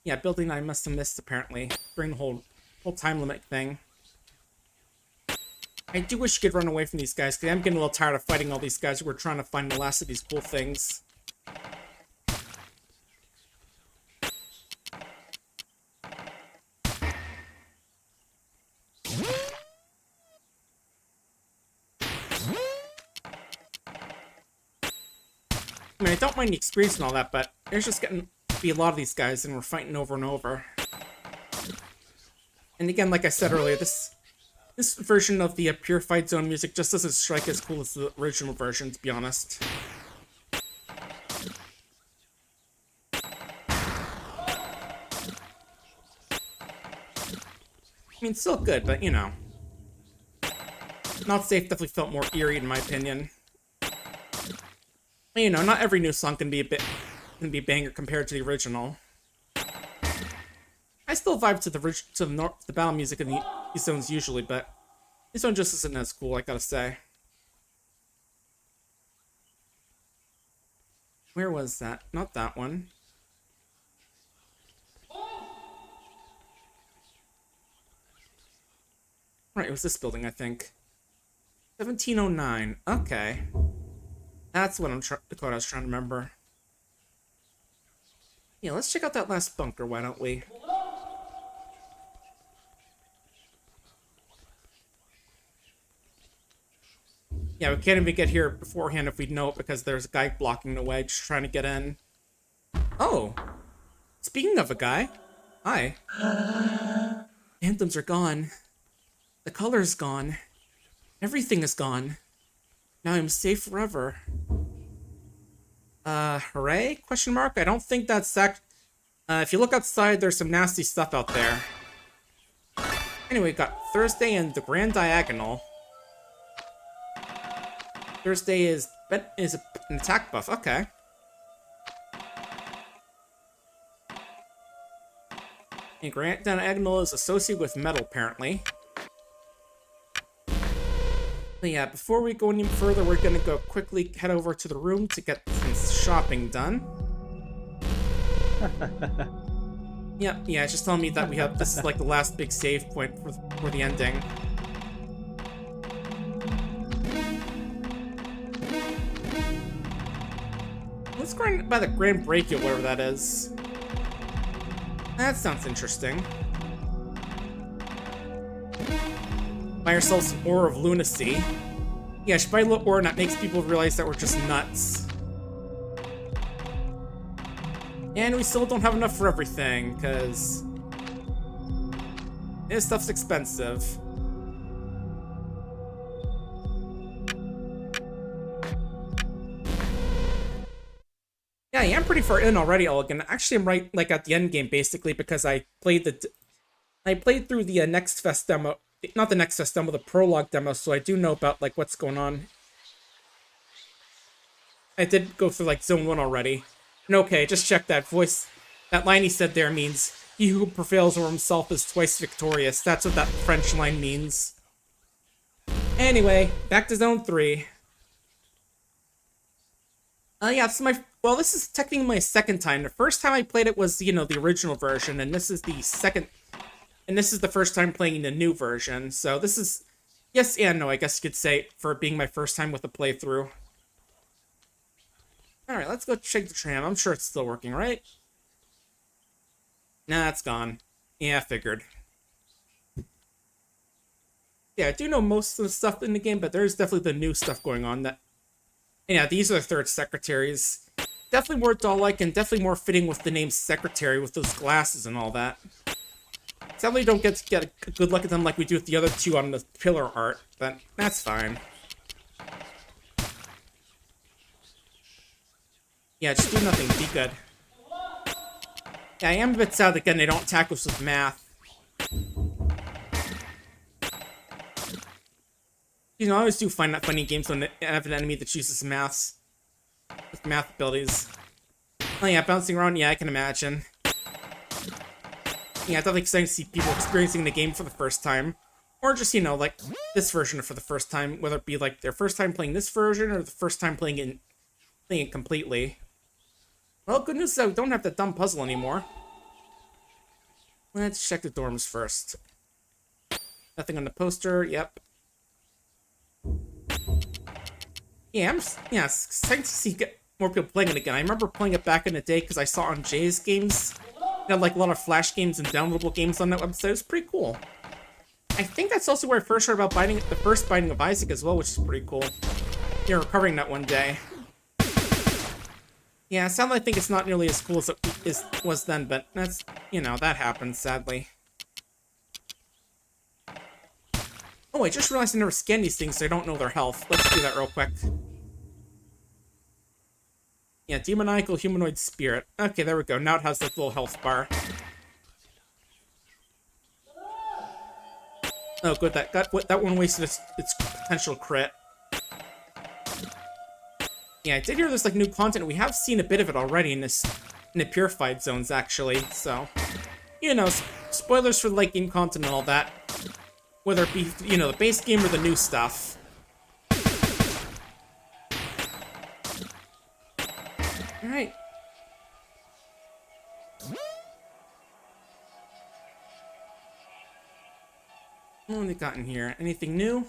Yeah, building I must have missed apparently during the whole time limit thing. I do wish you could run away from these guys, because I'm getting a little tired of fighting all these guys who are trying to find the last of these cool things. I mean, I don't mind the experience and all that, but there's just getting to be a lot of these guys, and we're fighting over and over. And again, like I said earlier, this version of the Purified Zone music just doesn't strike as cool as the original version, to be honest. I mean, still good, but you know. Not Safe definitely felt more eerie, in my opinion. You know, not every new song can be a banger compared to the original. I still vibe to the battle music in these zones usually, but this one just isn't as cool, I gotta say. Where was that? Not that one. Right, it was this building, I think. 1709. Okay. That's what I was trying to remember. Yeah, let's check out that last bunker, why don't we? Yeah, we can't even get here beforehand if we know it because there's a guy blocking the way, just trying to get in. Oh! Speaking of a guy. Hi. Anthems are gone. The color's gone. Everything is gone. Now I'm safe forever. Hooray? Question mark? I don't think that's if you look outside, there's some nasty stuff out there. Anyway, we got Thursday and the Grand Diagonal. Thursday is an attack buff. Okay. And Grand Diagonal is associated with metal, apparently. But yeah, before we go any further, we're gonna go quickly head over to the room to get some shopping done. Yeah, it's just telling me that this is like the last big save point for the ending. Let's go by the Grand Brachial, whatever that is. That sounds interesting. Buy ourselves some Aura of Lunacy. Yeah, should buy a little aura that makes people realize that we're just nuts. And we still don't have enough for everything, because this stuff's expensive. Yeah, I am pretty far in already, Elegant. Actually, I'm right like at the end game basically because I played through the Next Fest demo. Not the Next Fest demo, the prologue demo, so I do know about, like, what's going on. I did go through, like, Zone 1 already. And okay, just check that voice. That line he said there means, he who prevails over himself is twice victorious. That's what that French line means. Anyway, back to Zone 3. Yeah, this is technically my second time. The first time I played it was, the original version, and this is the second... And this is the first time playing the new version, so this is... Yes and no, I guess you could say, for being my first time with a playthrough. Alright, let's go check the tram. I'm sure it's still working, right? Nah, it's gone. Yeah, I figured. Yeah, I do know most of the stuff in the game, but there's definitely the new stuff going on that... And yeah, these are the third secretaries. Definitely more doll-like and definitely more fitting with the name Secretary with those glasses and all that. Sadly, don't get a good look at them like we do with the other two on the pillar art, but that's fine. Yeah, just do nothing. Be good. Yeah, I am a bit sad that, again, they don't tackle us with math. I always do find that funny games when I have an enemy that uses math abilities. Oh yeah, bouncing around, yeah, I can imagine. Yeah, it's definitely exciting to see people experiencing the game for the first time. Or just, like, this version for the first time, whether it be, like, their first time playing this version, or the first time playing it completely. Well, good news is that we don't have that dumb puzzle anymore. Let's check the dorms first. Nothing on the poster, yep. Yeah, yeah, it's exciting to see more people playing it again. I remember playing it back in the day because I saw on Jay's games. They had like a lot of Flash games and downloadable games on that website. It was pretty cool. I think that's also where I first heard about the first Binding of Isaac as well, which is pretty cool. Yeah, recovering that one day. Yeah, sadly I think it's not nearly as cool as it was then, but that's, you know, that happens, sadly. Oh, I just realized I never scanned these things, so I don't know their health. Let's do that real quick. Yeah, demoniacal humanoid spirit. Okay, there we go. Now it has that little health bar. Oh, good. That one wasted its potential crit. Yeah, I did hear there's like new content. We have seen a bit of it already in the purified zones, actually. So, you know, spoilers for like in content and all that. Whether it be, you know, the base game or the new stuff. Alright. What have we got in here? Anything new?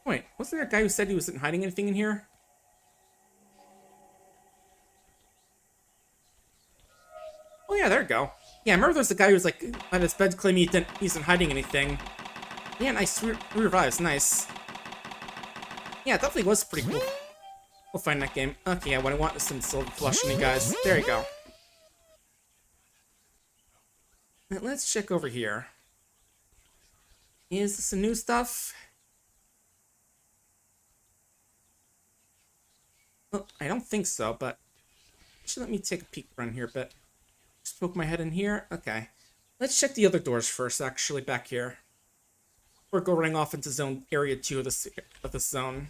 Wait, wasn't there a guy who said he wasn't hiding anything in here? Oh yeah, there we go. Yeah, I remember there's a guy who was like at his bed claiming he isn't hiding anything. Yeah, nice revives, nice. Yeah, it definitely was pretty cool. We'll find that game. Okay, yeah, what I want is some silver flush on you guys. There you go. Now, let's check over here. Is this some new stuff? Well, I don't think so, but let me take a peek around here a bit. Just poke my head in here. Okay. Let's check the other doors first, actually, back here. We're going off into zone area 2 of this zone.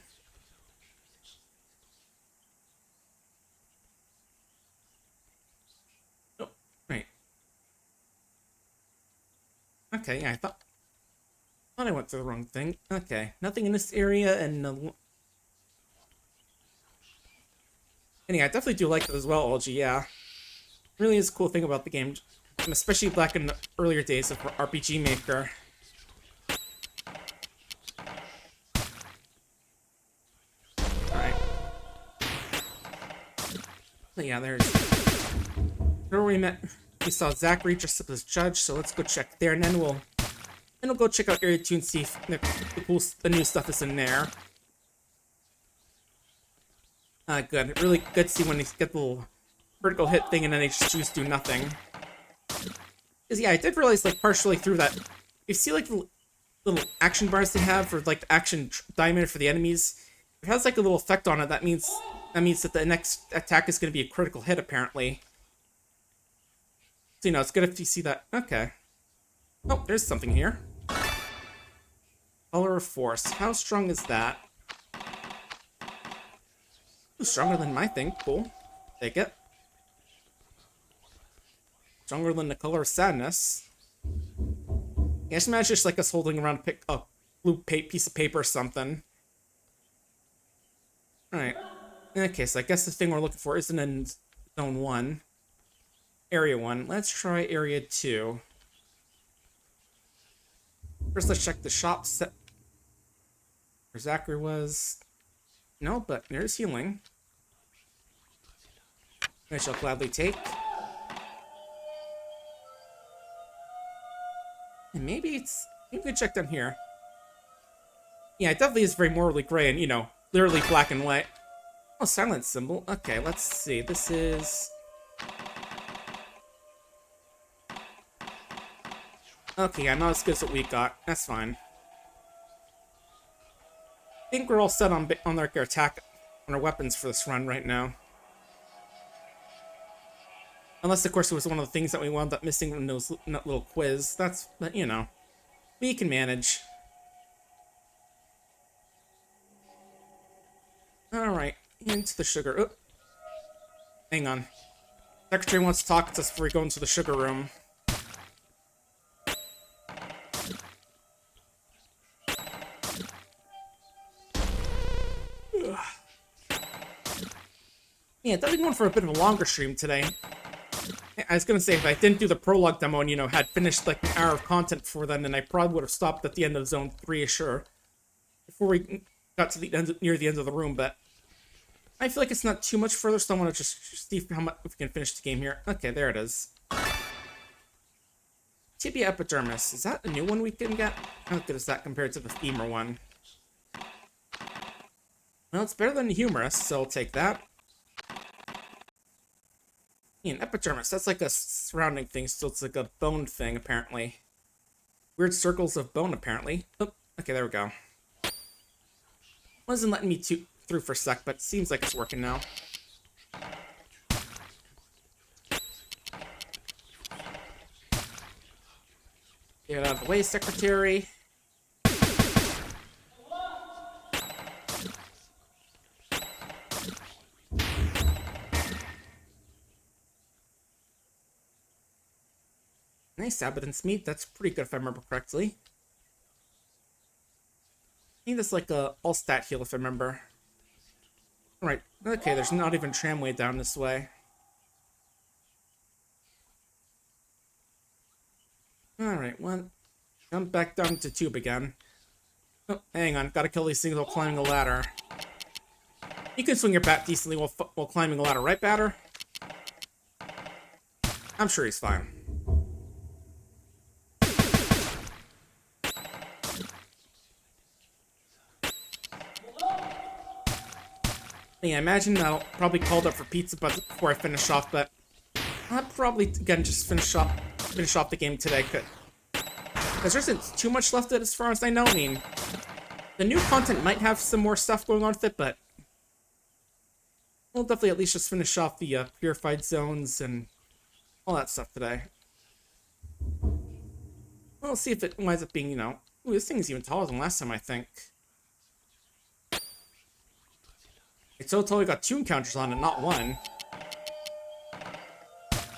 Oh, right. Okay, yeah, I thought I went to the wrong thing. Okay, nothing in this area, and yeah, I definitely do like it as well, LG, yeah. Really is a cool thing about the game, especially back in the earlier days of RPGMaker. Alright. But yeah, there's where we saw Zachary dressed up as judge, so let's go check there, and then we'll go check out Area 2 and see if the new stuff is in there. Good. Really good to see when they get the little vertical hit thing and then they just choose to do nothing. Because, yeah, I did realize, like, partially through that, you see, like, the little action bars they have for, like, the action diamond for the enemies. If it has, like, a little effect on it, that means that the next attack is going to be a critical hit, apparently. So, you know, it's good if you see that. Okay. Oh, there's something here. Color of Force. How strong is that? Ooh, stronger than my thing. Cool. Take it. Stronger than the Color of Sadness. Yeah, just imagine just like us holding around a blue piece of paper or something. Alright. Okay, so I guess the thing we're looking for isn't in Zone 1. Area 1. Let's try Area 2. First, let's check the shop set. Where Zachary was. No, but there's healing. I shall gladly take. And maybe we check down here. Yeah, it definitely is very morally gray and, you know, literally black and white. Oh, silence symbol. Okay, let's see. This is... Okay, yeah, not as good as what we got. That's fine. I think we're all set on our attack on our weapons for this run right now. Unless, of course, it was one of the things that we wound up missing in that little quiz. But, you know, we can manage. Alright, into the sugar. Oop. Hang on. Secretary wants to talk to us before we go into the sugar room. Yeah, definitely going for a bit of a longer stream today. I was gonna say, if I didn't do the prologue demo and, you know, had finished like an hour of content before then I probably would have stopped at the end of Zone 3, sure. Before we got to the end, near the end of the room, but I feel like it's not too much further, so I want to just see how much if we can finish the game here. Okay, there it is. Tibia epidermis. Is that a new one we can get? How good is that compared to the femur one? Well, it's better than humerus, so I'll take that. An epidermis, that's like a surrounding thing, so it's like a bone thing, apparently. Weird circles of bone, apparently. Oh, okay, there we go. Wasn't letting me through for a sec, but seems like it's working now. Get out of the way, secretary. Nice abundance meat. That's pretty good if I remember correctly. I think that's like a all stat heal if I remember. Alright, okay, there's not even tramway down this way. Alright, well, jump back down to tube again. Oh, hang on, gotta kill these things while climbing a ladder. You can swing your bat decently while climbing a ladder, right, batter? I'm sure he's fine. Yeah, I imagine I'll probably called up for pizza before I finish off, but I'll probably, again, just finish off the game today, because there isn't too much left of it as far as I know. I mean, the new content might have some more stuff going on with it, but we'll definitely at least just finish off the purified zones and all that stuff today. We'll see if it winds up being, you know... Ooh, this thing is even taller than last time, I think. It's so tall we got 2 encounters on it, not 1.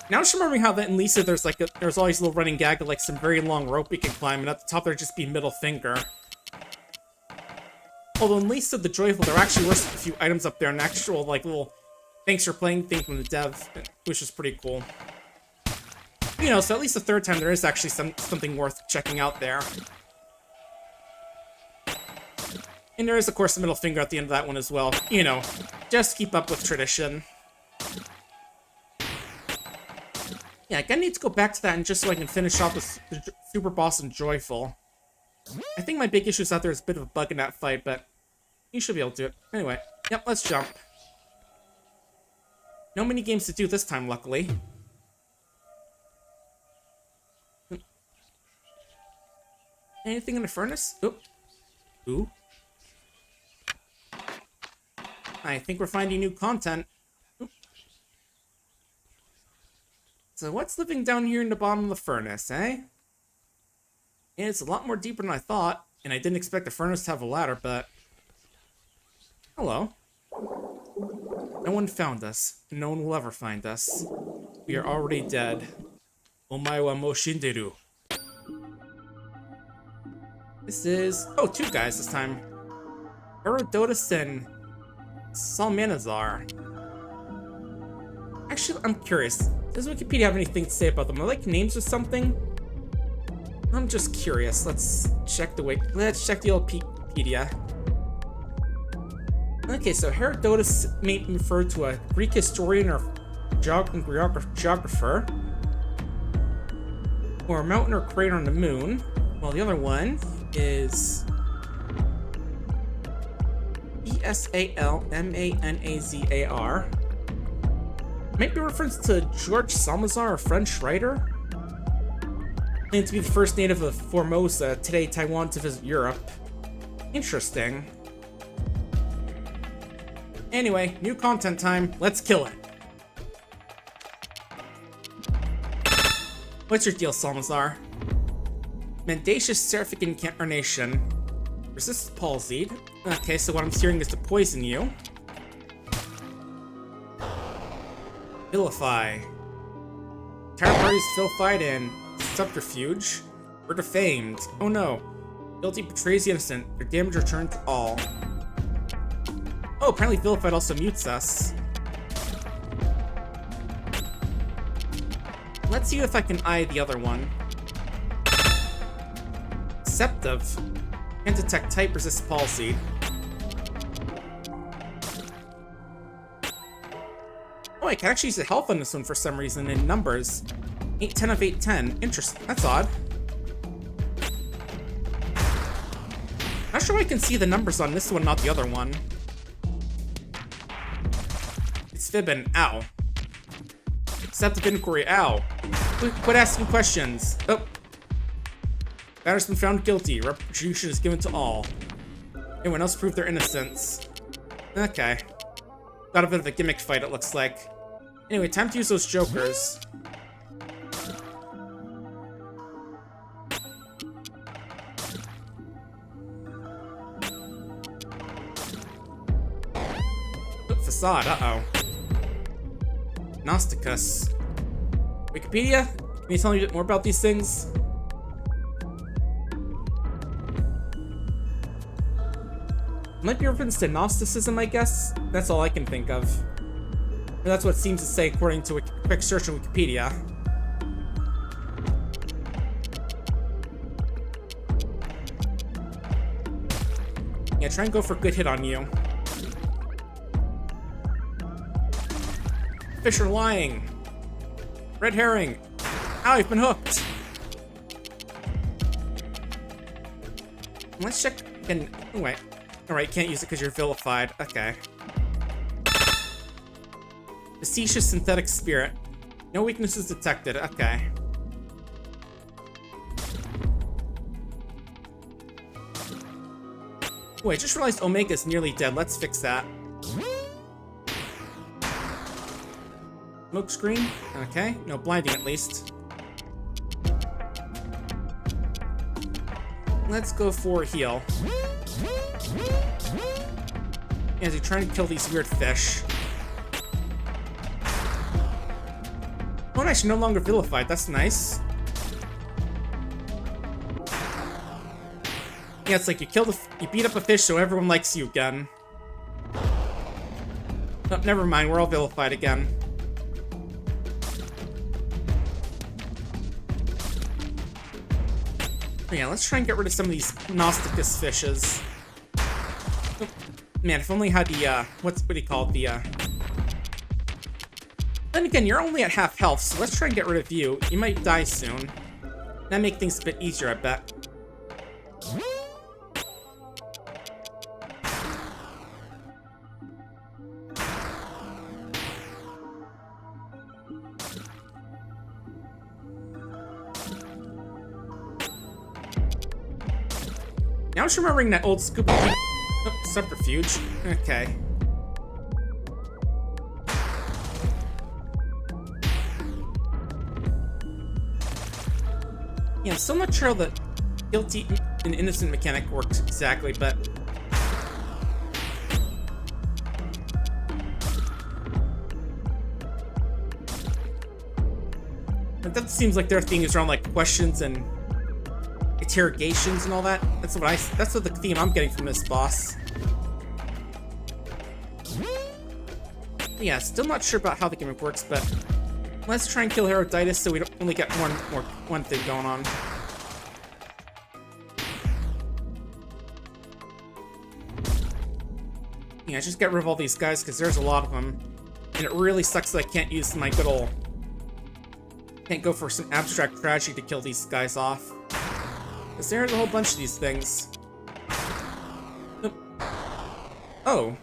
Now I'm just remembering how that in Lisa there's like there's always a little running gag of like some very long rope we can climb, and at the top there'd just be middle finger. Although in Lisa the Joyful, there actually were a few items up there, an actual like little thanks for playing thing from the dev, which is pretty cool. You know, so at least the third time there is actually something worth checking out there. And there is, of course, the middle finger at the end of that one as well. You know, just keep up with tradition. Yeah, I gotta need to go back to that and just so I can finish off with the Super Boss and Joyful. I think my big issue is out there is a bit of a bug in that fight, but you should be able to do it. Anyway, yep, let's jump. No mini games to do this time, luckily. Anything in the furnace? Oop. Ooh. I think we're finding new content. Oop. So what's living down here in the bottom of the furnace, eh? And it's a lot more deeper than I thought, and I didn't expect the furnace to have a ladder, but... Hello. No one found us, and no one will ever find us. We are already dead. Omae wa mou shinderu. This is... Oh, 2 guys this time. Herodotus and Salmanazar. Actually, I'm curious. Does Wikipedia have anything to say about them? Are they like names or something? I'm just curious. Let's check the old Wikipedia. Okay, so Herodotus may be referred to a Greek historian or geographer, or a mountain or crater on the moon, while the other one is Esalmanazar. Might be a reference to George Salmazar, a French writer. Claimed to be the first native of Formosa, today Taiwan, to visit Europe. Interesting. Anyway, new content time. Let's kill it. What's your deal, Salmazar? Mendacious seraphic incarnation. Resists palsied. Okay, so what I'm hearing is to poison you. Vilify. Entire parties vilified and subterfuge. We're defamed. Oh no. Guilty betrays the innocent. Their damage returned to all. Oh, apparently vilified also mutes us. Let's see if I can eye the other one. Deceptive. Can't detect type, resist palsy. Oh, I can actually use the health on this one for some reason in numbers. 810 of 810. Interesting. That's odd. Not sure why I can see the numbers on this one, not the other one. It's fibbing. Ow. Acceptive inquiry. Ow. Quit asking questions. Oh. Batter's been found guilty. Retribution is given to all. Anyone else prove their innocence? Okay. Got a bit of a gimmick fight, it looks like. Anyway, time to use those jokers. Facade, uh-oh. Gnosticus. Wikipedia? Can you tell me a bit more about these things? Might be a reference to Gnosticism, I guess? That's all I can think of. And that's what it seems to say according to a quick search on Wikipedia. Yeah, try and go for a good hit on you. Fish are lying. Red herring. Ow, I've been hooked. Let's check again. Oh, wait. Alright, can't use it because you're vilified. Okay. Facetious synthetic spirit. No weaknesses detected. Okay. Oh, I just realized Omega's nearly dead. Let's fix that. Smoke screen. Okay. No blinding, at least. Let's go for a heal. As you're trying to kill these weird fish. Oh, nice, you're no longer vilified. That's nice. Yeah, it's like you beat up a fish so everyone likes you again. Oh, never mind, we're all vilified again. Oh, yeah, let's try and get rid of some of these Gnosticus fishes. Oh, man, if only had the, what do you call it, the, Then again, you're only at half health, so let's try and get rid of you. You might die soon. That'd make things a bit easier, I bet. Now I'm just remembering that old Scoop. Oh, subterfuge. Okay. Yeah, I'm still not sure how the guilty and innocent mechanic works exactly, but... that seems like their thing is around, like, questions and interrogations and all that. That's what the theme I'm getting from this boss. Yeah, still not sure about how the gimmick works, but let's try and kill Heroditis so we don't only get one thing going on. Yeah, just get rid of all these guys because there's a lot of them, and it really sucks that I can't use my good old. Can't go for some abstract tragedy to kill these guys off. Because there's a whole bunch of these things. Oh.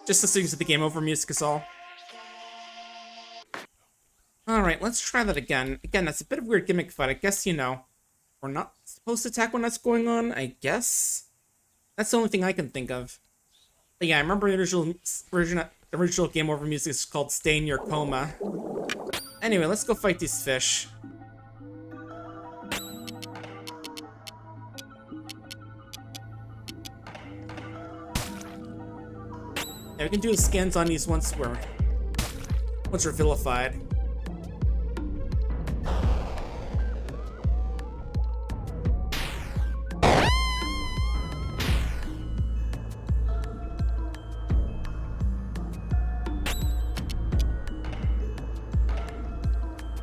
Just listening to the game over music is all. Alright, let's try that again. Again, that's a bit of a weird gimmick fight. I guess, you know, we're not supposed to attack when that's going on, I guess? That's the only thing I can think of. But yeah, I remember the original game over music is called Stay in Your Coma. Anyway, let's go fight these fish. Yeah, we can do the scans on these once we're vilified.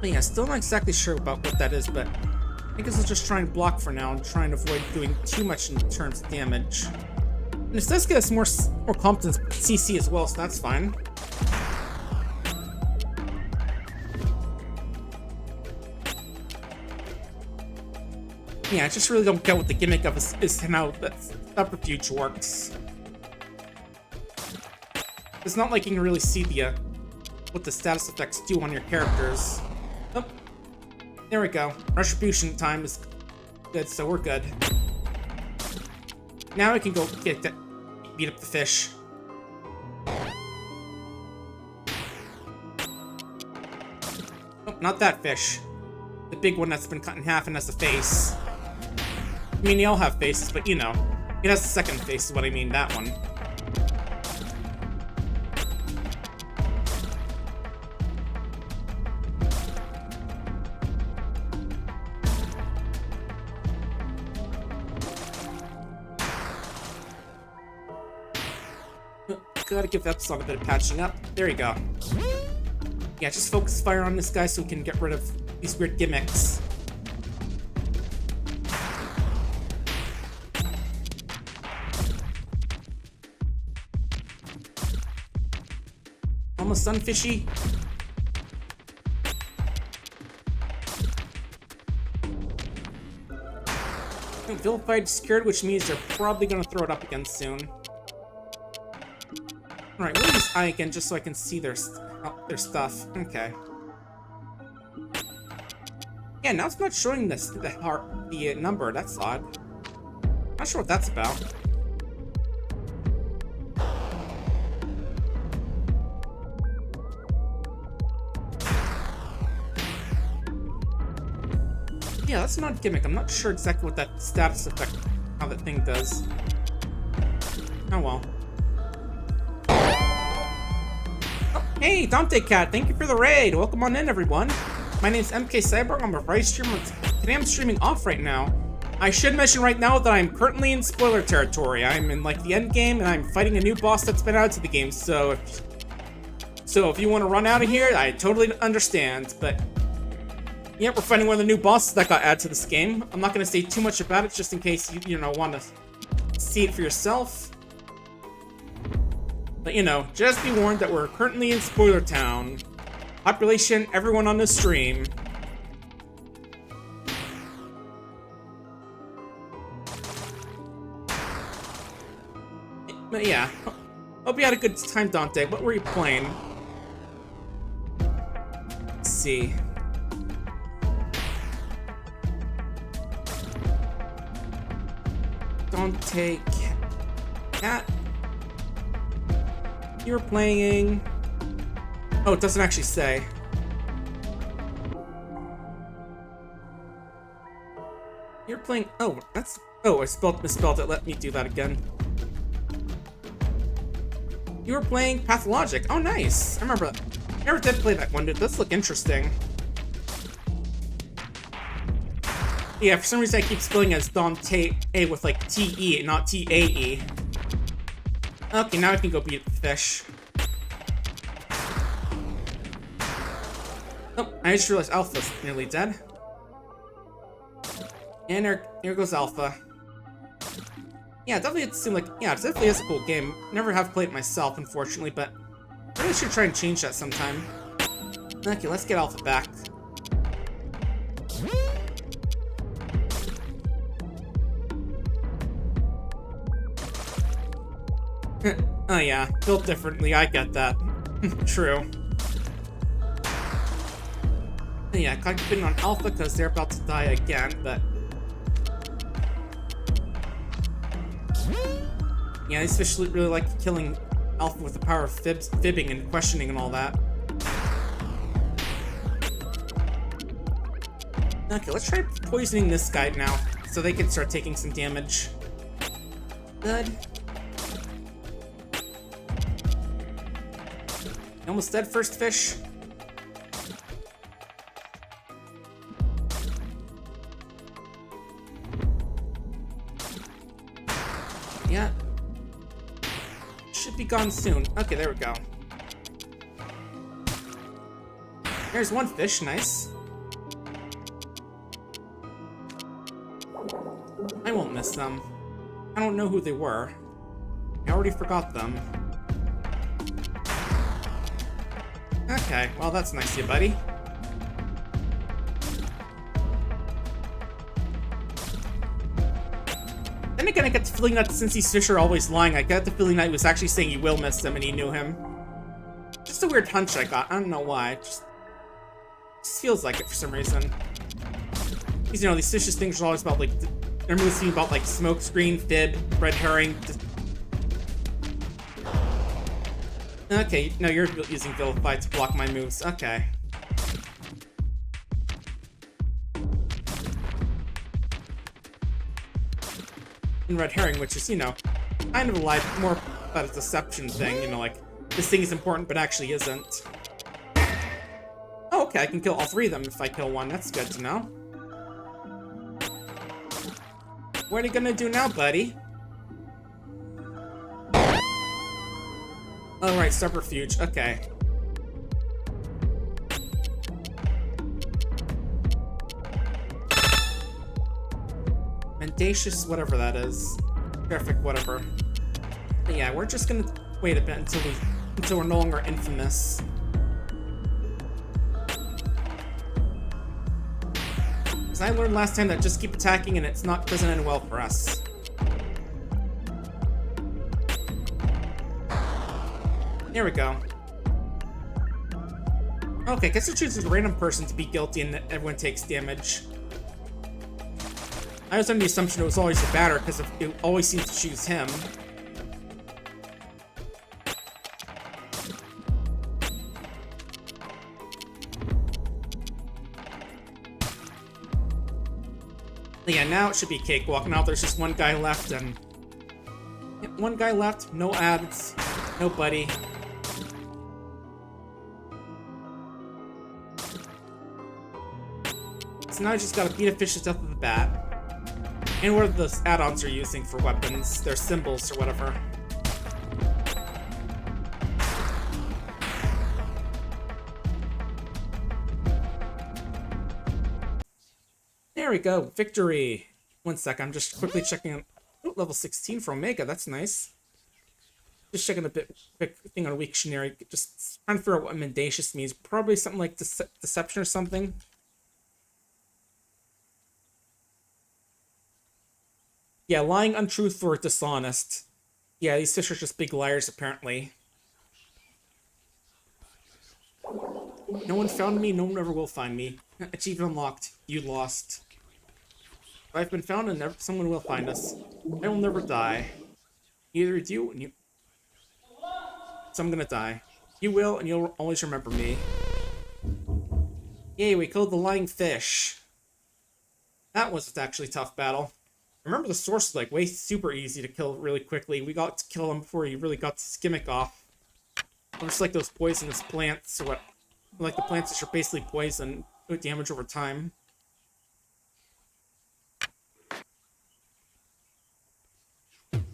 But yeah, still not exactly sure about what that is, but I guess I'll just try and block for now and try and avoid doing too much in terms of damage. And this does get us more competence CC as well, so that's fine. Yeah, I just really don't get what the gimmick of is how that subterfuge works. It's not like you can really see the what the status effects do on your characters. Oh, there we go. Retribution time is good, so we're good. Now we can go beat up the fish. Oh, not that fish. The big one that's been cut in half and has a face. I mean, they all have faces, but you know. It has the second face is what I mean, that one. Gotta give that song a bit of patching up. There you go. Yeah, just focus fire on this guy so we can get rid of these weird gimmicks. Almost done, fishy. Vilified secured, which means they're probably gonna throw it up again soon. Alright, we'll use I again just so I can see their stuff. Okay. Yeah, now it's not showing this the number. That's odd. Not sure what that's about. Yeah, that's not a gimmick. I'm not sure exactly what that status effect, how that thing does. Oh well. Hey, Dante Cat, thank you for the raid. Welcome on in, everyone. My name's MK Cyborg. I'm a Rice streamer. Today I'm streaming off right now. I should mention right now that I'm currently in spoiler territory. I'm in like the end game, and I'm fighting a new boss that's been added to the game. So if you want to run out of here, I totally understand. But yeah, we're fighting one of the new bosses that got added to this game. I'm not going to say too much about it, just in case you want to see it for yourself. But, you know, just be warned that we're currently in Spoiler Town. Population, everyone on the stream. But yeah, hope you had a good time, Dante. What were you playing? Let's see. Dante Cat. You were playing... Oh, it doesn't actually say. You're playing... Oh, that's... Oh, I misspelled it. Let me do that again. You were playing Pathologic. Oh, nice. I remember that. I never did play that one, dude. This look interesting. Yeah, for some reason I keep spelling it as Dante A with like T-E, not T-A-E. Okay, now I can go beat the fish. Oh, I just realized Alpha's nearly dead. And here goes Alpha. Yeah, definitely it seemed like, yeah, it definitely is a cool game. Never have played it myself, unfortunately, but I really should try and change that sometime. Okay, let's get Alpha back. Oh yeah, built differently, I get that. True. Yeah, concentrating on Alpha because they're about to die again, but... Yeah, these fish really like killing Alpha with the power of fibbing and questioning and all that. Okay, let's try poisoning this guy now, so they can start taking some damage. Good. Almost dead, first fish. Yeah. Should be gone soon. Okay, there we go. There's one fish, nice. I won't miss them. I don't know who they were. I already forgot them. Okay, well that's nice of you, buddy. Then again, I get the feeling that since these fish are always lying, I get the feeling that he was actually saying he will miss them and he knew him. Just a weird hunch I got. I don't know why. It just feels like it for some reason. Because, you know, these suspicious things are always about, like, they're mostly about, like, smoke screen, fib, red herring. Okay, no, you're using Vilify to block my moves. Okay. And red herring, which is, you know, kind of a lie, more about a deception thing, you know, like, this thing is important but actually isn't. Oh, okay, I can kill all three of them if I kill one. That's good to know. What are you gonna do now, buddy? Oh, right, subterfuge. Okay. Mendacious, whatever that is. Perfect, whatever. But yeah, we're just gonna wait a bit until we're no longer infamous. Because I learned last time that just keep attacking and doesn't end well for us. There we go. Okay, guess it chooses a random person to be guilty and everyone takes damage. I was under the assumption it was always the batter because it always seems to choose him. But yeah, now it should be cakewalk. Now there's just one guy left and... yeah, one guy left, no ads, nobody. So now I just gotta beat a fish to death with the bat. And what are the add-ons you're using for weapons? Their symbols or whatever. There we go, victory! 1 sec, I'm just quickly checking. Oh, level 16 for Omega, that's nice. Just checking a quick thing on Wiktionary, just trying to figure out what mendacious means. Probably something like deception or something. Yeah, lying, untruthful, or dishonest. Yeah, these fish are just big liars, apparently. No one found me, no one ever will find me. Achievement unlocked. You lost. I've been found and someone will find us. I will never die. Either you and you... So I'm gonna die. You will, and you'll always remember me. Yay, we killed the lying fish. That was actually a tough battle. Remember the source is like way super easy to kill really quickly. We got to kill him before he really got his gimmick off. Just like those poisonous plants, or what? Like the plants that are basically poison, do damage over time.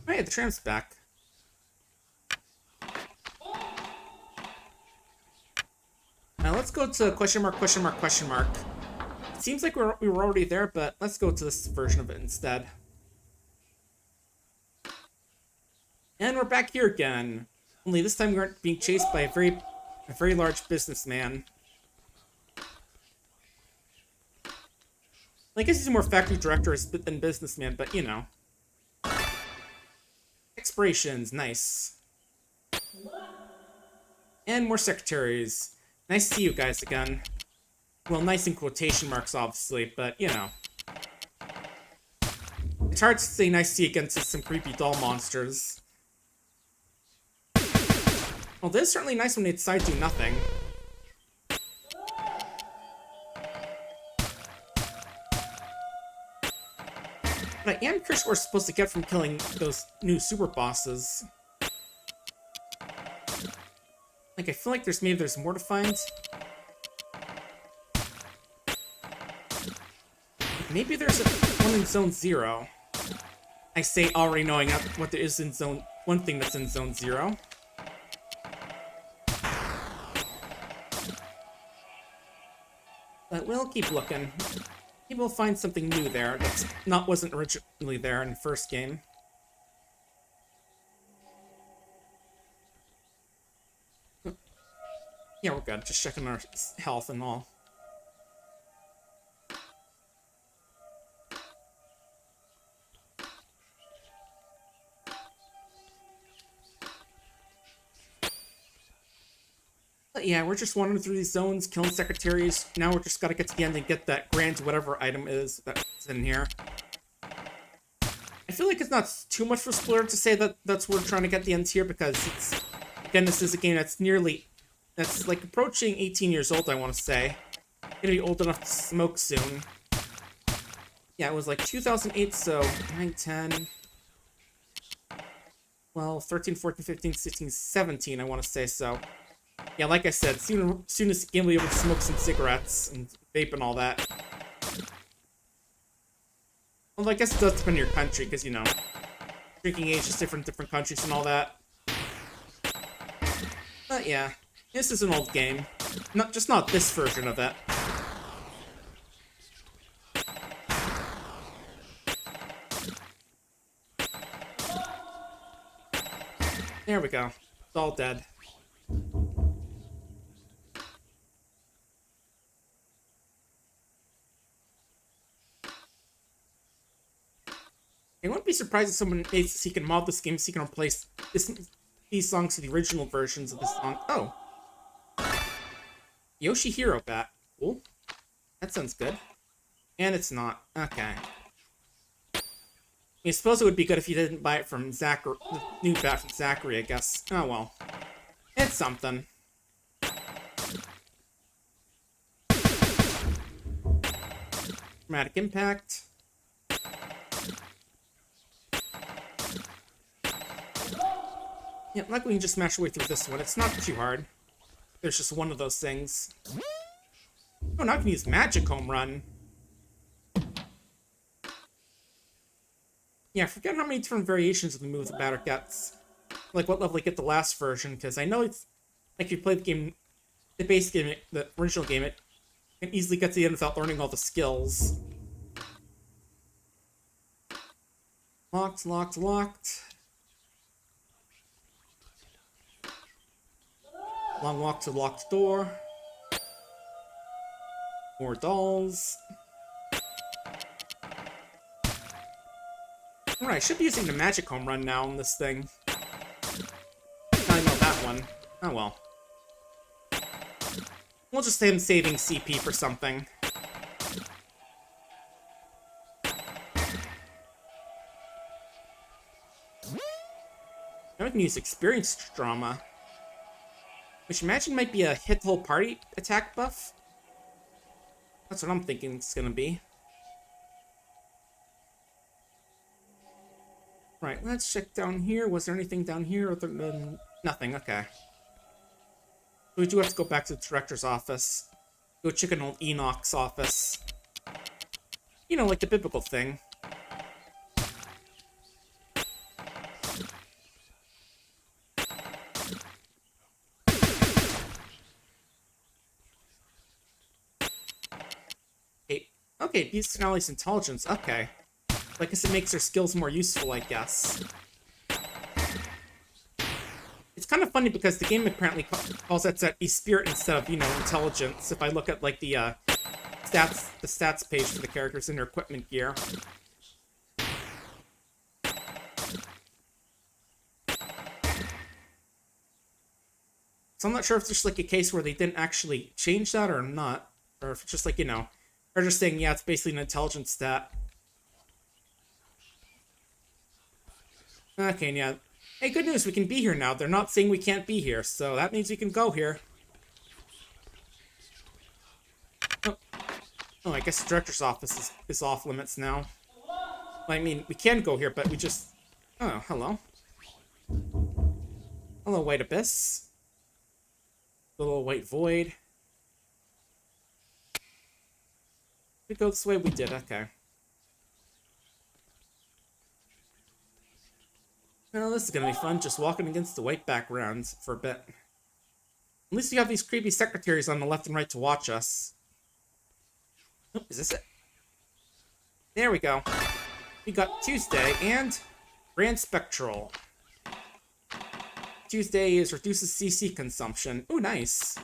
Hey, the tramp's back. Now let's go to question mark, question mark, question mark. It seems like we were already there, but let's go to this version of it instead. And we're back here again. Only this time we aren't being chased by a very large businessman. I guess he's more factory director than businessman, but you know. Expirations, nice. And more secretaries. Nice to see you guys again. Well, nice in quotation marks, obviously, but you know. It's hard to say nice to see against some creepy doll monsters. Well, this is certainly nice when they decide to do nothing. But I am curious what we're supposed to get from killing those new super bosses. Like, I feel like maybe there's more to find. Maybe there's one in Zone 0. I say already knowing what there is in Zone... one thing that's in Zone 0. But we'll keep looking. Maybe we'll find something new there that's wasn't originally there in the first game. Yeah, we're good. Just checking our health and all. But yeah, we're just wandering through these zones, killing secretaries. Now we're just gotta get to the end and get that grand whatever item is that's in here. I feel like it's not too much for a spoiler to say that that's where we're trying to get the ends here, because it's, again, this is a game that's like approaching 18 years old, I want to say. Gonna be old enough to smoke soon. Yeah, it was like 2008, so 9, 10, 12, 13, 14, 15, 16, 17, I want to say, so. Yeah, like I said, soon as the game will be able to smoke some cigarettes and vape and all that. Well, I guess it does depend on your country, because, you know, drinking age is different in different countries and all that. But yeah, this is an old game. Just not this version of it. There we go. It's all dead. I wouldn't be surprised if someone he can mod this game so he can replace these songs to the original versions of this song. Oh. Yoshihiro bat. Cool. That sounds good. And it's not. Okay. I suppose it would be good if you didn't buy it from Zachary, the new bat from Zachary, I guess. Oh well. It's something. Dramatic impact. Yeah, like we can just smash our way through this one. It's not too hard. There's just one of those things. Oh, now I can use Magic Home Run. Yeah, I forget how many different variations of the move the batter gets. Like what level you get the last version, because I know it's like if you play the game, the base game, the original game, it can easily get to the end without learning all the skills. Locked, locked, locked. Long walk to locked door. More dolls. Alright, I should be using the Magic Home Run now on this thing. I know that one. Oh well. We'll just say I'm saving CP for something. Now we can use Experienced Drama. Which I imagine might be a hit the whole party attack buff. That's what I'm thinking it's gonna be. Right, let's check down here. Was there anything down here other than nothing? Okay. We do have to go back to the director's office. Go check an old Enoch's office. You know, like the biblical thing. Okay, boosts Denali's intelligence. Okay. I guess it makes their skills more useful, I guess. It's kind of funny because the game apparently calls that spirit instead of, you know, intelligence. If I look at, like, the stats page for the characters in their equipment gear. So I'm not sure if it's just, like, a case where they didn't actually change that or not. Or if it's just, like, you know, they're just saying, yeah, it's basically an intelligence stat. Okay, yeah. Hey, good news, we can be here now. They're not saying we can't be here, so that means we can go here. Oh, I guess the director's office is off limits now. I mean, we can go here, but we just... Oh, hello. Hello, White Abyss. Little White Void. We go this way? We did, okay. Well, this is gonna be fun, just walking against the white backgrounds for a bit. At least we have these creepy secretaries on the left and right to watch us. Oh, is this it? There we go. We got Tuesday and Grand Spectral. Tuesday is reduces CC consumption. Ooh, nice.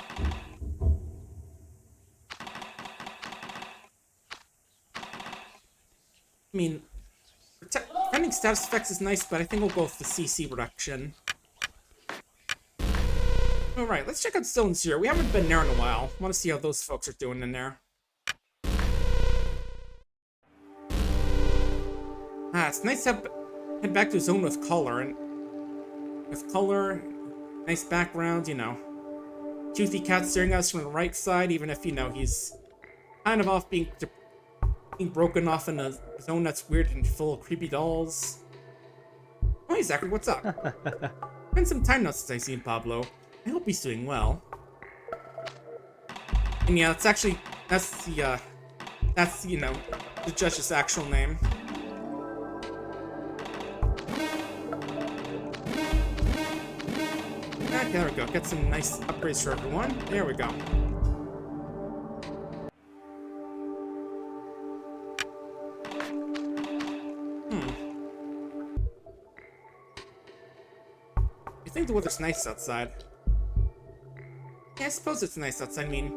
I mean, defending status effects is nice, but I think we'll go with the CC reduction. Alright, let's check out Still and Zero. We haven't been there in a while. I want to see how those folks are doing in there. It's nice to head back to a zone with color. And with color, nice background, you know. Toothy cat staring at us from the right side, even if, you know, he's kind of off being broken off in a zone that's weird and full of creepy dolls. Oh, hey, Zachary, what's up? Been some time now since I've seen Pablo. I hope he's doing well. And yeah, that's the, you know, the judge's actual name. Okay, there we go. Get some nice upgrades for everyone. There we go. You think the weather's nice outside? Yeah, I suppose it's nice outside. I mean,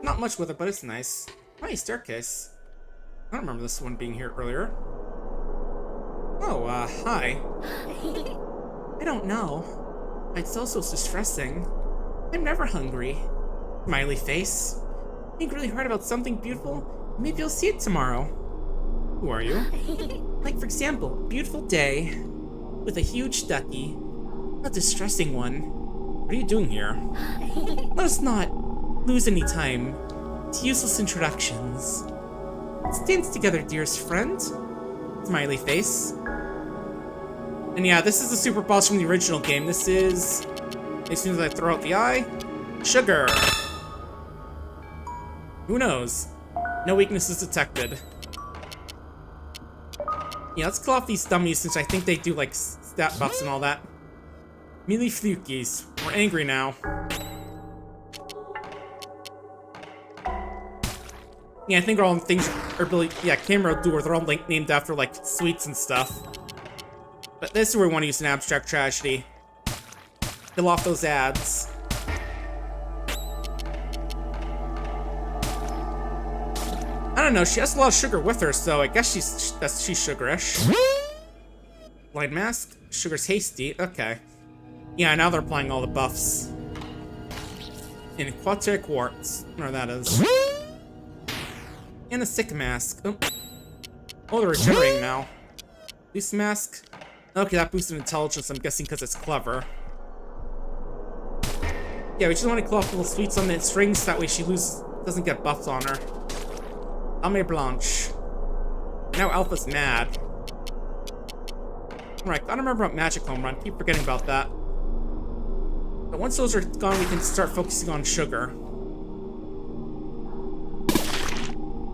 not much weather, but it's nice. Nice staircase. I don't remember this one being here earlier. Oh, hi. I don't know. It's also distressing. I'm never hungry. Smiley face. Think really hard about something beautiful? Maybe you'll see it tomorrow. Who are you? Like, for example, beautiful day with a huge ducky. A distressing one. What are you doing here? Let us not lose any time to useless introductions. Let's dance together, dearest friend. Smiley face. And yeah, this is the super boss from the original game. This is, as soon as I throw out the eye, sugar. Who knows? No weaknesses detected. Yeah, let's kill off these dummies since I think they do like stat buffs and all that. Melee Flukies. We're angry now. Yeah, I think all things are really, yeah, camera door, they're all like named after like sweets and stuff. But this is where we want to use an abstract tragedy. Kill off those ads. I don't know, she has a lot of sugar with her, so I guess she's sugarish. Blind Mask, Sugar's hasty, okay. Yeah, now they're applying all the buffs. In Quater Quartz, whatever that is. And a Sick Mask. Oh, they're regenerating now. Loose Mask. Okay, that boosted intelligence, I'm guessing because it's clever. Yeah, we just want to claw off little sweets on the strings, that way she doesn't get buffs on her. Alme Blanche. Now Alpha's mad. Alright, gotta remember about Magic Home Run, keep forgetting about that. But once those are gone, we can start focusing on sugar.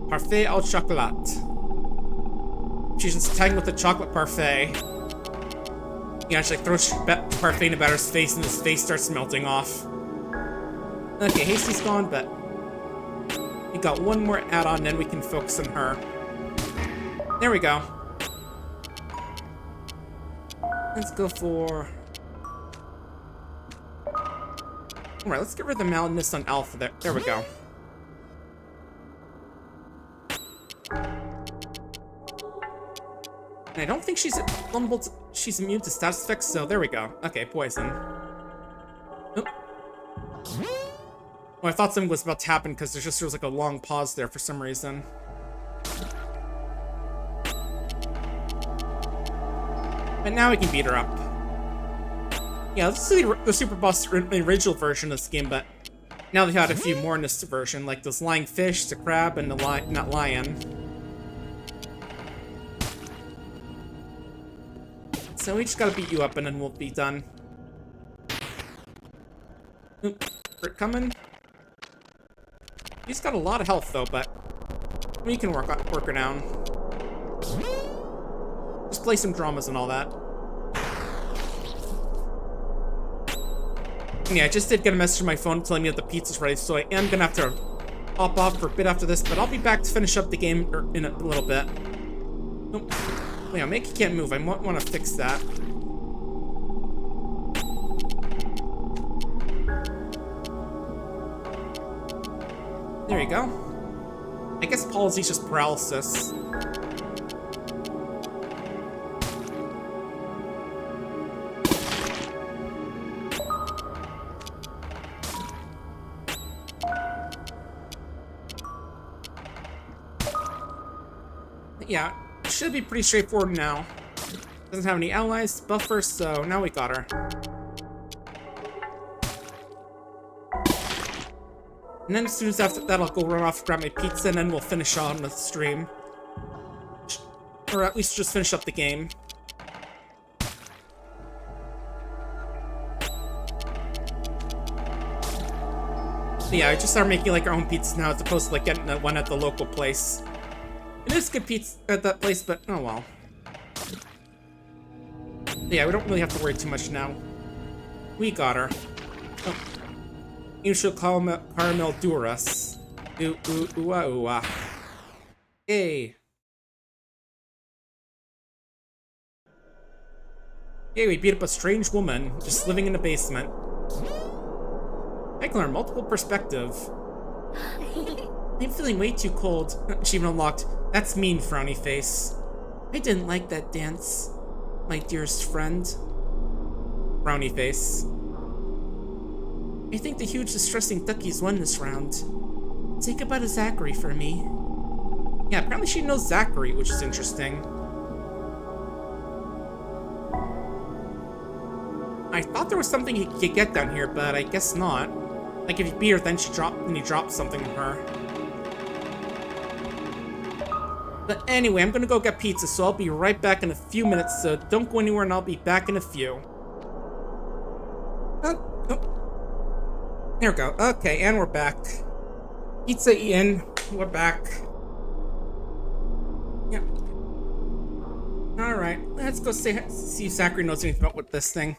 Parfait au chocolat. She's just tagging with the chocolate parfait. Yeah, she like throws parfait in Batter's face and his face starts melting off. Okay, Hasty's gone, but we got one more add-on, then we can focus on her. There we go. Let's go for... Alright, let's get rid of the madness on Alpha there. There we go. And I don't think she's vulnerable to, she's immune to status effects, so there we go. Okay, poison. Oop. Oh, I thought something was about to happen because there was like a long pause there for some reason. But now we can beat her up. Yeah, let's see the super boss in the original version of this game, but now they had a few more in this version, like this lying fish, the crab, and the lion. So we just gotta beat you up and then we'll be done. Oop, Crit coming. He's got a lot of health though, but we can work her down. Just play some dramas and all that. Yeah, I just did get a message on my phone telling me that the pizza's ready, so I am gonna have to hop off for a bit after this, but I'll be back to finish up the game in a little bit. Oh, yeah, Makey can't move. I might want to fix that. There you go. I guess palsy's just paralysis. Yeah, should be pretty straightforward now. Doesn't have any allies, buffers, so now we got her. And then as soon as after that, I'll go run off, grab my pizza, and then we'll finish on the stream. Or at least just finish up the game. But yeah, I just started making like our own pizzas now as opposed to like getting the one at the local place. It is good pizza at that place, but oh well. Yeah, we don't really have to worry too much now. We got her. Oh. Initial caramel duras. Ooh, ooh, ooh, ooh, ah. Hey. Hey, we beat up a strange woman just living in a basement. I can learn multiple perspective. I'm feeling way too cold. Achievement unlocked. That's mean, frowny face. I didn't like that dance, my dearest friend. Frowny face. I think the huge distressing duckies won this round. Say goodbye to Zachary for me. Yeah, apparently she knows Zachary, which is interesting. I thought there was something you could get down here, but I guess not. Like if you beat her, then you drop something on her. But anyway, I'm gonna go get pizza, so I'll be right back in a few minutes, so don't go anywhere and I'll be back in a few. Oh. There we go. Okay, and we're back. Pizza eaten. We're back. Yeah. Alright, let's go see if Zachary knows anything about this thing.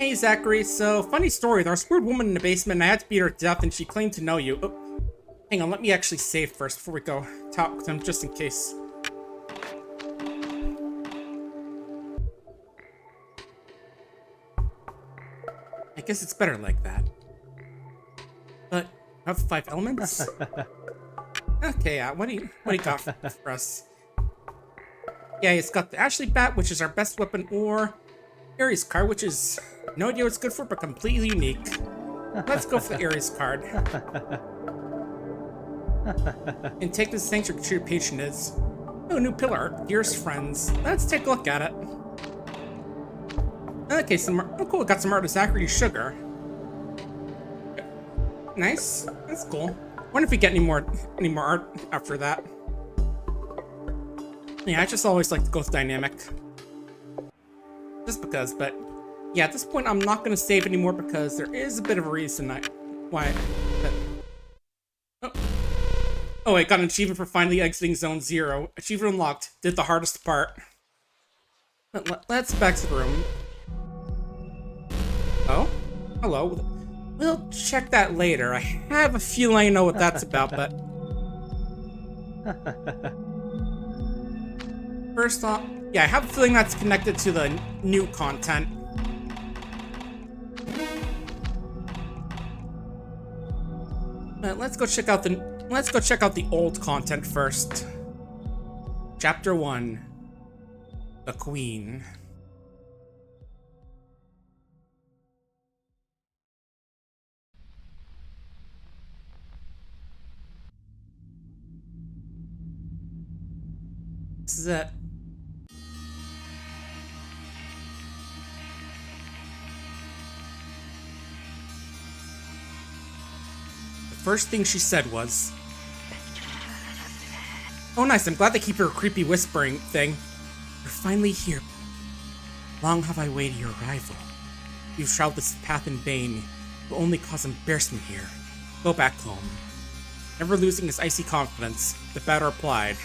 Hey Zachary, so funny story, there was a weird woman in the basement and I had to beat her to death and she claimed to know you. Oh. Hang on, let me actually save first before we go talk to him, just in case. I guess it's better like that. But, I have 5 elements? Okay, what do you got for us? Yeah, it's got the Ashley Bat, which is our best weapon, or Ares card, which is no idea what it's good for, but completely unique. Let's go for the Ares card. And take this sanctuary to your patronage. Oh, new pillar. Dearest friends. Let's take a look at it. Okay, oh cool, got some art of Zachary sugar. Nice. That's cool. Wonder if we get any more art after that. Yeah, I just always like to go with dynamic. Just because, but yeah, at this point I'm not gonna save anymore because there is a bit of a reason why. Oh, I got an achievement for finally exiting Zone 0. Achievement unlocked. Did the hardest part. Let's back to the room. Oh? Hello. We'll check that later. I have a feeling I know what that's about, but... First off... Yeah, I have a feeling that's connected to the new content. But let's go check out the old content first. Chapter 1. The Queen. This is it. The first thing she said was, "Oh nice, I'm glad they keep her creepy whispering thing. You're finally here. Long have I waited your arrival. You've traveled this path in vain. It will only cause embarrassment here. Go back home." Never losing his icy confidence, the batter replied,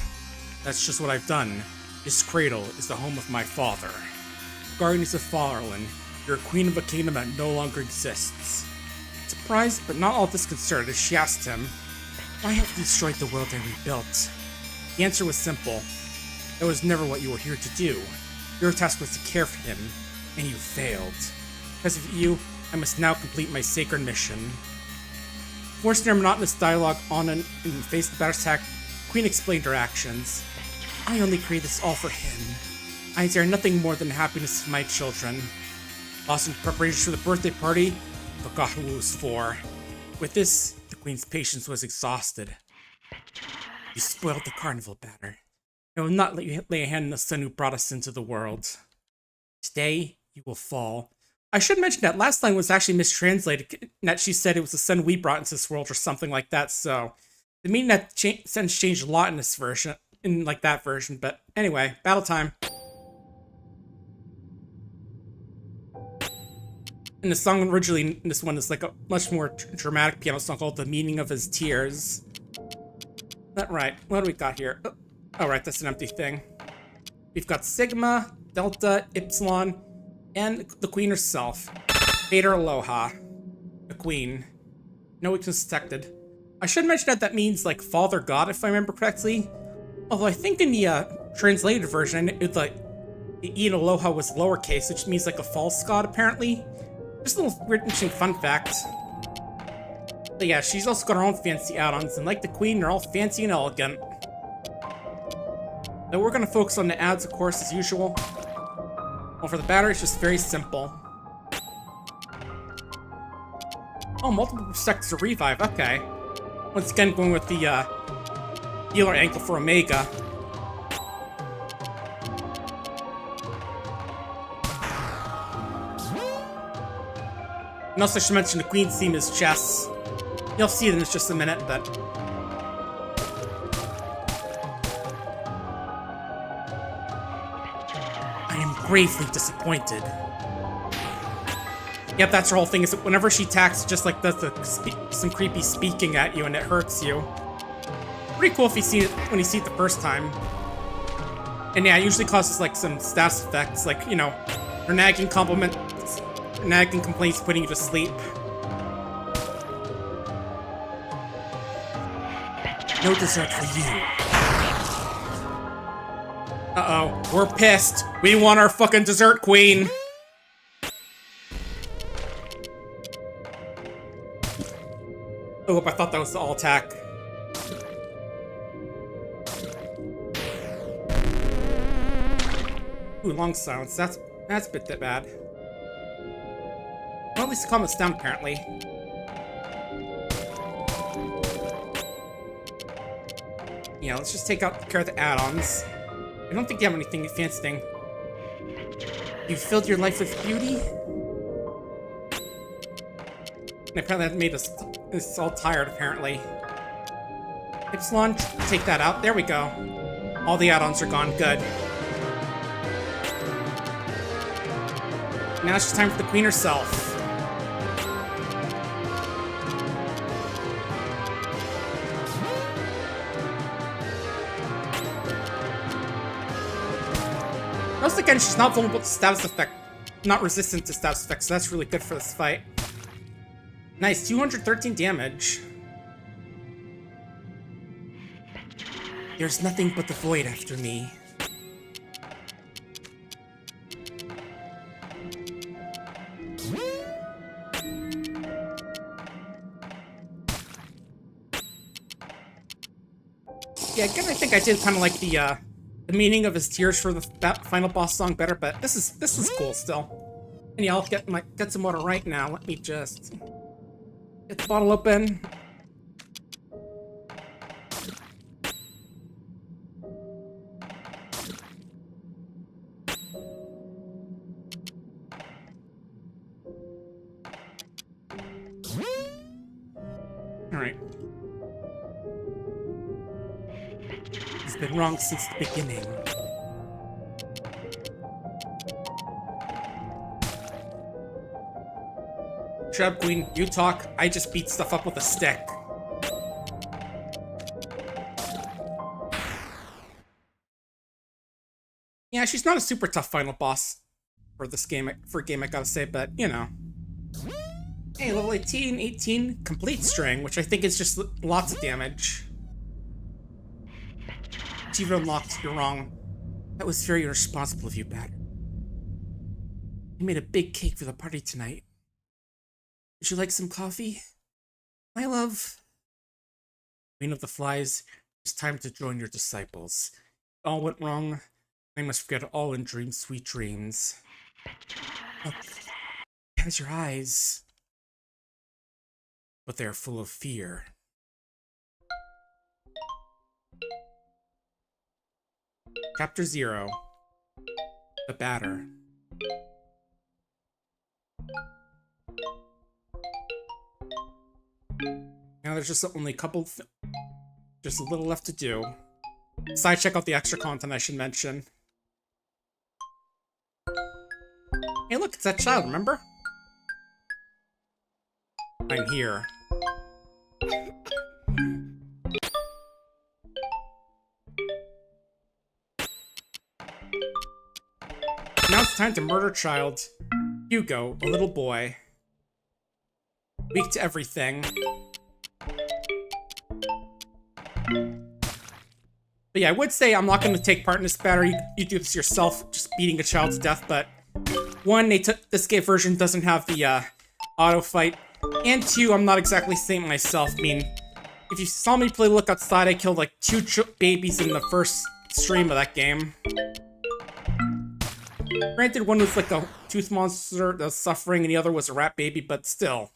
"That's just what I've done. This cradle is the home of my father. Guardians of Fallen, you're a queen of a kingdom that no longer exists." Surprised but not all disconcerted, she asked him, Why have you destroyed the world I rebuilt? The answer was simple. That was never what you were here to do. Your task was to care for him, and you failed. Because of you, I must now complete my sacred mission. Forcing their monotonous dialogue on and in the face of the battle attack, Queen explained her actions. I only create this all for him. I desire nothing more than the happiness of my children. Lost in preparations for the birthday party, forgot who it was for. With this, the Queen's patience was exhausted. You spoiled the carnival banner. I will not let you lay a hand on the son who brought us into the world. Today, you will fall. I should mention that last line was actually mistranslated, that she said it was the son we brought into this world or something like that, so the meaning that sentence changed a lot in this version, in like that version, but anyway, battle time. And the song originally, this one is like a much more dramatic piano song called The Meaning of His Tears. That right, what do we got here? Oh, right, that's an empty thing. We've got Sigma, Delta, Epsilon, and the Queen herself. Vader Aloha. The Queen. No weakness detected. I should mention that that means, like, Father God, if I remember correctly. Although I think in the translated version, it's like, the E in Aloha was lowercase, which means like a false god, apparently. Just a little weird, interesting fun fact. But yeah, she's also got her own fancy add-ons, and like the Queen, they're all fancy and elegant. Though we're gonna focus on the ads, of course, as usual. Well, for the battery, it's just very simple. Oh, multiple perspectives to revive, okay. Once again, going with the healer ankle for Omega. And also I should mention the Queen's theme is chess. You'll see it in just a minute, but... I am gravely disappointed. Yep, that's her whole thing, is that whenever she attacks, it just like does some creepy speaking at you and it hurts you. Pretty cool if you see it when you see it the first time. And yeah, it usually causes like some status effects, like, you know, her nagging complaints putting you to sleep. No dessert for you. Uh-oh, we're pissed. We want our fucking dessert, Queen. Oh, I thought that was the all attack. Ooh, long silence. That's a bit bad. Well, at least calm us down, apparently. Yeah, let's just take out care of the add-ons. I don't think you have anything fancy thing. You filled your life with beauty? And apparently that made us all tired, apparently. Epsilon, take that out. There we go. All the add-ons are gone. Good. Now it's just time for the Queen herself. Once again, she's not vulnerable to status effect, not resistant to status effects, so that's really good for this fight. Nice, 213 damage. There's nothing but the void after me. Yeah, again, I think I did kind of like the meaning of his tears for the final boss song better, but this is cool still. And yeah, I'll get some water right now. Let me just get the bottle open. All right. It's been wrong since the beginning. Shut up, Queen. You talk. I just beat stuff up with a stick. Yeah, she's not a super tough final boss for this game, I gotta say, but, you know. Hey, level 18, 18, complete string, which I think is just lots of damage. Achievement unlocked, you're wrong. That was very irresponsible of you, Bat. You made a big cake for the party tonight. Would you like some coffee? My love. Queen of the Flies, it's time to join your disciples. All went wrong. I must forget all and dream sweet dreams. Look, how's your eyes? But they are full of fear. Chapter 0. The Batter. Now there's just only a couple, just a little left to do. Side check out the extra content I should mention. Hey look, it's that child, remember? I'm here. Now it's time to murder child. Hugo, a little boy. Weak to everything. But yeah, I would say I'm not going to take part in this battle. You do this yourself, just beating a child to death, but one, this game version doesn't have the auto fight, and two, I'm not exactly saying myself. I mean, if you saw me play Look Outside, I killed like 2 babies in the first stream of that game. Granted, one was like a tooth monster that was suffering, and the other was a rat baby, but still.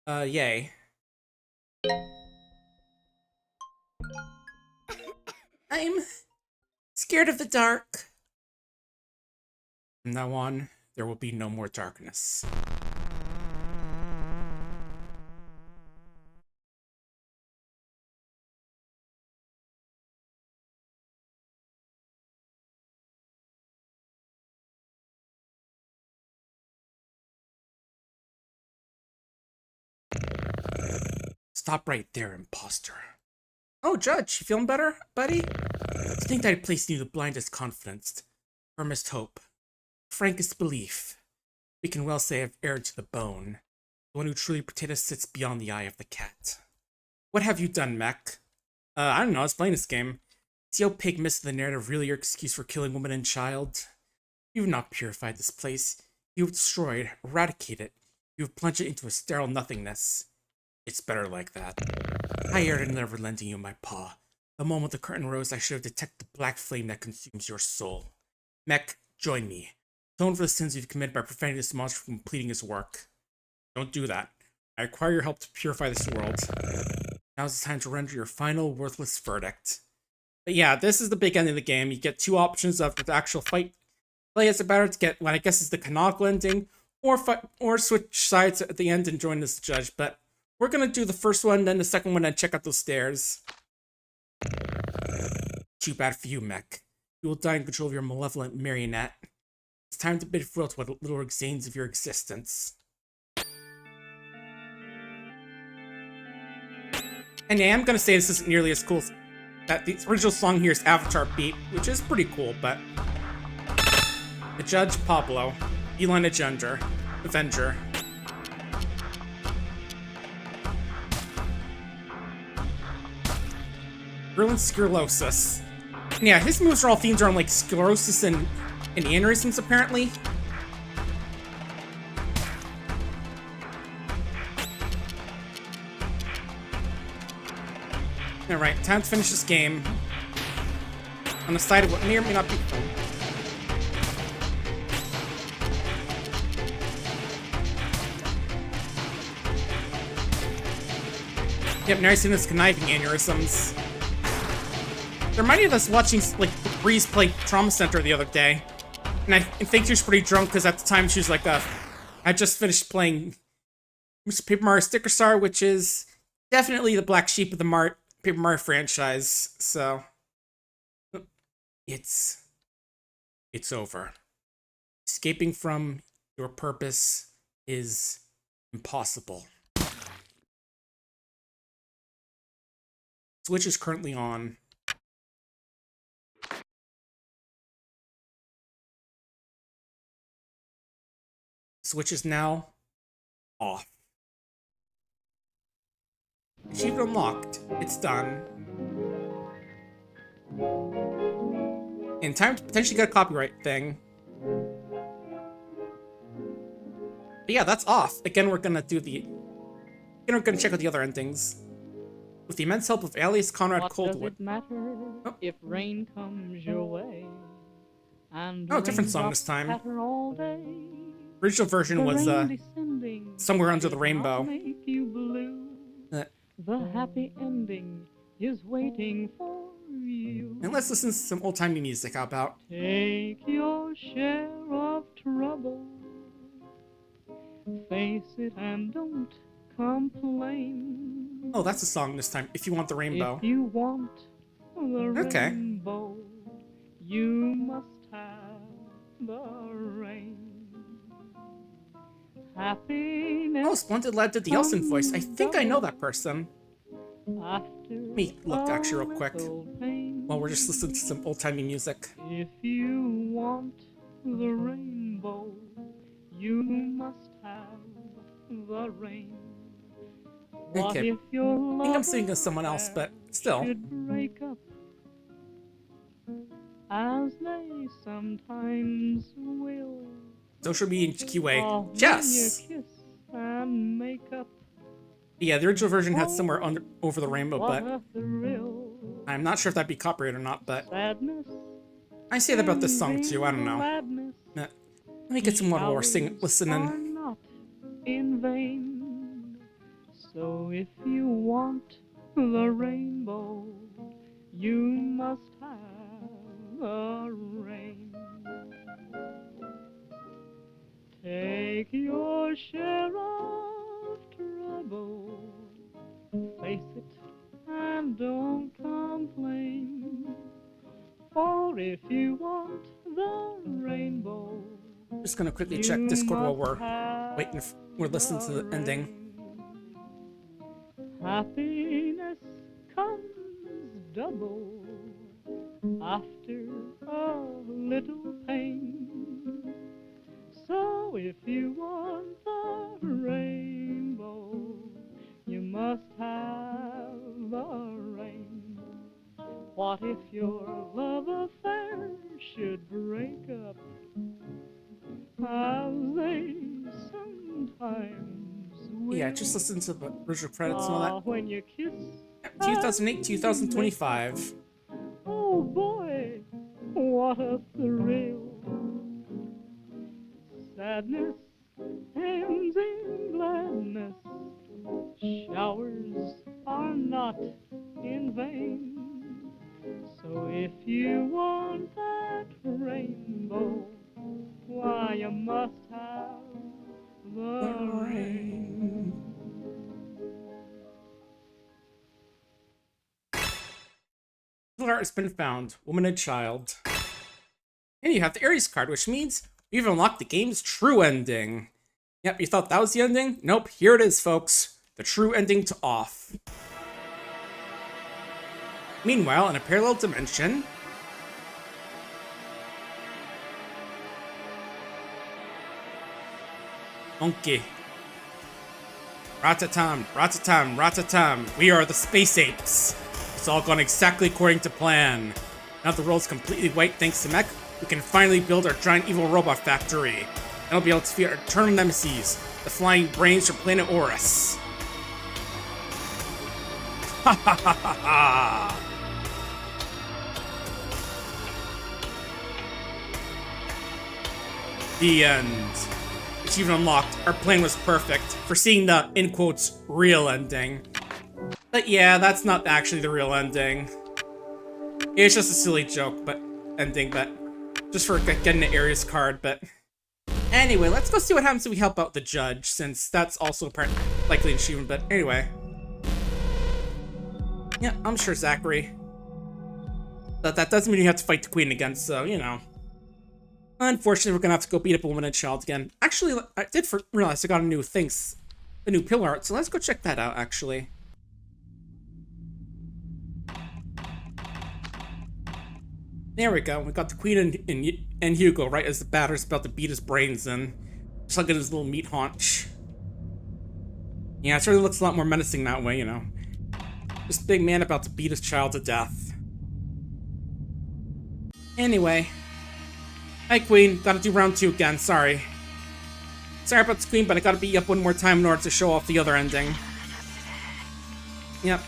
Yay. I'm scared of the dark. From now on, there will be no more darkness. Stop right there, imposter. Oh, Judge, you feeling better, buddy? To think that I placed in you the blindest confidence, firmest hope, frankest belief. We can well say I've erred to the bone. The one who truly protects us sits beyond the eye of the cat. What have you done, Mech? I don't know, I was playing this game. Is the opaque mist of the narrative really your excuse for killing woman and child? You have not purified this place. You have destroyed, eradicated it. You have plunged it into a sterile nothingness. It's better like that. I erred in never lending you my paw. The moment the curtain rose, I should have detected the black flame that consumes your soul. Mech, join me. Atone for the sins you've committed by preventing this monster from completing his work. Don't do that. I require your help to purify this world. Now's the time to render your final, worthless verdict. But yeah, this is the big end of the game. You get 2 options of the actual fight. Play as a batter to get what I guess is the canonical ending, or switch sides at the end and join this judge. But we're gonna do the first one, then the second one, and check out those stairs. Too bad for you, Mech. You will die in control of your malevolent marionette. It's time to bid farewell to what little remains of your existence. And yeah, I'm gonna say this isn't nearly as cool. That the original song here is Avatar Beat, which is pretty cool, but the Judge Pablo, Eline Avenger. Berlin Sclerosis. Yeah, his moves are all themed around like sclerosis and aneurysms, apparently. Alright, time to finish this game. On the side of what may or may not be. Yep, now I've seen this conniving aneurysms. It reminded us watching like Breeze play Trauma Center the other day, and I think she was pretty drunk because at the time she was like, I just finished playing Paper Mario Sticker Star, which is definitely the black sheep of the Paper Mario franchise. So it's over. Escaping from your purpose is impossible. Switch is currently on. switch is now off. Achievement unlocked. It's done. In time to potentially get a copyright thing. But yeah, that's off. Again, we're gonna check out the other endings. With the immense help of Alias Conrad What Coldwood. does it matter if rain comes your way? And Oh, different song this time. patter all day? Original version was Somewhere Under the Rainbow. Make you blue. The happy ending is waiting for you. And let's listen to some old-timey music. How about? Take your share of trouble. Face it and don't complain. Oh, that's a song this time. If You Want the Rainbow. If you want the Okay. rainbow, you must have the rain. Happiness. Oh, Splendid Lad did the Elson voice. I think I know that person. Let me look actually real quick. While we're just listening to some old-timey music. If you want the rainbow, you must have the rain. What Okay. if your I think I'm singing to someone else, but still. should break up, as they sometimes will? Social media and QA. Oh, Yes! when you kiss and make up, Yeah, the original version had Somewhere Over the Rainbow, what but a thrill. I'm not sure if that'd be copyrighted or not, but Sadness, I say that about this song too, I don't know. gladness, Let me get some more showers are listening. not in vain. So if you want the rainbow, you must have the rain. Take your share of trouble, face it and don't complain. For if you want the rainbow, Just gonna quickly check you Discord while must we're have waiting. We're listening to the ending. Happiness comes double after a little pain. So if you want the rainbow, you must have the rain. What if your love affair should break up, as they sometimes will? Yeah, just listen to the original credits and all that. When you kiss, 2008, 2025. oh boy, what a thrill. Sadness ends in gladness. Showers are not in vain. So if you want that rainbow, why you must have the rain. Art has been found. Woman and child. And you have the Ares card, which means we've unlocked the game's true ending. Yep, you thought that was the ending? Nope, here it is, folks. The true ending to Off. Meanwhile, in a parallel dimension... Monkey. Ratatam, ratatam, ratatam. We are the space apes. It's all gone exactly according to plan. Now the world's completely white thanks to Mech, we can finally build our giant evil robot factory. And we'll be able to defeat our eternal nemesis, the flying brains from planet Horus. Ha ha ha ha ha! The end. Achievement unlocked. Our plan was perfect for seeing the, in quotes, real ending. But yeah, that's not actually the real ending. It's just a silly joke, but ending, but just for getting an Ares card, but anyway, let's go see what happens if we help out the judge, since that's also likely an achievement, but anyway. Yeah, I'm sure Zachary. But that doesn't mean you have to fight the queen again, so, you know. Unfortunately, we're gonna have to go beat up a woman and child again. Actually, I did realize I got a new pillar art, so let's go check that out, actually. There we go. We got the queen and Hugo right as the batter's about to beat his brains in. Just look at his little meat haunch. Yeah, it certainly looks a lot more menacing that way, you know. This big man about to beat his child to death. Anyway. Hi, Queen. Gotta do round 2 again, sorry. Sorry about this, Queen, but I gotta beat you up one more time in order to show off the other ending. Yep.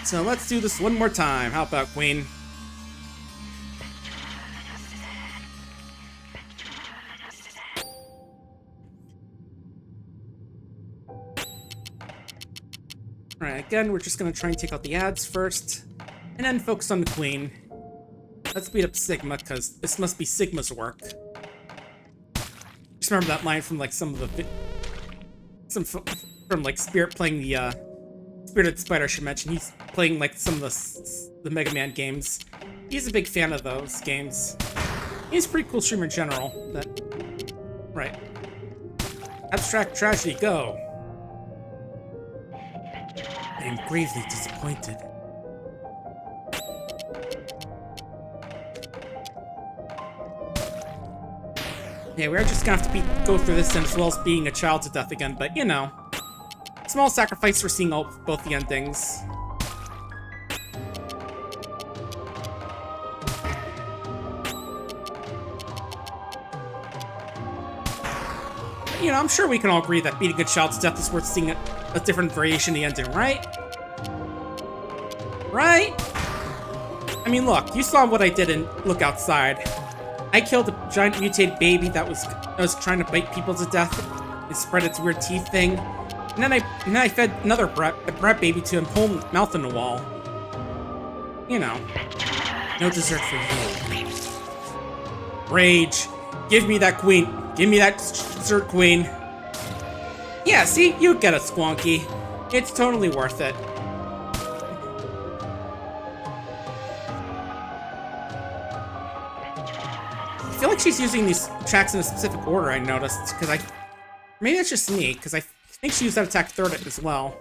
So let's do this one more time. How about, Queen? Alright, again, we're just gonna try and take out the ads first, and then focus on the Queen. Let's beat up Sigma, because this must be Sigma's work. Just remember that line from, like, some of the... from, like, Spirit playing the, Spirited Spider, I should mention. He's playing, like, some of the Mega Man games. He's a big fan of those games. He's a pretty cool streamer in general. Right. Abstract Tragedy, go! I am gravely disappointed. Yeah, we're just gonna have to go through this as well as beating a child to death again, but you know. Small sacrifice for seeing both the endings. You know, I'm sure we can all agree that beating a child to death is worth seeing a different variation of the ending, right? Right? I mean, look, you saw what I did in Look Outside. I killed a giant mutated baby that was trying to bite people to death. It spread its weird teeth thing. And then I fed another brat baby to him, mouth in the wall. You know. No dessert for you. Rage. Give me that Queen. Give me that dessert, Queen. Yeah, see? You get it, Squonky. It's totally worth it. I feel like she's using these tracks in a specific order, I noticed, because maybe that's just me, because I think she used that attack third as well.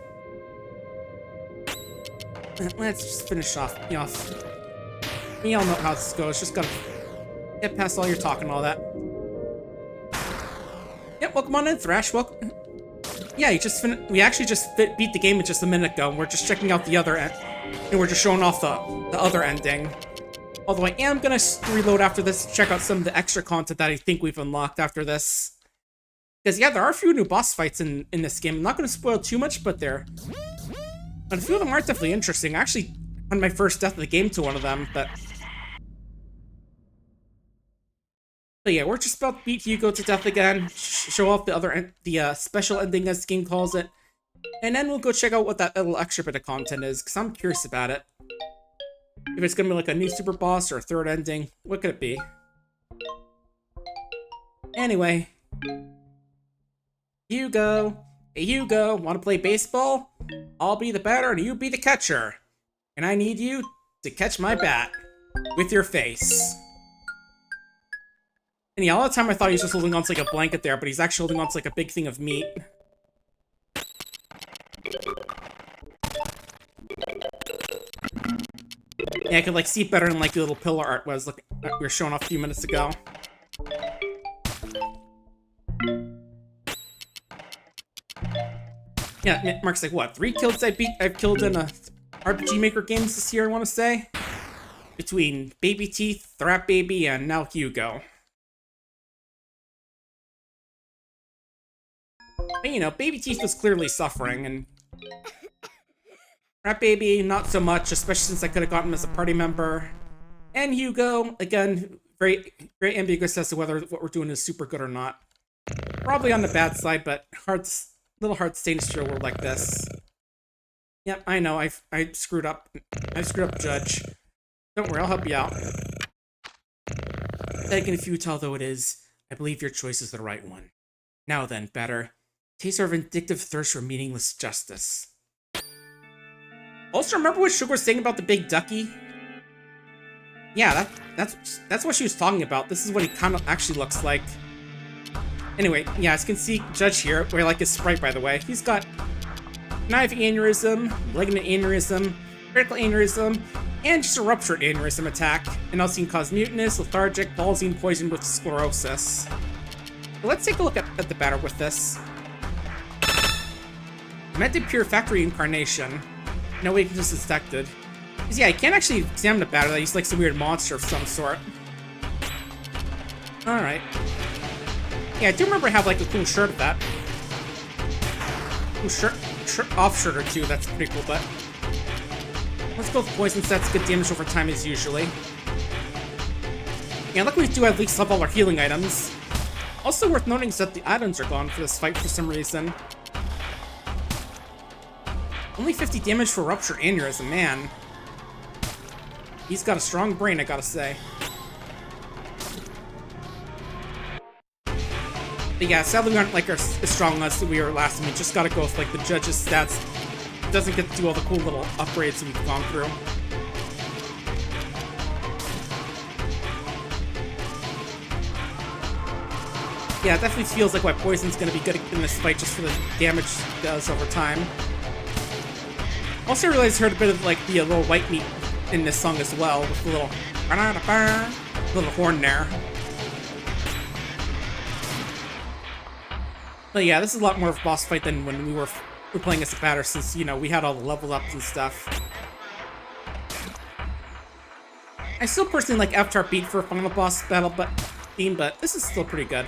Let's just finish off. We all know how this goes, just gotta get past all your talking and all that. Yep, welcome on in, Thrash, welcome. Yeah, we actually just beat the game just a minute ago, and we're just checking out the other end, and we're just showing off the other ending. Although I am gonna reload after this to check out some of the extra content that I think we've unlocked after this. Because yeah, there are a few new boss fights in this game. I'm not gonna spoil too much, but a few of them are definitely interesting. I actually on my first death of the game to one of them, but yeah, we're just about to beat Hugo to death again, show off the special ending as the game calls it, and then we'll go check out what that little extra bit of content is, because I'm curious about it. If it's gonna be like a new super boss or a third ending, what could it be? Anyway. Hugo. Hey Hugo, wanna play baseball? I'll be the batter and you be the catcher. And I need you to catch my bat. With your face. And yeah, all the time I thought he was just holding on to like a blanket there, but he's actually holding on to like a big thing of meat. Yeah, I could like see it better in like the little pillar art we were showing off a few minutes ago. Yeah, Mark's like, what, 3 kills I've killed in a RPGMaker games this year, I want to say? Between Baby Teeth, Thrat Baby, and now Hugo. But, you know, Baby Teeth was clearly suffering, and Rat Baby, not so much, especially since I could have gotten him as a party member. And Hugo, again, very ambiguous as to whether what we're doing is super good or not. Probably on the bad side, but little hard to stay in a world like this. Yep, I know, I screwed up. I screwed up, Judge. Don't worry, I'll help you out. Taken and futile though it is, I believe your choice is the right one. Now then, batter, taste our vindictive thirst for meaningless justice. Also, remember what Sugar was saying about the big ducky? Yeah, that's what she was talking about. This is what he kind of actually looks like. Anyway, yeah, as you can see, Judge here, where I like his sprite, by the way. He's got knife aneurysm, malignant aneurysm, critical aneurysm, and just a ruptured aneurysm attack. And also he can cause mutinous, lethargic, palsy, and poison with sclerosis. But let's take a look at the batter with this. Method Pure Factory Incarnation. No weakness detected. Because yeah, I can't actually examine the batter. He's like some weird monster of some sort. Alright. Yeah, I do remember I have like a cool shirt of that. Cool off shirt or two, that's pretty cool, but... Let's go with poison, so that's good damage over time as usually. Yeah, luckily we do at least level our healing items. Also worth noting is that the items are gone for this fight for some reason. Only 50 damage for Rupture Aneurysm, man. He's got a strong brain, I gotta say. But yeah, sadly we aren't like as strong as we were last time. We just gotta go with like the judge's stats. Doesn't get to do all the cool little upgrades we've gone through. Yeah, it definitely feels like why Poison's gonna be good in this fight just for the damage it does over time. Also, I realized I heard a bit of like the little white meat in this song as well, with the little horn there. But yeah, this is a lot more of a boss fight than when we were playing as a batter, since, you know, we had all the level ups and stuff. I still personally like Avatar Beat for a final boss battle theme, but this is still pretty good.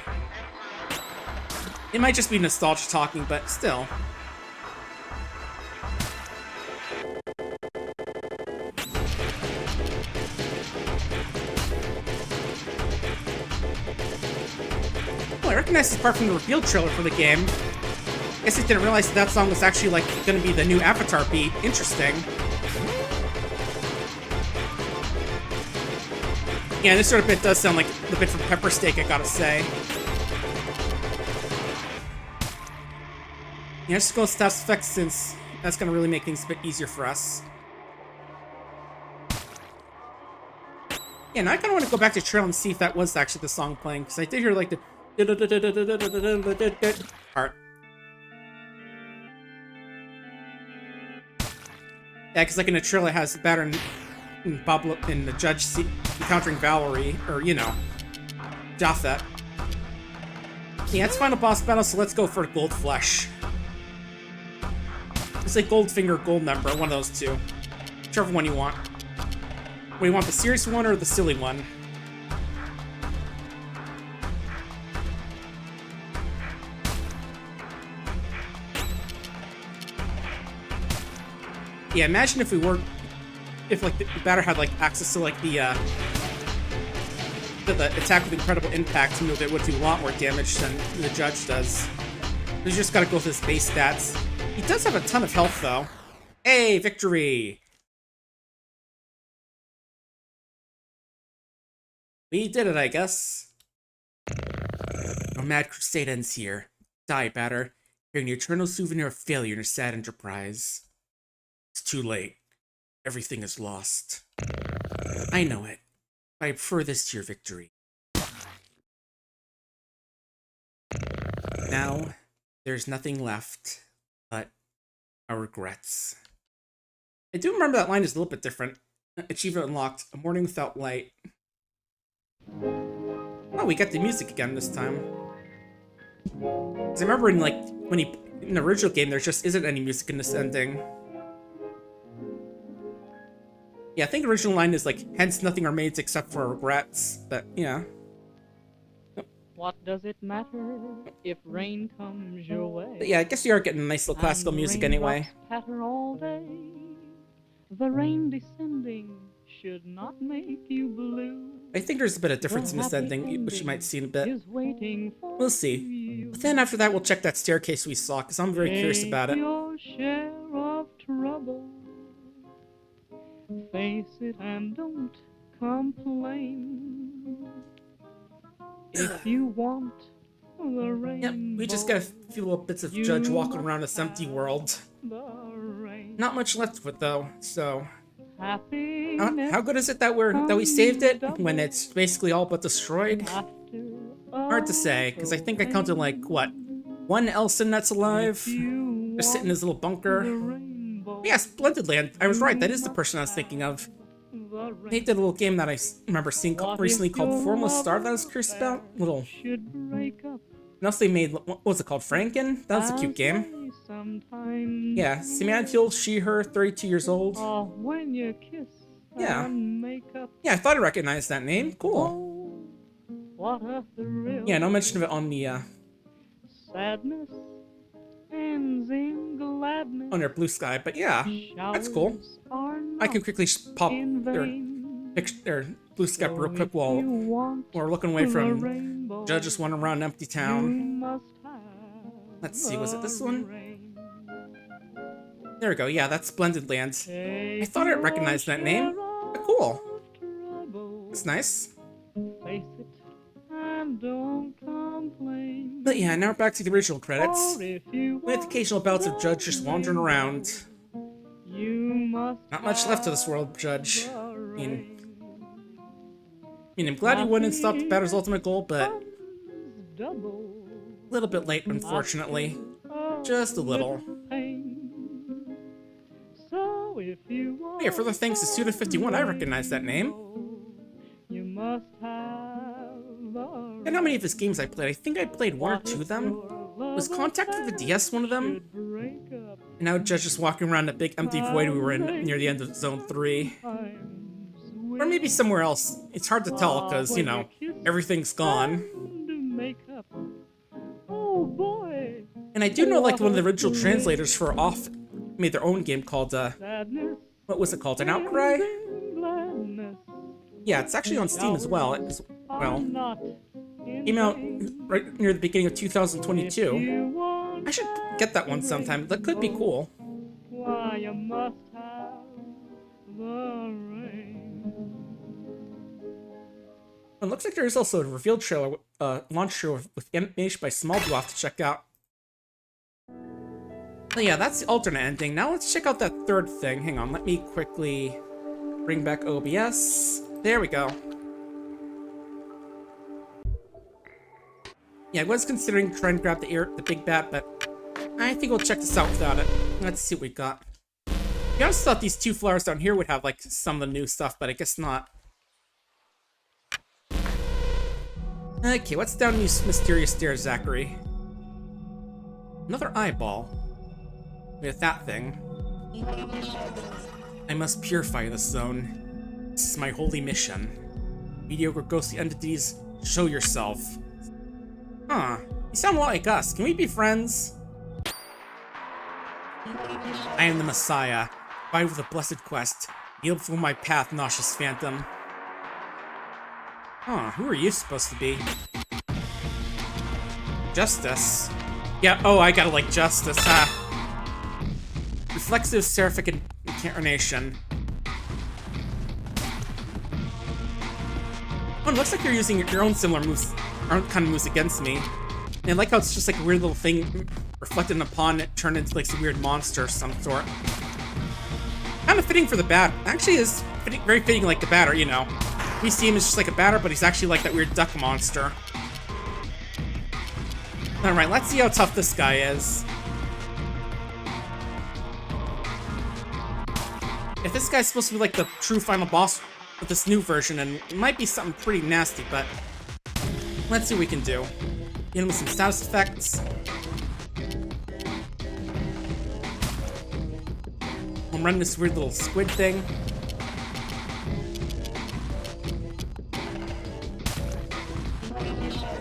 It might just be nostalgia talking, but still. Oh, I recognize this part from the reveal trailer for the game. I guess I didn't realize that song was actually, like, gonna be the new Avatar beat. Interesting. Yeah, this sort of bit does sound like the bit from Pepper Steak, I gotta say. Yeah, let's just go with Staff's Effects, since that's gonna really make things a bit easier for us. Yeah, now I kinda wanna go back to Trail and see if that was actually the song playing, because I did hear, like, the part. Yeah, because like in the trailer it has the batter and Pablo and the judge encountering Valerie, or, you know, Japhet. Yeah, it's final boss battle, so let's go for Gold Flesh. It's like Goldfinger, Gold Member, one of those two. Whichever one you want. What, you want the serious one or the silly one? Yeah, imagine if like the batter had like access to like the attack with incredible impact move, it would do a lot more damage than the judge does. You just gotta go with his base stats. He does have a ton of health though. Hey, victory! We did it, I guess. Our mad crusade ends here. Die, batter. Hearing the eternal souvenir of failure in a sad enterprise. It's too late. Everything is lost. I know it, but I prefer this to your victory. Now, there's nothing left but our regrets. I do remember that line is a little bit different. Achievement unlocked. A morning without light. Oh, we got the music again this time. Because I remember in in the original game, there just isn't any music in this ending. Yeah, I think the original line is like, hence nothing remains except for regrets, but yeah. What does it matter if rain comes your way? But yeah, I guess you are getting nice little classical music anyway. Patter all day. The rain descending should not make you blue. I think there's a bit of difference in this ending, which you might see in a bit. We'll see. But then after that, we'll check that staircase we saw, because I'm very curious about it. Your share of trouble. Face it and don't complain. If you want the rain. Yep, we just got a few little bits of Judge walking around this empty world. Not much left of it though, so. How good is it that we saved it when it's basically all but destroyed? Hard to say, because I think I counted like what, one Elson that's alive, just sitting in his little bunker. Yeah, Splendid Land. I was right. That is the person I was thinking of. They did a little game that I remember seeing recently called Formless Star that I was curious about. Little And also they made, what was it called? Franken? That was a cute game. Yeah, Samantha, she, her, 32 years old. Oh, when you kiss Yeah. and make up. Yeah, I thought I recognized that name. Cool. Oh, what a thrill. Yeah, no mention of it on the, Sadness ends in gladness. on their Blue Sky, but yeah, that's cool. Showers are I can not quickly pop in their vain. picture, their Blue Sky So real quick if while you want we're looking away the from rainbow, Judge just wandering around an empty you town. must have Let's see, was it this the one? rain. There we go, yeah, that's Splendid Land. I thought I recognized that name. But cool. It's nice. Face it and don't complain. But yeah, now we're back to the original credits. For if you With occasional bouts of Judge just wandering around. you must Not much left to this world, Judge. have I the mean, rain. I'm glad you went and stopped the batter's ultimate goal, but Double. a little bit late, unfortunately. Just a little. So if you want Yeah, further thanks to Suda51, I recognize that name. you must have the And how many of his games I played? I think I played one or two of them. Was Contact for the DS one of them? And now Judge just walking around a big empty void we were in near the end of Zone 3. Or maybe somewhere else. It's hard to tell because, you know, everything's gone. Oh boy, And I do know, like, one of the original translators for Off made their own game called, sadness what was it called? An Outcry? and gladness Yeah, it's actually on Steam as well. are not Came out right near the beginning of 2022. you want I should get that one sometime. That could be cool. why you must have the rain. It looks like there's also a reveal trailer, launch trailer with animation by Small Blue off to check out. But yeah, that's the alternate ending. Now let's check out that third thing. Hang on, let me quickly bring back OBS. There we go. Yeah, I was considering trying to grab the big bat, but I think we'll check this out without it. Let's see what we got. I honestly thought these two flowers down here would have like some of the new stuff, but I guess not. Okay, what's down these mysterious stairs, Zachary? Another eyeball. With that thing. I must purify this zone. This is my holy mission. Mediocre ghostly entities, show yourself. Huh. You sound a lot like us. Can we be friends? I am the Messiah. Fight with a blessed quest. Kneel before my path, nauseous phantom. Huh, who are you supposed to be? Justice? Yeah, oh, I gotta like Justice, huh? Reflexive Seraphic Incarnation. Oh, it looks like you're using your own similar moves, kind of moves against me. And I like how it's just like a weird little thing reflected upon it, turned into like some weird monster of some sort. Kind of fitting for the bat. Actually, is fitting, very fitting like the batter, you know. We see him as just like a batter, but he's actually like that weird duck monster. Alright, let's see how tough this guy is. If this guy's supposed to be like the true final boss with this new version, and it might be something pretty nasty, but let's see what we can do. Get him with some status effects. I'm running this weird little squid thing.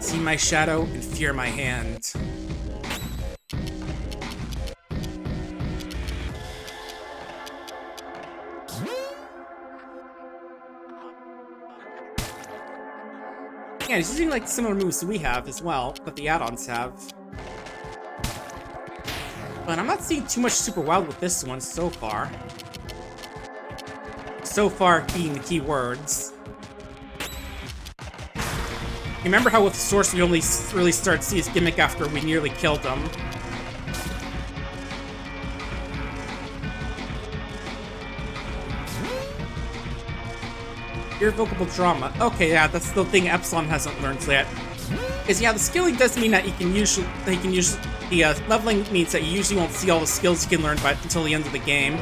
See my shadow and fear my hand. Yeah, he's using like similar moves that we have as well, that the add-ons have. But I'm not seeing too much super wild with this one so far. So far being the key words. Remember how with Source we only really started to see his gimmick after we nearly killed him. Irrevocable drama. Okay, yeah, that's the thing Epsilon hasn't learned yet. Is yeah, the skilling does mean that the leveling means that you usually won't see all the skills you can learn until the end of the game.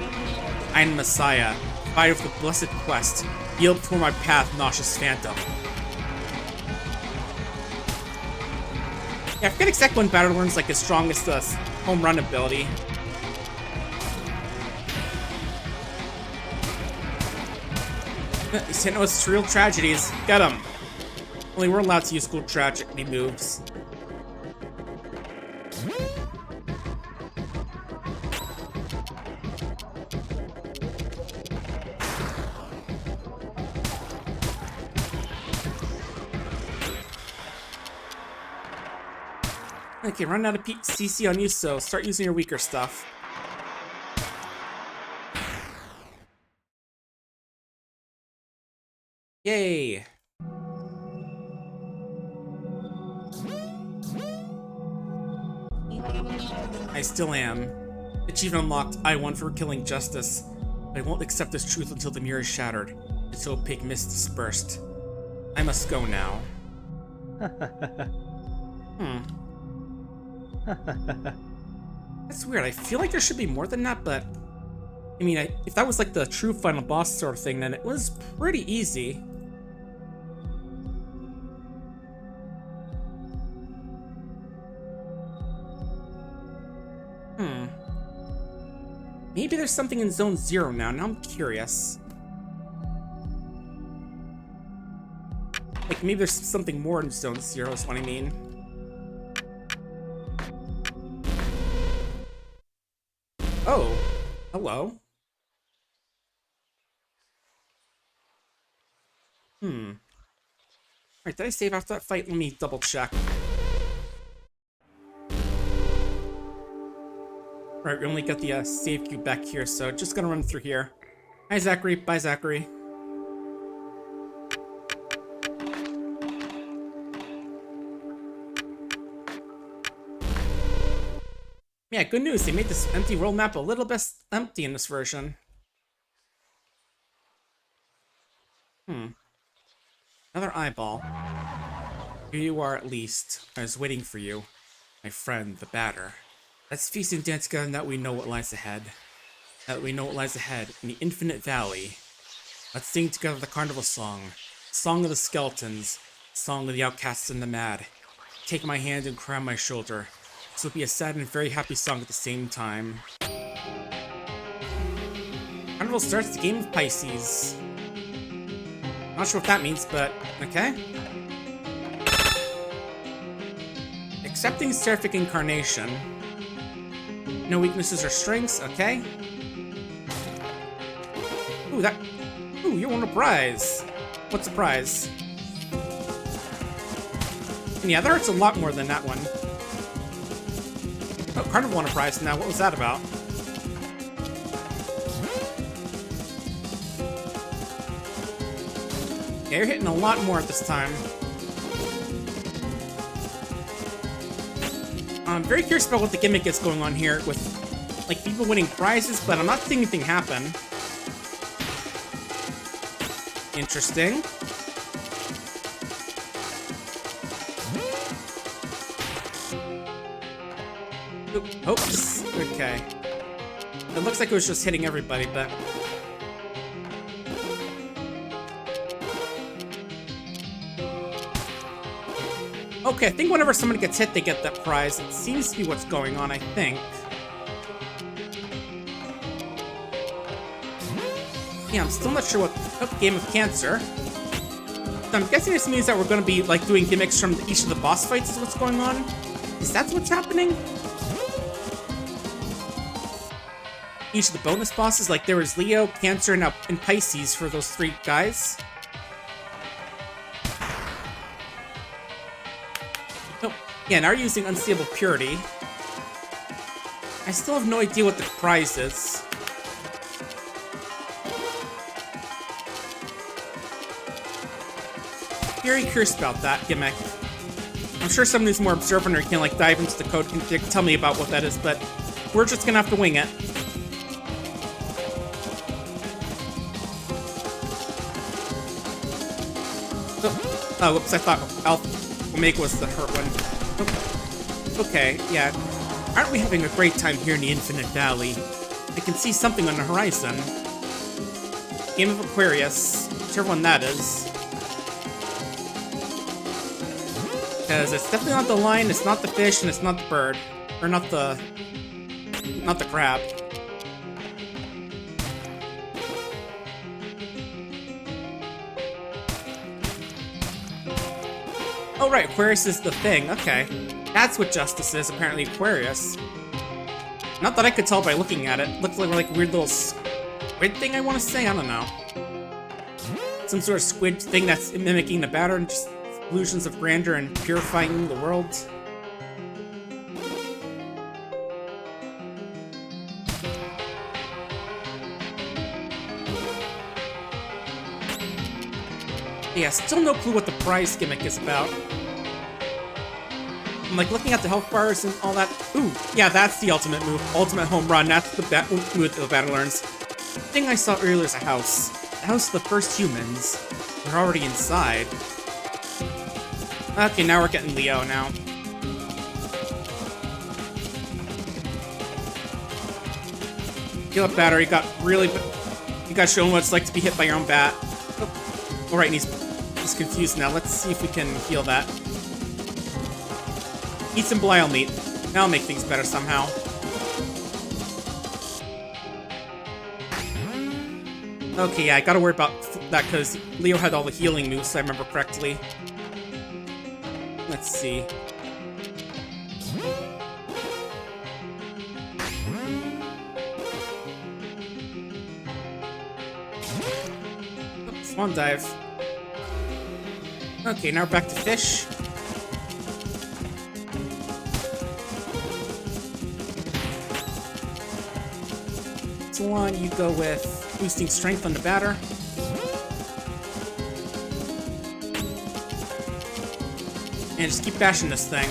I am Messiah, fight of the blessed quest. Yield before my path, nauseous phantom. I forget exactly when Battlelorn's like his strongest home run ability. He's hitting us real tragedies. Get him. Only we're allowed to use cool tragedy moves. Okay, run out of CC on you, so start using your weaker stuff. Yay! I still am. Achievement unlocked. I won for killing justice. But I won't accept this truth until the mirror is shattered. Its opaque mist dispersed. I must go now. That's weird. I feel like there should be more than that, but... I mean, if that was like the true final boss sort of thing, then it was pretty easy. Maybe there's something in Zone 0 now. Now I'm curious. Like, maybe there's something more in Zone 0 is what I mean. Oh. Hello. Alright, did I save after that fight? Let me double check. Alright, we only got the save cube back here, so just gonna run through here. Hi, Zachary. Bye, Zachary. Yeah, good news. They made this empty world map a little bit empty in this version. Another eyeball. Here you are at least. I was waiting for you. My friend, the batter. Let's feast and dance together now that we know what lies ahead. Now that we know what lies ahead in the infinite valley. Let's sing together the carnival song. Song of the skeletons. Song of the outcasts and the mad. Take my hand and cry on my shoulder. This will be a sad and very happy song at the same time. Carnival starts the game of Pisces. Not sure what that means, but okay. Accepting Seraphic Incarnation. No weaknesses or strengths, okay. Ooh, you won a prize. What's the prize? And yeah, that hurts a lot more than that one. Oh, Carnival won a prize now. What was that about? Yeah, you're hitting a lot more at this time. I'm very curious about what the gimmick is going on here with, like, people winning prizes, but I'm not seeing anything happen. Interesting. Oops. Okay. It looks like it was just hitting everybody, but... Okay, I think whenever someone gets hit, they get that prize. It seems to be what's going on, I think. Yeah, I'm still not sure what... Oh, Game of Cancer. So I'm guessing this means that we're going to be, like, doing gimmicks from each of the boss fights is what's going on? Is that what's happening? Each of the bonus bosses, like there was Leo, Cancer, and Pisces for those 3 guys. Oh, yeah, now we're using Unstable Purity. I still have no idea what the prize is. Very curious about that gimmick. I'm sure someone who's more observant or can like dive into the code can tell me about what that is, but we're just gonna have to wing it. Oh, whoops, I thought Omega was the hurt one. Okay, yeah. Aren't we having a great time here in the Infinite Valley? I can see something on the horizon. Game of Aquarius. Whichever one that is. Because it's definitely not the lion, it's not the fish, and it's not the bird. Or not the crab. Oh right, Aquarius is the thing, okay. That's what Justice is, apparently Aquarius. Not that I could tell by looking at it. Looks like a weird little squid thing, I want to say? I don't know. Some sort of squid thing that's mimicking the batter and just illusions of grandeur and purifying the world. Yeah, still no clue what the prize gimmick is about. I'm like looking at the health bars and all that. Ooh, yeah, that's the ultimate move. Ultimate home run. That's the move that the batter learns. The thing I saw earlier is a house. The house of the first humans. They're already inside. Okay, now we're getting Leo now. Heal up batter. You got shown what it's like to be hit by your own bat. Oh. Alright, and he's confused now. Let's see if we can heal that. Eat some Belial meat. That'll make things better somehow. Okay, yeah, I gotta worry about that because Leo had all the healing moves, if I remember correctly. Let's see. Oh, swan dive. Okay, now we're back to fish. Swan, you go with boosting strength on the batter. And just keep bashing this thing.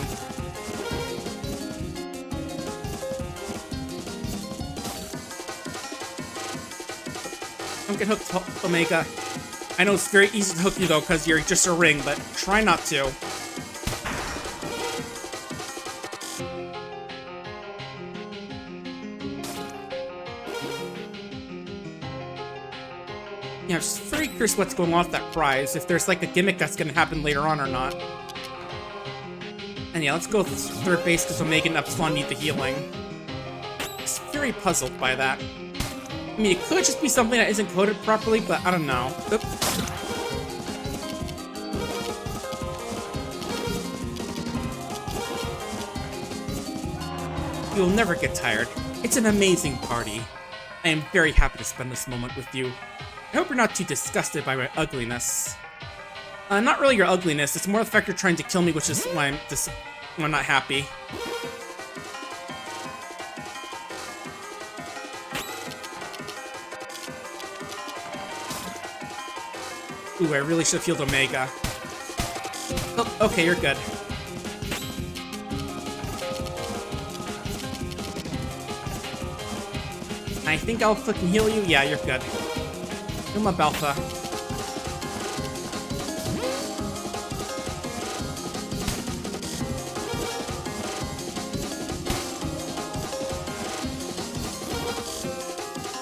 Don't get hooked, Omega. I know it's very easy to hook you though, because you're just a ring, but try not to. Yeah, I'm just very curious what's going on with that prize, if there's like a gimmick that's gonna happen later on or not. And yeah, let's go with third base because Omega and Epsilon need the healing. Just very puzzled by that. I mean, it could just be something that isn't coded properly, but I don't know. Oop. You'll never get tired. It's an amazing party. I am very happy to spend this moment with you. I hope you're not too disgusted by my ugliness. Not really your ugliness, it's more the fact you're trying to kill me, which is why I'm not happy. Ooh, I really should have healed Omega. Oh, okay, you're good. I think I'll fucking heal you. Yeah, you're good. Heal my Baltha.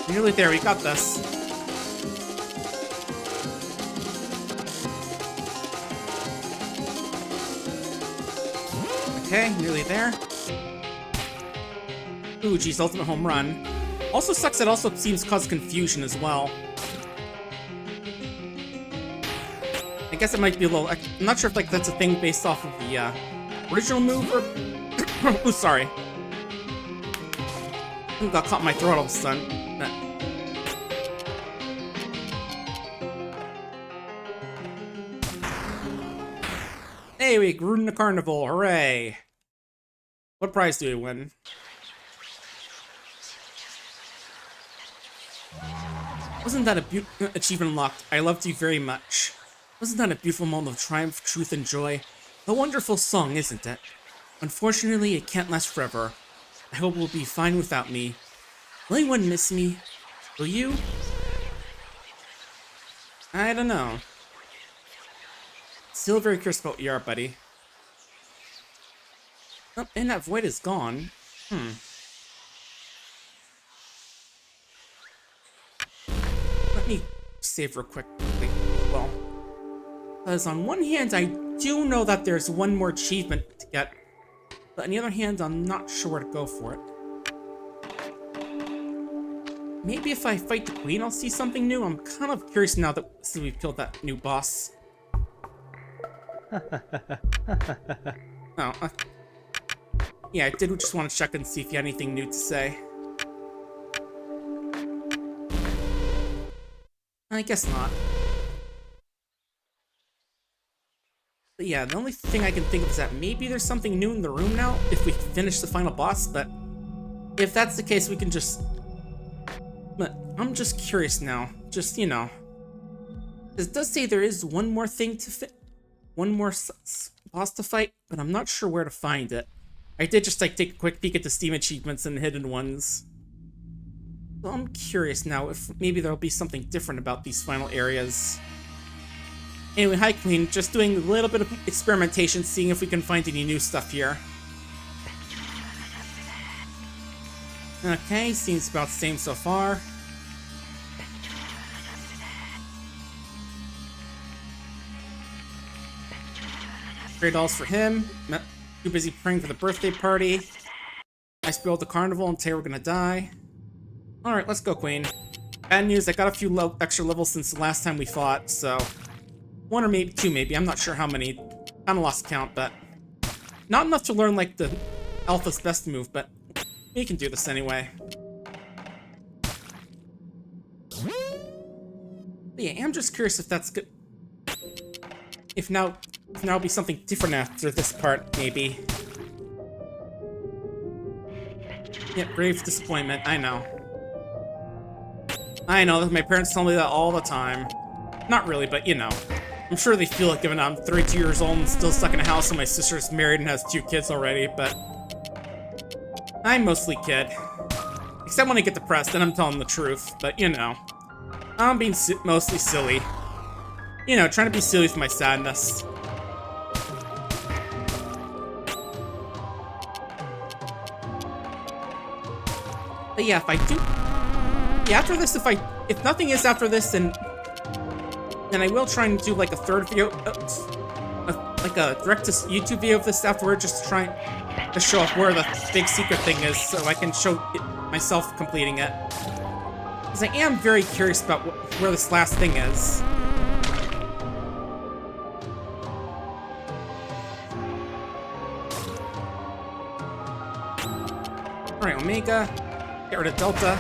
Nearly there, we got this. Okay, nearly there. Ooh, geez, ultimate home run. Also sucks, it also seems to cause confusion as well. I guess it might be a little... I'm not sure if like that's a thing based off of the original move or... Ooh, sorry. I got caught in my throat all of a sudden. Hey, we grew in the carnival, hooray! What prize do we win? Wasn't that a achievement unlocked? I loved you very much. Wasn't that a beautiful moment of triumph, truth, and joy? A wonderful song, isn't it? Unfortunately, it can't last forever. I hope it will be fine without me. Will anyone miss me? Will you? I don't know. Still very curious about what you are, buddy. Oh, and that void is gone. Let me save real quick. Well, because on one hand, I do know that there's one more achievement to get, but on the other hand, I'm not sure where to go for it. Maybe if I fight the queen, I'll see something new. I'm kind of curious now that since we've killed that new boss. Oh, yeah, I did just want to check and see if you had anything new to say. I guess not. But yeah, the only thing I can think of is that maybe there's something new in the room now if we finish the final boss, but if that's the case, we can just... But I'm just curious now. Just, you know. It does say there is one more thing to fit. One more boss to fight, but I'm not sure where to find it. I did just like take a quick peek at the Steam achievements and hidden ones. So I'm curious now if maybe there'll be something different about these final areas. Anyway, hi Queen, just doing a little bit of experimentation, seeing if we can find any new stuff here. Okay, seems about the same so far. Stray dolls for him. Too busy praying for the birthday party. Nice build the carnival until we're gonna die. Alright, let's go, Queen. Bad news, I got a few extra levels since the last time we fought, so... One or maybe two, maybe. I'm not sure how many. Kinda lost count, but... Not enough to learn, like, the Alpha's best move, but... We can do this anyway. But yeah, I'm just curious if that's good... If now will be something different after this part, maybe. Yep, grave disappointment, I know. I know, my parents tell me that all the time. Not really, but you know. I'm sure they feel it given I'm 32 years old and still stuck in a house and my sister's married and has 2 kids already, but... I'm mostly kid. Except when I get depressed, then I'm telling the truth, but you know. I'm being mostly silly. You know, trying to be silly with my sadness. But yeah, if I do... Yeah, after this, if nothing is after this, then I will try and do like a third video, like a direct to YouTube video of this afterward, just to try to show off where the big secret thing is, so I can show myself completing it. Because I am very curious about where this last thing is. Alright, Omega. Get rid of Delta.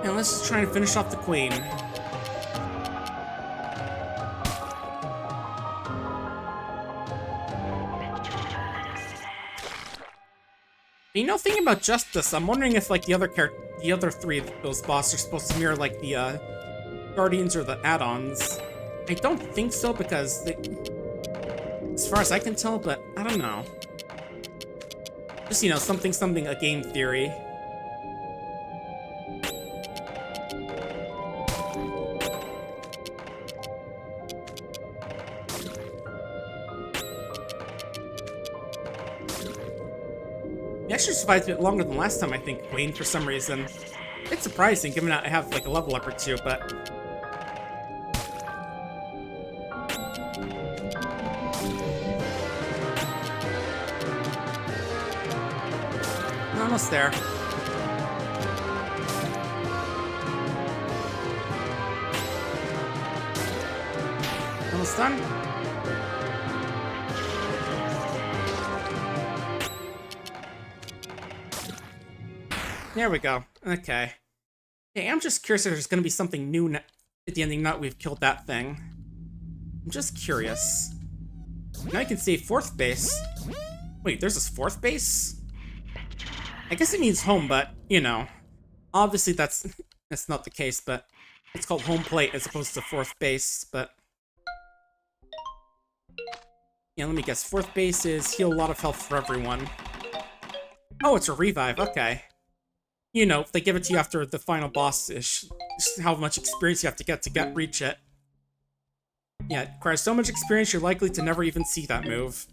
And let's just try and finish off the Queen. You know, thinking about Justice, I'm wondering if like the other 3 of those bosses are supposed to mirror like the Guardians or the add-ons. I don't think so because they, as far as I can tell, but I don't know. Just, you know, something, a game theory. He actually survived a bit longer than last time, I think, Queen, for some reason. It's surprising, given that I have, like, a level up or 2, but... Almost there. Almost done. There we go. Okay. Hey, I'm just curious if there's gonna be something new at the ending, not we've killed that thing. I'm just curious. Now I can say 4th base. Wait, there's this 4th base? I guess it means home, but, you know. Obviously that's not the case, but it's called home plate as opposed to 4th base, but... Yeah, let me guess. 4th base is heal a lot of health for everyone. Oh, it's a revive, okay. You know, if they give it to you after the final boss-ish, just how much experience you have to reach it. Yeah, it requires so much experience you're likely to never even see that move.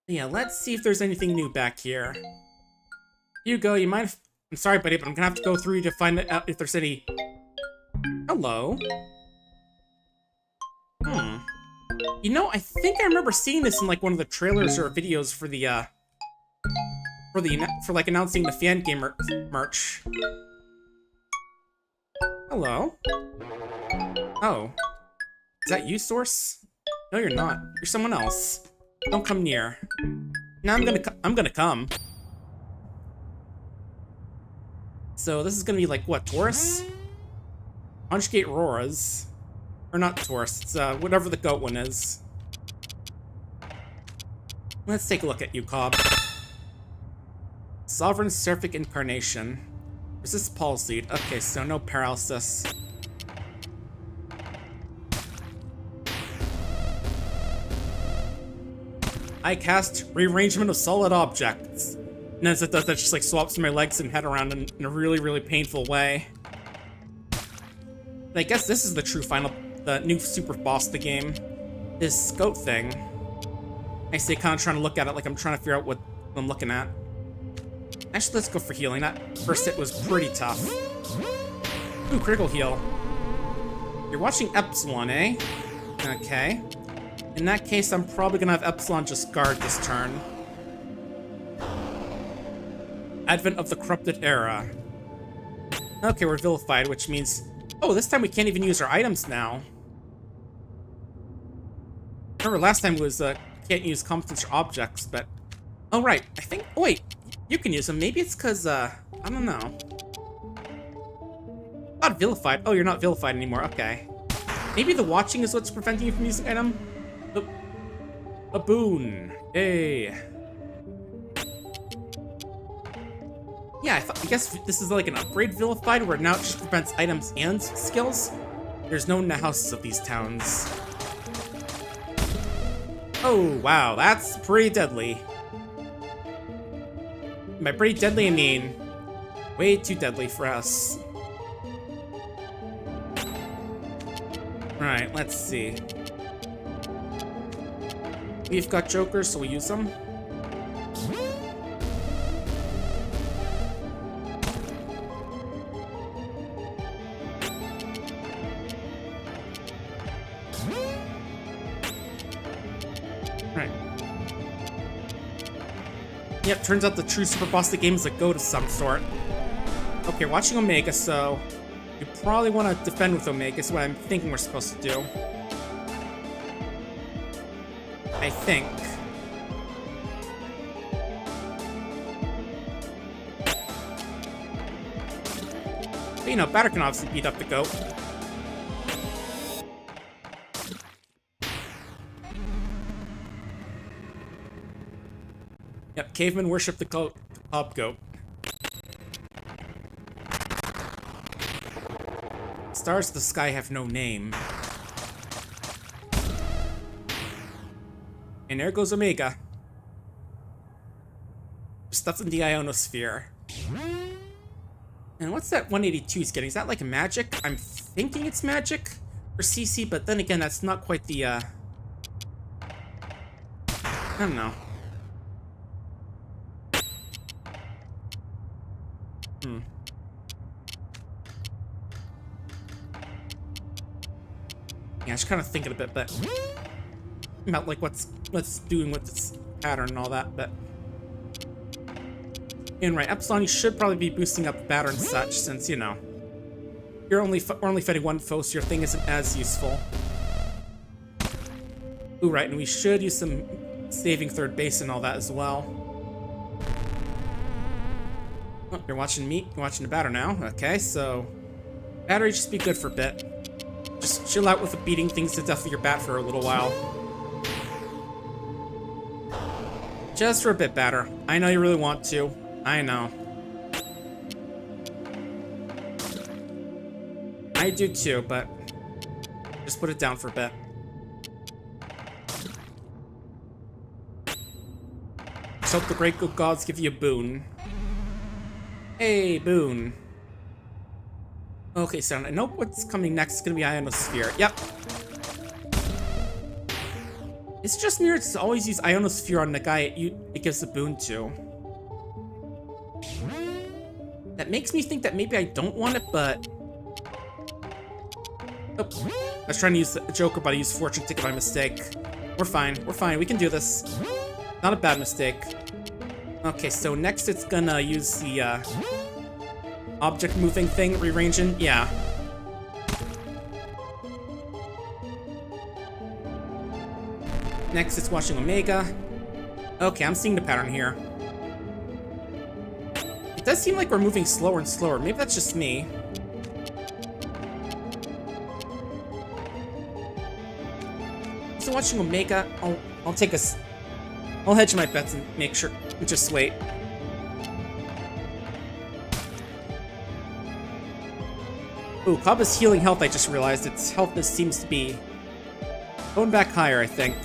Yeah, let's see if there's anything new back here. Hugo, you might I'm sorry, buddy, but I'm gonna have to go through you to find out if there's any... Hello? You know, I think I remember seeing this in, like, one of the trailers or videos for the, for, like, announcing the fan game merch. Hello? Oh. Is that you, Source? No, you're not. You're someone else. Don't come near. Now I'm gonna come. So this is gonna be like, what, Taurus? Conjugate Roras. Or not Taurus, it's whatever the goat one is. Let's take a look at you, Cobb. Sovereign Seraphic Incarnation. Resist Policy. Okay, so no paralysis. I cast Rearrangement of Solid Objects. And as it does, that just like swaps my legs and head around in a really, really painful way. And I guess this is the true final, the new super boss of the game. This goat thing. I say kind of trying to look at it like I'm trying to figure out what I'm looking at. Actually, let's go for healing. That first hit was pretty tough. Ooh, critical heal. You're watching Epsilon, eh? Okay. In that case, I'm probably gonna have Epsilon just guard this turn. Advent of the Corrupted Era. Okay, we're vilified, which means... Oh, this time we can't even use our items now. Remember last time it was, can't use competence or objects, but... Oh, right. I think... Oh, wait. You can use them. Maybe it's because, I don't know. Not vilified. Oh, you're not vilified anymore. Okay. Maybe the watching is what's preventing you from using item? A boon. Hey. Yeah, I guess this is like an upgrade vilified where now it just prevents items and skills. There's no houses of these towns. Oh, wow, that's pretty deadly. By pretty deadly, I mean way too deadly for us. Alright, let's see. We've got jokers, so we'll use them. Right. Yep, turns out the true super boss of the game is a goat of some sort. Okay, watching Omega, so you probably want to defend with Omega, is what I'm thinking we're supposed to do. I think. But, you know, Batter can obviously beat up the goat. Yep, cavemen worship the cob goat. Stars of the sky have no name. And there goes Omega. Stuff in the ionosphere. And what's that 182 he's getting? Is that like a magic? I'm thinking it's magic for CC, but then again, that's not quite the, I don't know. Yeah, I was kind of thinking a bit, but about like what's doing with this pattern and all that, but and right, Epsilon, you should probably be boosting up the batter and such, since you know we're only fighting one foe, so your thing isn't as useful. Ooh, right, and we should use some saving third base and all that as well. Oh, you're watching me. You're watching the batter now. Okay, so battery just be good for a bit. Just chill out with the beating things to death with your bat for a little while. Just for a bit, batter. I know you really want to. I know. I do too, but just put it down for a bit. Just hope the great good gods give you a boon. Hey, boon. Okay, so I know what's coming next is gonna be Ionosphere. Yep. It's just weird to always use Ionosphere on the guy it gives the boon to. That makes me think that maybe I don't want it, but... Oh, I was trying to use the Joker, but I used Fortune Ticket by mistake. We're fine. We're fine. We can do this. Not a bad mistake. Okay, so next it's gonna use the object moving thing, rearranging. Yeah. Next it's watching Omega. Okay, I'm seeing the pattern here. It does seem like we're moving slower and slower. Maybe that's just me. So watching Omega, I'll take I'll hedge my bets and make sure and just wait. Ooh, Kaba's healing health, I just realized. Its healthness seems to be going back higher, I think.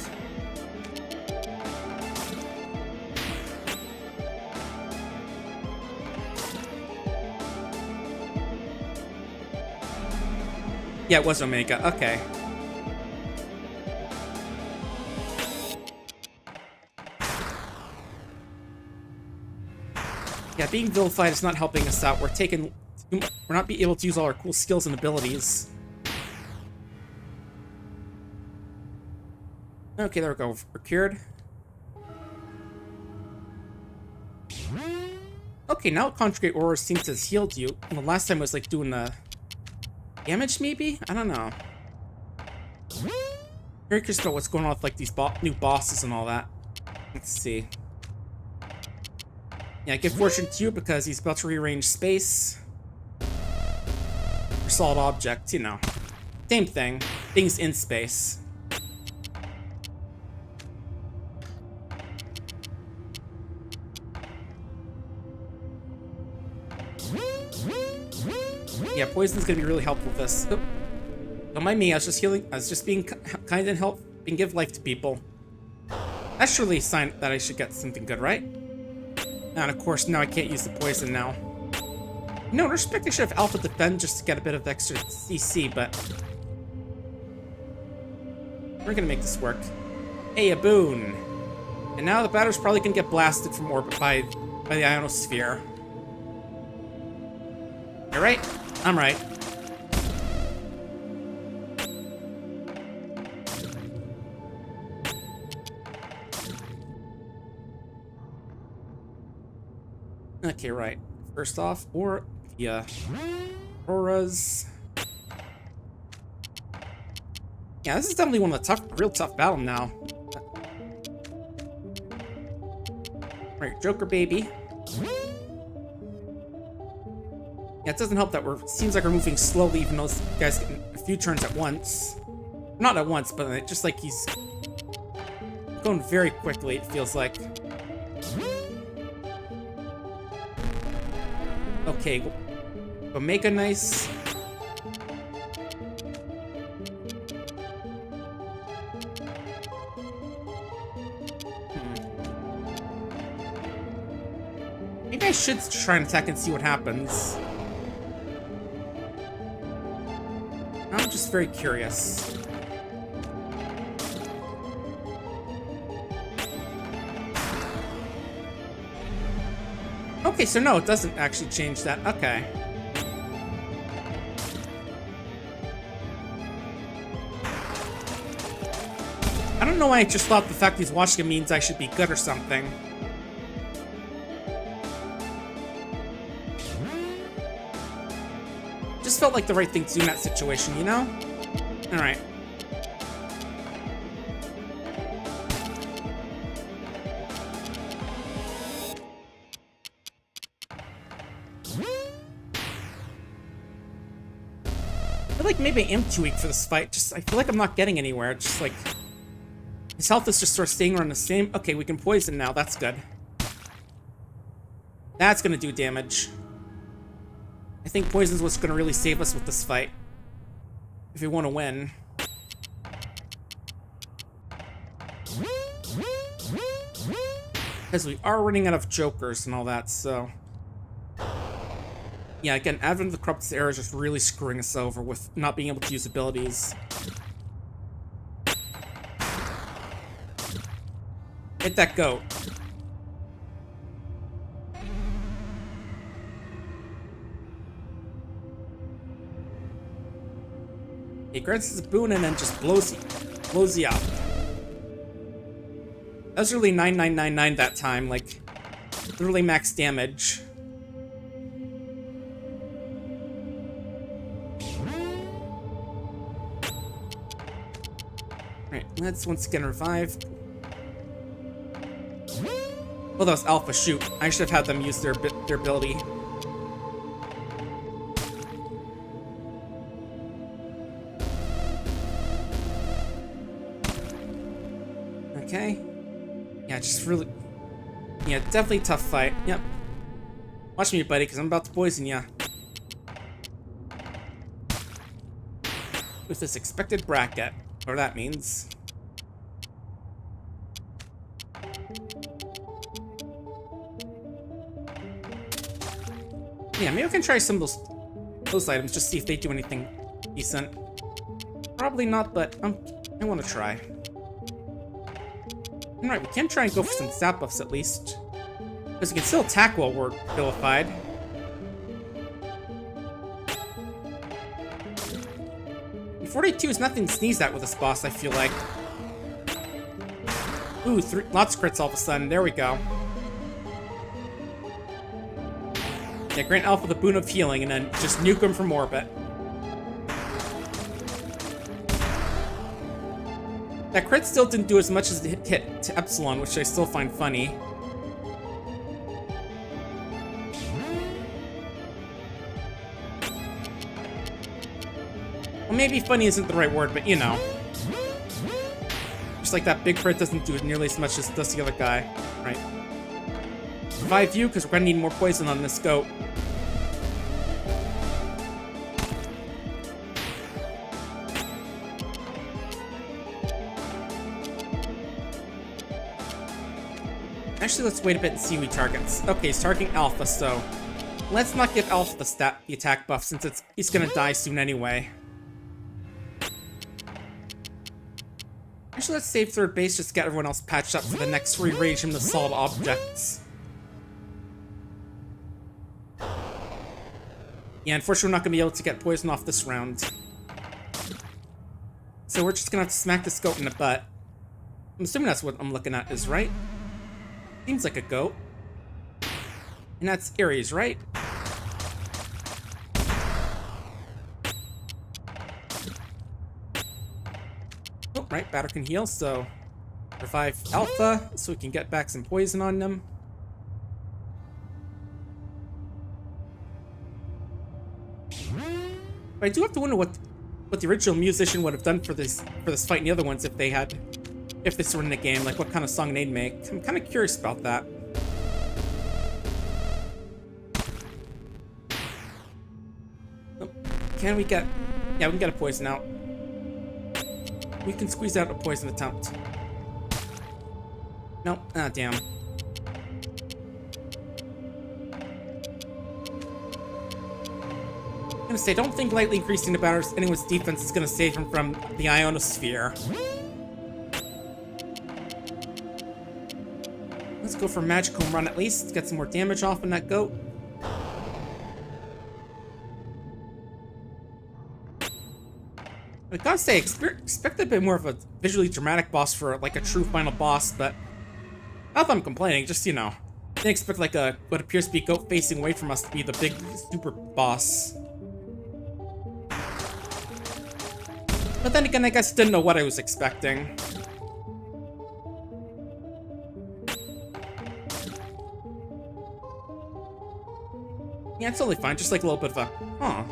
Yeah, it was Omega. Okay. Yeah, being vilified is not helping us out. We're not being able to use all our cool skills and abilities. Okay, there we go. We're cured. Okay, now Conjugate Aura seems to have healed you. And the last time was like doing the damage, maybe? I don't know. Very curious about what's going on with like these new bosses and all that. Let's see. Yeah, give Fortune to you because he's about to rearrange space. For solid objects, you know. Same thing. Things in space. Yeah, poison's gonna be really helpful with this. Oh, don't mind me, I was just healing. I was just being kind and helping give life to people. That's surely a sign that I should get something good, right? And of course, now I can't use the poison now. No, in respect, I should have Alpha defend just to get a bit of extra CC, but we're gonna make this work. Hey, a boon. And now the batter's probably gonna get blasted from orbit by the ionosphere. You're right. I'm right. Okay, right. First off, yeah, auras. Yeah, this is definitely one of the real tough battle now. Right, Joker baby. Yeah, it doesn't help that seems like we're moving slowly, even though this guy's getting a few turns at once. Not at once, but just like he's going very quickly, it feels like. Okay, Omega nice. Maybe I should try and attack and see what happens. I'm just very curious. Okay, so no, it doesn't actually change that. Okay. I don't know why I just thought the fact he's watching it means I should be good or something. Just felt like the right thing to do in that situation, you know? Alright. I feel like maybe I am too weak for this fight. I feel like I'm not getting anywhere. Just like his health is just sort of staying around the same. Okay, we can poison now. That's good. That's gonna do damage. I think poison's what's gonna really save us with this fight. If we want to win. Because we are running out of jokers and all that, so. Yeah, again, Advent of the Corrupted Era is just really screwing us over with not being able to use abilities. Hit that goat. He grants us a boon and then just blows you up. That was really 9999 that time, like literally max damage. Alright, let's once again revive. Oh, that was Alpha, shoot. I should have had them use their ability. Okay. Yeah, just really... Yeah, definitely tough fight. Yep. Watch me, buddy, because I'm about to poison ya. With this expected bracket. Or that means. Yeah, maybe we can try some of those items, just see if they do anything decent. Probably not, but I want to try. Alright, we can try and go for some stat buffs at least. Because we can still attack while we're vilified. And 42 is nothing to sneeze at with this boss, I feel like. Ooh, lots of crits all of a sudden. There we go. Yeah, grant Alpha the boon of healing and then just nuke him from orbit. That crit still didn't do as much as the hit to Epsilon, which I still find funny. Well, maybe funny isn't the right word, but you know. Just like that big crit doesn't do nearly as much as does the other guy. Right. Revive you, because we're gonna need more poison on this goat. Actually, let's wait a bit and see who he targets. Okay, he's targeting Alpha, so let's not give Alpha the attack buff since he's gonna die soon anyway. Actually, let's save third base just to get everyone else patched up for the next rearrangement of solid objects. Yeah, unfortunately, we're not gonna be able to get poison off this round. So we're just gonna have to smack this goat in the butt. I'm assuming that's what I'm looking at is right. Seems like a goat. And that's Ares, right? Oh, right, Batter can heal, so revive Alpha so we can get back some poison on them. But I do have to wonder what the original musician would have done for this fight and the other ones if this were in the game, like what kind of song they'd make. I'm kind of curious about that. Oh, can we get... Yeah, we can get a poison out. We can squeeze out a poison attempt. Nope. Ah, damn. I'm gonna say, don't think lightly increasing the batter's anyone's defense is gonna save him from the ionosphere. Let's go for Magic Home Run at least. Get some more damage off on that goat. I gotta say, expect a bit more of a visually dramatic boss for like a true final boss, but not that I'm complaining, just, you know. Didn't expect like what appears to be a goat facing away from us to be the big super boss. But then again, I guess didn't know what I was expecting. Yeah, it's totally fine. Just like a little bit of a, huh.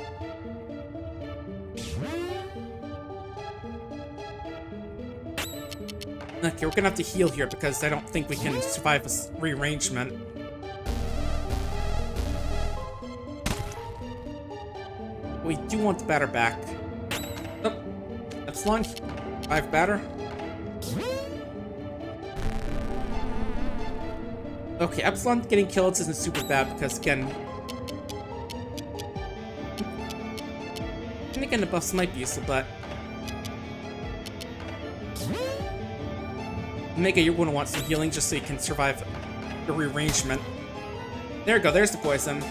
Okay, we're gonna have to heal here because I don't think we can survive a rearrangement. We do want the batter back. Oh, Epsilon, 5 batter. Okay, Epsilon getting killed isn't super bad because, again, and again, the buffs might be useful, but Omega, you're going to want some healing just so you can survive the rearrangement. There we go, there's the poison.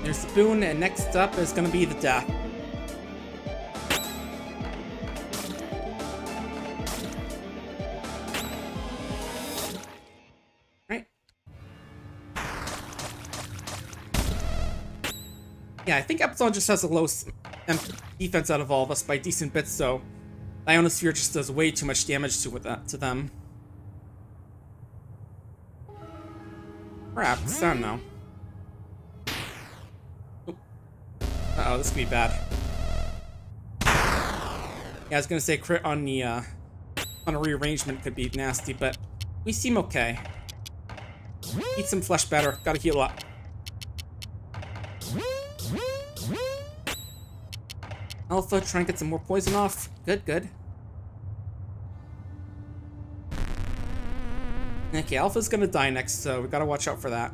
There's the boon, and next up is gonna be the death. Right. Yeah, I think Epsilon just has the lowest defense out of all of us by decent bits, so Ionosphere just does way too much damage to them. Perhaps, I don't know. Uh-oh, this could be bad. Yeah, I was gonna say crit on the, on a rearrangement could be nasty, but we seem okay. Eat some flesh batter, gotta heal up. Alpha, try and get some more poison off. Good, good. Okay, Alpha's gonna die next, so we gotta watch out for that.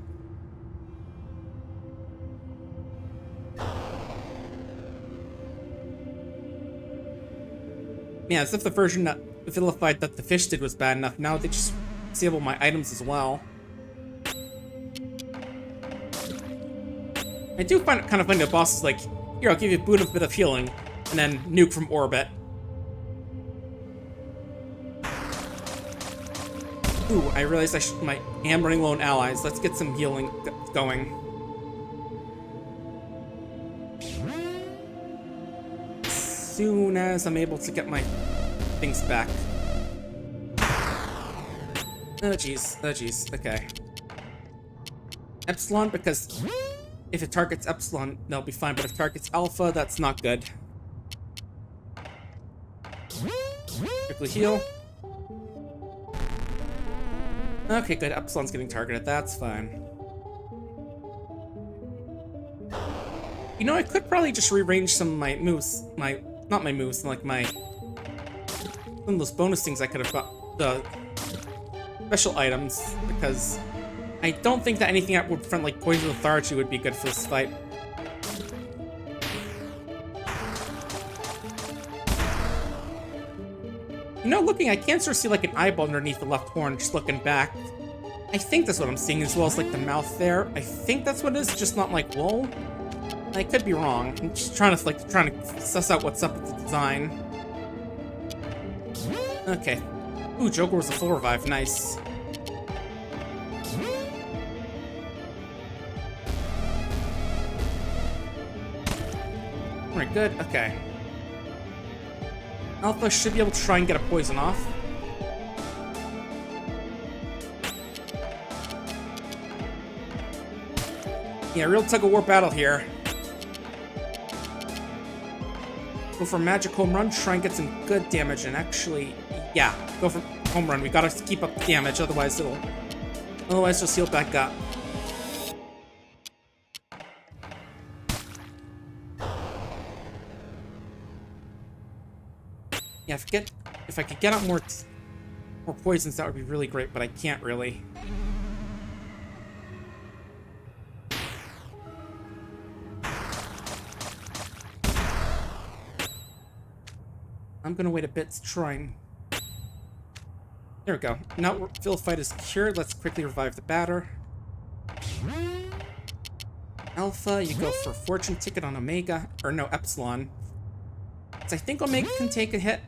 Yeah, as if the version that vilified that the fish did was bad enough. Now they just disable my items as well. I do find it kind of funny the boss is like, here, I'll give you a boon of a bit of healing, and then nuke from orbit. Ooh, I realized I am running low on allies. Let's get some healing going. As soon as I'm able to get my things back. Oh jeez, oh jeez, okay. Epsilon, because if it targets Epsilon, they'll be fine, but if it targets Alpha, that's not good. Quickly heal. Okay, good. Epsilon's getting targeted. That's fine. You know, I could probably just rearrange some of my moves. Not my moves, like some of those bonus things I could have got. The special items, because I don't think that anything that would prevent, like, Poison Lethargy would be good for this fight. You know, I can sort of see, like, an eyeball underneath the left horn, just looking back. I think that's what I'm seeing, as well as, like, the mouth there. I think that's what it is, just not, like, wool. I could be wrong. I'm just trying to suss out what's up with the design. Okay. Ooh, Joker was a full revive. Nice. Alright, good. Okay. Alpha should be able to try and get a poison off. Yeah, real tug-of-war battle here. Go for magic home run, try and get some good damage, and actually, yeah, go for home run. We gotta keep up the damage, otherwise just heal back up. Yeah, if I could get out more poisons, that would be really great, but I can't really. I'm gonna wait a bit to try and... There we go. Now Phil fight is cured. Let's quickly revive the batter. Alpha, you go for fortune ticket on Omega. Or no, Epsilon. So I think Omega can take a hit.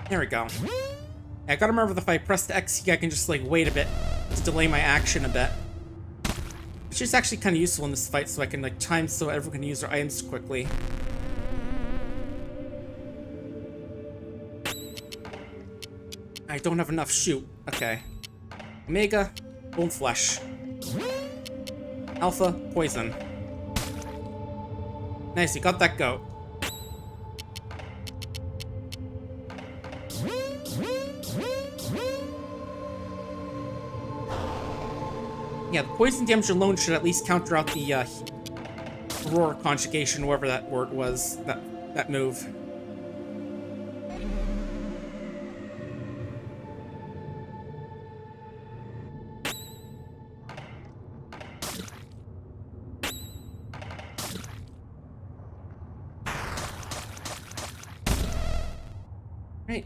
There we go. I gotta remember that if I press the X key, I can just, like, wait a bit to delay my action a bit. Which is actually kind of useful in this fight, so I can, like, time so everyone can use their items quickly. I don't have enough. Shoot. Okay. Omega, bone flesh. Alpha, poison. Nice, you got that goat. Yeah, the poison damage alone should at least counter out the Aurora conjugation, whatever that word was, that move. Right.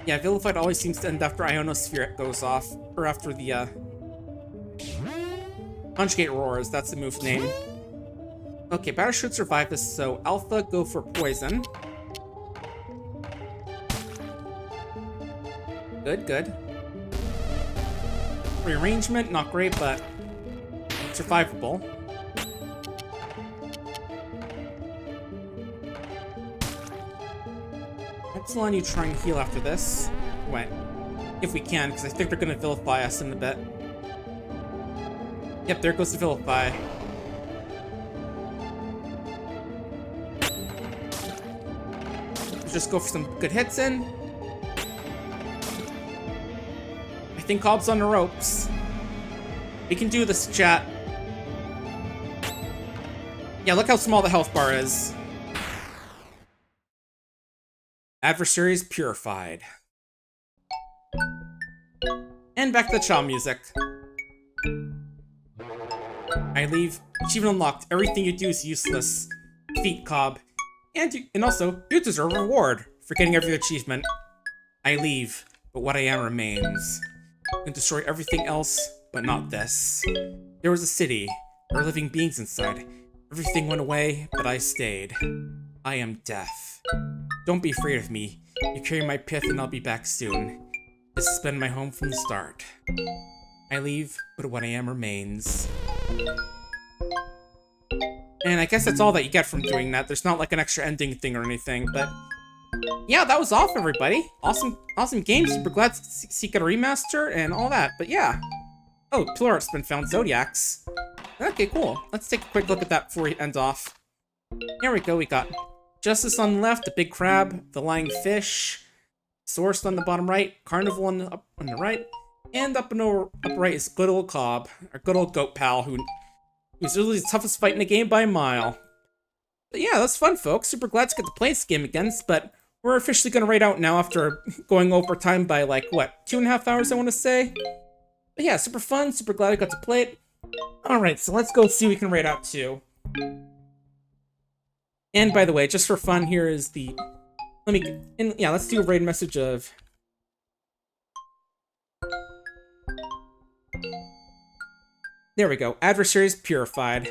Yeah, Vilified always seems to end after Ionosphere goes off. Or after the, Conjugate Roars, that's the move's name. Okay, Batter should survive this, so Alpha, go for Poison. Good, good. Rearrangement, not great, but survivable. Epsilon, you try and heal after this. Wait. If we can, because I think they're going to vilify us in a bit. Yep, there goes the vilify. Let's just go for some good hits in. I think Cobb's on the ropes. We can do this, chat. Yeah, look how small the health bar is. Adversaries purified. And back to the Chow music. I leave. Achievement unlocked. Everything you do is useless. Defeat Cobb. And also, you deserve a reward for getting every achievement. I leave, but what I am remains. I can destroy everything else, but not this. There was a city. There were living beings inside. Everything went away, but I stayed. I am death. Don't be afraid of me. You carry my pith and I'll be back soon. This has been my home from the start. I leave, but what I am remains. And I guess that's all that you get from doing that. There's not like an extra ending thing or anything, but yeah, that was off, everybody. Awesome game. Super glad to see it a remaster and all that, but yeah. Oh, Pillar Art's been found. Zodiacs. Okay, cool. Let's take a quick look at that before we end off. Here we go. We got Justice on the left, the big crab, the lying fish, Source on the bottom right, Carnival on the right, and up right is good old Cobb, our good old goat pal, who's really the toughest fight in the game by a mile. But yeah, that's fun, folks. Super glad to get to play this game again, but we're officially going to raid out now after going over time by, like, what, 2.5 hours, I want to say? But yeah, super fun, super glad I got to play it. Alright, so let's go see what we can raid out to. And by the way, just for fun, here is the... let's do a raid message of... There we go. Adversaries purified.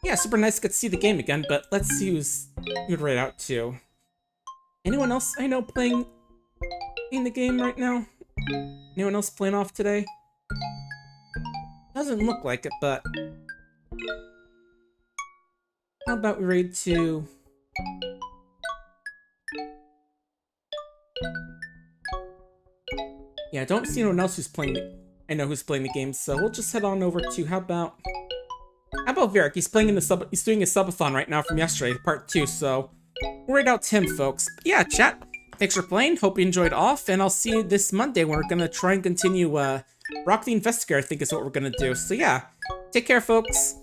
Yeah, super nice to get to see the game again, but let's see who'd raid out to. Anyone else I know playing in the game right now? Anyone else playing off today? Doesn't look like it, but... How about we raid to... Yeah, I don't see anyone else who's playing I know who's playing the game, so we'll just head on over to, how about Varric? He's playing he's doing a subathon right now from yesterday, part 2, so we'll raid out to him, folks. But yeah, chat, thanks for playing, hope you enjoyed off, and I'll see you this Monday when we're gonna try and continue, Rock the Investigator, I think is what we're gonna do. So yeah, take care, folks.